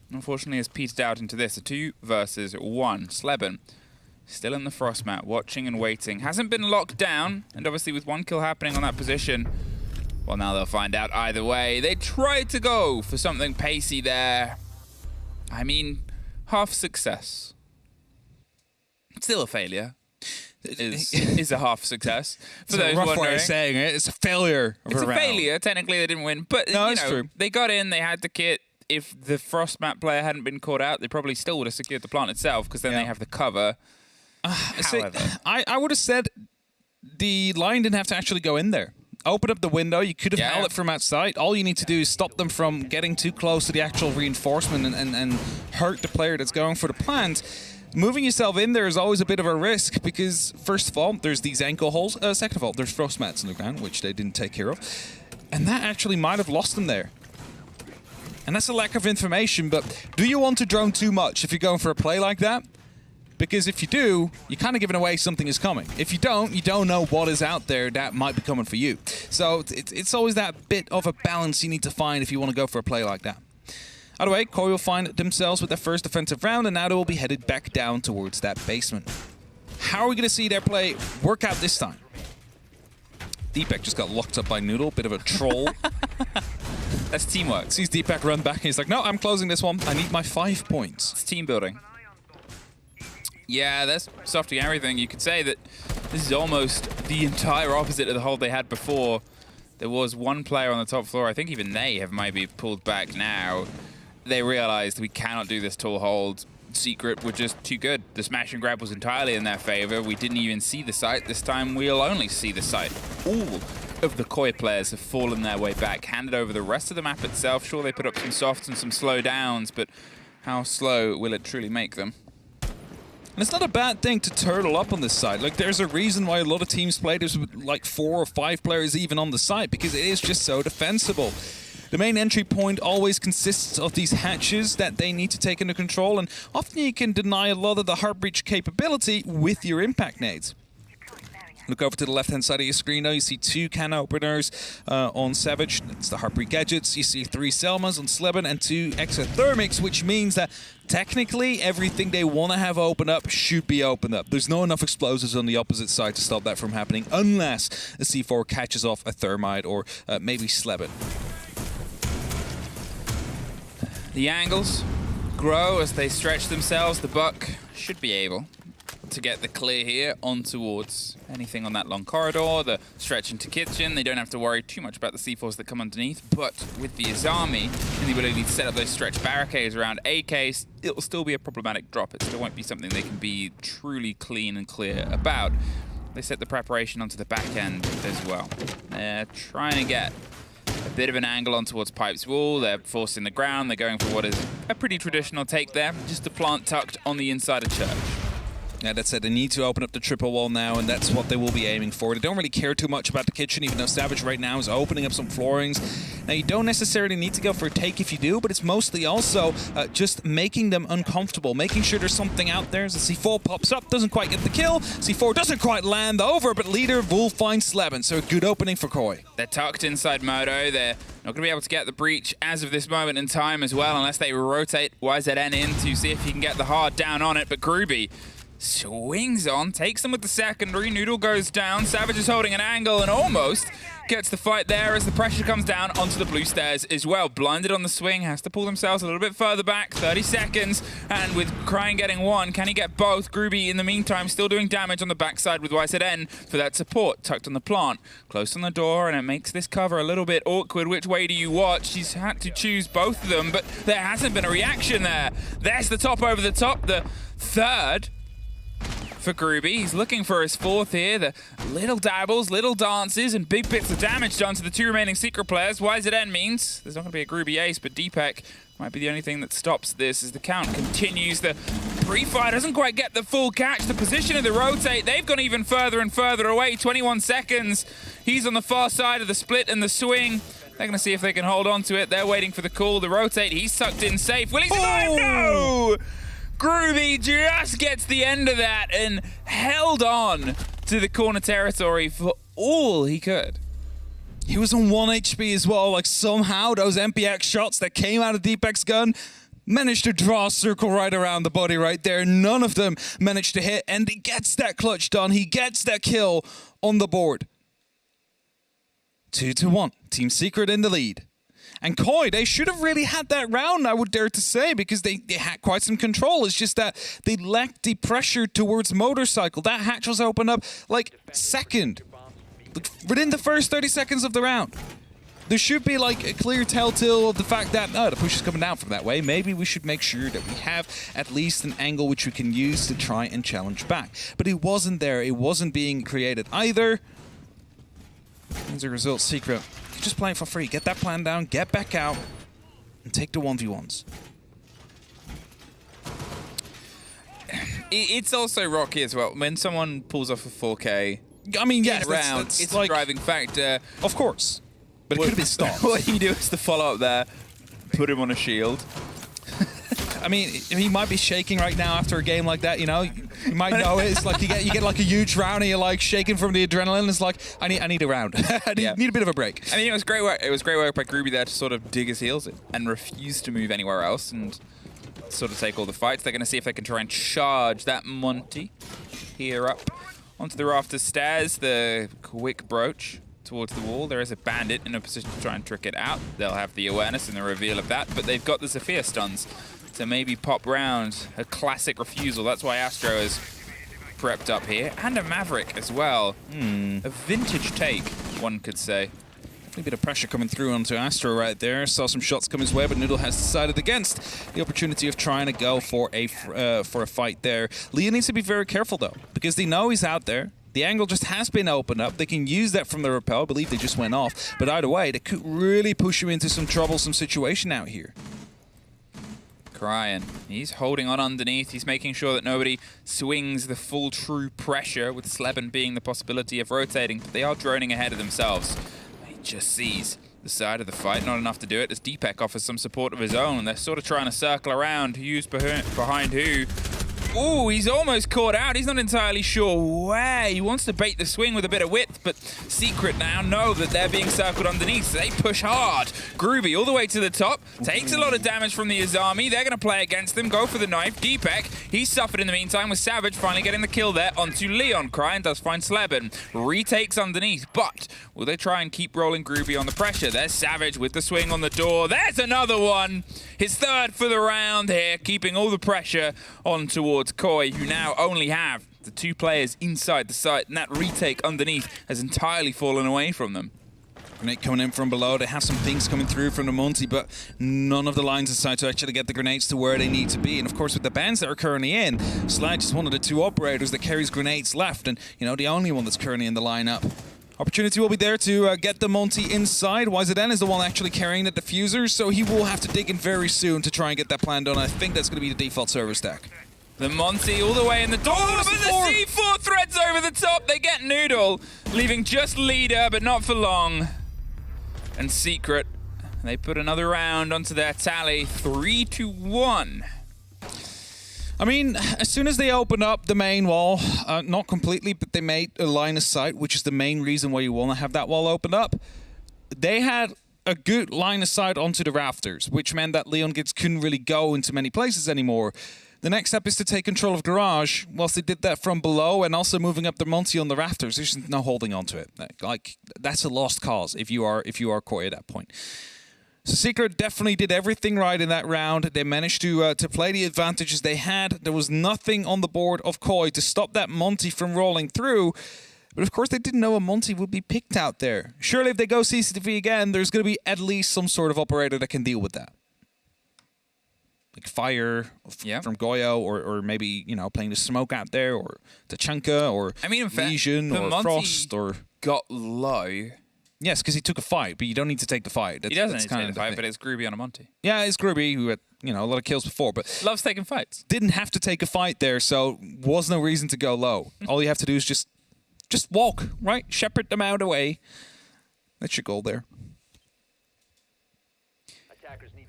unfortunately, has petered out into this, a 2 versus 1. Sleben, still in the frost mat, watching and waiting. Hasn't been locked down, and obviously with 1 kill happening on that position, well, now they'll find out either way. They tried to go for something pacey there. I mean, half success. Still a failure. Is a half success. For those a rough wondering. way of saying it. It's a failure of It's a a round. failure. Technically, they didn't win, but No, you it's know, true. they got in, they had the kit. If the frost map player hadn't been caught out, they probably still would have secured the plant itself, because then they have the cover. See, However, I would have said the line didn't have to actually go in there. Open up the window, you could have held it from outside. All you need to do is stop them from getting too close to the actual reinforcement and hurt the player that's going for the plant. Moving yourself in there is always a bit of a risk because, first of all, there's these ankle holes. Second of all, there's frost mats on the ground, which they didn't take care of. And that actually might have lost them there. And that's a lack of information, but do you want to drone too much if you're going for a play like that? Because if you do, you're kind of giving away something is coming. If you don't know what is out there that might be coming for you. So it's always that bit of a balance you need to find if you want to go for a play like that. Either way, Koi will find themselves with their first defensive round, and now they will be headed back down towards that basement. How are we going to see their play work out this time? Deepak just got locked up by Noodle, bit of a troll. That's teamwork. Sees Deepak run back, and he's like, no, I'm closing this one. I need my 5 points. It's team building. Yeah, that's softing everything. You could say that this is almost the entire opposite of the hold they had before. There was one player on the top floor. I think even they have maybe pulled back now. They realized we cannot do this tall hold. Secret were just too good. The smash and grab was entirely in their favor. We didn't even see the site. This time we'll only see the site. All of the Koi players have fallen their way back, handed over the rest of the map itself. Sure, they put up some softs and some slow downs, but how slow will it truly make them? And it's not a bad thing to turtle up on this side. Like, there's a reason why a lot of teams play this with like 4 or 5 players even on the site, because it is just so defensible. The main entry point always consists of these hatches that they need to take into control, and often you can deny a lot of the heart breach capability with your impact nades. Look over to the left-hand side of your screen now. You see 2 can openers on Savage. That's the Heartbreak gadgets. You see 3 Selmas on Slebin and 2 exothermics, which means that technically everything they want to have open up should be opened up. There's not enough explosives on the opposite side to stop that from happening, unless a C4 catches off a Thermite or maybe Slebin. The angles grow as they stretch themselves. The Buck should be able to get the clear here on towards anything on that long corridor, the stretch into kitchen. They don't have to worry too much about the C4s that come underneath, but with the Azami and the ability to set up those stretch barricades around AKs, it'll still be a problematic drop. It still won't be something they can be truly clean and clear about. They set the preparation onto the back end as well. They're trying to get a bit of an angle on towards Pipe's wall. They're forcing the ground. They're going for what is a pretty traditional take there, just a plant tucked on the inside of church. Yeah, that's it. They need to open up the triple wall now, and that's what they will be aiming for. They don't really care too much about the kitchen, even though Savage right now is opening up some floorings. Now, you don't necessarily need to go for a take if you do, but it's mostly also just making them uncomfortable, making sure there's something out there. As the C4 pops up, doesn't quite get the kill. C4 doesn't quite land over, but Leader will find Slevin, so a good opening for Koi. They're tucked inside Moto. They're not going to be able to get the breach as of this moment in time as well, unless they rotate YZN in to see if he can get the hard down on it, but Groovy swings on, takes them with the secondary. Noodle goes down. Savage is holding an angle and almost gets the fight there as the pressure comes down onto the blue stairs as well. Blinded on the swing, has to pull themselves a little bit further back. 30 seconds, and with Crying getting one, can he get both? Groovy, in the meantime, still doing damage on the backside with YZN for that support. Tucked on the plant, close on the door, and it makes this cover a little bit awkward. Which way do you watch? He's had to choose both of them, but there hasn't been a reaction there. There's the top over the top, the third for Groovy. He's looking for his 4th here. The little dabbles, little dances, and big bits of damage done to the 2 remaining secret players. YZN means there's not going to be a Groovy ace, but Deepak might be the only thing that stops this as the count continues. The pre-fire doesn't quite get the full catch. The position of the rotate, they've gone even further and further away. 21 seconds. He's on the far side of the split and the swing. They're going to see if they can hold on to it. They're waiting for the call. The rotate, he's tucked in safe. Will he survive? No! Groovy just gets the end of that and held on to the corner territory for all he could. He was on 1 HP as well. Like, somehow those MPX shots that came out of Deepak's gun managed to draw a circle right around the body right there. None of them managed to hit, and he gets that clutch done. He gets that kill on the board. 2-1. Team Secret in the lead. And Koi, they should have really had that round, I would dare to say, because they had quite some control. It's just that they lacked the pressure towards Motorcycle. That hatch was opened up like second, within the first 30 seconds of the round. there should be like a clear telltale of the fact that, the push is coming down from that way. Maybe we should make sure that we have at least an angle which we can use to try and challenge back. But it wasn't there. It wasn't being created either. As a result, Secret, you're just playing for free. Get that plan down, get back out, and take the 1v1s. It's also rocky as well. When someone pulls off a 4K, I mean, yes, round, it's like a driving factor. Of course. But it could have been stopped. What you do is to follow up there, put him on a shield. I mean, he might be shaking right now after a game like that, you know? You might know it. It's like you get like a huge round and you're like shaking from the adrenaline. It's like, I need a round. I need a bit of a break. I mean, it was great work. It was great work by Groovy there to sort of dig his heels in and refuse to move anywhere else and sort of take all the fights. They're going to see if they can try and charge that Monty here up onto the rafter stairs. The quick broach towards the wall. There is a bandit in a position to try and trick it out. They'll have the awareness and the reveal of that, but they've got the Zephyr stuns to maybe pop round. A classic refusal. That's why Astro is prepped up here. And a Maverick as well. A vintage take, one could say. A bit of pressure coming through onto Astro right there. Saw some shots come his way, but Noodle has decided against the opportunity of trying to go for a fight there. Leon needs to be very careful though, because they know he's out there. The angle just has been opened up. They can use that from the rappel. I believe they just went off. But either way, they could really push you into some troublesome situation out here. Crying. He's holding on underneath. He's making sure that nobody swings the full true pressure, with Sleben being the possibility of rotating. But they are droning ahead of themselves. He just sees the side of the fight. Not enough to do it as Deepak offers some support of his own. They're sort of trying to circle around who's behind who. Ooh, he's almost caught out. He's not entirely sure where. He wants to bait the swing with a bit of width, but Secret now know that they're being circled underneath, so they push hard. Groovy all the way to the top. Takes a lot of damage from the Azami. They're going to play against them. Go for the knife. Deepak, he's suffered in the meantime with Savage finally getting the kill there onto Leon. Cryan does find Sleben. Retakes underneath, but will they try and keep rolling Groovy on the pressure? There's Savage with the swing on the door. There's another one. His third for the round here, keeping all the pressure on towards Koi, who now only have the two players inside the site, and that retake underneath has entirely fallen away from them. Grenade coming in from below. They have some things coming through from the Monty, but none of the lines inside to actually get the grenades to where they need to be. And of course, with the bans that are currently in, Sledge is one of the two operators that carries grenades left, and you know, the only one that's currently in the lineup. Opportunity will be there to get the Monty inside. YZN is the one actually carrying the diffuser, so he will have to dig in very soon to try and get that plan done. I think that's going to be the default server stack. The Monty all the way in the door, but the C4 threads over the top. They get Noodle, leaving just Leader, but not for long. And Secret, they put another round onto their tally, 3-1. I mean, as soon as they open up the main wall, not completely, but they made a line of sight, which is the main reason why you want to have that wall opened up. They had a good line of sight onto the rafters, which meant that Leon Gids couldn't really go into many places anymore. The next step is to take control of Garage. Whilst they did that from below and also moving up the Monty on the rafters, there's no holding on to it. Like, that's a lost cause if you are Koi at that point. So Secret definitely did everything right in that round. They managed to play the advantages they had. There was nothing on the board of Koi to stop that Monty from rolling through. But of course, they didn't know a Monty would be picked out there. Surely if they go CCTV again, there's going to be at least some sort of operator that can deal with that. Like Fire from Goyo, or maybe, you know, playing the Smoke out there, or Tachanka, or Legion, or Frost, or... got low. Yes, because he took a fight, but you don't need to take the fight. He doesn't need to take the fight, but it's Groovy on a Monty. Yeah, it's Groovy, who had, you know, a lot of kills before, but... Loves taking fights. Didn't have to take a fight there, so was no reason to go low. All you have to do is just walk, right? Shepherd them out away. That's your goal there.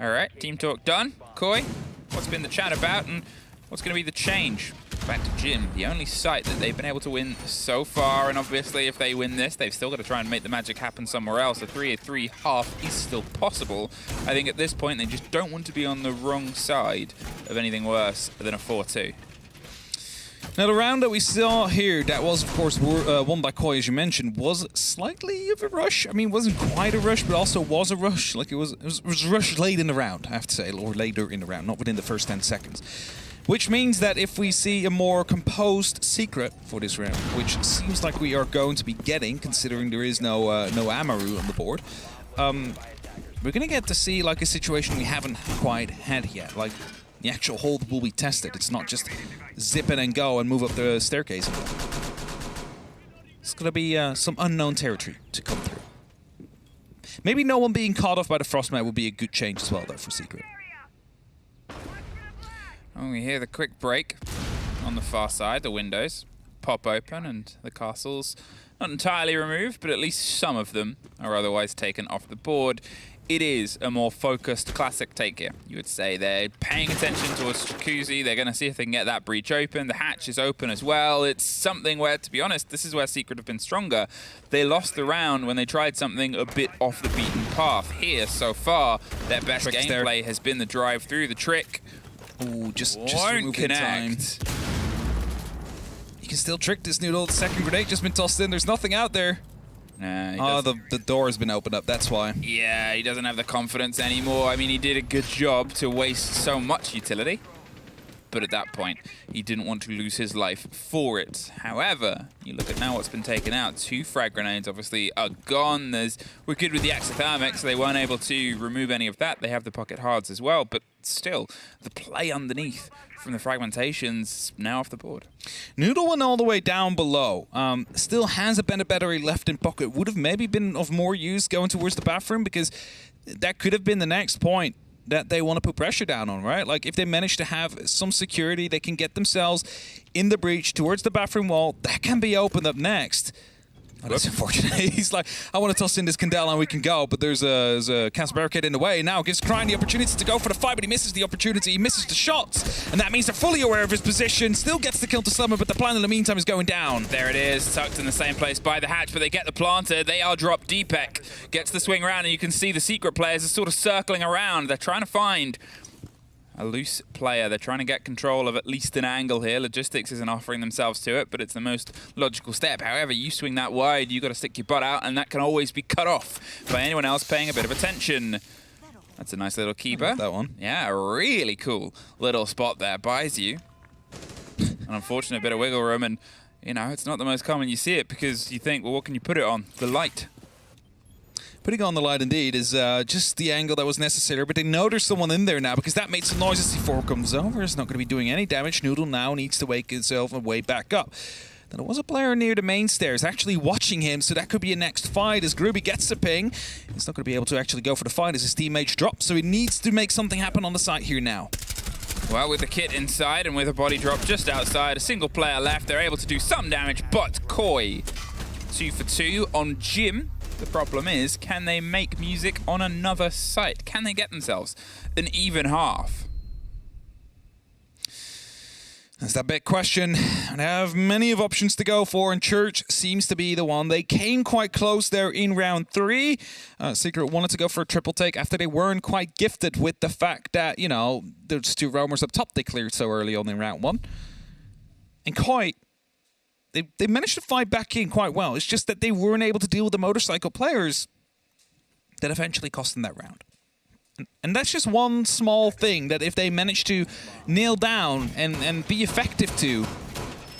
All right, team talk done. Koi, what's been the chat about, and what's going to be the change? Back to Jim, the only site that they've been able to win so far, and obviously if they win this, they've still got to try and make the magic happen somewhere else. A 3-3 half is still possible. I think at this point they just don't want to be on the wrong side of anything worse than a 4-2. Now, the round that we saw here, that was, of course, won by Koi, as you mentioned, was slightly of a rush. I mean, it wasn't quite a rush, but also was a rush. Like, it was rushed late in the round, I have to say, or later in the round, not within the first 10 seconds. Which means that if we see a more composed Secret for this round, which seems like we are going to be getting, considering there is no Amaru on the board, we're going to get to see like a situation we haven't quite had yet. Like, the actual hold will be tested. It's not just zip it and go and move up the staircase. It's going to be some unknown territory to come through. Maybe no one being caught off by the Frostmite would be a good change as well, though, for Secret. Oh, we hear the quick break on the far side. The windows pop open and the castles not entirely removed, but at least some of them are otherwise taken off the board. It is a more focused classic take here. You would say they're paying attention towards Jacuzzi. They're going to see if they can get that breach open. The hatch is open as well. It's something where, to be honest, this is where Secret have been stronger. They lost the round when they tried something a bit off the beaten path. Here, so far, their best gameplay has been the drive through. The trick Ooh, just won't connect. You can still trick this Noodle. The second grenade just been tossed in. There's nothing out there. Nah, the door has been opened up, that's why. Yeah, he doesn't have the confidence anymore. I mean, he did a good job to waste so much utility. But at that point, he didn't want to lose his life for it. However, you look at now what's been taken out. 2 frag grenades obviously are gone. We're good with the exothermic, so they weren't able to remove any of that. They have the pocket hards as well, but still, the play underneath from the fragmentations now off the board. Noodle went all the way down below. Still has a Bennett battery left in pocket. Would have maybe been of more use going towards the bathroom, because that could have been the next point that they want to put pressure down on, right? Like, if they manage to have some security, they can get themselves in the breach towards the bathroom wall. That can be opened up next. Oh, that's unfortunate. He's like, I want to toss in this Candela and we can go, but there's a cast barricade in the way. Now gives Crine the opportunity to go for the fight, but he misses the opportunity. He misses the shots, and that means they're fully aware of his position. Still gets the kill to Summer, but the plan in the meantime is going down. There it is, tucked in the same place by the hatch, but they get the planter. They are dropped. Deepek gets the swing round, and you can see the Secret players are sort of circling around. They're trying to find a loose player. They're trying to get control of at least an angle here. Logistics isn't offering themselves to it, but it's the most logical step. However, you swing that wide, you got to stick your butt out, and that can always be cut off by anyone else paying a bit of attention. That's a nice little keeper. That one. Yeah, a really cool little spot there. Buys you an unfortunate bit of wiggle room, and you know, it's not the most common you see it, because you think, well, what can you put it on? The light. Putting on the light, indeed, is just the angle that was necessary, but they know there's someone in there now, because that made some noise as C4 comes over. It's not going to be doing any damage. Noodle now needs to wake himself and way back up. Then there was a player near the main stairs actually watching him, so that could be a next fight as Gruby gets the ping. He's not going to be able to actually go for the fight as his teammates drop, so he needs to make something happen on the site here now. Well, with the kit inside and with a body drop just outside, a single player left, they're able to do some damage, but Koi, 2 for 2 on Jim. The problem is, can they make music on another site? Can they get themselves an even half? That's that big question. They have many of options to go for, and Church seems to be the one. They came quite close there in round 3. Secret wanted to go for a triple take after they weren't quite gifted with the fact that, you know, there's 2 roamers up top they cleared so early on in round 1. And Koi, they managed to fight back in quite well. It's just that they weren't able to deal with the motorcycle players that eventually cost them that round. And that's just one small thing that if they manage to nail down and be effective to,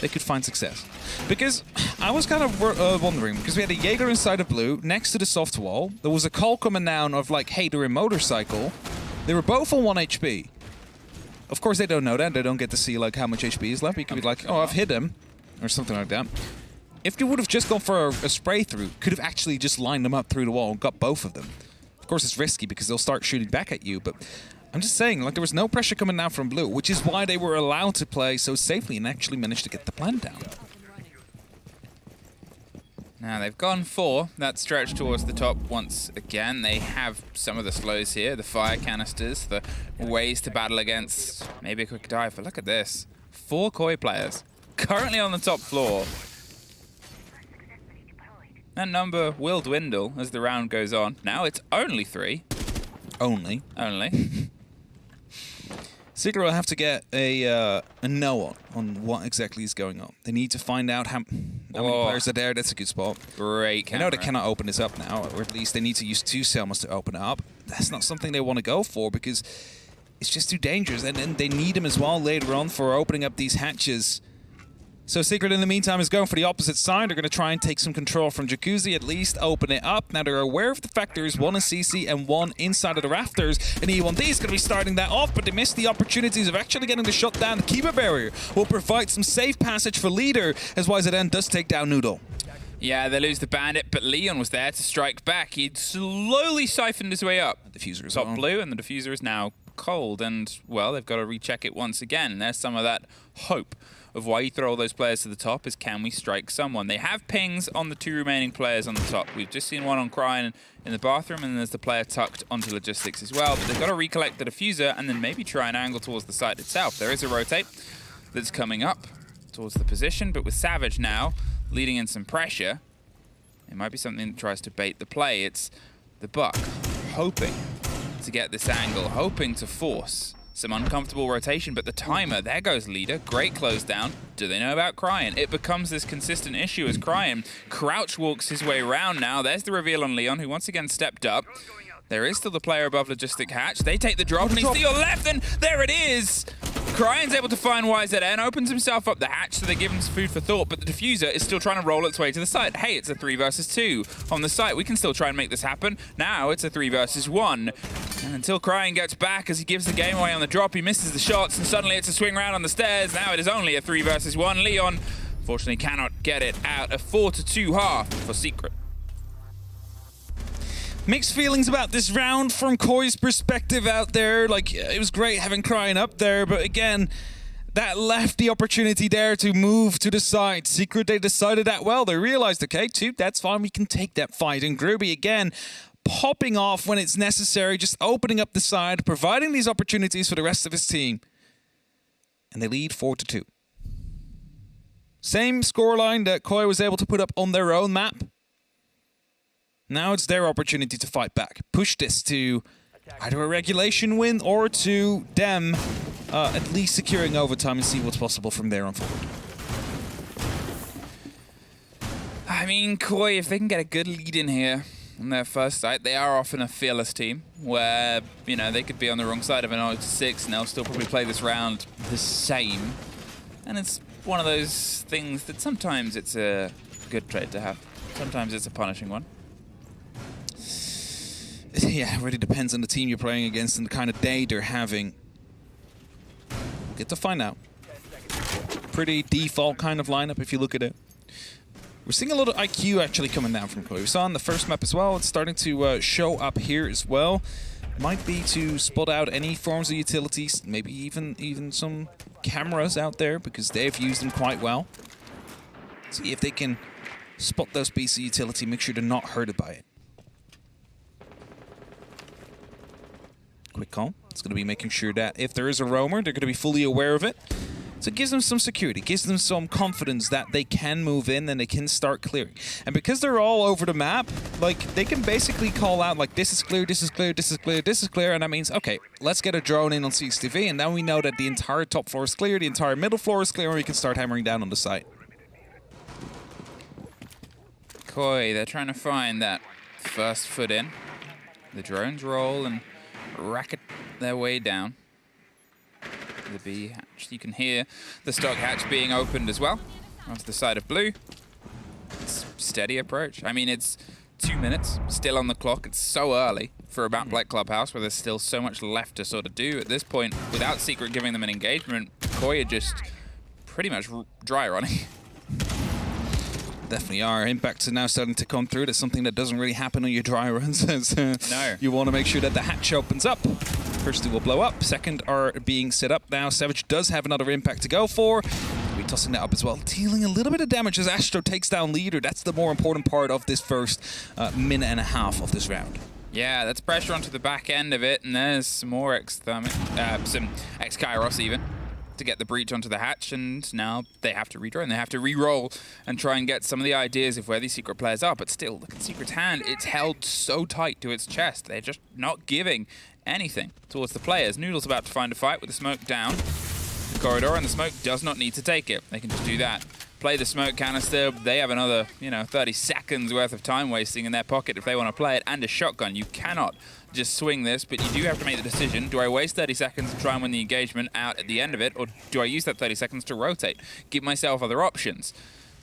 they could find success. Because I was kind of wondering, because we had a Jaeger inside of blue next to the soft wall. There was a call coming down of like, hey, they're in motorcycle. They were both on 1 HP. Of course, they don't know that. They don't get to see like how much HP is left. You could be like, oh, I've hit him. Or something like that. If they would have just gone for a spray through, could have actually just lined them up through the wall and got both of them. Of course, it's risky because they'll start shooting back at you, but I'm just saying, like, there was no pressure coming down from blue, which is why they were allowed to play so safely and actually managed to get the plan down. Now they've gone for that stretch towards the top once again. They have some of the slows here, the fire canisters, the ways to battle against maybe a quick dive. But look at this, 4 Koi players currently on the top floor. That number will dwindle as the round goes on. Now it's only 3. Only. Secret will have to get a no on what exactly is going on. They need to find out how many players are there. That's a good spot. Great camera. I know they cannot open this up now, or at least they need to use 2 Selmas to open it up. That's not something they want to go for because it's just too dangerous. And they need them as well later on for opening up these hatches So Secret, in the meantime, is going for the opposite side. They're going to try and take some control from Jacuzzi, at least open it up. Now they're aware of the factors, one is CC and one inside of the rafters. And E1D is going to be starting that off, but they missed the opportunities of actually getting the shot down. The keeper barrier will provide some safe passage for Leader, as YZN does take down Noodle. Yeah, they lose the bandit, but Leon was there to strike back. He'd slowly siphoned his way up. The diffuser is top on. blue, and the diffuser is now cold. And, well, they've got to recheck it once again. And there's some of that hope of why you throw all those players to the top is, can we strike someone? They have pings on the 2 remaining players on the top. We've just seen one on Cryin in the bathroom, and there's the player tucked onto Logistics as well. But they've got to recollect the diffuser and then maybe try and angle towards the site itself. There is a rotate that's coming up towards the position, but with Savage now leading in some pressure, it might be something that tries to bait the play. It's the Buck hoping to get this angle, hoping to force some uncomfortable rotation, but the timer, there goes Leader. Great close down. Do they know about Cryin? It becomes this consistent issue as Cryin crouch walks his way around now. There's the reveal on Leon, who once again stepped up. There is still the player above Logistic Hatch. They take the drop, and he's to your left, and there it is! Cryan's able to find YZN, opens himself up the hatch, so they give him some food for thought, but the diffuser is still trying to roll its way to the site. Hey, it's a 3 versus 2 on the site. We can still try and make this happen. Now it's a 3 versus 1. And until Cryin gets back, as he gives the game away on the drop, he misses the shots, and suddenly it's a swing round on the stairs. Now it is only a 3 versus 1. Leon, fortunately, cannot get it out. A 4-2 half for Secret. Mixed feelings about this round from Koi's perspective out there. Like, it was great having Cryin up there, but again, that left the opportunity there to move to the side. Secret, they decided that well. They realized, okay, 2, that's fine. We can take that fight. And Groovy, again, popping off when it's necessary, just opening up the side, providing these opportunities for the rest of his team. And they lead 4-2. Same scoreline that Koi was able to put up on their own map. Now it's their opportunity to fight back. Push this to either a regulation win or to them at least securing overtime and see what's possible from there on forward. I mean, Koi, if they can get a good lead in here on their first site, they are often a fearless team where, you know, they could be on the wrong side of an 0-6 and they'll still probably play this round the same. And it's one of those things that sometimes it's a good trade to have. Sometimes it's a punishing one. Yeah, it really depends on the team you're playing against and the kind of day they're having. We'll get to find out. Pretty default kind of lineup if you look at it. We're seeing a lot of IQ actually coming down from Koi. We saw on the first map as well. It's starting to show up here as well. Might be to spot out any forms of utilities, maybe even some cameras out there because they've used them quite well. See if they can spot those pieces of utility, make sure they're not hurted by it. Quick call. It's going to be making sure that if there is a roamer, they're going to be fully aware of it. So it gives them some security, gives them some confidence that they can move in and they can start clearing. And because they're all over the map, like, they can basically call out, like, this is clear, this is clear, this is clear, this is clear, and that means, okay, let's get a drone in on CCTV, and then we know that the entire top floor is clear, the entire middle floor is clear, and we can start hammering down on the site. Koi, they're trying to find that first foot in. The drones roll and racket their way down. The B hatch. You can hear the stock hatch being opened as well onto the side of blue. It's steady approach. I mean, it's 2 minutes still on the clock. It's so early for a map like Clubhouse where there's still so much left to sort of do. At this point, without Secret giving them an engagement, Koi are just pretty much dry running. Definitely are. Impacts are now starting to come through. That's something that doesn't really happen on your dry runs. No. You want to make sure that the hatch opens up. First two will blow up. Second are being set up now. Savage does have another impact to go for. We're tossing that up as well. Dealing a little bit of damage as Astro takes down Leader. That's the more important part of this first minute and a half of this round. Yeah, that's pressure onto the back end of it, and there's some more some X-Kairos even, to get the breach onto the hatch, and now they have to redraw and they have to re-roll and try and get some of the ideas of where these Secret players are. But still, look at Secret's hand. It's held so tight to its chest. They're just not giving anything towards the players. Noodle's about to find a fight with the smoke down the corridor, and the smoke does not need to take it. They can just do that play the smoke canister. They have another, 30 seconds worth of time wasting in their pocket if they want to play it, and a shotgun. You cannot just swing this, but you do have to make the decision. Do I waste 30 seconds to try and win the engagement out at the end of it, or do I use that 30 seconds to rotate, give myself other options?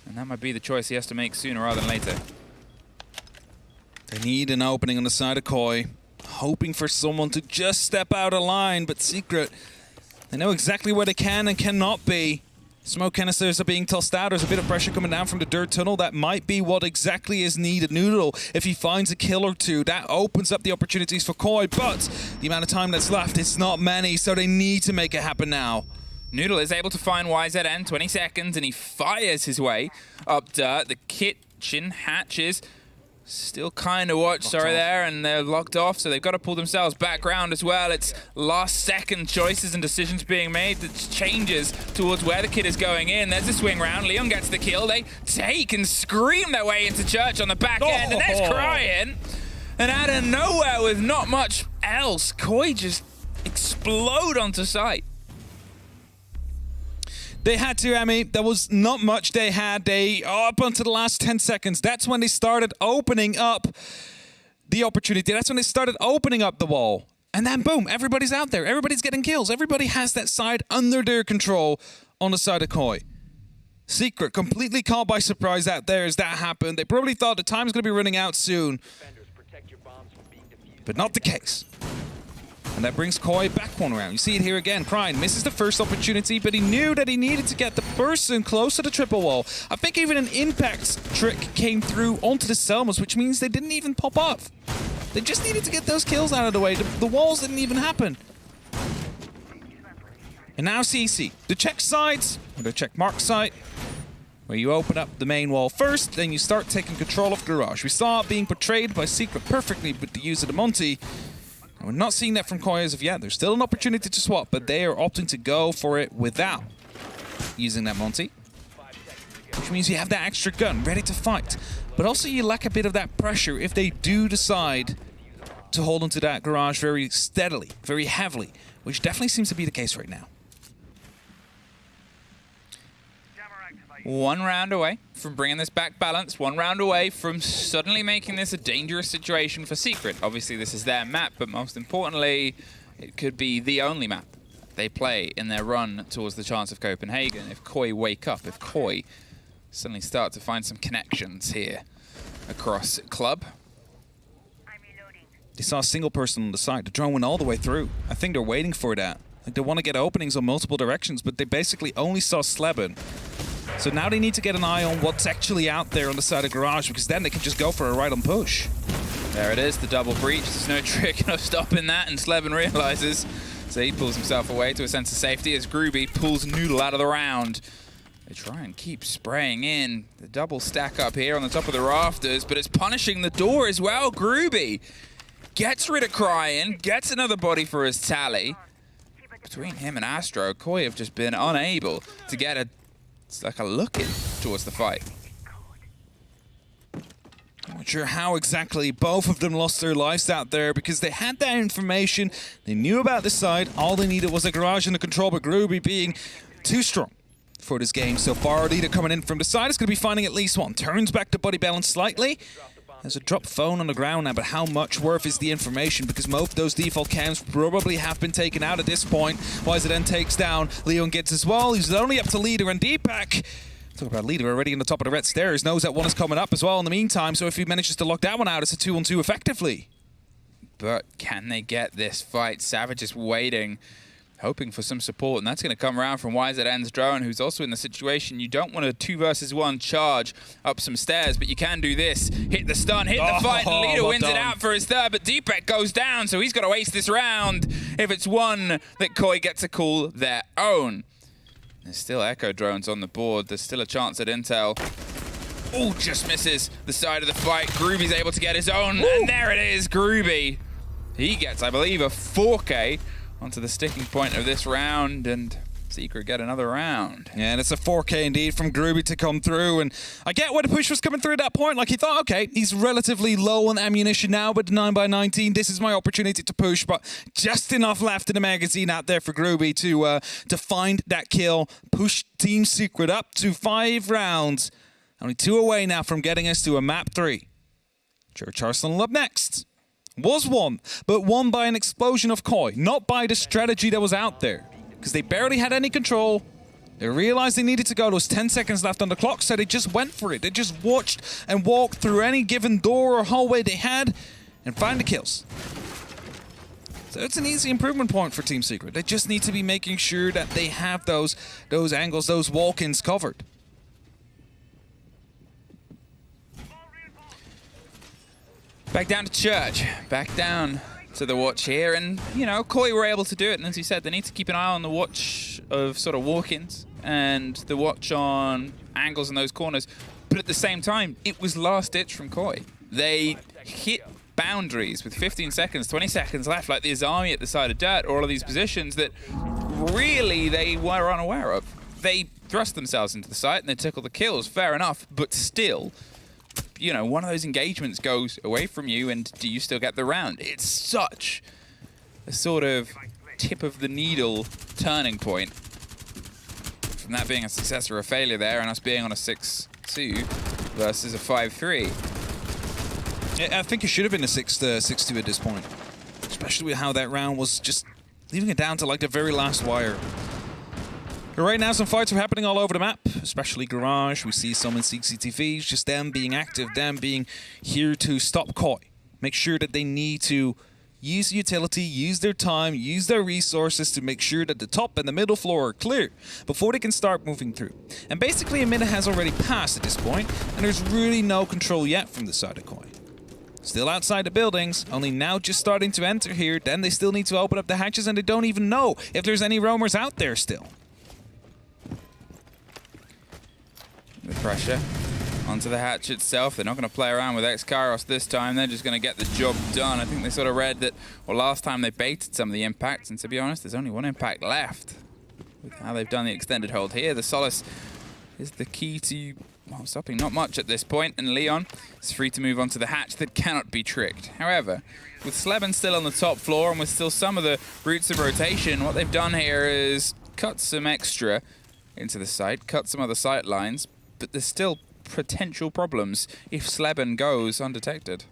And that might be the choice he has to make sooner rather than later. They need an opening on the side of Koi, hoping for someone to just step out of line, but Secret, they know exactly where they can and cannot be. Smoke canisters are being tossed out. There's a bit of pressure coming down from the dirt tunnel. That might be what exactly is needed. Noodle, if he finds a kill or two, that opens up the opportunities for Koi, but the amount of time that's left, it's not many, so they need to make it happen now. Noodle is able to find YZN, 20 seconds, and he fires his way up dirt. The kitchen hatches still kind of watched, there, and they're locked off, so they've got to pull themselves back round as well. It's last second choices and decisions being made that changes towards where the kid is going in. There's a swing round. Leon gets the kill. They take and scream their way into church on the back end, and there's Crying. And out of nowhere, with not much else, Koi just explode onto site. They had to, Emmy. There was not much they had. Up until the last 10 seconds, that's when they started opening up the opportunity. That's when they started opening up the wall. And then, boom, everybody's out there. Everybody's getting kills. Everybody has that side under their control on the side of Koi. Secret, completely caught by surprise out there as that happened. They probably thought the time's going to be running out soon. But not the case. And that brings Koi back one round. You see it here again. Crying misses the first opportunity, but he knew that he needed to get the person close to the triple wall. I think even an impact trick came through onto the Selmas, which means they didn't even pop off. They just needed to get those kills out of the way. The walls didn't even happen. And now CC. The check sides, or the check mark site, where you open up the main wall first, then you start taking control of Garage. We saw it being portrayed by Secret perfectly with the use of the Monty. We're not seeing that from Koi as of yet. There's still an opportunity to swap, but they are opting to go for it without using that Monty. Which means you have that extra gun ready to fight. But also you lack a bit of that pressure if they do decide to hold onto that Garage very steadily, very heavily, which definitely seems to be the case right now. 1 round away from bringing this back balance, 1 round away from suddenly making this a dangerous situation for Secret. Obviously, this is their map, but most importantly, it could be the only map they play in their run towards the chance of Copenhagen. If Koi wake up, if Koi suddenly start to find some connections here across Club. They saw a single person on the side. The drone went all the way through. I think they're waiting for that. Like, they want to get openings on multiple directions, but they basically only saw Sleben. So now they need to get an eye on what's actually out there on the side of Garage, because then they can just go for a right-on push. There it is, the double breach. There's no trick of stopping that, and Sleben realizes. So he pulls himself away to a sense of safety as Groovy pulls Noodle out of the round. They try and keep spraying in. The double stack up here on the top of the rafters, but it's punishing the door as well. Groovy gets rid of Crying, gets another body for his tally. Between him and Astro, Koi have just been unable to get a look in towards the fight. I'm not sure how exactly both of them lost their lives out there, because they had that information, they knew about the side, all they needed was a Garage and a control, but Groovy being too strong for this game so far. Leader coming in from the side is going to be finding at least one. Turns back to body balance slightly. There's a drop phone on the ground now, but how much worth is the information? Because most of those default cams probably have been taken out at this point. YZN takes down. Leon gets as well. He's only up to Leader and Deepak. Talk about Leader already on the top of the red stairs. Knows that one is coming up as well in the meantime. So if he manages to lock that one out, it's a 2-on-2 effectively. But can they get this fight? Savage is waiting, hoping for some support, and that's going to come around from YZN's drone, who's also in the situation. You don't want a 2 versus 1 charge up some stairs, but you can do this. Hit the stun, hit the fight, and Leader wins it out for his third, but Deepak goes down, so he's got to ace this round if it's one that Koi gets to call their own. There's still Echo drones on the board. There's still a chance at Intel. Oh, just misses the side of the fight. Groovy's able to get his own, and there it is, Groovy. He gets, I believe, a 4K onto the sticking point of this round, and Secret get another round. Yeah, and it's a 4K indeed from Groovy to come through. And I get why the push was coming through at that point. Like, he thought, okay, he's relatively low on ammunition now, but 9x19, this is my opportunity to push. But just enough left in the magazine out there for Groovy to find that kill, push Team Secret up to 5 rounds. Only 2 away now from getting us to a map 3. Church Arsenal up next. Was won, but won by an explosion of Koi, not by the strategy that was out there. Because they barely had any control. They realized they needed to go. There was 10 seconds left on the clock, so they just went for it. They just watched and walked through any given door or hallway they had and found the kills. So it's an easy improvement point for Team Secret. They just need to be making sure that they have those angles, those walk-ins covered. Back down to Church. Back down to the watch here, and you know, Koi were able to do it, and as you said, they need to keep an eye on the watch of sort of walk-ins and the watch on angles in those corners, but at the same time, it was last ditch from Koi. They hit boundaries with 15 seconds, 20 seconds left, like this army at the side of dirt, or all of these positions that really they were unaware of. They thrust themselves into the site and they took all the kills, fair enough, but still, you know, one of those engagements goes away from you, and do you still get the round? It's such a sort of tip of the needle turning point from that being a success or a failure there, and us being on a 6-2 versus a 5-3. Yeah, I think it should have been a 6-2 at this point, especially with how that round was just leaving it down to like the very last wire. But right now, some fights are happening all over the map, especially Garage. We see some in CCTVs, just them being active, them being here to stop Koi. Make sure that they need to use utility, use their time, use their resources to make sure that the top and the middle floor are clear before they can start moving through. And basically, a minute has already passed at this point, and there's really no control yet from the side of Koi. Still outside the buildings, only now just starting to enter here, then they still need to open up the hatches, and they don't even know if there's any roamers out there still. The pressure onto the hatch itself. They're not going to play around with X-Kairos this time. They're just going to get the job done. I think they sort of read that, well, last time they baited some of the impacts, and to be honest, there's only one impact left. With how they've done the extended hold here, the Solace is the key to, well, stopping not much at this point, and Leon is free to move on to the hatch that cannot be tricked. However, with Sleben still on the top floor and with still some of the routes of rotation, what they've done here is cut some extra into the site, cut some other sight lines, but there's still potential problems if Sleben goes undetected.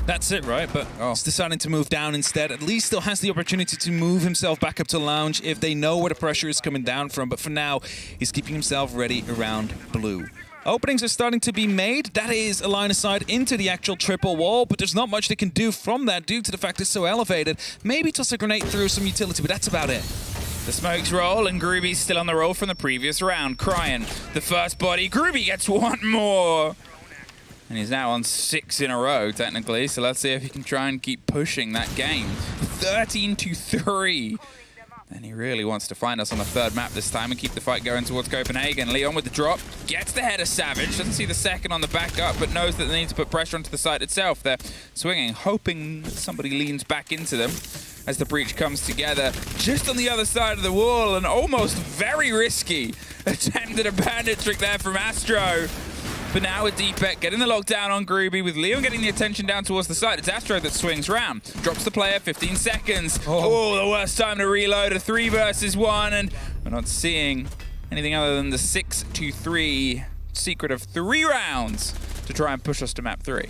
That's it, right? But he's deciding to move down instead. At least still has the opportunity to move himself back up to lounge if they know where the pressure is coming down from. But for now, he's keeping himself ready around blue. Openings are starting to be made. That is a line of sight into the actual triple wall, but there's not much they can do from that due to the fact it's so elevated. Maybe toss a grenade through some utility, but that's about it. The smokes roll, and Groovy's still on the roll from the previous round. Crying the first body. Groovy gets one more. And he's now on 6 in a row, technically. So let's see if he can try and keep pushing that game. 13-3. And he really wants to find us on the third map this time and keep the fight going towards Copenhagen. Leon with the drop. Gets the head of Savage. Doesn't see the second on the back up, but knows that they need to put pressure onto the site itself. They're swinging, hoping that somebody leans back into them as the breach comes together just on the other side of the wall. An almost very risky attempt at a bandit trick there from Astro. But now with Deepek getting the lockdown on Groovy, with Leon getting the attention down towards the side. It's Astro that swings round. Drops the player, 15 seconds. Oh, the worst time to reload, a 3 versus 1. And we're not seeing anything other than the 6-3 secret of 3 rounds to try and push us to map 3.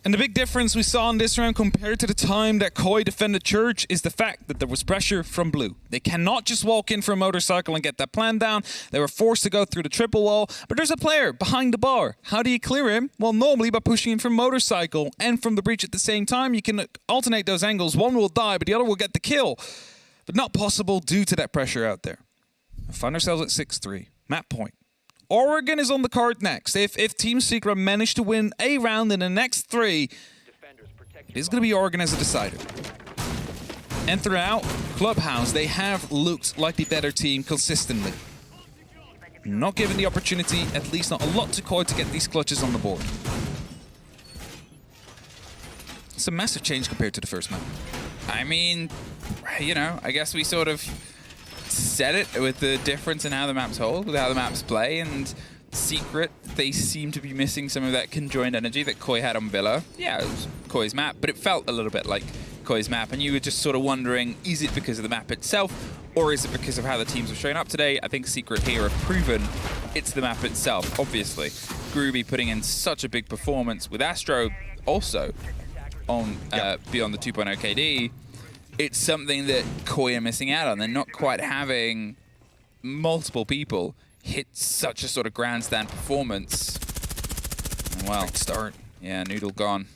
And the big difference we saw in this round compared to the time that Koi defended Church is the fact that there was pressure from blue. They cannot just walk in for a motorcycle and get that plan down. They were forced to go through the triple wall, but there's a player behind the bar. How do you clear him? Well, normally by pushing him from motorcycle and from the breach at the same time. You can alternate those angles. One will die, but the other will get the kill. But not possible due to that pressure out there. We find ourselves at 6-3. Map point. Oregon is on the card next. If Team Secret manage to win a round in the next 3, it is going to be Oregon as a decider. And throughout Clubhouse, they have looked like the better team consistently. Not given the opportunity, at least not a lot to Koi to get these clutches on the board. It's a massive change compared to the first map. I mean, you know, I guess we sort of said it with the difference in how the maps hold, with how the maps play, and Secret, they seem to be missing some of that conjoined energy that Koi had on Villa. Yeah, it was Koi's map, but it felt a little bit like Koi's map, and you were just sort of wondering, is it because of the map itself, or is it because of how the teams have shown up today? I think Secret here have proven it's the map itself, obviously. Groovy putting in such a big performance with Astro also on beyond the 2.0 KD. It's something that Koi are missing out on. They're not quite having multiple people hit such a sort of grandstand performance. And well, great start. Yeah, Noodle gone.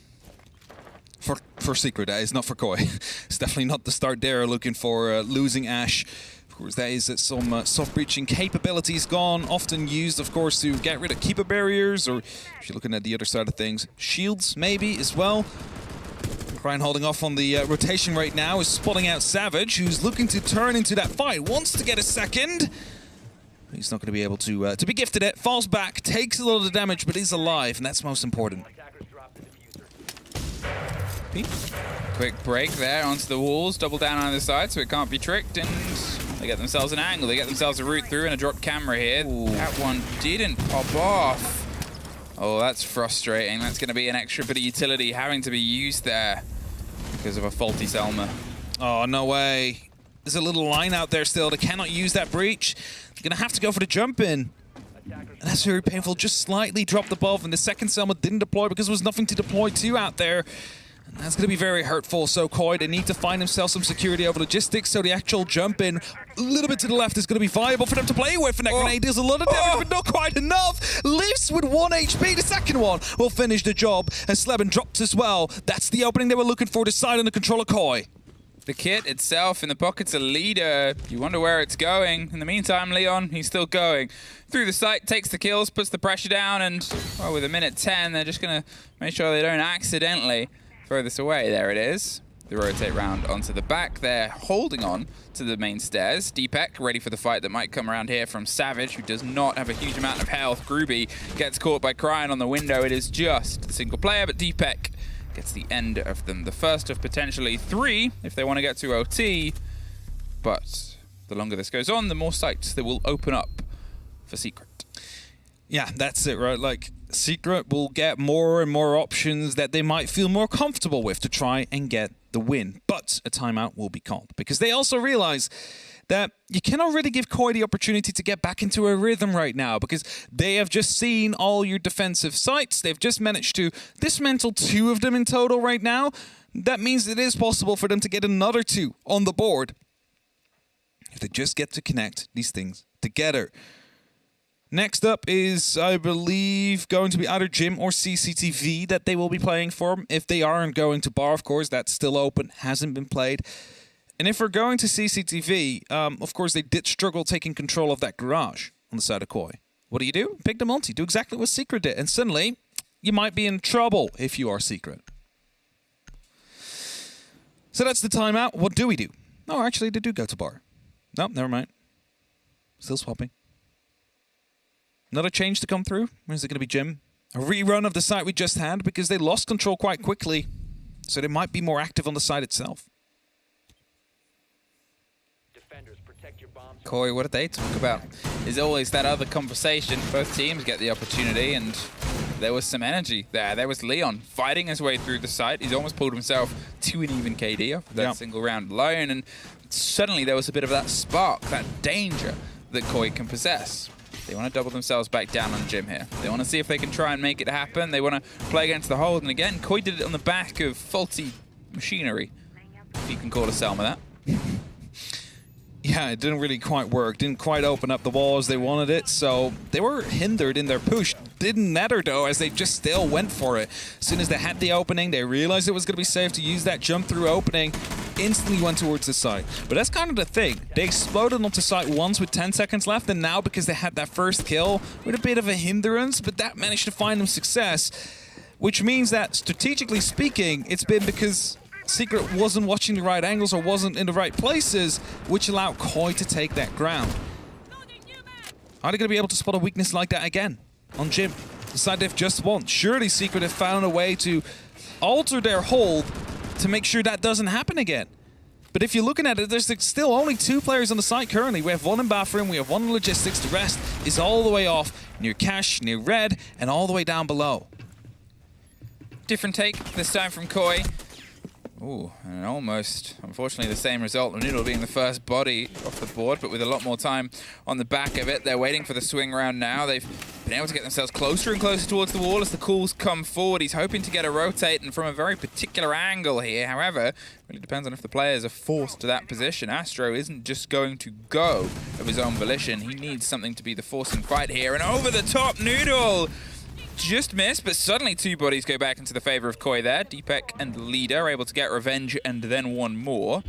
For Secret, that is not for Koi. It's definitely not the start there. Looking for losing Ash. Of course, that is some soft breaching capabilities gone. Often used, of course, to get rid of keeper barriers, or if you're looking at the other side of things, shields maybe as well. Ryan holding off on the rotation right now is spotting out Savage, who's looking to turn into that fight. Wants to get a second. He's not going to be able to be gifted it. Falls back, takes a little of the damage, but is alive, and that's most important. Quick break there onto the walls, double down on the side so it can't be tricked, and they get themselves an angle. They get themselves a route through and a drop camera here. Ooh. That one didn't pop off. Oh, that's frustrating. That's going to be an extra bit of utility having to be used there because of a faulty Selma. Oh, no way. There's a little line out there still. They cannot use that breach. They're going to have to go for the jump in. And that's very painful. Just slightly dropped above, and the second Selma didn't deploy because there was nothing to deploy to out there. And that's going to be very hurtful. So Koi, they need to find themselves some security over logistics, so the actual jump in a little bit to the left is going to be viable for them to play with. And that grenade does a lot of damage, but not quite enough. Lives with 1 HP. The second one will finish the job, and Sleben drops as well. That's the opening they were looking for, the side on the controller Koi. The kit itself in the pocket's a leader. You wonder where it's going. In the meantime, Leon, he's still going. Through the site, takes the kills, puts the pressure down, and well, with a minute 10, they're just going to make sure they don't accidentally throw this away. There it is. They rotate round onto the back. They're holding on to the main stairs. Deepek ready for the fight that might come around here from Savage, who does not have a huge amount of health. Groovy gets caught by Cryan on the window. It is just the single player, but Deepek gets the end of them. The first of potentially 3 if they want to get to OT. But the longer this goes on, the more sites that will open up for Secret. Yeah, that's it, right? Like, Secret will get more and more options that they might feel more comfortable with to try and get the win. But a timeout will be called because they also realize that you cannot really give Koi the opportunity to get back into a rhythm right now because they have just seen all your defensive sites. They've just managed to dismantle 2 of them in total right now. That means it is possible for them to get another 2 on the board if they just get to connect these things together. Next up is, I believe, going to be either Gym or CCTV that they will be playing for. If they aren't going to Bar, of course, that's still open, hasn't been played. And if we're going to CCTV, of course, they did struggle taking control of that garage on the side of Koi. What do? Pick the multi. Do exactly what Secret did. And suddenly, you might be in trouble if you are Secret. So that's the timeout. What do we do? Oh, actually, they do go to Bar. No, never mind. Still swapping. Another change to come through? Or is it going to be Jim? A rerun of the site we just had because they lost control quite quickly. So they might be more active on the site itself. Koi, what did they talk about? There's always that other conversation. Both teams get the opportunity, and there was some energy there. There was Leon fighting his way through the site. He's almost pulled himself to an even KD off that single round alone, and suddenly there was a bit of that spark, that danger that Koi can possess. They want to double themselves back down on Jim here. They want to see if they can try and make it happen. They want to play against the hold, and again, Koi did it on the back of faulty machinery, if you can call a Selma that. Yeah, it didn't really quite work. Didn't quite open up the wall as they wanted it, so they were hindered in their push. Didn't matter, though, as they just still went for it. As soon as they had the opening, they realized it was going to be safe to use that jump-through opening. Instantly went towards the site. But that's kind of the thing. They exploded onto site once with 10 seconds left, and now because they had that first kill with a bit of a hindrance, but that managed to find them success. Which means that, strategically speaking, it's been because Secret wasn't watching the right angles or wasn't in the right places, which allowed Koi to take that ground. Are they going to be able to spot a weakness like that again on Jim? The side they've just won. Surely Secret have found a way to alter their hold to make sure that doesn't happen again. But if you're looking at it, there's still only 2 players on the site currently. We have one in bathroom, we have one in logistics. The rest is all the way off near cash, near red, and all the way down below. Different take this time from Koi. Ooh, and almost, unfortunately, the same result. Noodle being the first body off the board, but with a lot more time on the back of it. They're waiting for the swing round now. They've been able to get themselves closer and closer towards the wall as the calls come forward. He's hoping to get a rotate, and from a very particular angle here. However, it really depends on if the players are forced to that position. Astro isn't just going to go of his own volition. He needs something to be the forcing fight here. And over the top, Noodle! Just missed, but suddenly 2 bodies go back into the favor of Koi there. Deepek and Leader are able to get revenge and then one more.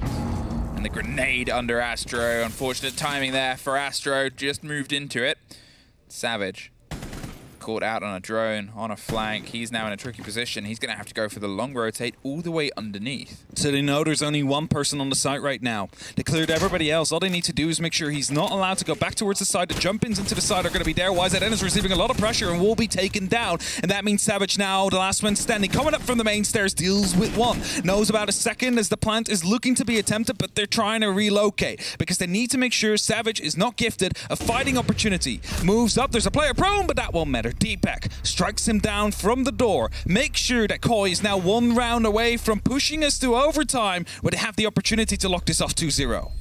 And the grenade under Astro. Unfortunate timing there for Astro. Just moved into it. Savage caught out on a drone, on a flank. He's now in a tricky position. He's going to have to go for the long rotate all the way underneath. So they know there's only 1 person on the site right now. They cleared everybody else. All they need to do is make sure he's not allowed to go back towards the side. The jump-ins into the side are going to be there. YZN is receiving a lot of pressure and will be taken down. And that means Savage now, the last one standing, coming up from the main stairs, deals with 1. Knows about a second as the plant is looking to be attempted, but they're trying to relocate because they need to make sure Savage is not gifted a fighting opportunity. Moves up. There's a player prone, but that won't matter. Deepek strikes him down from the door. Make sure that Koi is now 1 round away from pushing us to overtime where they have the opportunity to lock this off 2-0.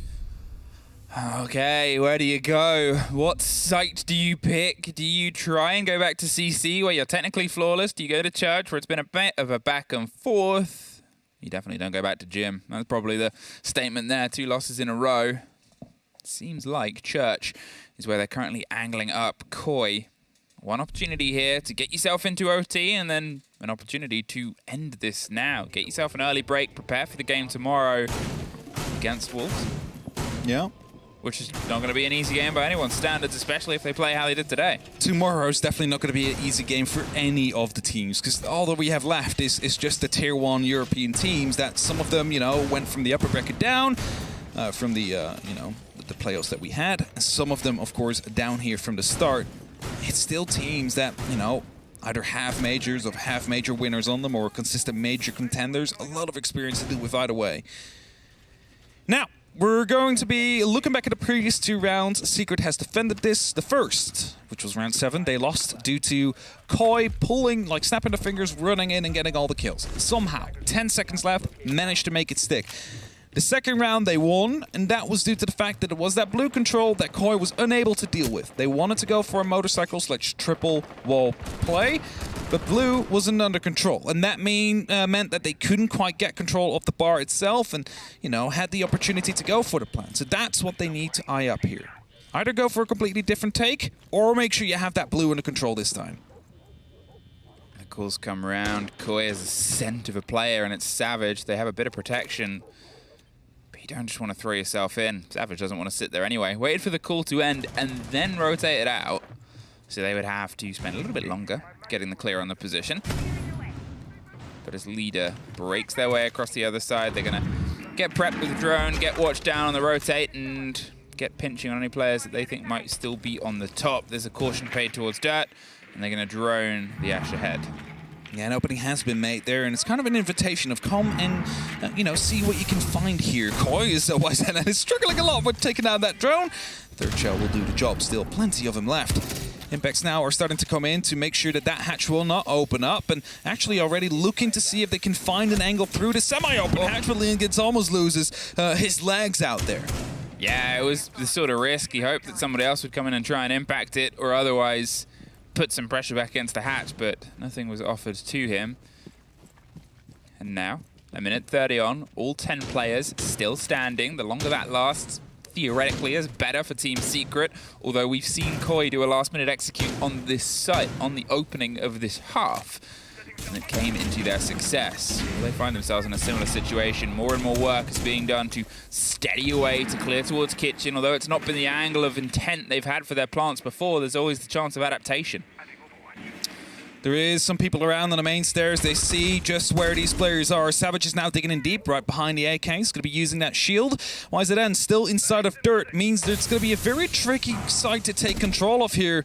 Okay, where do you go? What site do you pick? Do you try and go back to CC where you're technically flawless? Do you go to Church where it's been a bit of a back and forth? You definitely don't go back to Gym. That's probably the statement there. 2 losses in a row. Seems like Church is where they're currently angling up. Koi, 1 opportunity here to get yourself into OT and then an opportunity to end this now. Get yourself an early break, prepare for the game tomorrow against Wolves. Yeah. Which is not going to be an easy game by anyone's standards, especially if they play how they did today. Tomorrow's definitely not going to be an easy game for any of the teams because all that we have left is just the tier 1 European teams that some of them, went from the upper bracket down from the, the playoffs that we had. Some of them, of course, down here from the start. It's still teams that, either have majors or have major winners on them or consistent major contenders. A lot of experience to do with either way. Now, we're going to be looking back at the previous 2 rounds. Secret has defended this. The first, which was round 7, they lost due to Koi pulling, snapping the fingers, running in and getting all the kills. Somehow, 10 seconds left, managed to make it stick. The second round they won, and that was due to the fact that it was that blue control that Koi was unable to deal with. They wanted to go for a motorcycle/triple wall play, but blue wasn't under control, and that meant that they couldn't quite get control of the bar itself and, had the opportunity to go for the plan. So that's what they need to eye up here. Either go for a completely different take, or make sure you have that blue under control this time. The calls come around. Koi is a scent of a player, and it's Savage. They have a bit of protection. You don't just want to throw yourself in. Savage doesn't want to sit there anyway. Waited for the call to end and then rotate it out. So they would have to spend a little bit longer getting the clear on the position. But as Leader breaks their way across the other side, they're going to get prepped with the drone, get watched down on the rotate, and get pinching on any players that they think might still be on the top. There's a caution paid towards Dirt, and they're going to drone the Ash ahead. Yeah, an opening has been made there, and it's kind of an invitation of come and, see what you can find here. Koi is YZN is struggling a lot with taking out that drone. Third shell will do the job still. Plenty of them left. Impacts now are starting to come in to make sure that hatch will not open up, and actually already looking to see if they can find an angle through the semi-open hatch, but Leon almost loses his legs out there. Yeah, it was the sort of risk. He hoped that somebody else would come in and try and impact it, or otherwise put some pressure back against the hatch, but nothing was offered to him. And now, a minute 30 on, all 10 players still standing. The longer that lasts, theoretically, is better for Team Secret, although we've seen Koi do a last-minute execute on this site, on the opening of this half, and it came into their success. They find themselves in a similar situation. More and more work is being done to steady away to clear towards kitchen. Although it's not been the angle of intent they've had for their plants before, there's always the chance of adaptation. There is some people around on the main stairs. They see just where these players are. Savage is now digging in deep, right behind the AK. He's going to be using that shield. YZN still inside of Dirt means that it's going to be a very tricky site to take control of here.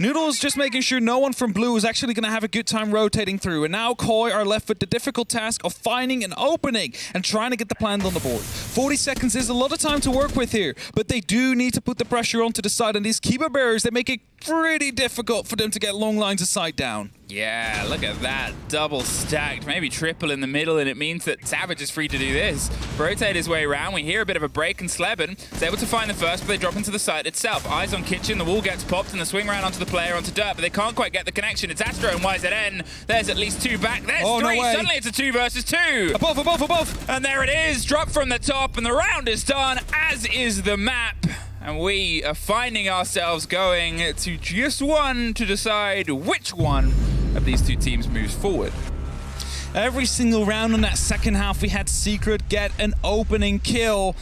Noodle's just making sure no one from Blue is actually going to have a good time rotating through. And now Koi are left with the difficult task of finding an opening and trying to get the plant on the board. 40 seconds is a lot of time to work with here, but they do need to put the pressure onto the side. And these keeper barriers, they make it pretty difficult for them to get long lines of sight down. Yeah, look at that. Double stacked, maybe triple in the middle, and it means that Savage is free to do this. Rotate his way around. We hear a bit of a break, and Sleben is able to find the first, but they drop into the site itself. Eyes on Kitchen, the wall gets popped, and the swing round onto the player onto Dirt, but they can't quite get the connection. It's Astro and YZN. There's at least two back. There's three. No way. Suddenly it's a 2 versus 2. Above, above, above. And there it is. Drop from the top, and the round is done, as is the map. And we are finding ourselves going to just one to decide which one of these two teams moves forward. Every single round in that second half, we had Secret get an opening kill.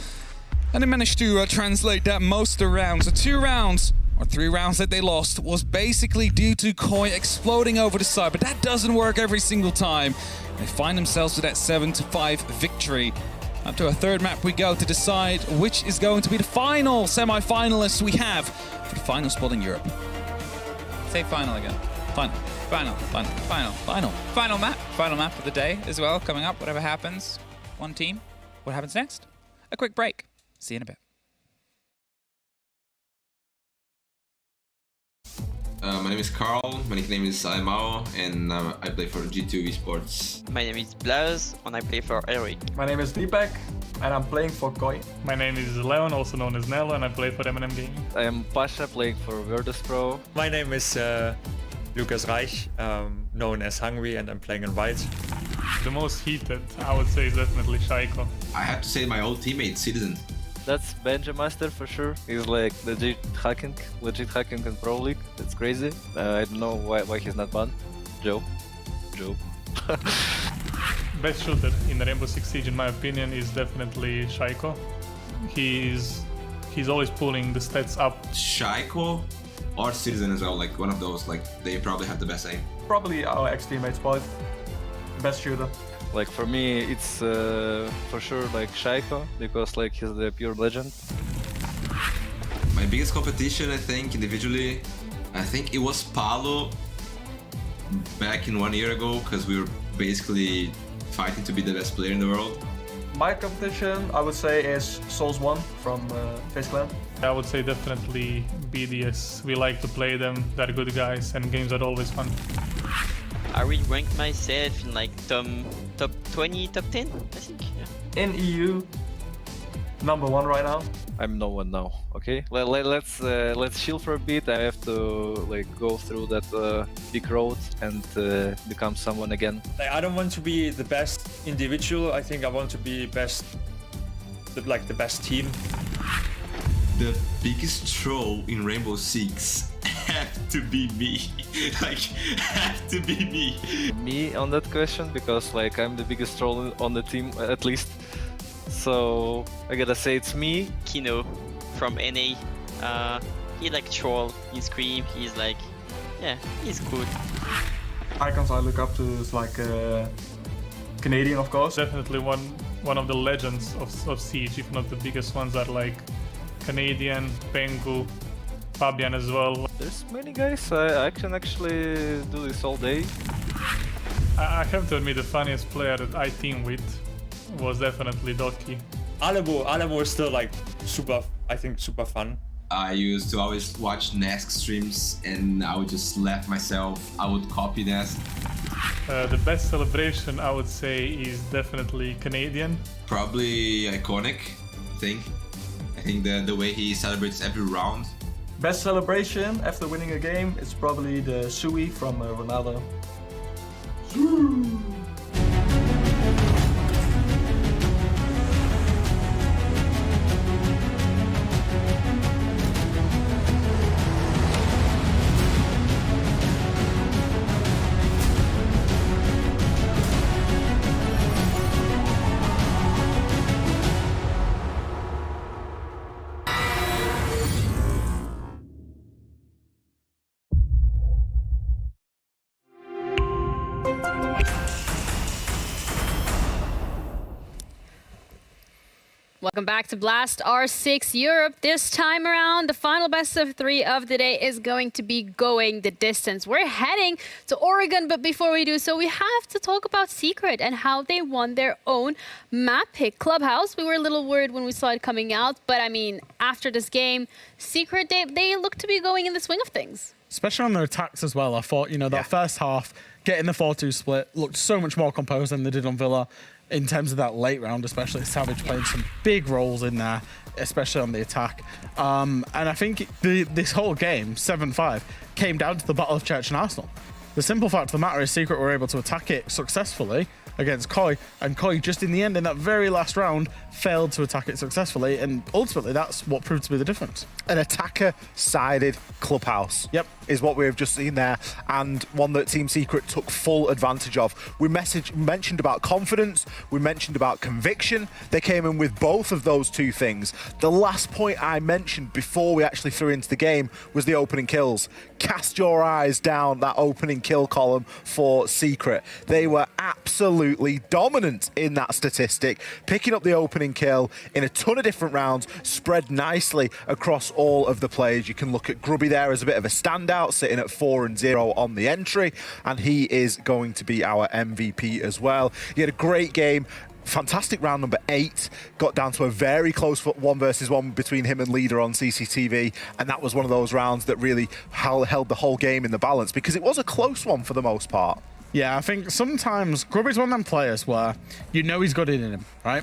And they managed to translate that most of the rounds. The 2 rounds, or 3 rounds that they lost, was basically due to Koi exploding over the side. But that doesn't work every single time. They find themselves with that 7-5 victory. Up to a third map we go to decide which is going to be the final semi-finalists we have for the final spot in Europe. Say final again. Final. Final map of the day as well, coming up. Whatever happens, one team. What happens next? A quick break. See you in a bit. My name is Carl, my nickname is Aemao, and I play for G2 Esports. My name is Blaz, and I play for Eric. My name is Deepak, and I'm playing for Koi. My name is Leon, also known as Nello, and I play for M&M Gaming. I am Pasha, playing for Virtus Pro. My name is Lucas Reich, known as Hungry, and I'm playing in White. The most heated, I would say, is definitely Shaiko. I have to say my old teammate, Citizen. That's Benjamaster for sure. He's like legit hacking in Pro League. That's crazy. I don't know why he's not banned. Joe. Best shooter in the Rainbow Six Siege, in my opinion, is definitely Shaiko. He's always pulling the stats up. Shaiko or Citizen as well, like one of those, like they probably have the best aim. Probably our ex-teammates both. Best shooter. Like for me, it's for sure like Shaiko, because like he's the pure legend. My biggest competition, I think, individually, I think it was Paolo back in 1 year ago, because we were basically fighting to be the best player in the world. My competition, I would say, is Souls1 from FaZe Clan. I would say definitely BDS. We like to play them, they're good guys, and games are always fun. I would rank myself in like top 20, top 10, I think. Yeah. In EU, number 1 right now. I'm no one now. Okay, let's chill for a bit. I have to like go through that big road and become someone again. I don't want to be the best individual. I think I want to be the best team. The biggest troll in Rainbow Six have to be me. Like, have to be me. Me on that question, because like I'm the biggest troll on the team at least. So I gotta say it's me. Kino from NA. He like troll, he scream, he's like, yeah, he's good. Icons I look up to is like Canadian, of course. Definitely one of the legends of Siege, if not the biggest ones, are like Canadian, Pengu, Fabian as well. There's many guys. I can actually do this all day. I have to admit, the funniest player that I team with was definitely Doki. Alamo is still like super fun. I used to always watch Nesk streams and I would just laugh myself. I would copy Nesk. The best celebration, I would say, is definitely Canadian. Probably Iconic, I think the way he celebrates every round. Best celebration after winning a game is probably the Sui from Ronaldo. Welcome back to Blast R6 Europe. This time around, the final best of 3 of the day is going to be going the distance. We're heading to Oregon, but before we do so, we have to talk about Secret and how they won their own map pick. Clubhouse, we were a little worried when we saw it coming out, but I mean, after this game, Secret, they look to be going in the swing of things. Especially on their attacks as well. I thought, that first half, getting the 4-2 split, looked so much more composed than they did on Villa. In terms of that late round, especially Savage playing some big roles in there, especially on the attack. And I think this whole game, 7-5, came down to the battle of Church and Arsenal. The simple fact of the matter is Secret were able to attack it successfully against Koi, and Koi just in the end, in that very last round, failed to attack it successfully, and ultimately that's what proved to be the difference. An attacker-sided Clubhouse is what we've just seen there, and one that Team Secret took full advantage of. We mentioned about confidence, we mentioned about conviction. They came in with both of those two things. The last point I mentioned before we actually threw into the game was the opening kills. Cast your eyes down that opening kill column for Secret. They were absolutely dominant in that statistic, picking up the opening kill in a ton of different rounds, spread nicely across all of the plays. You can look at Grubby there as a bit of a standout, sitting at 4-0 on the entry, and he is going to be our MVP as well. He had a great game. Fantastic round number 8, got down to a very close 1 versus 1 between him and Leader on CCTV, and that was one of those rounds that really held the whole game in the balance, because it was a close one for the most part. Yeah, I think sometimes Grubby's one of them players where he's got it in him, right?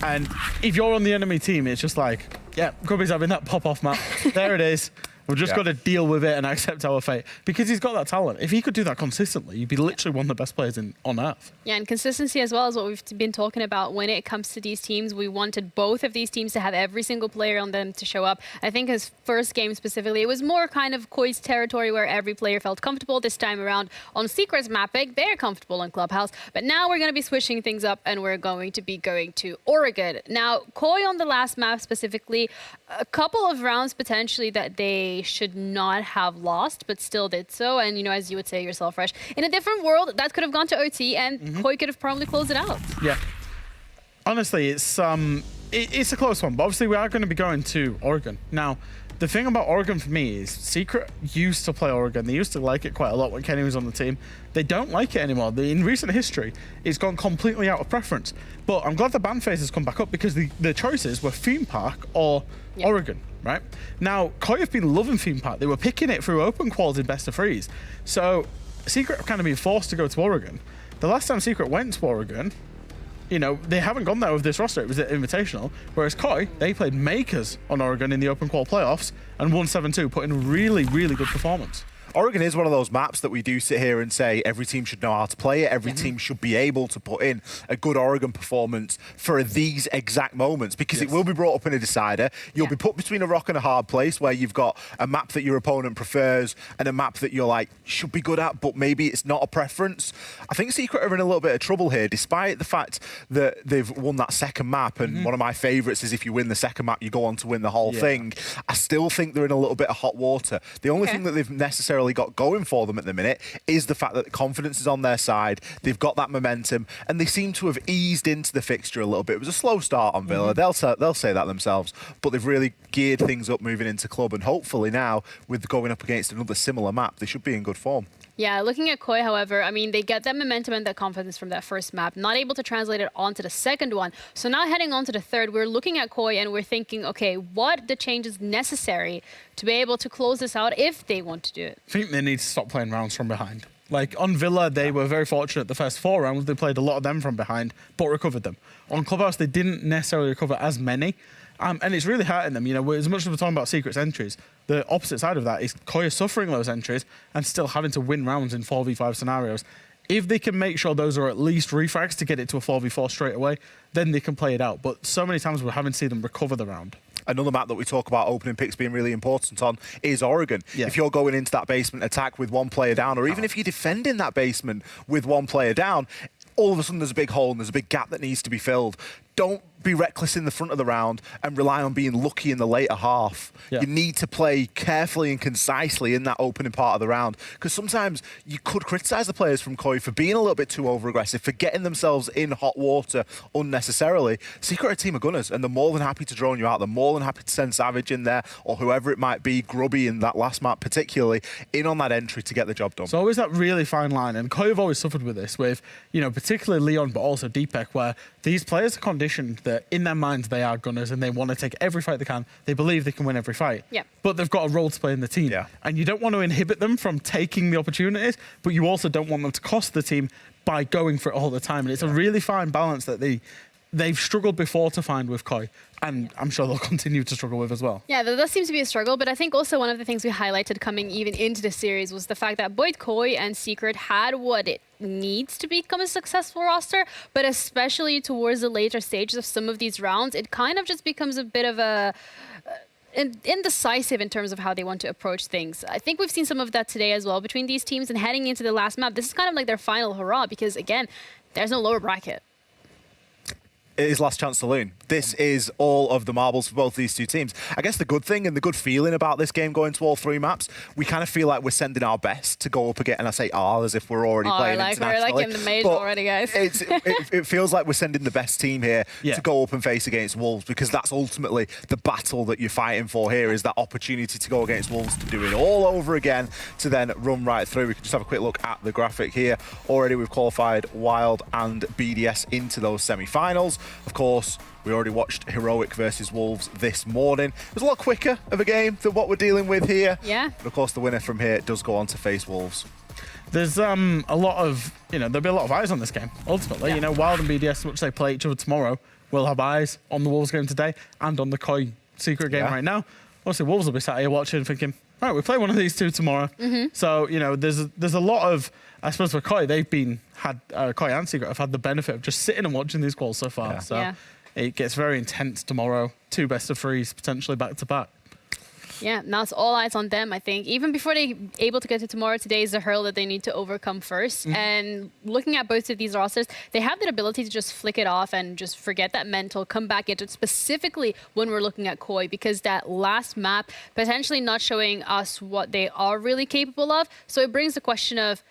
And if you're on the enemy team, it's just like, yeah, Grubby's having that pop-off map. There it is. We've just got to deal with it and accept our fate, because he's got that talent. If he could do that consistently, you'd be literally one of the best players on Earth. Yeah, and consistency as well is what we've been talking about when it comes to these teams. We wanted both of these teams to have every single player on them to show up. I think his first game specifically, it was more kind of Koi's territory where every player felt comfortable. This time around on Secret's mapping, they're comfortable on Clubhouse. But now we're going to be switching things up and we're going to be going to Oregon. Now, Koi on the last map specifically, a couple of rounds potentially that they should not have lost, but still did so. And, as you would say yourself, Fresh, in a different world, that could have gone to OT and Koi could have probably closed it out. Yeah. Honestly, it's a close one, but obviously we are going to be going to Oregon. Now, the thing about Oregon for me is Secret used to play Oregon. They used to like it quite a lot when Kenny was on the team. They don't like it anymore. In recent history, it's gone completely out of preference. But I'm glad the ban phase has come back up, because the choices were Theme Park or Oregon, right? Now, Koi have been loving Theme Park. They were picking it through open quals in best of 3s. So Secret have kind of been forced to go to Oregon. The last time Secret went to Oregon, they haven't gone there with this roster. It was at Invitational. Whereas Koi, they played Makers on Oregon in the open qual playoffs and won 7-2, put in a really, really good performance. Oregon is one of those maps that we do sit here and say every team should know how to play it. Every team should be able to put in a good Oregon performance for these exact moments, because it will be brought up in a decider. You'll be put between a rock and a hard place where you've got a map that your opponent prefers and a map that you're like, should be good at, but maybe it's not a preference. I think Secret are in a little bit of trouble here, despite the fact that they've won that second map. And one of my favourites is if you win the second map, you go on to win the whole thing. I still think they're in a little bit of hot water. The only thing that they've necessarily got going for them at the minute is the fact that the confidence is on their side. They've got that momentum, and they seem to have eased into the fixture a little bit. It was a slow start on Villa. They'll say that themselves, but they've really geared things up moving into club, and hopefully now, with going up against another similar map, they should be in good form. Yeah, looking at Koi, however, I mean, they get that momentum and that confidence from that first map, not able to translate it onto the second one. So now heading on to the third, we're looking at Koi and we're thinking, okay, what the changes necessary to be able to close this out if they want to do it? I think they need to stop playing rounds from behind. Like on Villa, they were very fortunate the first 4 rounds. They played a lot of them from behind, but recovered them. On Clubhouse, they didn't necessarily recover as many. And it's really hurting them. As much as we're talking about Secret's entries, the opposite side of that is Koi is suffering those entries and still having to win rounds in 4v5 scenarios. If they can make sure those are at least refrags to get it to a 4v4 straight away, then they can play it out. But so many times we're having to see them recover the round. Another map that we talk about opening picks being really important on is Oregon. If you're going into that basement attack with 1 player down, or even if you're defending that basement with 1 player down, all of a sudden there's a big hole and there's a big gap that needs to be filled. Don't be reckless in the front of the round and rely on being lucky in the later half. You need to play carefully and concisely in that opening part of the round, because sometimes you could criticise the players from Koi for being a little bit too over-aggressive, for getting themselves in hot water unnecessarily. Secret are a team of gunners, and they're more than happy to drone you out. They're more than happy to send Savage in there, or whoever it might be, Grubby in that last map particularly, in on that entry to get the job done. So always that really fine line, and Koi have always suffered with this, with, you know, particularly Leon, but also Deepek, where these players are conditioned that in their minds they are gunners and they want to take every fight they can. They believe they can win every fight. Yeah. But they've got a role to play in the team. And you don't want to inhibit them from taking the opportunities, but you also don't want them to cost the team by going for it all the time. And it's a really fine balance that they've struggled before to find with Koi, and I'm sure they'll continue to struggle with as well. Yeah, that does seem to be a struggle, but I think also one of the things we highlighted coming even into the series was the fact that both Koi and Secret had what it needs to become a successful roster, but especially towards the later stages of some of these rounds, it kind of just becomes a bit of a indecisive in terms of how they want to approach things. I think we've seen some of that today as well between these teams, and heading into the last map, this is kind of like their final hurrah, because again, there's no lower bracket. It is last chance saloon. This is all of the marbles for both these two teams. I guess the good thing and the good feeling about this game going to all three maps, we kind of feel like we're sending our best to go up again. And I say as if we're already playing internationally. We're like in the major already, guys. It feels like we're sending the best team here to go up and face against Wolves, because that's ultimately the battle that you're fighting for here, is that opportunity to go against Wolves, to do it all over again, to then run right through. We can just have a quick look at the graphic here. Already we've qualified Wild and BDS into those semi-finals. Of course, we already watched Heroic versus Wolves this morning. It was a lot quicker of a game than what we're dealing with here. Yeah. But of course, the winner from here does go on to face Wolves. There's a lot of, there'll be a lot of eyes on this game, ultimately. You know, Wild and BDS, as much as they play each other tomorrow, will have eyes on the Wolves game today and on the Koi Secret game right now. Obviously, Wolves will be sat here watching thinking, all right, we play one of these two tomorrow. So, there's a lot of, I suppose for Koi, Koi and Secret have had the benefit of just sitting and watching these calls so far. So it gets very intense tomorrow. 2 best of 3s, potentially back to back. Yeah, now it's all eyes on them, I think. Even before they're able to get to tomorrow, today is the hurdle that they need to overcome first. And looking at both of these rosters, they have the ability to just flick it off and just forget that mental, come back into it, specifically when we're looking at Koi, because that last map potentially not showing us what they are really capable of. So it brings the question of,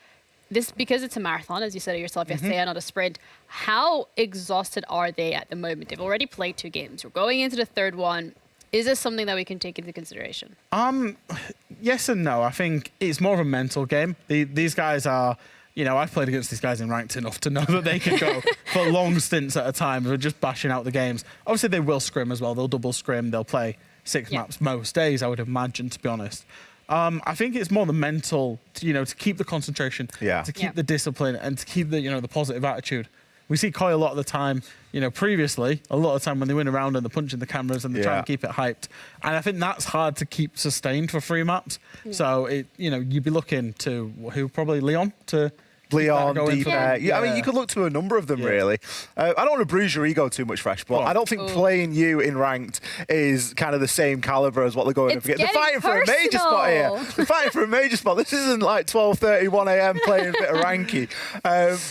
this, because it's a marathon, as you said it yourself yesterday, and not a sprint, how exhausted are they at the moment? They've already played 2 games. We're going into the 3rd one. Is this something that we can take into consideration? Yes and no. I think it's more of a mental game. These guys are, I've played against these guys in ranked enough to know that they can go for long stints at a time. They're just bashing out the games. Obviously, they will scrim as well. They'll double scrim. They'll play 6 maps most days, I would imagine, to be honest. I think it's more the mental, to keep the concentration, to keep the discipline, and to keep the positive attitude. We see Koi a lot of the time, previously, a lot of the time when they win a round and they're punching the cameras and they're trying to keep it hyped. And I think that's hard to keep sustained for 3 maps. So, you'd be looking to, probably Leon to... Leon, Deepek. I mean, you could look to a number of them, really. I don't want to bruise your ego too much, Fresh, but I don't think playing you in ranked is kind of the same caliber as what they're going up against. They're fighting for a major spot here. They're fighting for a major spot. This isn't like 12:30, 1 a.m. playing a bit of ranky.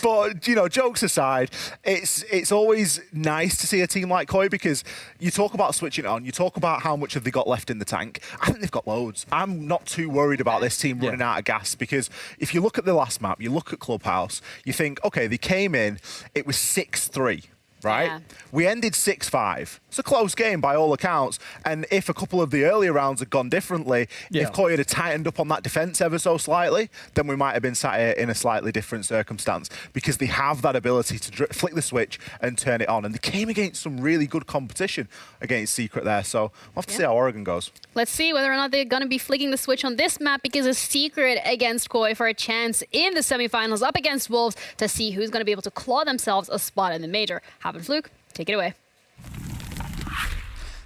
But, jokes aside, it's always nice to see a team like Koi, because you talk about switching it on, you talk about how much have they got left in the tank. I think they've got loads. I'm not too worried about this team running out of gas, because if you look at the last map, you look at Clubhouse, you think, okay, they came in, it was 6-3, right? Yeah. We ended 6-5. It's a close game by all accounts, and if a couple of the earlier rounds had gone differently, if Koi had tightened up on that defense ever so slightly, then we might have been sat here in a slightly different circumstance, because they have that ability to flick the switch and turn it on. And they came against some really good competition against Secret there, so we'll have to see how Oregon goes. Let's see whether or not they're going to be flicking the switch on this map, because a Secret against Koi for a chance in the semifinals up against Wolves to see who's going to be able to claw themselves a spot in the major. Haben Fluke, take it away.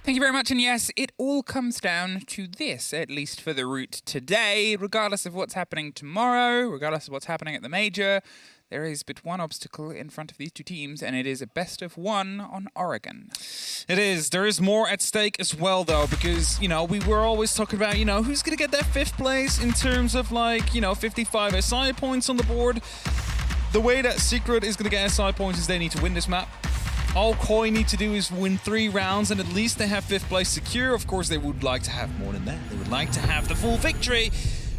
Thank you very much, and yes, it all comes down to this, at least for the route today. Regardless of what's happening tomorrow, regardless of what's happening at the major, there is but one obstacle in front of these two teams, and it is a best of 1 on Oregon. It is. There is more at stake as well, though, because, we were always talking about, who's going to get that 5th place in terms of, 55 SI points on the board. The way that Secret is going to get SI points is they need to win this map. All Koi need to do is win 3 rounds and at least they have 5th place secure. Of course, they would like to have more than that. They would like to have the full victory.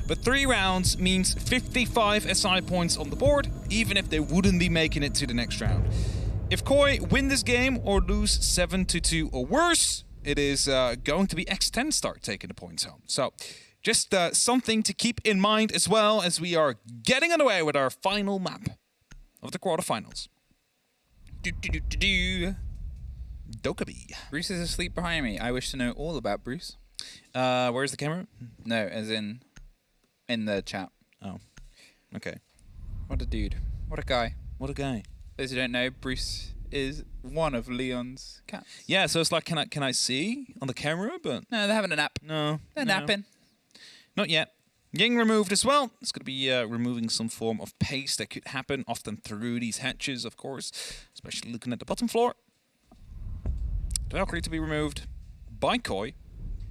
But 3 rounds means 55 SI points on the board, even if they wouldn't be making it to the next round. If Koi win this game or lose 7-2 or worse, it is going to be X10 start taking the points home. So just something to keep in mind as well as we are getting underway with our final map of the quarterfinals. Dokkaebi. Bruce is asleep behind me. I wish to know all about Bruce. Where's the camera? No, as in the chat. Oh, okay. What a dude. What a guy. What a guy. Those who don't know, Bruce is one of Leon's cats. Yeah, so it's like, can I see on the camera? But no, they're having a nap. No, they're napping. Not yet. Ying removed as well. It's going to be removing some form of paste that could happen, often through these hatches, of course, especially looking at the bottom floor. Valkyrie to be removed by Koi.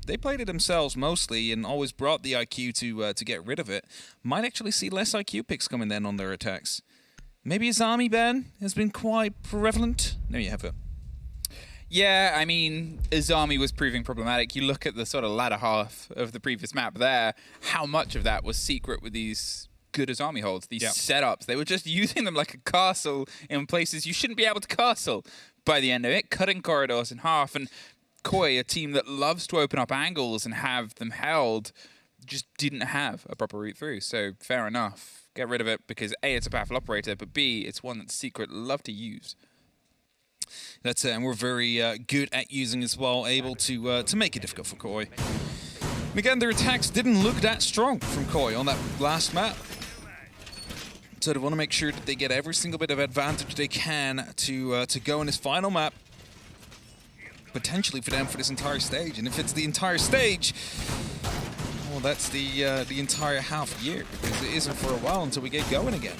They played it themselves mostly and always brought the IQ to get rid of it. Might actually see less IQ picks coming then on their attacks. Maybe his army ban has been quite prevalent. There you have it. Yeah, I mean, Azami was proving problematic. You look at the sort of latter half of the previous map there, how much of that was secret with these good Azami holds, these setups. They were just using them like a castle in places you shouldn't be able to castle by the end of it, cutting corridors in half. And Koi, a team that loves to open up angles and have them held, just didn't have a proper route through. So fair enough. Get rid of it because A, it's a powerful operator, but B, it's one that Secret love to use. That's it, and we're very good at using as well, able to make it difficult for Koi. And again, their attacks didn't look that strong from Koi on that last map. So they want to make sure that they get every single bit of advantage they can to go in this final map. Potentially for them for this entire stage. And if it's the entire stage, well, that's the entire half year, because it isn't for a while until we get going again.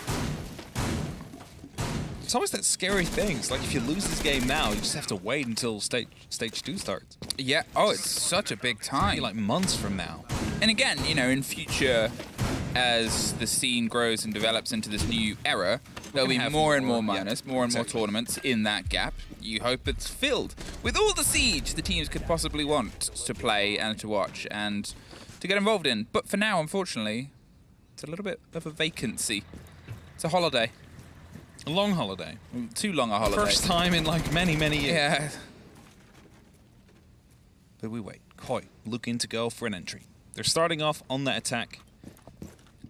It's always that scary thing. It's like if you lose this game now, you just have to wait until stage 2 starts. Yeah. Oh, it's such a big time. Like months from now. And again, you know, in future, as the scene grows and develops into this new era, there'll be more and more minors, more and more tournaments in that gap. You hope it's filled with all the Siege the teams could possibly want to play and to watch and to get involved in. But for now, unfortunately, it's a little bit of a vacancy. It's a holiday. A long holiday. Too long a holiday. First time in like many, many years. Yeah. But we wait. Koi looking to go for an entry. They're starting off on that attack.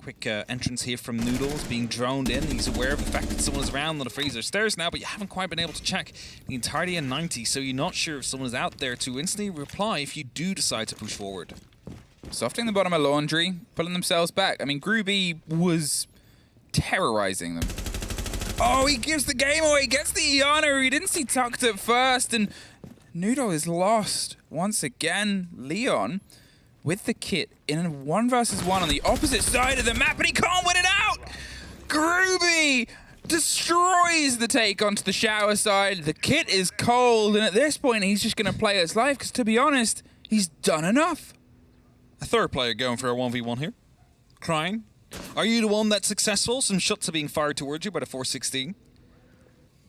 Quick entrance here from Noodles, being droned in. He's aware of the fact that someone is around on the freezer stairs now, but you haven't quite been able to check the entirety of 90, so you're not sure if someone is out there to instantly reply if you do decide to push forward. Softening the bottom of Laundry, pulling themselves back. I mean, Groovy was terrorizing them. Oh, he gives the game away. He gets the Iana. He didn't see Tucked at first, and Noodle is lost once again. Leon with the kit in a 1 versus 1 on the opposite side of the map, and he can't win it out! Groovy destroys the take onto the shower side. The kit is cold, and at this point, he's just going to play his life, because to be honest, he's done enough. A third player going for a 1v1 here. Crying. Are you the one that's successful? Some shots are being fired towards you by the 416.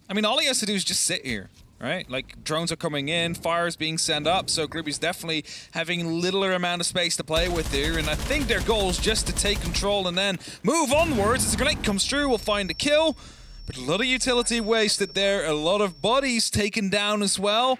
I mean, all he has to do is just sit here, right? Like, drones are coming in, fires being sent up, so Gribby's definitely having littler amount of space to play with here, and I think their goal is just to take control and then move onwards. As the grenade comes through, we'll find a kill, but a lot of utility wasted there, a lot of bodies taken down as well.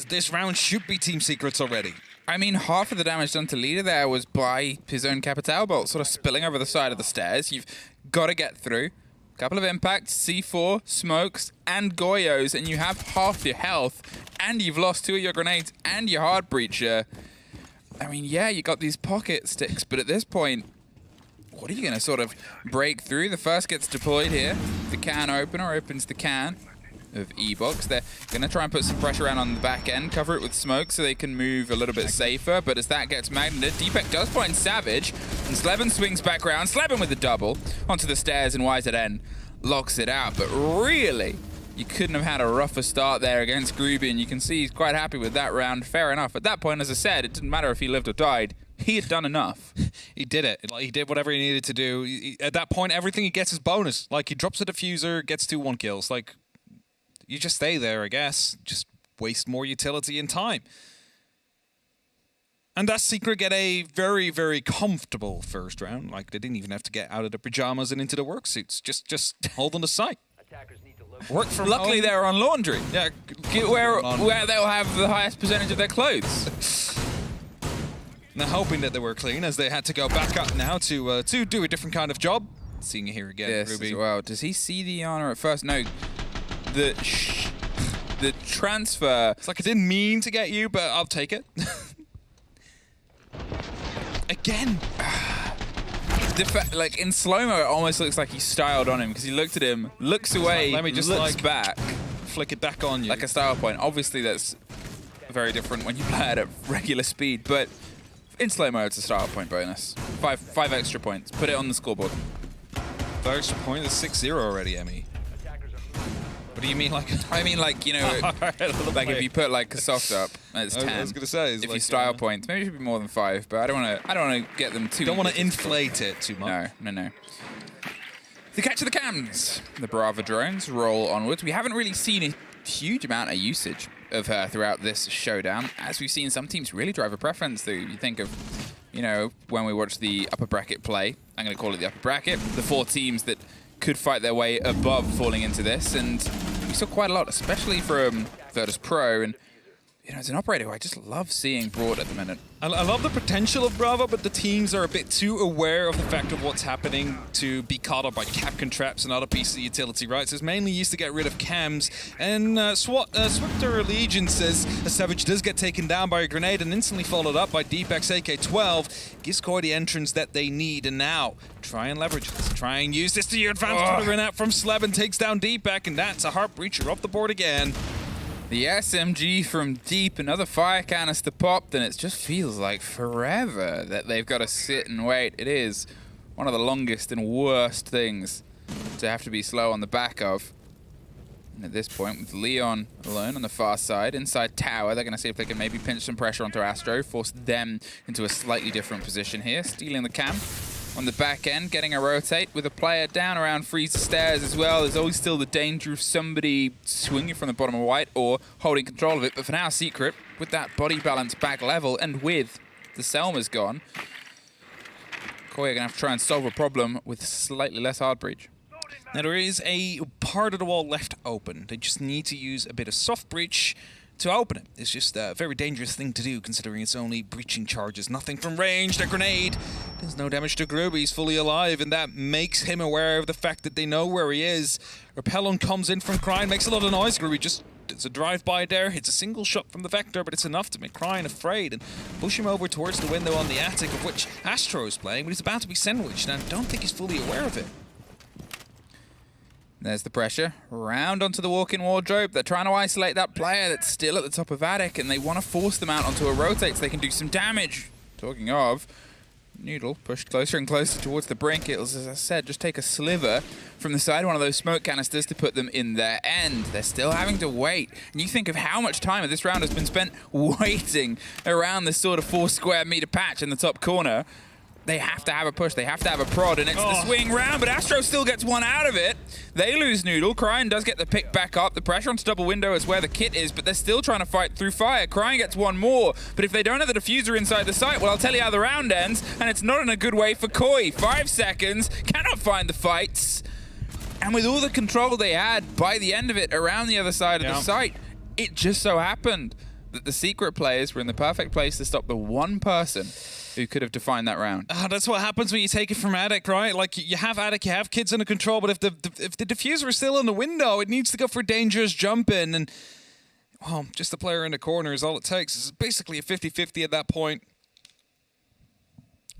This round should be Team Secrets already. I mean, half of the damage done to Leader there was by his own Capital Bolt, sort of spilling over the side of the stairs. You've got to get through. Couple of impacts, C4, smokes, and Goyos, and you have half your health, and you've lost 2 of your grenades and your hard breacher. I mean, yeah, you got these pocket sticks, but at this point, what are you going to sort of break through? The first gets deployed here. The can opener opens the can of E-Box. They're going to try and put some pressure around on the back end, cover it with smoke so they can move a little bit safer, but as that gets magneted, Deepak does find Savage, and Slevin swings back around, Slevin with the double onto the stairs, and YZN locks it out. But really, you couldn't have had a rougher start there against Groovy, and you can see he's quite happy with that round. Fair enough. At that point, as I said, it didn't matter if he lived or died. He had done enough. He did it. Like, he did whatever he needed to do. At that point, everything he gets is bonus. Like, he drops a diffuser, gets 2 1 kills. Like, you just stay there, I guess. Just waste more utility and time. And that Secret get a very, very comfortable first round. Like, they didn't even have to get out of the pajamas and into the work suits. Just hold on the site. Work from Luckily, home. they're on laundry. Yeah, where they'll have the highest percentage of their clothes. They're hoping that they were clean, as they had to go back up now to do a different kind of job. Seeing it here again, Yes, Ruby. as well. Does he see the honor at first? No. The transfer. It's like I didn't mean to get you, but I'll take it. Again. Like in slow-mo, it almost looks like he styled on him because he looked at him, looks away, Let me just looks like back, flick it back on you. like a style point. Obviously, that's very different when you play it at regular speed, but in slow-mo, it's a style point bonus. Five extra points. Put it on the scoreboard. 5 extra point is 6-0 already, Emmy. What do you mean, like? I mean, like, you know, like if you put like Kasoft up, it's 10. I was gonna say, if like, you style points, maybe it should be more than 5. But I don't want to get them too. Don't want to inflate it too much. No. The catch of the cams. The Brava drones roll onwards. We haven't really seen a huge amount of usage of her throughout this showdown, as we've seen some teams really drive a preference through. You think of, you know, when we watch the upper bracket play, I'm going to call it the upper bracket, the 4 teams that could fight their way above falling into this, and we saw quite a lot, especially from Virtus Pro, and you know, as an operator who I just love seeing Broad at the minute. I love the potential of Brava, but the teams are a bit too aware of the fact of what's happening to be caught up by Capcan traps and other pieces of utility, right? So it's mainly used to get rid of cams, and Swifter Allegiances, a Savage does get taken down by a grenade and instantly followed up by Deepak's AK-12, gives Koi the entrance that they need, and now try and leverage this, try and use this to your advantage. The grenade from Sleb and takes down Deepak, and that's a Heart Breacher off the board again. The SMG from deep, another fire canister popped, and it just feels like forever that they've got to sit and wait. It is one of the longest and worst things to have to be slow on the back of. And at this point, with Leon alone on the far side, inside tower, they're going to see if they can maybe pinch some pressure onto Astro, force them into a slightly different position here, stealing the cam. On the back end, getting a rotate with a player down around Freezer stairs as well. There's always still the danger of somebody swinging from the bottom of white or holding control of it. But for now, Secret, with that body balance back level and with the Selma's gone, Koi are going to have to try and solve a problem with slightly less hard breach. Now there is a part of the wall left open. They just need to use a bit of soft breach to open it. It's just a very dangerous thing to do, considering it's only breaching charges. Nothing from range. The grenade does no damage to Groovy. He's fully alive, and that makes him aware of the fact that they know where he is. Repellon comes in from Cryin, makes a lot of noise. Groovy just does a drive-by there, hits a single shot from the Vector, but it's enough to make Cryin afraid and push him over towards the window on the attic, of which Astro is playing, but he's about to be sandwiched, and I don't think he's fully aware of it. There's the pressure. Round onto the walk-in wardrobe. They're trying to isolate that player that's still at the top of attic, and they want to force them out onto a rotate so they can do some damage. Talking of, Noodle pushed closer and closer towards the brink. It'll, as I said, just take a sliver from the side of one of those smoke canisters to put them in their end. They're still having to wait. And you think of how much time of this round has been spent waiting around this sort of 4 square meter patch in the top corner. They have to have a push, they have to have a prod, and it's the swing round, but Astro still gets one out of it. They lose Noodle. Cryin does get the pick back up. The pressure onto double window is where the kit is, but they're still trying to fight through fire. Cryin gets one more, but if they don't have the diffuser inside the site, well, I'll tell you how the round ends, and it's not in a good way for Koi. 5 seconds, cannot find the fights. And with all the control they had by the end of it around the other side of the site, it just so happened that the Secret players were in the perfect place to stop the one person who could have defined that round. That's what happens when you take it from Attic, right? Like, you have Attic, you have kids under control, but if the diffuser is still in the window, it needs to go for dangerous jump in, and, well, just the player in the corner is all it takes. It's basically a 50-50 at that point.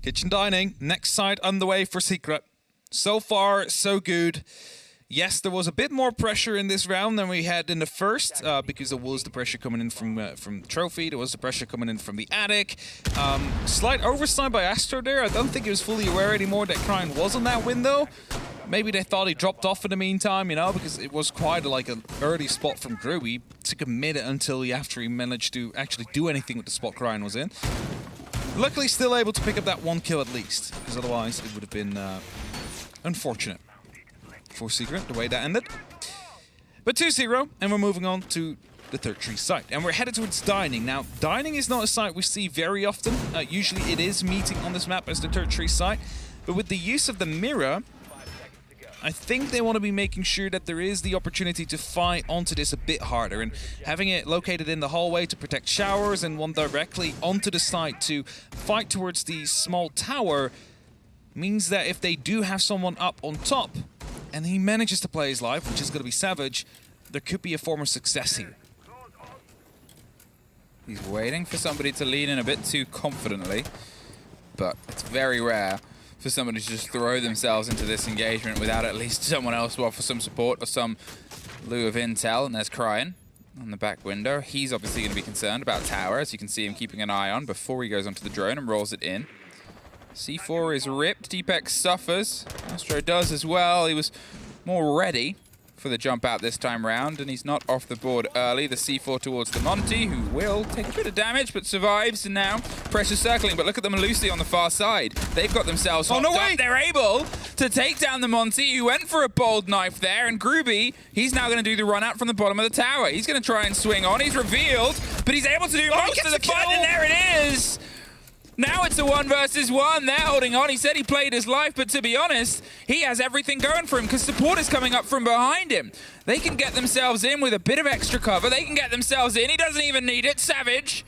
Kitchen dining, next side underway for Secret. So far, so good. Yes, there was a bit more pressure in this round than we had in the first, because there was the pressure coming in from Trophy, there was the pressure coming in from the Attic. Slight oversight by Astro there. I don't think he was fully aware anymore that Cryin was in that window. Maybe they thought he dropped off in the meantime, you know, because it was quite like an early spot from Groovy. It took a minute until after he managed to actually do anything with the spot Cryin was in. Luckily, still able to pick up that 1 kill at least, because otherwise it would have been unfortunate for Secret, the way that ended. But 2-0, and we're moving on to the third tree site. And we're headed towards Dining. Now, Dining is not a site we see very often. Usually it is meeting on this map as the third tree site. But with the use of the mirror, I think they want to be making sure that there is the opportunity to fight onto this a bit harder. And having it located in the hallway to protect showers and one directly onto the site to fight towards the small tower means that if they do have someone up on top and he manages to play his life, which is going to be Savage, there could be a form of success here. He's waiting for somebody to lean in a bit too confidently, but it's very rare for somebody to just throw themselves into this engagement without at least someone else to offer some support or some lieu of intel. And there's Crying on the back window. He's obviously going to be concerned about tower, as you can see him keeping an eye on before he goes onto the drone and rolls it in. C4 is ripped. Deepex suffers. Astro does as well. He was more ready for the jump out this time round, and he's not off the board early. The C4 towards the Monty, who will take a bit of damage, but survives, and now pressure circling. But look at them Lucy on the far side. They've got themselves hooked up. They're able to take down the Monty, who went for a bold knife there, and Groovy, he's now going to do the run out from the bottom of the tower. He's going to try and swing on. He's revealed, but he's able to do most of the fight, and there it is! Now it's a 1 versus 1. They're holding on. He said he played his life, but to be honest, he has everything going for him because support is coming up from behind him. They can get themselves in with a bit of extra cover. They can get themselves in. He doesn't even need it. Savage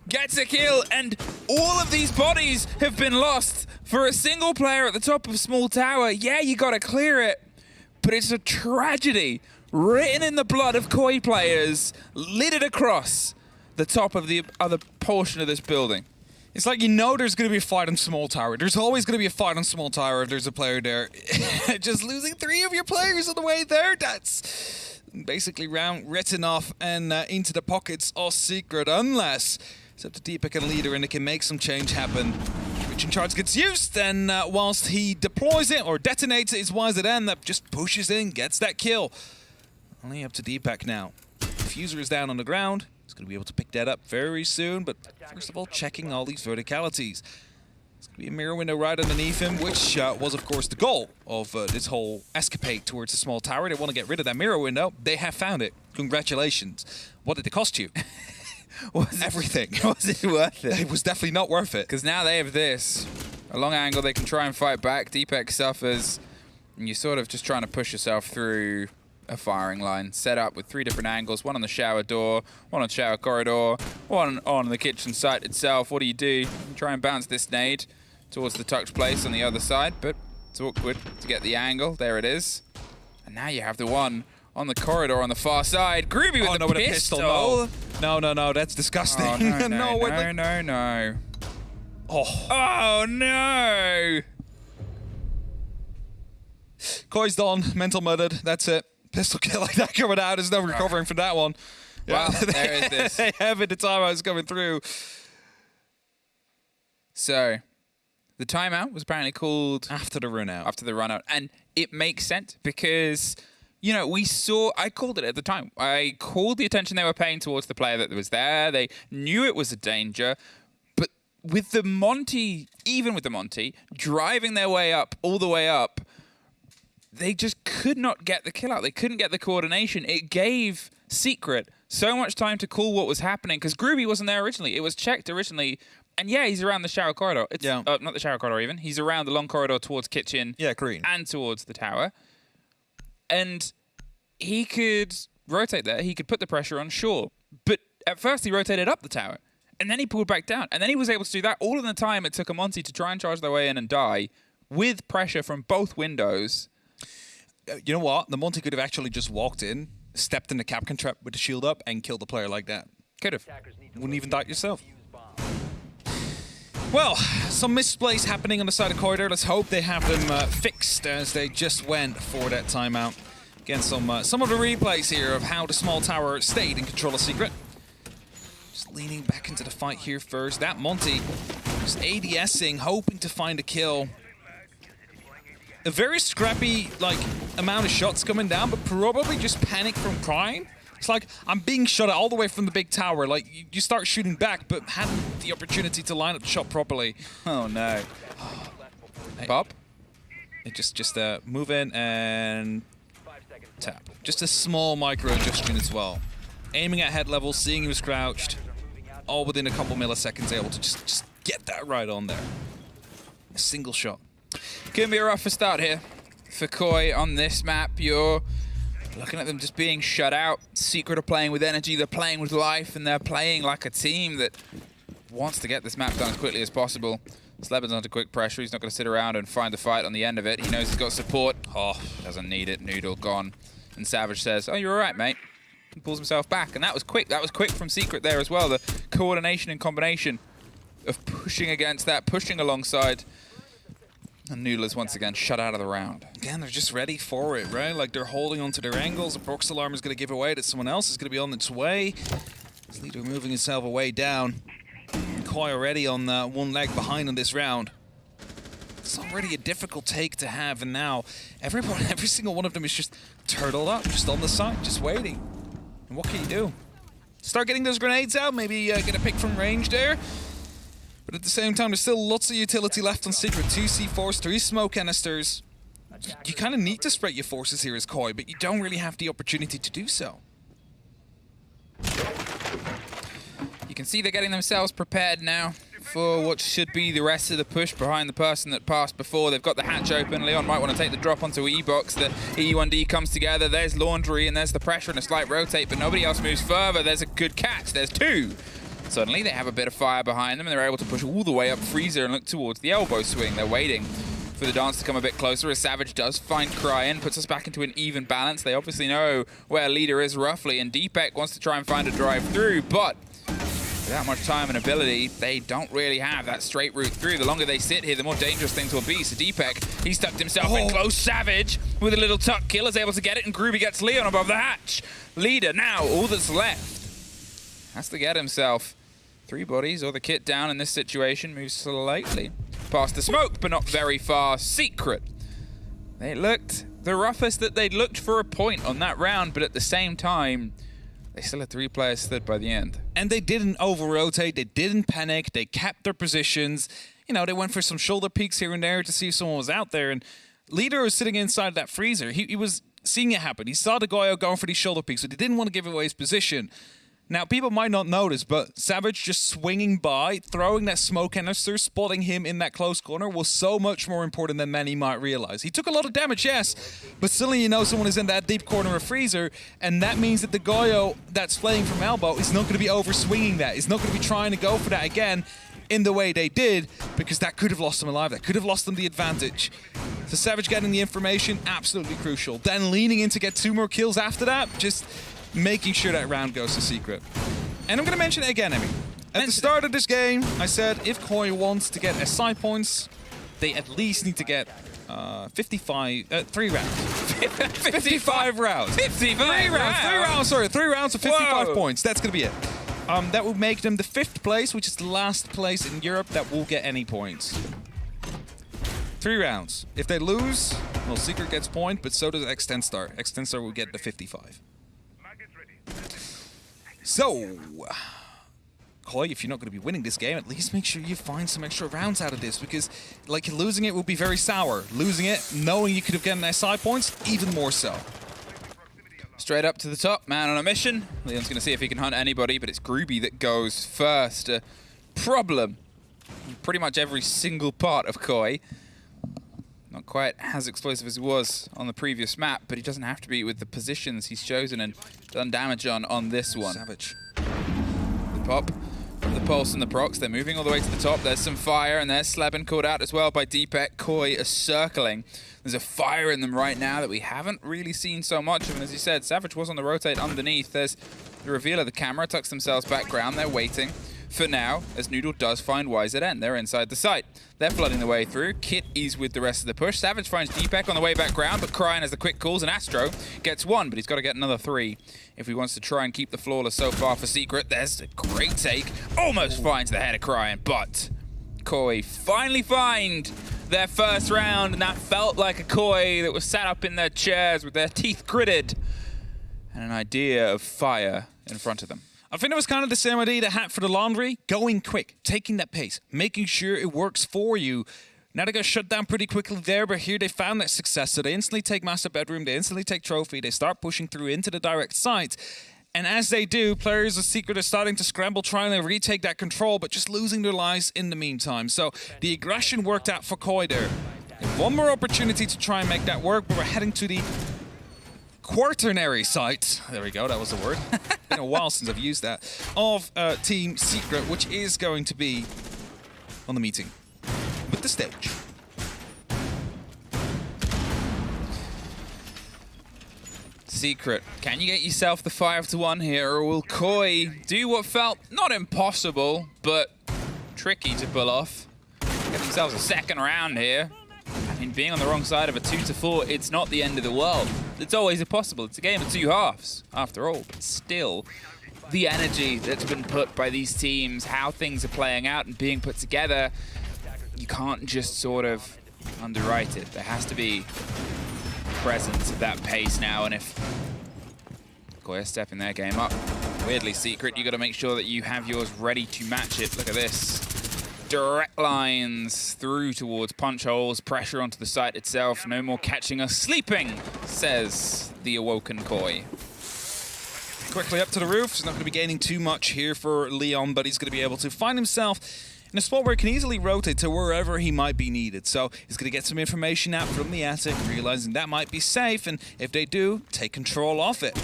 gets a kill, and all of these bodies have been lost for a single player at the top of small tower. Yeah, you got to clear it, but it's a tragedy written in the blood of Koi players, littered across the top of the other portion of this building. It's like, you know, there's going to be a fight on small tower. There's always going to be a fight on small tower if there's a player there. Just losing 3 of your players on the way there, that's basically round written off and into the pockets of Secret, unless it's up to Deepak and Leader and it can make some change happen. Switching charge gets used, and whilst he deploys it or detonates it, it's YZN that just pushes in, gets that kill. Only up to Deepak now. Diffuser is down on the ground. He's going to be able to pick that up very soon, but first of all, checking all these verticalities. It's going to be a mirror window right underneath him, which was, of course, the goal of this whole escapade towards the small tower. They want to get rid of that mirror window. They have found it. Congratulations. What did it cost you? Everything. Was it worth it? It was definitely not worth it. Because now they have this. A long angle, they can try and fight back. Deepex suffers, and you're sort of just trying to push yourself through a firing line set up with 3 different angles, one on the shower door, one on shower corridor, one on the kitchen site itself. What do? You try and bounce this nade towards the tucked place on the other side, but it's awkward to get the angle. There it is. And now you have the one on the corridor on the far side. Groovy with the pistol. No, that's disgusting. Oh, no. Oh no! Koi's done, mental murdered, that's it. Pistol kill like that coming out, there's no recovering from that one. Wow, there is this. They have it, the timeout's coming through. So, the timeout was apparently called after the run out. After the run out. And it makes sense because, you know, I called it at the time. I called the attention they were paying towards the player that was there. They knew it was a danger. But with the Monty, even with the Monty, driving their way up, all the way up, they just could not get the kill out. They couldn't get the coordination. It gave Secret so much time to call what was happening because Groovy wasn't there originally. It was checked originally. And yeah, he's around the shower corridor. Not the shower corridor even. He's around the long corridor towards kitchen. Yeah, green. And towards the tower. And he could rotate there. He could put the pressure on, sure. But at first he rotated up the tower. And then he pulled back down. And then he was able to do that all in the time it took a Monty to try and charge their way in and die with pressure from both windows. You know what? The Monty could have actually just walked in, stepped in the Capcan trap with the shield up, and killed the player like that. Could have. Wouldn't even die yourself. Well, some misplays happening on the side of the corridor. Let's hope they have them fixed as they just went for that timeout. Again, some of the replays here of how the small tower stayed in control of Secret. Just leaning back into the fight here first. That Monty just ADSing, hoping to find a kill. A very scrappy, amount of shots coming down, but probably just panic from Crying. It's like, I'm being shot at all the way from the big tower. Like, you start shooting back, but hadn't the opportunity to line up the shot properly. Oh, no. Bob? Just move in and tap. Just a small micro adjustment as well. Aiming at head level, seeing he was crouched, all within a couple milliseconds, able to just get that right on there. A single shot. Could be a rougher start here for Koi on this map. You're looking at them just being shut out. Secret are playing with energy, they're playing with life, and they're playing like a team that wants to get this map done as quickly as possible. Slebin's under quick pressure. He's not going to sit around and find the fight on the end of it. He knows he's got support. Oh, doesn't need it. Noodle gone. And Savage says, oh, you're all right, mate. And pulls himself back. And that was quick. That was quick from Secret there as well. The coordination and combination of pushing against that, pushing alongside. And Noodle is once again shut out of the round. Again, they're just ready for it, right? Like, they're holding onto their angles. A Prox alarm is going to give away that someone else is going to be on its way. This leader moving himself away down. And Koi already on one leg behind on this round. It's already a difficult take to have, and now every single one of them is just turtled up, just on the side, just waiting. And what can you do? Start getting those grenades out, maybe get a pick from range there. But at the same time, there's still lots of utility left on Secret. 2 C4s, 3 smoke canisters. You kind of need to spread your forces here as Koi, but you don't really have the opportunity to do so. You can see they're getting themselves prepared now for what should be the rest of the push behind the person that passed before. They've got the hatch open. Leon might want to take the drop onto E-Box. The E1D comes together. There's Laundry, and there's the pressure and a slight rotate, but nobody else moves further. There's a good catch. There's 2. Suddenly, they have a bit of fire behind them, and they're able to push all the way up Freezer and look towards the elbow swing. They're waiting for the dance to come a bit closer, as Savage does find Cryin, puts us back into an even balance. They obviously know where Leader is roughly, and Deepek wants to try and find a drive through, but without much time and ability, they don't really have that straight route through. The longer they sit here, the more dangerous things will be. So Deepek, he's tucked himself in close. Savage with a little tuck kill is able to get it, and Groovy gets Leon above the hatch. Leader now, all that's left, has to get himself 3 bodies or the kit down in this situation. Moves slightly past the smoke, but not very far. Secret, they looked the roughest that they'd looked for a point on that round, but at the same time, they still had 3 players stood by the end. And they didn't over-rotate, they didn't panic, they kept their positions. You know, they went for some shoulder peeks here and there to see if someone was out there, and Leader was sitting inside that freezer. He was seeing it happen. He saw the Goyo going for these shoulder peeks, so they didn't want to give away his position. Now, people might not notice, but Savage just swinging by, throwing that smoke canister, spotting him in that close corner was so much more important than many might realize. He took a lot of damage, yes, but suddenly you know someone is in that deep corner of Freezer, and that means that the Goyo that's playing from elbow is not going to be over-swinging that. He's not going to be trying to go for that again in the way they did, because that could have lost them alive. That could have lost them the advantage. So Savage getting the information, absolutely crucial. Then leaning in to get 2 more kills after that, just making sure that round goes to Secret. And I'm going to mention it again, Emmy. At the start of this game, I said if Koi wants to get SI points, they at least need to get 3 rounds. 55 rounds. 55 rounds. 3 rounds of 55 points. That's going to be it. That will make them the 5th place, which is the last place in Europe that will get any points. 3 rounds. If they lose, well, Secret gets point, but so does Extenstar. Extenstar will get the 55. So, Koi, if you're not going to be winning this game, at least make sure you find some extra rounds out of this, because like losing it will be very sour. Losing it, knowing you could have gotten SI points, even more so. Straight up to the top, man on a mission. Leon's going to see if he can hunt anybody, but it's Groovy that goes first. Problem in pretty much every single part of Koi. Not quite as explosive as he was on the previous map, but he doesn't have to be with the positions he's chosen and done damage on this one. Savage. The pop from the pulse and the procs. They're moving all the way to the top. There's some fire, and there's Slebin caught out as well by Deepek. Koi is circling. There's a fire in them right now that we haven't really seen so much of. And as you said, Savage was on the rotate underneath. There's the reveal of the camera, tucks themselves background. They're waiting for now, as Noodle does find YZN. They're inside the site. They're flooding the way through. Kit is with the rest of the push. Savage finds Deepek on the way back ground, but Cryin has the quick calls, and Astro gets 1, but he's got to get another 3 if he wants to try and keep the flawless so far for Secret. There's a great take. Almost finds the head of Cryin, but Koi finally find their first round, and that felt like a Koi that was sat up in their chairs with their teeth gritted and an idea of fire in front of them. I think it was kind of the same idea to hat for the Laundry. Going quick, taking that pace, making sure it works for you. Natiga shut down pretty quickly there, but here they found that success. So they instantly take Master Bedroom, they instantly take Trophy, they start pushing through into the direct site. And as they do, players of Secret are starting to scramble, trying to retake that control, but just losing their lives in the meantime. So the aggression worked out for Koi there. One more opportunity to try and make that work, but we're heading to the quaternary site. There we go, that was the word. Been a while since I've used that. Of Team Secret, which is going to be on the meeting with the stage. Secret, can you get yourself the 5-1 here, or will Koi do what felt not impossible, but tricky to pull off? Get themselves a second round here. I mean, being on the wrong side of a 2-4, it's not the end of the world. It's always possible. It's a game of two halves, after all. But still, the energy that's been put by these teams, how things are playing out and being put together, you can't just sort of underwrite it. There has to be presence at that pace now, and if Koi are stepping their game up, weirdly Secret, you got to make sure that you have yours ready to match it. Look at this. Direct lines through towards punch holes, pressure onto the site itself. No more catching us sleeping, says the awoken Koi. Quickly up to the roof. He's not going to be gaining too much here for Leon, but he's going to be able to find himself in a spot where he can easily rotate to wherever he might be needed. So he's going to get some information out from the attic, realizing that might be safe, and if they do, take control of it.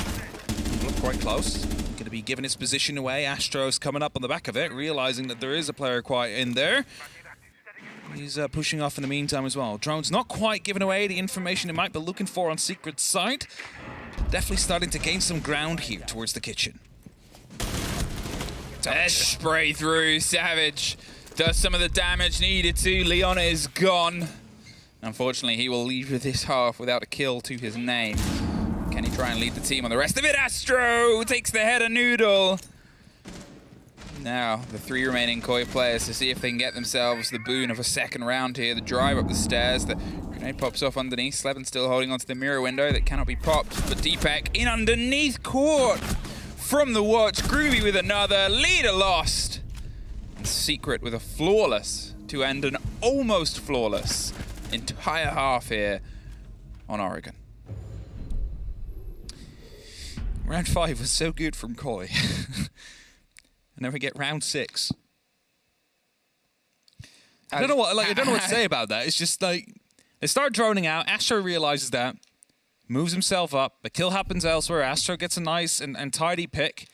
Look quite close. Going to be giving his position away. Astro's coming up on the back of it, realizing that there is a player quite in there. He's pushing off in the meantime as well. Drone's not quite giving away the information he might be looking for on Secret's side. Definitely starting to gain some ground here towards the kitchen. Let's spray through. Savage does some of the damage needed to. Leon is gone. Unfortunately, he will leave this half without a kill to his name. Can he try and lead the team on the rest of it? Astro takes the header noodle. Now, the 3 remaining Koi players to see if they can get themselves the boon of a second round here. The drive up the stairs. The grenade pops off underneath. Slevin still holding onto the mirror window that cannot be popped. But Deepak in underneath court. From the watch, Groovy with another. Leader lost. And Secret with a flawless to end an almost flawless entire half here on Oregon. Round 5 was so good from Koi. And then we get round 6. I don't know what to say about that. It's just like they start droning out. Astro realizes that, moves himself up. The kill happens elsewhere. Astro gets a nice and tidy pick,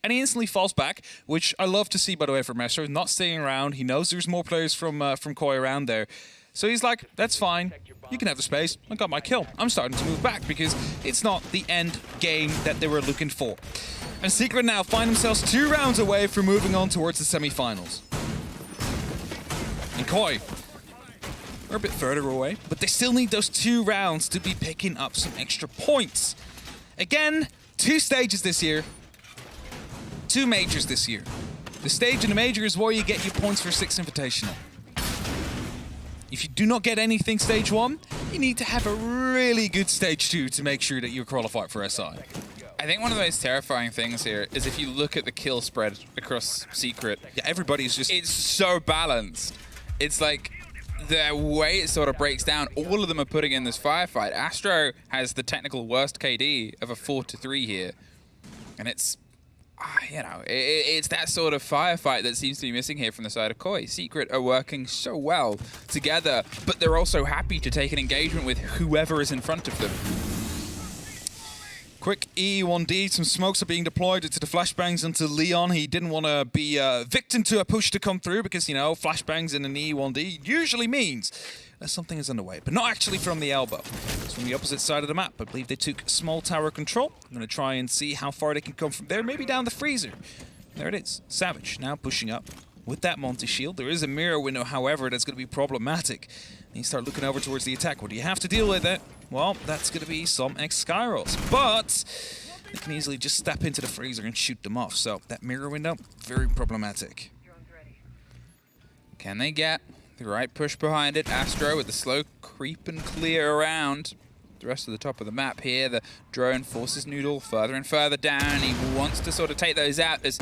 and he instantly falls back, which I love to see, by the way, from Astro. Not staying around. He knows there's more players from Koi around there. So he's like, that's fine. You can have the space. I got my kill. I'm starting to move back because it's not the end game that they were looking for. And Secret now find themselves 2 rounds away from moving on towards the semi-finals. And Koi are a bit further away, but they still need those 2 rounds to be picking up some extra points. Again, 2 stages this year. 2 majors this year. The stage and the major is where you get your points for 6 Invitational. If you do not get anything stage 1, you need to have a really good stage 2 to make sure that you're qualified for SI. I think one of the most terrifying things here is if you look at the kill spread across Secret. Yeah, everybody's just... It's so balanced. It's like the way it sort of breaks down, all of them are putting in this firefight. Astro has the technical worst KD of a 4-3 here. And it's... you know, it's that sort of firefight that seems to be missing here from the side of Koi. Secret are working so well together, but they're also happy to take an engagement with whoever is in front of them. Quick E1D, some smokes are being deployed into the flashbangs onto Leon. He didn't want to be a victim to a push to come through because, you know, flashbangs in an E1D usually means that something is underway, but not actually from the elbow. It's from the opposite side of the map. I believe they took small tower control. I'm going to try and see how far they can come from there, maybe down the freezer. There it is. Savage now pushing up with that Monty shield. There is a mirror window, however, that's going to be problematic. And you start looking over towards the attack. What do you have to deal with it? Well, that's going to be some X-Skyros, but they can easily just step into the freezer and shoot them off. So that mirror window, very problematic. Can they get the right push behind it? Astro with the slow creep and clear around the rest of the top of the map here. The drone forces Noodle further and further down. He wants to sort of take those out as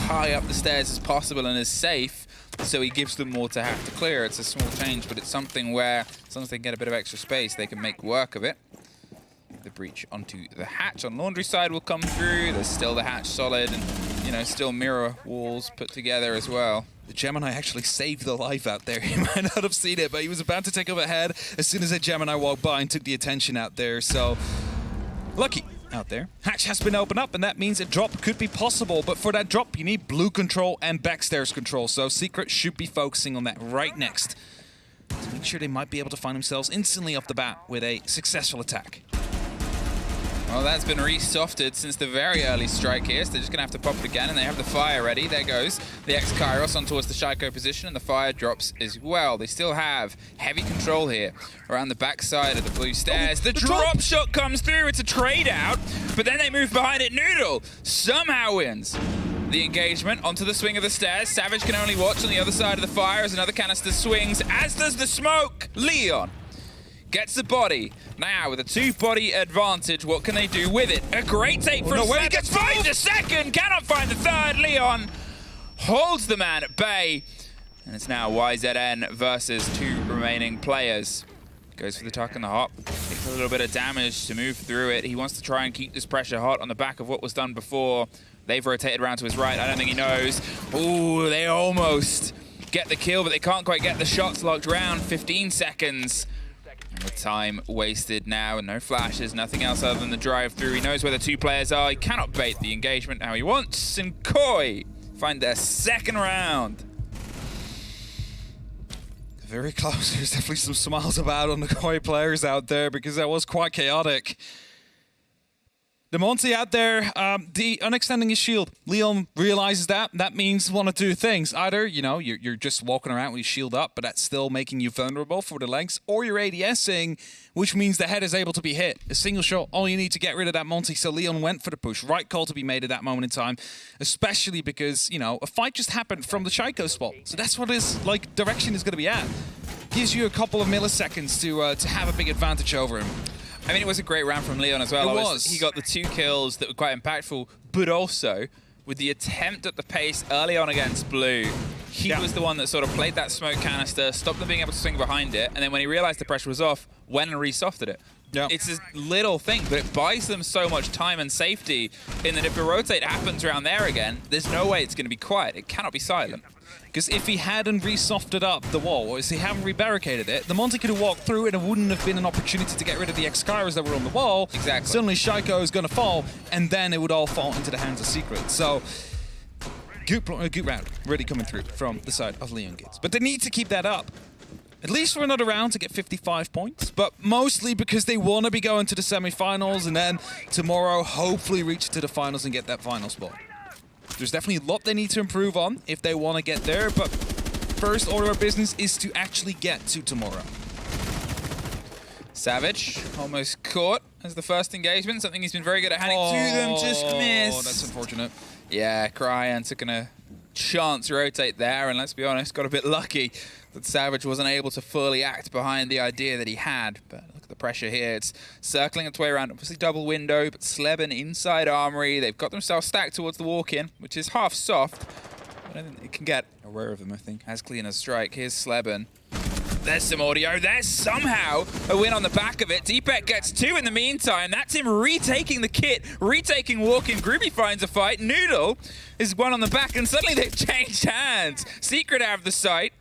high up the stairs as possible and as safe. so he gives them more to have to clear. It's a small change, but it's something where as long as they get a bit of extra space, they can make work of it. The breach onto the hatch on Laundry side will come through. There's still the hatch solid and, you know, still mirror walls put together as well. The Gemini actually saved the life out there. He might not have seen it, but he was about to take up ahead as soon as a Gemini walked by and took the attention out there. So, lucky out there. Hatch has been opened up, and that means a drop could be possible. But for that drop, you need blue control and backstairs control. So Secret should be focusing on that right next to make sure they might be able to find themselves instantly off the bat with a successful attack. Well, that's been resofted since the very early strike here, so they're just going to have to pop it again, and they have the fire ready. There goes the X-Kairos on towards the Shaiko position, and the fire drops as well. They still have heavy control here around the backside of the blue stairs. The drop shot comes through. It's a trade out, but then they move behind it. Noodle somehow wins the engagement onto the swing of the stairs. Savage can only watch on the other side of the fire as another canister swings, as does the smoke. Leon gets the body. Now, with a 2-body advantage, what can they do with it? A great take from Savage. He gets finds the second, cannot find the third. Leon holds the man at bay. And it's now YZN versus 2 remaining players. Goes for the tuck and the hop. Takes a little bit of damage to move through it. He wants to try and keep this pressure hot on the back of what was done before. They've rotated around to his right. I don't think he knows. Ooh, they almost get the kill, but they can't quite get the shots locked round. 15 seconds. And the time wasted now, and no flashes, nothing else other than the drive through. He knows where the 2 players are. He cannot bait the engagement how he wants. And Koi find their second round. Very close. There's definitely some smiles about on the Koi players out there because that was quite chaotic. The Monty out there, the unextending his shield. Leon realizes that. That means one of 2 things. Either, you know, you're just walking around with your shield up, but that's still making you vulnerable for the legs, or you're ADSing, which means the head is able to be hit. A single shot, all you need to get rid of that Monty. So Leon went for the push. Right call to be made at that moment in time, especially because, you know, a fight just happened from the Shaiko spot. So that's what his, like, direction is going to be at. Gives you a couple of milliseconds to have a big advantage over him. I mean, it was a great round from Leon as well. It was. He got the 2 kills that were quite impactful, but also with the attempt at the pace early on against Blue, he was the one that sort of played that smoke canister, stopped them being able to swing behind it, and then when he realized the pressure was off, went and resofted it. Yep. It's a little thing, but it buys them so much time and safety in that if the rotate happens around there again, there's no way it's going to be quiet. It cannot be silent. Because if he hadn't resofted up the wall, or if he hadn't rebarricaded it, the Monty could have walked through and it wouldn't have been an opportunity to get rid of the X-Kairos that were on the wall. Exactly. Suddenly Shaiko is going to fall, and then it would all fall into the hands of Secret. So, good round really coming through from the side of Leon Gids. But they need to keep that up. At least for another round to get 55 points, but mostly because they want to be going to the semi-finals and then tomorrow hopefully reach to the finals and get that final spot. There's definitely a lot they need to improve on if they want to get there, but first order of business is to actually get to tomorrow. Savage almost caught as the first engagement, something he's been very good at handing to them, just missed. Oh, that's unfortunate. Yeah, Cryan took a chance rotate there, and let's be honest, got a bit lucky that Savage wasn't able to fully act behind the idea that he had. But look at the pressure here. It's circling its way around, obviously double window, but Sleben inside Armory. They've got themselves stacked towards the walk-in, which is half soft. But I think it can get aware of them, I think. As clean as Strike. Here's Sleben. There's some audio. There's somehow a win on the back of it. Deepek gets 2 in the meantime. That's him retaking the kit, retaking walk-in. Groovy finds a fight. Noodle is one on the back, and suddenly they've changed hands. Secret out of the site,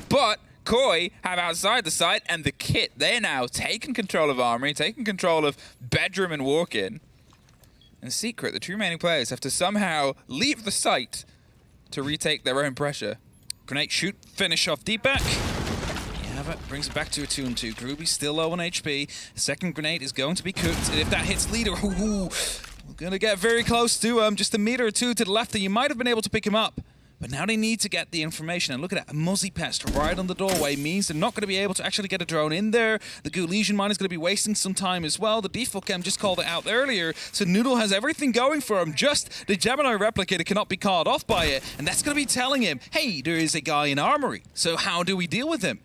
but Koi have outside the site, and the kit, they're now taking control of Armory, taking control of bedroom and walk-in. And Secret, the 2 remaining players, have to somehow leave the site to retake their own pressure. Grenade shoot, finish off Deepek. Brings it back to a 2-2. Groovy still low on HP. Second grenade is going to be cooked. And if that hits leader, we're going to get very close to just a meter or 2 to the left, and you might have been able to pick him up. But now they need to get the information. And look at that, Muzzy Pest right on the doorway means they're not going to be able to actually get a drone in there. The Goo Legion mine is going to be wasting some time as well. The default cam just called it out earlier. So Noodle has everything going for him. Just the Gemini replicator cannot be caught off by it. And that's going to be telling him, hey, there is a guy in Armory. So how do we deal with him?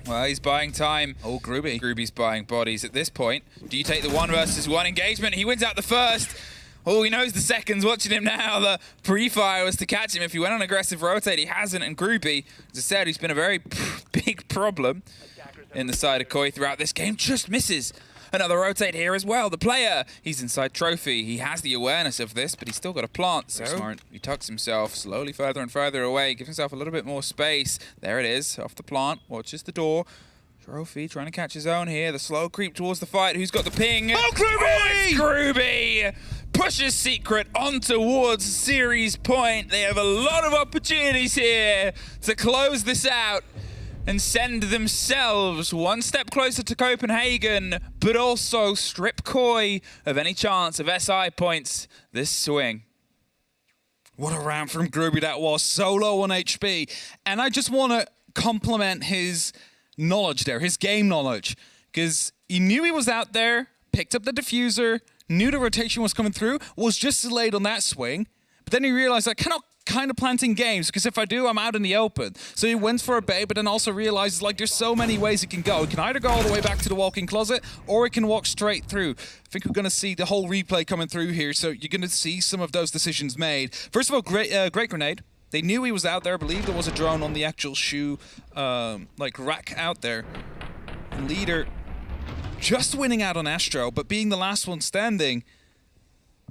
Well, he's buying time. Oh, Groovy. Groovy's buying bodies at this point. Do you take the 1 versus 1 engagement? He wins out the first. Oh, he knows the seconds. Watching him now. The pre-fire was to catch him. If he went on aggressive rotate, he hasn't. And Groovy, as I said, he's been a very big problem in the side of Koi throughout this game. Just misses. Another rotate here as well. The player, he's inside Trophy. He has the awareness of this, but he's still got a plant. So smart. He tucks himself slowly further and further away, gives himself a little bit more space. There it is, off the plant. Watches the door. Trophy trying to catch his own here. The slow creep towards the fight. Who's got the ping? Oh, Groovy! Oh, it's Groovy! Pushes Secret on towards series point. They have a lot of opportunities here to close this out and send themselves one step closer to Copenhagen, but also strip Koi of any chance of SI points this swing. What a round from Groovy that was. So low on HP. And I just want to compliment his knowledge there, his game knowledge, because he knew he was out there, picked up the diffuser, knew the rotation was coming through, was just delayed on that swing, but then he realized I cannot kind of planting games, because if I do, I'm out in the open. So he went for a bait, but then also realizes, like, there's so many ways it can go. It can either go all the way back to the walk-in closet, or it can walk straight through. I think we're going to see the whole replay coming through here, so you're going to see some of those decisions made. First of all, great grenade. They knew he was out there. I believe there was a drone on the actual shoe, like, rack out there. And Leader just winning out on Astro, but being the last one standing.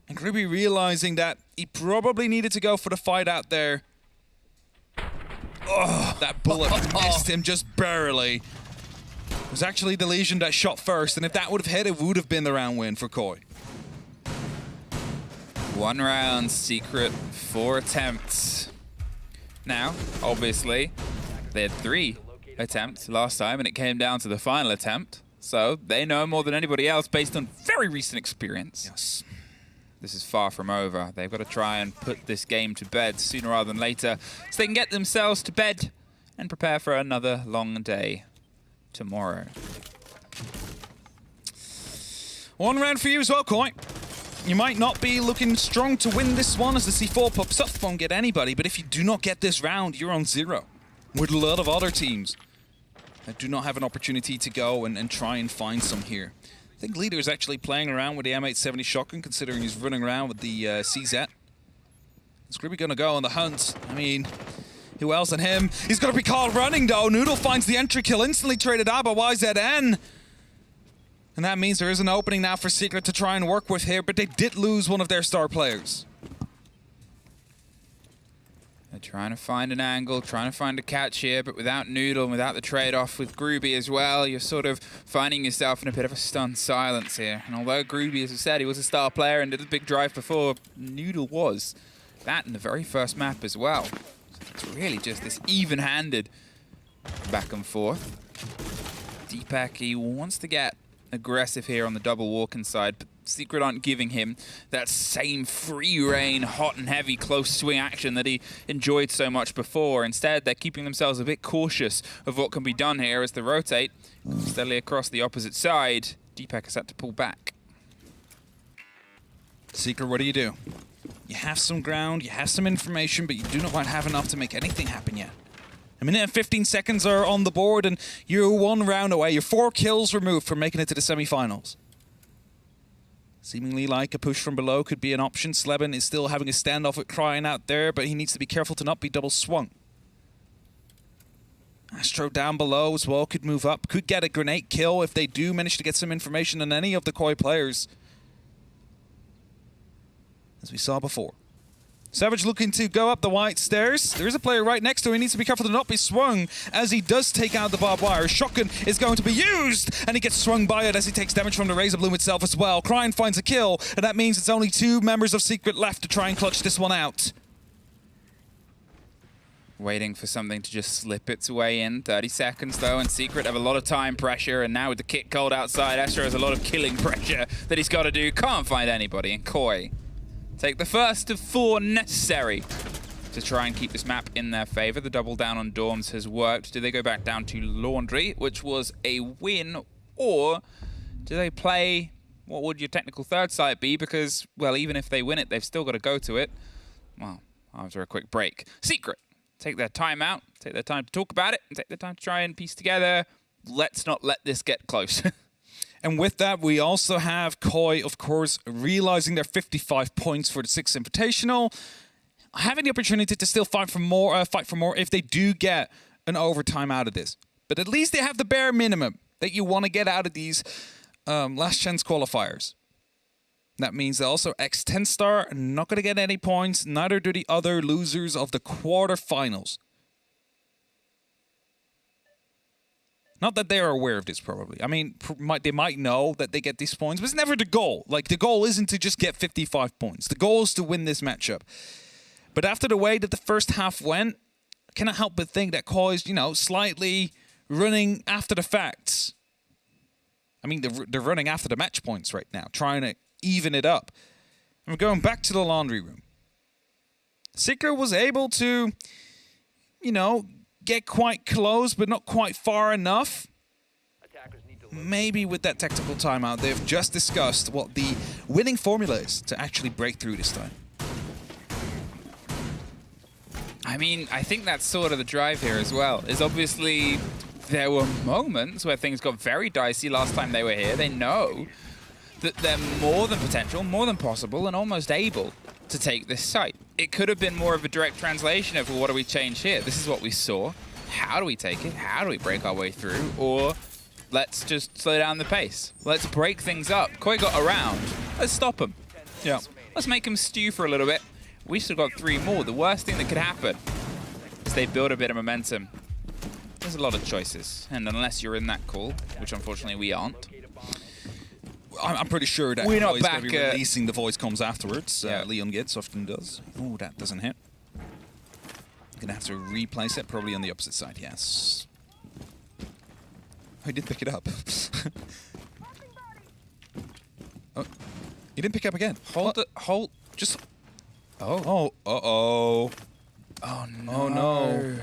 And Groovy realizing that he probably needed to go for the fight out there. Oh, that bullet missed him just barely. It was actually the Legion that shot first, and if that would have hit, it would have been the round win for Koi. One round, Secret, 4 attempts. Now, obviously, they had 3 attempts last time, and it came down to the final attempt. So they know more than anybody else based on very recent experience. Yes. This is far from over. They've got to try and put this game to bed sooner rather than later so they can get themselves to bed and prepare for another long day tomorrow. One round for you as well, Koi. You might not be looking strong to win this one as the C4 pops up. Won't get anybody, but if you do not get this round, you're on 0 with a lot of other teams that do not have an opportunity to go and try and find some here. I think Leader is actually playing around with the M870 shotgun, considering he's running around with the CZ. Is Groovy going to go on the hunt? I mean, who else than him? He's going to be caught running, though. Noodle finds the entry kill, instantly traded out by YZN. And that means there is an opening now for Secret to try and work with here, but they did lose one of their star players. They're trying to find an angle, trying to find a catch here, but without Noodle and without the trade-off with Groovy as well, you're sort of finding yourself in a bit of a stunned silence here. And although Groovy, as I said, he was a star player and did a big drive before, Noodle was. That in the very first map as well. So it's really just this even-handed back and forth. Deepak, he wants to get aggressive here on the double walk inside, but Secret aren't giving him that same free reign, hot and heavy, close swing action that he enjoyed so much before. Instead, they're keeping themselves a bit cautious of what can be done here as they rotate steadily across the opposite side. Deepak has had to pull back. Secret, what do? You have some ground, you have some information, but you do not quite have enough to make anything happen yet. A minute and 15 seconds are on the board, and you're 1 round away. You're 4 kills removed from making it to the semi-finals. Seemingly like a push from below could be an option. Sleben is still having a standoff with Crying out there, but he needs to be careful to not be double swung. Astro down below as well could move up, could get a grenade kill if they do manage to get some information on any of the Koi players, as we saw before. Savage looking to go up the white stairs. There is a player right next to him. He needs to be careful to not be swung as he does take out the barbed wire. Shotgun is going to be used, and he gets swung by it as he takes damage from the Razor Bloom itself as well. Crying finds a kill, and that means it's only 2 members of Secret left to try and clutch this one out. Waiting for something to just slip its way in. 30 seconds, though, and Secret have a lot of time pressure, and now with the kit cold outside, Astro has a lot of killing pressure that he's got to do. Can't find anybody, and Koi take the first of 4 necessary to try and keep this map in their favor. The double down on Dorms has worked. Do they go back down to Laundry, which was a win, or do they play, what would your technical third site be? Because, well, even if they win it, they've still got to go to it. Well, after a quick break. Secret take their time out, take their time to talk about it, and take their time to try and piece together. Let's not let this get close. And with that, we also have Koi, of course, realizing their 55 points for the 6th Invitational, having the opportunity to still fight for more if they do get an overtime out of this. But at least they have the bare minimum that you want to get out of these last chance qualifiers. That means that also X10 Star are not going to get any points, neither do the other losers of the quarterfinals. Not that they are aware of this, probably. I mean, they might know that they get these points, but it's never the goal. Like, the goal isn't to just get 55 points. The goal is to win this matchup. But after the way that the first half went, I cannot help but think that Koi is, slightly running after the facts. I mean, they're running after the match points right now, trying to even it up. And we're going back to the laundry room. Seeker was able to, get quite close, but not quite far enough. Maybe with that tactical timeout, they've just discussed what the winning formula is to actually break through this time. I mean, I think that's sort of the drive here as well, is obviously there were moments where things got very dicey last time they were here. They know that they're more than potential, more than possible, and almost able to take this site. It could have been more of a direct translation of, well, what do we change here? This is what we saw. How do we take it? How do we break our way through? Or let's just slow down the pace. Let's break things up. Koi got around. Let's stop him. Yeah. Let's make him stew for a little bit. We still got 3 more. The worst thing that could happen is they build a bit of momentum. There's a lot of choices. And unless you're in that call, which unfortunately we aren't, I'm pretty sure that we're not Koi's back going to be releasing the voice comms afterwards. Yeah. Leon Gitz often does. Oh, that doesn't hit. Gonna have to replace it, probably on the opposite side, yes. Oh, he did pick it up. Oh, he didn't pick it up again. Hold, just... Oh, uh-oh. Oh, no. Oh, no.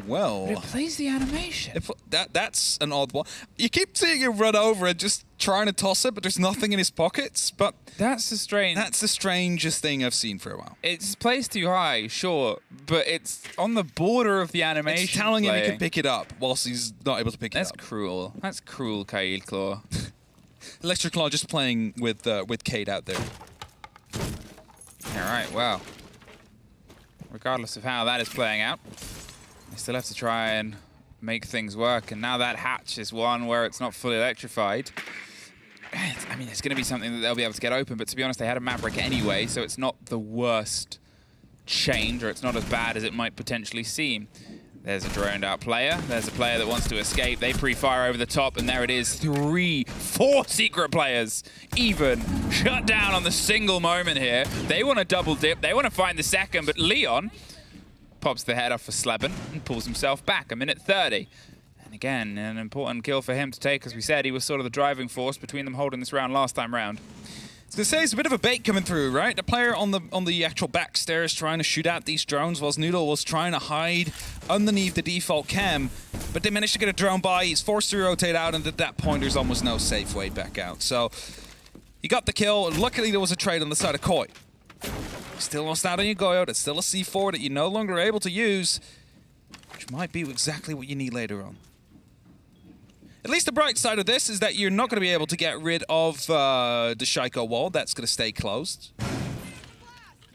Well... But it plays the animation. That's an odd one. You keep seeing him run over and just trying to toss it, but there's nothing in his pockets. But that's the strangest thing I've seen for a while. It's placed too high, sure, but it's on the border of the animation. It's telling him he can pick it up whilst he's not able to pick it up. That's cruel. That's cruel, Kail Claw. Electric Claw just playing with Cade out there. All right, well, regardless of how that is playing out, they still have to try and make things work. And now that hatch is one where it's not fully electrified. I mean, it's going to be something that they'll be able to get open, but to be honest, they had a map break anyway, so it's not the worst change, or it's not as bad as it might potentially seem. There's a droned out player. There's a player that wants to escape. They pre-fire over the top, and there it is. 3, 4 secret players even shut down on the single moment here. They want to double dip. They want to find the second, but Leon pops the head off for Sleben and pulls himself back. 1:30. And again, an important kill for him to take. As we said, he was sort of the driving force between them holding this round last time round. I was going to say, it's a bit of a bait coming through, right? The player on the actual back stairs trying to shoot out these drones whilst Noodle was trying to hide underneath the default cam. But they managed to get a drone by. He's forced to rotate out, and at that point, there's almost no safe way back out. So he got the kill. Luckily, there was a trade on the side of Koi. Still lost out on your Goyo. That's still a C4 that you're no longer able to use, which might be exactly what you need later on. At least the bright side of this is that you're not going to be able to get rid of the Shaiko wall. That's going to stay closed.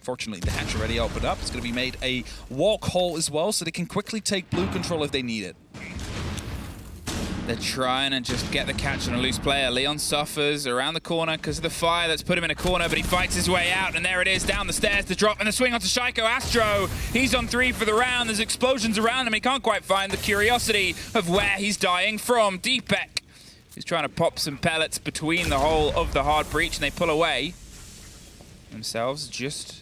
Fortunately, the hatch already opened up. It's going to be made a walk hole as well, so they can quickly take blue control if they need it. They're trying to just get the catch on a loose player. Leon suffers around the corner because of the fire that's put him in a corner, but he fights his way out, and there it is, down the stairs to drop, and the swing onto Shaiko. Astro, he's on 3 for the round. There's explosions around him. He can't quite find the curiosity of where he's dying from. Deepek, he's trying to pop some pellets between the whole of the hard breach, and they pull away themselves just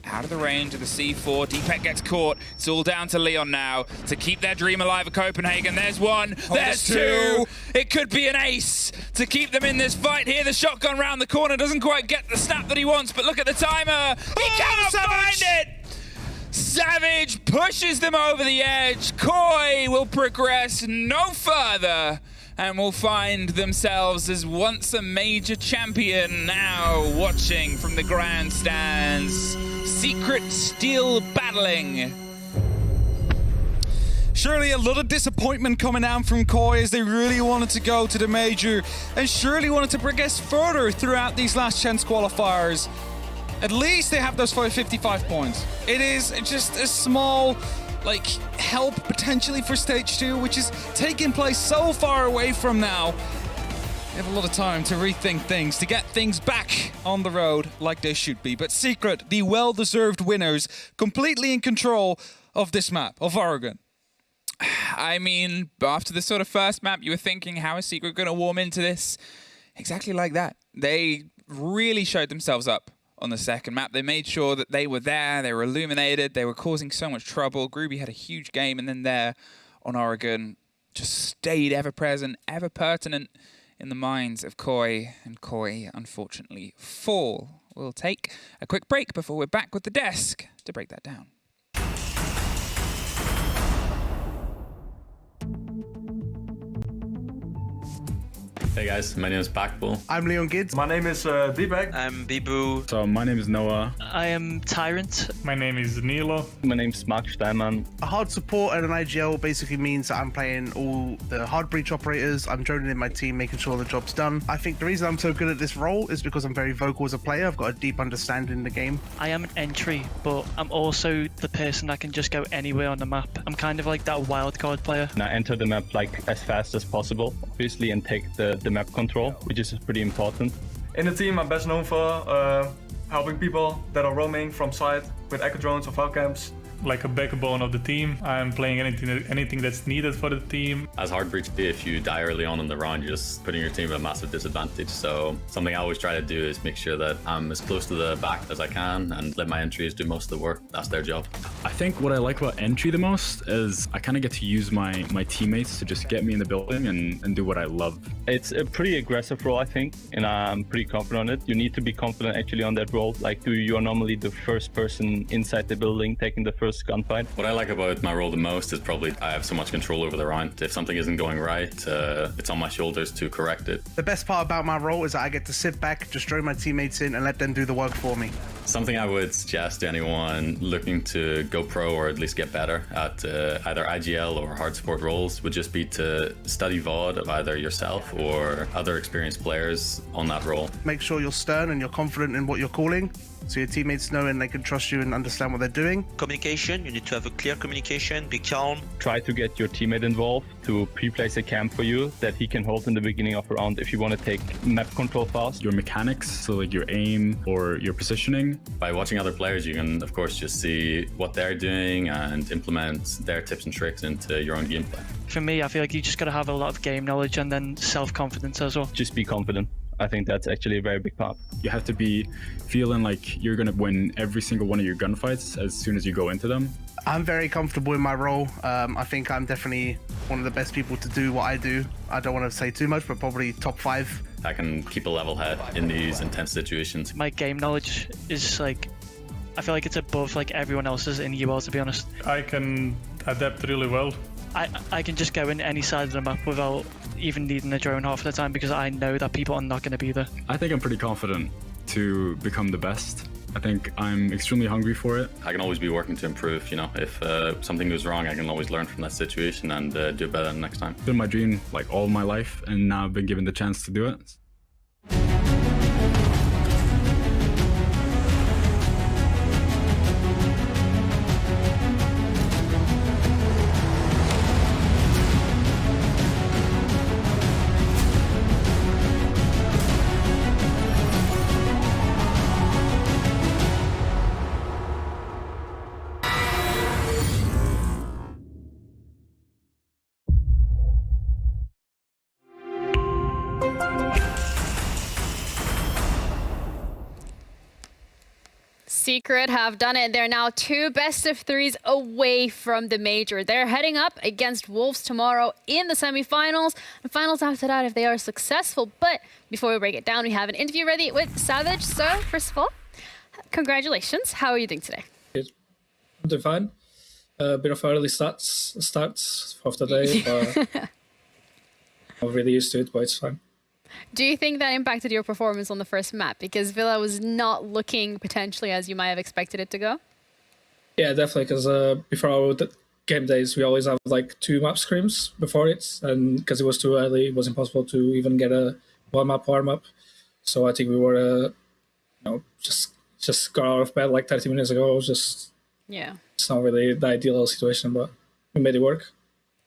out of the range of the C4. Deepek gets caught. It's all down to Leon now to keep their dream alive at Copenhagen. There's 1, there's 2. It could be an ace to keep them in this fight here. The shotgun round the corner doesn't quite get the snap that he wants, but look at the timer. He cannot find it. Savage pushes them over the edge. Koi will progress no further and will find themselves as once a major champion, now watching from the grandstands. Secret still battling. Surely a lot of disappointment coming down from Koi as they really wanted to go to the major and surely wanted to progress further throughout these last chance qualifiers. At least they have those 55 points. It is just a small help potentially for stage 2, which is taking place so far away from now. They have a lot of time to rethink things, to get things back on the road like they should be. But Secret, the well-deserved winners, completely in control of this map, of Oregon. I mean, after the sort of first map, you were thinking, how is Secret going to warm into this? Exactly like that. They really showed themselves up on the second map. They made sure that they were there, they were illuminated, they were causing so much trouble. Groovy had a huge game, and then there on Oregon just stayed ever present, ever pertinent in the minds of Koi, and Koi unfortunately fall. We'll take a quick break before we're back with the desk to break that down. Hey guys, my name is Backbull. I'm Leon Gids. My name is Dibek. I'm Bibu. So my name is Noah. I am Tyrant. My name is Nilo. My name's Mark Steinman. A hard support and an IGL basically means that I'm playing all the hard breach operators. I'm joining in my team, making sure the job's done. I think the reason I'm so good at this role is because I'm very vocal as a player. I've got a deep understanding in the game. I am an entry, but I'm also the person that can just go anywhere on the map. I'm kind of like that wildcard player. And I enter the map as fast as possible, obviously, and take the map control, which is pretty important. In the team, I'm best known for helping people that are roaming from site with echo drones or falcams. Like a backbone of the team. I'm playing anything that's needed for the team. As hard breach, if you die early on in the round, you're just putting your team at a massive disadvantage. So something I always try to do is make sure that I'm as close to the back as I can and let my entries do most of the work. That's their job. I think what I like about entry the most is I kind of get to use my teammates to just get me in the building and do what I love. It's a pretty aggressive role, I think, and I'm pretty confident on it. You need to be confident actually on that role. Like, you are normally the first person inside the building taking the first gunfight. What I like about my role the most is probably I have so much control over the round. If something isn't going right, it's on my shoulders to correct it. The best part about my role is that I get to sit back, just join my teammates in and let them do the work for me. Something I would suggest to anyone looking to go pro or at least get better at either IGL or hard support roles would just be to study VOD of either yourself or other experienced players on that role. Make sure you're stern and you're confident in what you're calling, so your teammates know and they can trust you and understand what they're doing. Communication, you need to have a clear communication, be calm. Try to get your teammate involved to pre-place a camp for you that he can hold in the beginning of a round if you want to take map control fast. Your mechanics, so like your aim or your positioning. By watching other players, you can of course just see what they're doing and implement their tips and tricks into your own gameplay. For me, I feel like you just got to have a lot of game knowledge and then self-confidence as well. Just be confident. I think that's actually a very big part. You have to be feeling like you're going to win every single one of your gunfights as soon as you go into them. I'm very comfortable in my role. I think I'm definitely one of the best people to do what I do. I don't want to say too much, but probably top 5. I can keep a level head in these intense situations. My game knowledge is I feel like it's above everyone else's in UL, to be honest. I can adapt really well. I can just go in any side of the map without even needing a drone half the time because I know that people are not going to be there. I think I'm pretty confident to become the best. I think I'm extremely hungry for it. I can always be working to improve, if something goes wrong, I can always learn from that situation and do better next time. It's been my dream all my life, and now I've been given the chance to do it. Secret have done it. They're now 2 best-of-3s away from the major. They're heading up against Wolves tomorrow in the semifinals. And finals after that if they are successful. But before we break it down, we have an interview ready with Savage. So first of all, congratulations. How are you doing today? I'm doing fine. A bit of early starts of the day, but I'm really used to it, but it's fine. Do you think that impacted your performance on the first map? Because Villa was not looking potentially as you might have expected it to go? Yeah, definitely, because before game days, we always have like 2 map scrims before it, and because it was too early, it was impossible to even get a 1 map warm up. So I think we were, just got out of bed like 30 minutes ago. It's not really the ideal situation, but we made it work.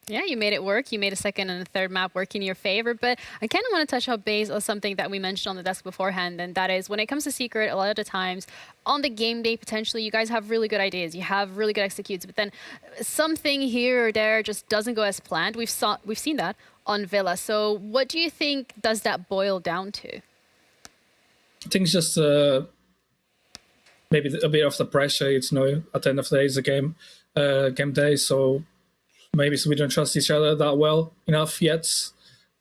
Yeah, you made it work. You made a second and a third map work in your favor. But I kind of want to touch on base on something that we mentioned on the desk beforehand, and that is when it comes to Secret, a lot of the times on the game day, potentially, you guys have really good ideas. You have really good executes, but then something here or there just doesn't go as planned. We've seen that on Villa. So what do you think does that boil down to? I think it's just maybe a bit of the pressure. It's at the end of the day, it's a game day, so maybe we don't trust each other that well enough yet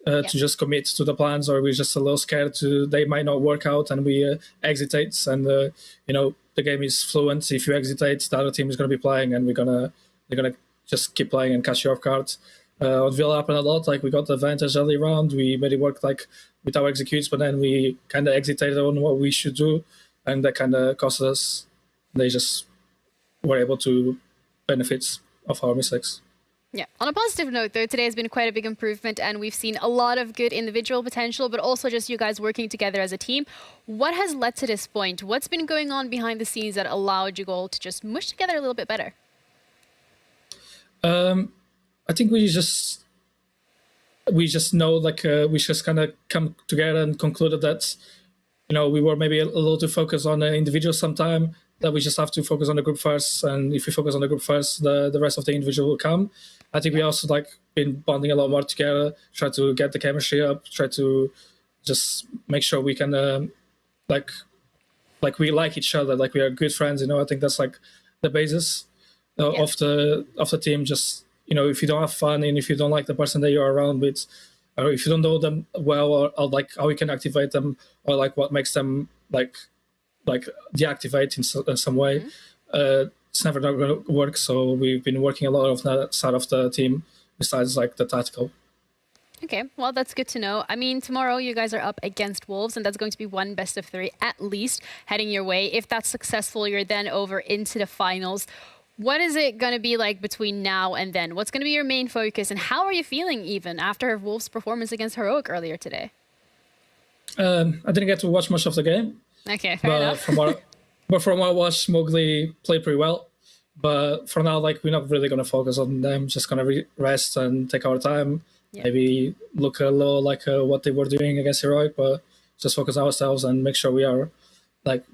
to just commit to the plans, or we're just a little scared they might not work out and we exitate. And the game is fluent. If you exitate, the other team is going to be playing, and they're gonna just keep playing and catch you off guard. On Villa happened a lot. Like we got the advantage early round, we made it work like with our executes, but then we kind of exitated on what we should do, and that kind of cost us. They just were able to benefit of our mistakes. Yeah. On a positive note, though, today has been quite a big improvement, and we've seen a lot of good individual potential, but also just you guys working together as a team. What has led to this point? What's been going on behind the scenes that allowed you all to just mush together a little bit better? I think we just know, we just kind of come together and concluded that, we were maybe a little too focused on the individual sometime, that we just have to focus on the group first. And if we focus on the group first, the rest of the individual will come. I think we also been bonding a lot more together, try to get the chemistry up, try to just make sure we can, we like each other, we are good friends. I think that's the basis of the team. Just, if you don't have fun and if you don't like the person that you're around with, or if you don't know them well, or how you can activate them, or what makes them deactivate in some way, it's never not going to work. So we've been working a lot of that side of the team besides the tactical. Okay, well, that's good to know. I mean, tomorrow you guys are up against Wolves, and that's going to be one best of 3 at least heading your way. If that's successful, you're then over into the finals. What is it going to be like between now and then? What's going to be your main focus, and how are you feeling even after Wolves' performance against Heroic earlier today? I didn't get to watch much of the game. Okay, fair enough. From what I watched, Mowgli played pretty well. But for now, we're not really going to focus on them. Just going to rest and take our time. Yeah. Maybe look a little what they were doing against Heroic, but just focus ourselves and make sure we are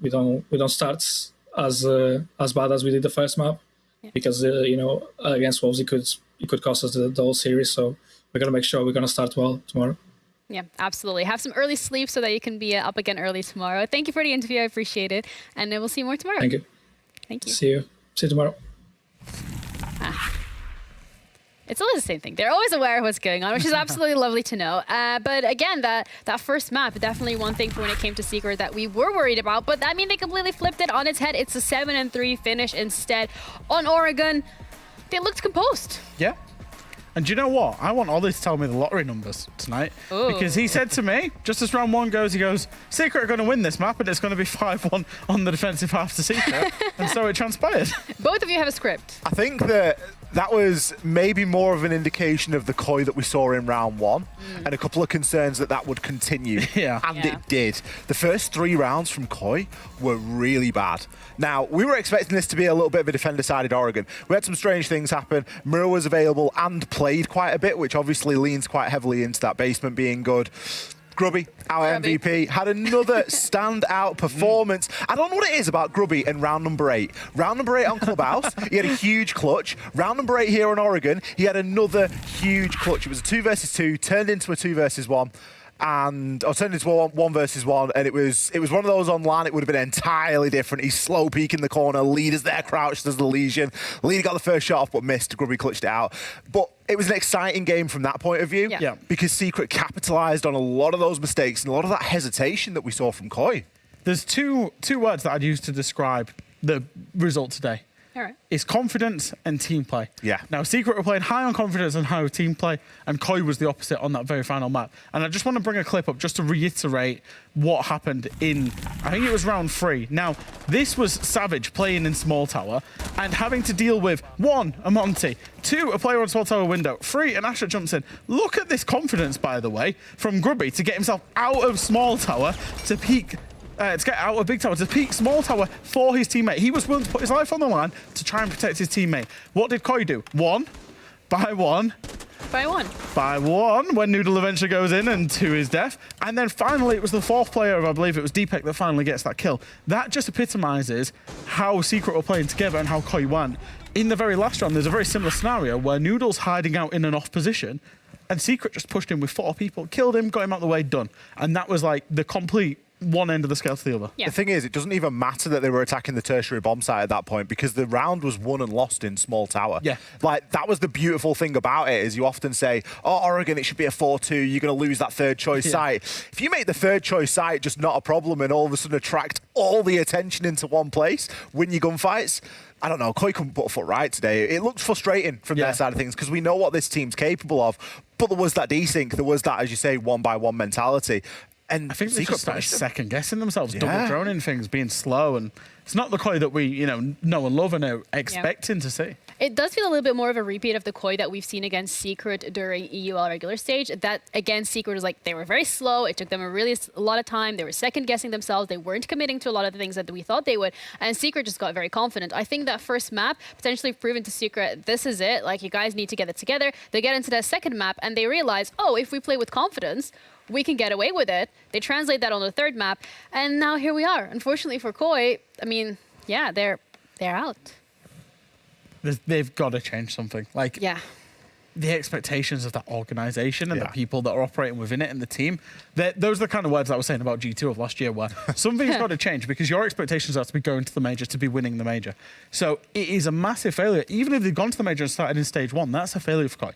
we don't start as bad as we did the first map. Yeah. Because against Wolves it could cost us the whole series. So we're going to make sure we're going to start well tomorrow. Yeah, absolutely. Have some early sleep so that you can be up again early tomorrow. Thank you for the interview. I appreciate it. And we'll see you more tomorrow. Thank you. Thank you. See you tomorrow. It's always the same thing. They're always aware of what's going on, which is absolutely lovely to know. But again, that first map, definitely one thing for when it came to Secret that we were worried about. But I mean, they completely flipped it on its head. It's a 7-3 finish instead on Oregon. They looked composed. Yeah. And do you know what? I want Ollie to tell me the lottery numbers tonight. Ooh. Because he said to me, just as round 1 goes, he goes, Secret are going to win this map, and it's going to be 5-1 on the defensive half to Secret. And so it transpired. Both of you have a script. I think that was maybe more of an indication of the Koi that we saw in round 1 and a couple of concerns that would continue. Yeah. And it did. The first 3 rounds from Koi were really bad. Now, we were expecting this to be a little bit of a defender-sided Oregon. We had some strange things happen. Mira was available and played quite a bit, which obviously leans quite heavily into that basement being good. Grubby, our MVP, had another standout performance. I don't know what it is about Grubby in round number 8. Round number 8 on Clubhouse, he had a huge clutch. Round number 8 here on Oregon, he had another huge clutch. It was a 2 versus 2, turned into a 2 versus 1. And I turned into 1 versus 1, and it was one of those online. It would have been entirely different. He's slow peek in the corner. Leader's there, crouched as the Legion. Leader got the first shot off, but missed. Grubby clutched it out. But it was an exciting game from that point of view, because Secret capitalized on a lot of those mistakes and a lot of that hesitation that we saw from Koi. There's two words that I'd use to describe the result today. All right. is confidence and team play. Yeah. Now, Secret were playing high on confidence and high on team play, and Koi was the opposite on that very final map. And I just want to bring a clip up just to reiterate what happened in, I think it was round 3. Now, this was Savage playing in Small Tower and having to deal with 1, a Monty, 2, a player on Small Tower window, 3, an Asher jumps in. Look at this confidence, by the way, from Grubby to get himself out of Small Tower to peek to get out of Big Tower, to peek Small Tower for his teammate. He was willing to put his life on the line to try and protect his teammate. What did Koi do? 1, by 1. By 1. By 1, when Noodle eventually goes in and to his death. And then finally, it was the 4th player, I believe it was Deepek, that finally gets that kill. That just epitomizes how Secret were playing together and how Koi won. In the very last round, there's a very similar scenario where Noodle's hiding out in an off position and Secret just pushed him with 4 people, killed him, got him out of the way, done. And that was like the complete one end of the scale to the other. The thing is, it doesn't even matter that they were attacking the tertiary bomb site at that point because the round was won and lost in Small Tower. Yeah. Like, that was the beautiful thing about it, is you often say, oh, Oregon, it should be a 4-2, you're going to lose that 3rd choice site. If you make the 3rd choice site just not a problem and all of a sudden attract all the attention into one place, win your gunfights, I don't know, Koi couldn't put a foot right today. It looked frustrating from their side of things because we know what this team's capable of, but there was that desync, there was that, as you say, 1-by-1 mentality. And I think they just started second guessing themselves, double droning things, being slow, and it's not the Koi that we, know and love and are expecting to see. It does feel a little bit more of a repeat of the Koi that we've seen against Secret during EUL regular stage. That, again, Secret was like, they were very slow. It took them a lot of time. They were second-guessing themselves. They weren't committing to a lot of the things that we thought they would. And Secret just got very confident. I think that first map potentially proven to Secret, this is it. Like, you guys need to get it together. They get into that second map, and they realize, oh, if we play with confidence, we can get away with it. They translate that on the third map, and now here we are. Unfortunately for Koi, I mean, yeah, they're out. They've got to change something. Like, the expectations of that organization and the people that are operating within it and the team, those are the kind of words I was saying about G2 of last year, where something's got to change because your expectations are to be going to the major, to be winning the major. So it is a massive failure. Even if they've gone to the major and started in stage 1, that's a failure for Koi.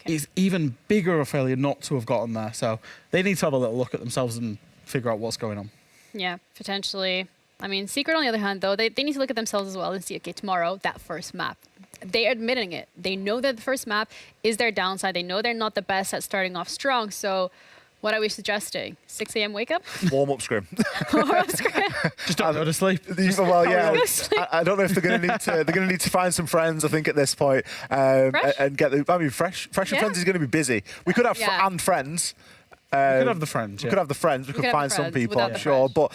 It's even bigger a failure not to have gotten there. So they need to have a little look at themselves and figure out what's going on. Yeah, potentially. I mean, Secret, on the other hand, though, they need to look at themselves as well and see, okay, tomorrow, that first map. They're admitting it. They know that the first map is their downside. They know they're not the best at starting off strong. So what are we suggesting? 6 a.m. wake up? Warm-up scrim. Warm-up scrim? Just don't go to sleep. Well, yeah. I don't know if they're going to need to find some friends, I think, at this point. And get fresh and friends is going to be busy. We could have friends. We could have the friends. We could have the friends. We could find some people, I'm sure. But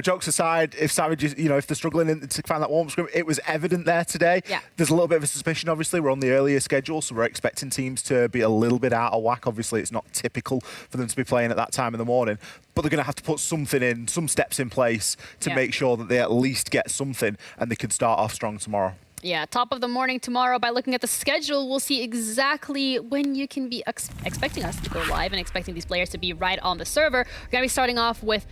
jokes aside, if Savage is, if they're struggling to find that warm scrim, it was evident there today. Yeah. There's a little bit of a suspicion. Obviously, we're on the earlier schedule, so we're expecting teams to be a little bit out of whack. Obviously, it's not typical for them to be playing at that time in the morning, but they're going to have to put something in, some steps in place to make sure that they at least get something and they can start off strong tomorrow. Yeah, top of the morning tomorrow. By looking at the schedule, we'll see exactly when you can be expecting us to go live and expecting these players to be right on the server. We're going to be starting off with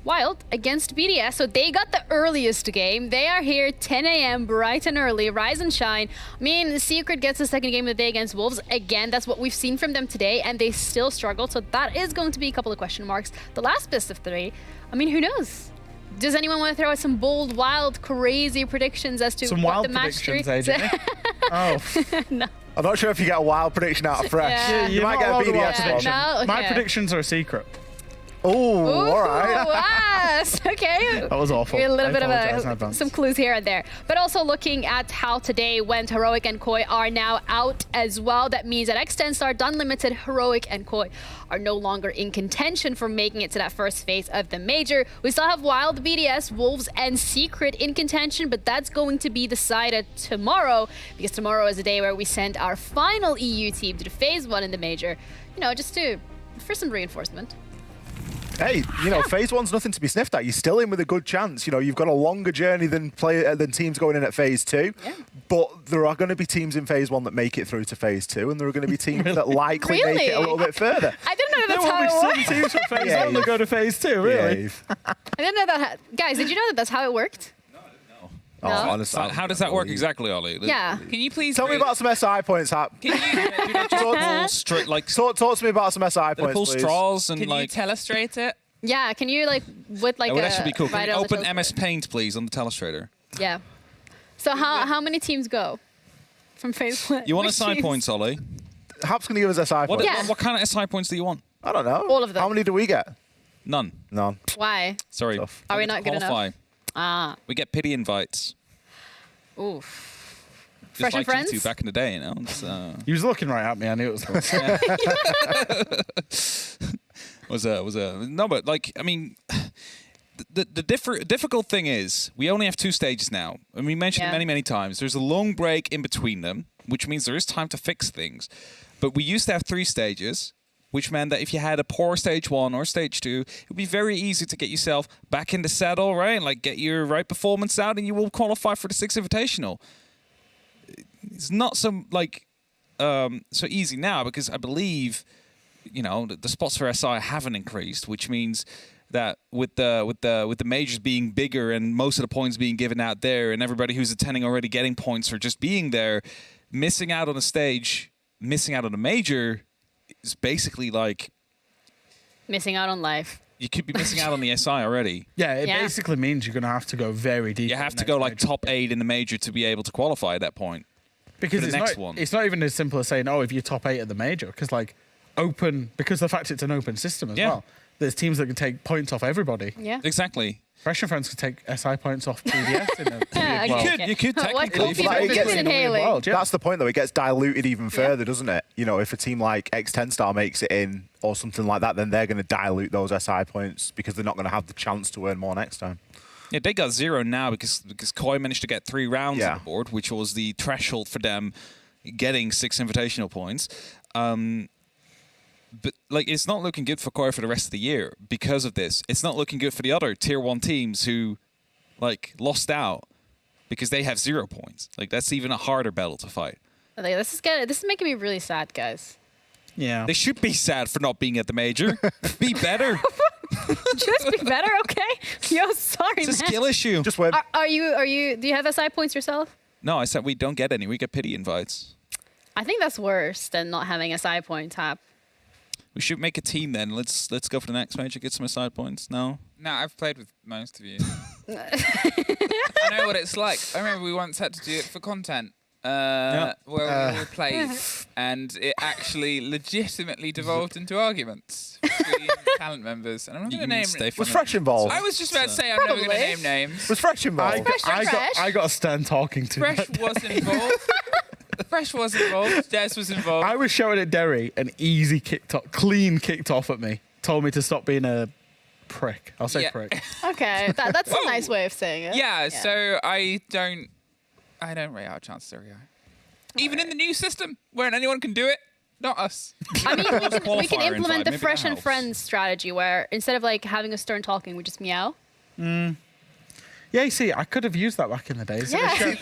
Wild against BDS. So they got the earliest game. They are here 10 a.m. bright and early. Rise and shine. I mean, the Secret gets the second game of the day against Wolves. Again, that's what we've seen from them today, and they still struggled. So that is going to be a couple of question marks. The last best of 3, I mean, who knows? Does anyone want to throw out some bold, wild, crazy predictions as to what the match three? No. I'm not sure if you get a wild prediction out of Fresh. Yeah, you might get a BDS prediction. No? Okay. My predictions are a secret. Oh, all right. Yes. Okay. That was awful. A little bit of some clues here and there. But also looking at how today went, Heroic and Koi are now out as well. That means that X10 Star, Unlimited, Heroic, and Koi are no longer in contention for making it to that first phase of the major. We still have Wild, BDS, Wolves, and Secret in contention, but that's going to be decided tomorrow, because tomorrow is the day where we send our final EU team to the phase 1 in the major, just for some reinforcement. Hey, phase 1's nothing to be sniffed at. You're still in with a good chance. You've got a longer journey than teams going in at phase 2. Yeah. But there are going to be teams in phase 1 that make it through to phase 2, and there are going to be teams that likely make it a little bit further. I didn't know that's how it worked. Teams from phase 1 that go to phase 2, really? I didn't know that. Guys, did you know that's how it worked? Oh, honestly. How does that work exactly, Ollie? Yeah. Can you please tell me about some SI points, Hap? Can you talk to me about some SI points, please. straws and Can you telestrate it? Yeah, can you with that would actually be cool. Can you open illustrator? MS Paint, please, on the telestrator? Yeah. So how many teams go from phase 1? You want Which SI teams? points, Ollie? Hap's going to give us SI points. Yeah. What kind of SI points do you want? I don't know. All of them. How many do we get? None. None. Why? Sorry. Are we not good enough? Qualify. Ah. We get pity invites. Just Just Fresh and like Friends? you two back in the day, you know. It's, He was looking right at me. I knew it was. No, but like, I mean, the difficult thing is we only have 2 stages now, and we mentioned it many times. There's a long break in between them, which means there is time to fix things. But we used to have 3 stages, which meant that if you had a poor stage 1 or stage 2, it would be very easy to get yourself back in the saddle, right? Like get your right performance out, and you will qualify for the 6th Invitational. It's not so so easy now, because I believe, you know, the spots for SI haven't increased, which means that with the majors being bigger and most of the points being given out there, and everybody who's attending already getting points for just being there, missing out on a stage, missing out on a major is basically like Missing out on life. you could be missing out on the SI already. Yeah, it basically means you're going to have to go very deep. You have to go like top 8 in the major to be able to qualify at that point. Because for the next one. It's not even as simple as saying, oh, if you're top 8 at the major, because like because the fact it's an open system as well. There's teams that can take points off everybody. Yeah. Exactly. Fresh and Friends could take SI points off PDS in a You could technically. That's the point, though. It gets diluted even further, doesn't it? You know, if a team like X10 Star makes it in or something like that, then they're going to dilute those SI points because they're not going to have the chance to earn more next time. Yeah, they got 0 now because Koi managed to get 3 rounds on the board, which was the threshold for them getting 6 invitational points. But like, it's not looking good for Koi for the rest of the year because of this. It's not looking good for the other tier 1 teams who like lost out because they have 0 points. Like, that's even a harder battle to fight. This is making me really sad, guys. Yeah. They should be sad for not being at the major. Be better. Just be better, okay? Yo, sorry, It's a man. skill issue. Just win. Are you? Do you have SI points yourself? No, I said we don't get any. We get pity invites. I think that's worse than not having SI points. Hap. We should make a team then. Let's go for the next major. Get some side points. No. No, I've played with most of you. I know what it's like. I remember we once had to do it for content. Where we all played, and it actually legitimately devolved into arguments between talent members. And I'm not going to name names. Was Fresh involved? I was just about to say I'm never going to name names. Was Fresh involved? I got a stern talking to. Fresh was involved. Fresh was involved. Des was involved. I was shouting at Derry, and easy clean kicked off at me. Told me to stop being a prick. I'll say prick. Okay, that's a nice way of saying it. Yeah, so I don't rate our chances very high. Even in the new system, where anyone can do it, not us. I mean, we can implement the Maybe Fresh that and helps. Friends strategy where instead of like having a stern talking, we just meow. Yeah, you see, I could have used that back in the day. Instead of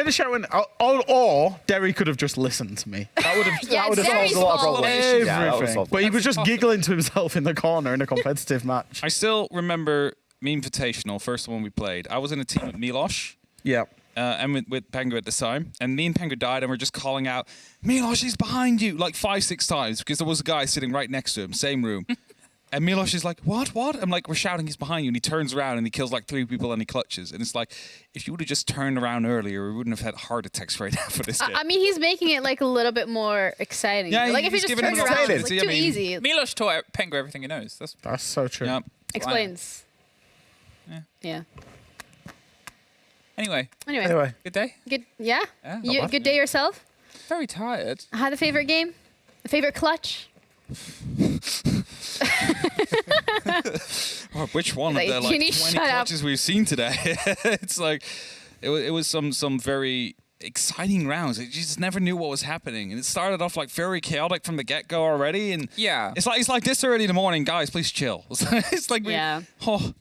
Yeah. shouting, or Derry could have just listened to me. That would have, Yeah, that would have Derry's solved a lot of fault. problems. Yeah, that would have Everything. solved But he was just giggling to himself in the corner in a competitive match. I still remember me Invitational, first one we played. I was in a team with Milosh. Yeah. And with Pengu at the time. And me and Pengu died, and we're just calling out, Milosh, he's behind you, like 5-6 times, because there was a guy sitting right next to him, same room. And Milosh is like, what? I'm like, we're shouting, he's behind you. And he turns around and he kills like 3 people and he clutches. And it's like, if you would have just turned around earlier, we wouldn't have had heart attacks right now for this game. I mean, he's making it like a little bit more exciting. Yeah, Like if he he's just giving turned him a around, challenge. it's like too easy. Milosh taught Pengu everything he knows. That's so true. Yeah. Explains. Yeah. Anyway. Good day. Good. Yeah. Yeah, not You, bad. good day yourself. Very tired. Had a favorite game? A favorite clutch? Or which one Like, of the you need 20 to shut up. clutches we've seen today? It's like, it was some very exciting rounds. You just never knew what was happening. And it started off like very chaotic from the get-go already. And Yeah. it's like this early in the morning, guys, please chill. It's like, oh.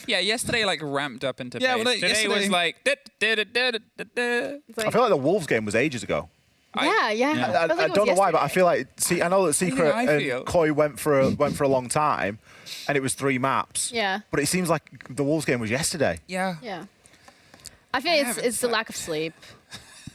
Yeah, yesterday like ramped up into Yeah, pace. well, Today yesterday- was like I feel like the Wolves game was ages ago. Yeah. I don't know why, but I feel like I know that Secret I feel? and Koi went for a long time, and it was 3 maps. Yeah. But it seems like the Wolves game was yesterday. Yeah. Yeah. I feel it's the lack of sleep.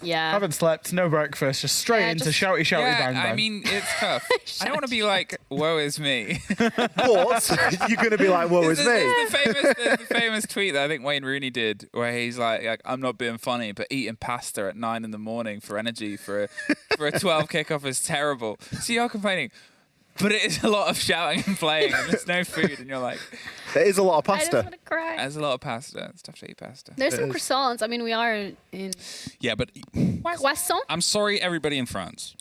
Yeah. Haven't slept, no breakfast, just straight into shouty bang bang. I mean, it's tough. I don't want to be like, woe is me. But you're going to be like, woe is me. There's the famous tweet that I think Wayne Rooney did, where he's like, I'm not being funny, but eating pasta at 9 in the morning for energy for a 12 kickoff is terrible. So you're complaining. But it is a lot of shouting and playing, and there's no food, and you're like... There is a lot of I just pasta. want to cry. There's a lot of pasta. It's tough to eat pasta. There's some croissants. I mean, we are in Yeah, but Croissant. I'm sorry, everybody in France.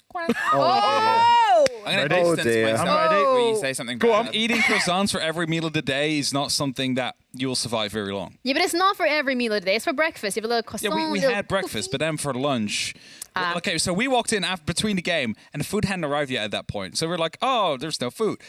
Oh! I'm going to Oh, distance dear. myself I'm ready. when you say something Go bad. on. Eating croissants for every meal of the day is not something that you'll survive very long. Yeah, but it's not for every meal of the day. It's for breakfast. You have a little Yeah, croissant. we little had breakfast, but then for lunch... Okay, so we walked in after between the game, and the food hadn't arrived yet at that point. So we're like, oh, there's no food.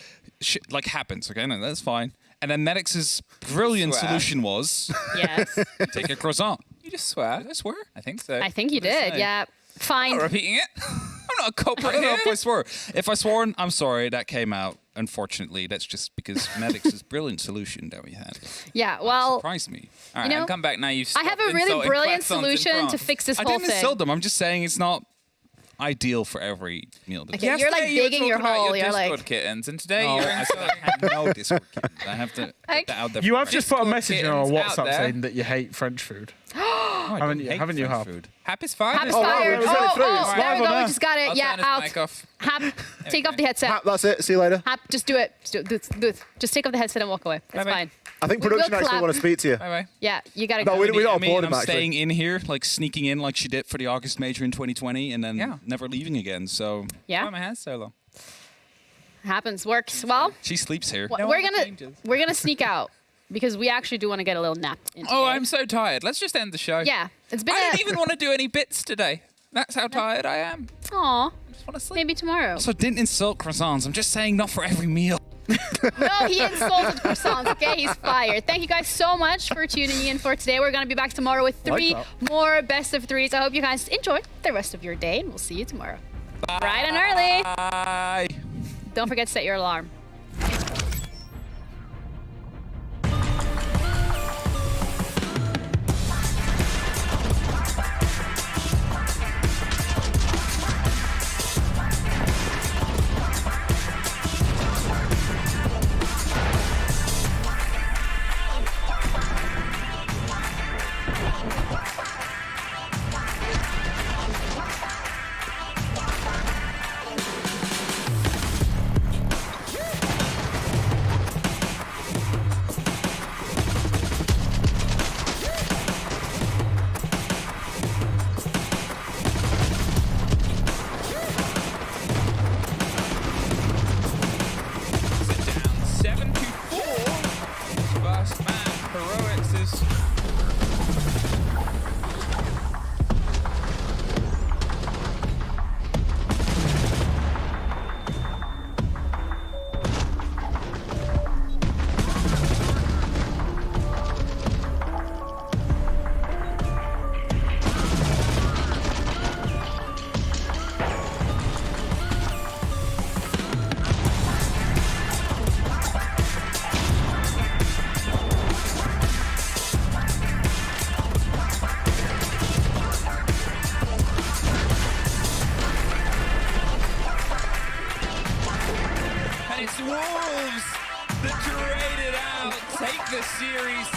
Shit, like, happens, okay? No, that's fine. And then Medix's brilliant Swear. solution was... Yes. Take a croissant. You just swear. Did I swear? I think so. I think you did. say? Yeah. Fine. I'm not repeating it. I'm not a culprit I don't know here. if I swore. If I sworn, I'm sorry. That came out. Unfortunately, that's just because Medix's brilliant solution that we had Yeah. Well, surprised me. All right, You know, and come back now. You've I have a really brilliant solution to fix this I whole didn't thing. insult them. I'm just saying it's not ideal for every meal. Okay, you're like digging your hole. You're Discord like. kittens, and today No, you're I said I had no Discord kittens. I have to put that out there. You have just put a Discord message in our kittens out WhatsApp there. saying that you hate French food. Haven't you? Haven't you, Hap? Happy's fire. Hap's wow, fired. it was only through. It's there live we on go. We air. just got it. I'll Yeah, turn his out. mic off. Hap, take off the headset. That's it. See you later. Hap, just do it. Just do it. Just take off the headset and walk away. That's Bye-bye. fine. I think We will production actually clap. want to speak to you. Bye bye. Yeah, you gotta No, go. we don't I mean, applaud I'm him, actually. staying in here, like sneaking in, like she did for the August major in 2020, and then Yeah. never leaving again. So Why Yeah, are my hands so long? happens. Works. Well, she sleeps here. we're gonna sneak out because we actually do want to get a little nap in Oh, today. I'm so tired. Let's just end the show. Yeah, it's been. I don't even want to do any bits today. That's how tired I am. Aw, I just want to sleep. maybe tomorrow. So didn't insult croissants. I'm just saying not for every meal. No, he insulted croissants. Okay, he's fired. Thank you guys so much for tuning in for today. We're gonna be back tomorrow with 3 more best of 3s. I hope you guys enjoy the rest of your day, and we'll see you tomorrow. Bright and early. Bye. Don't forget to set your alarm. Down 7-4. First man, Heroics is. And it's Wolves that trade it out, take the series.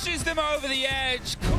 pushes them over the edge.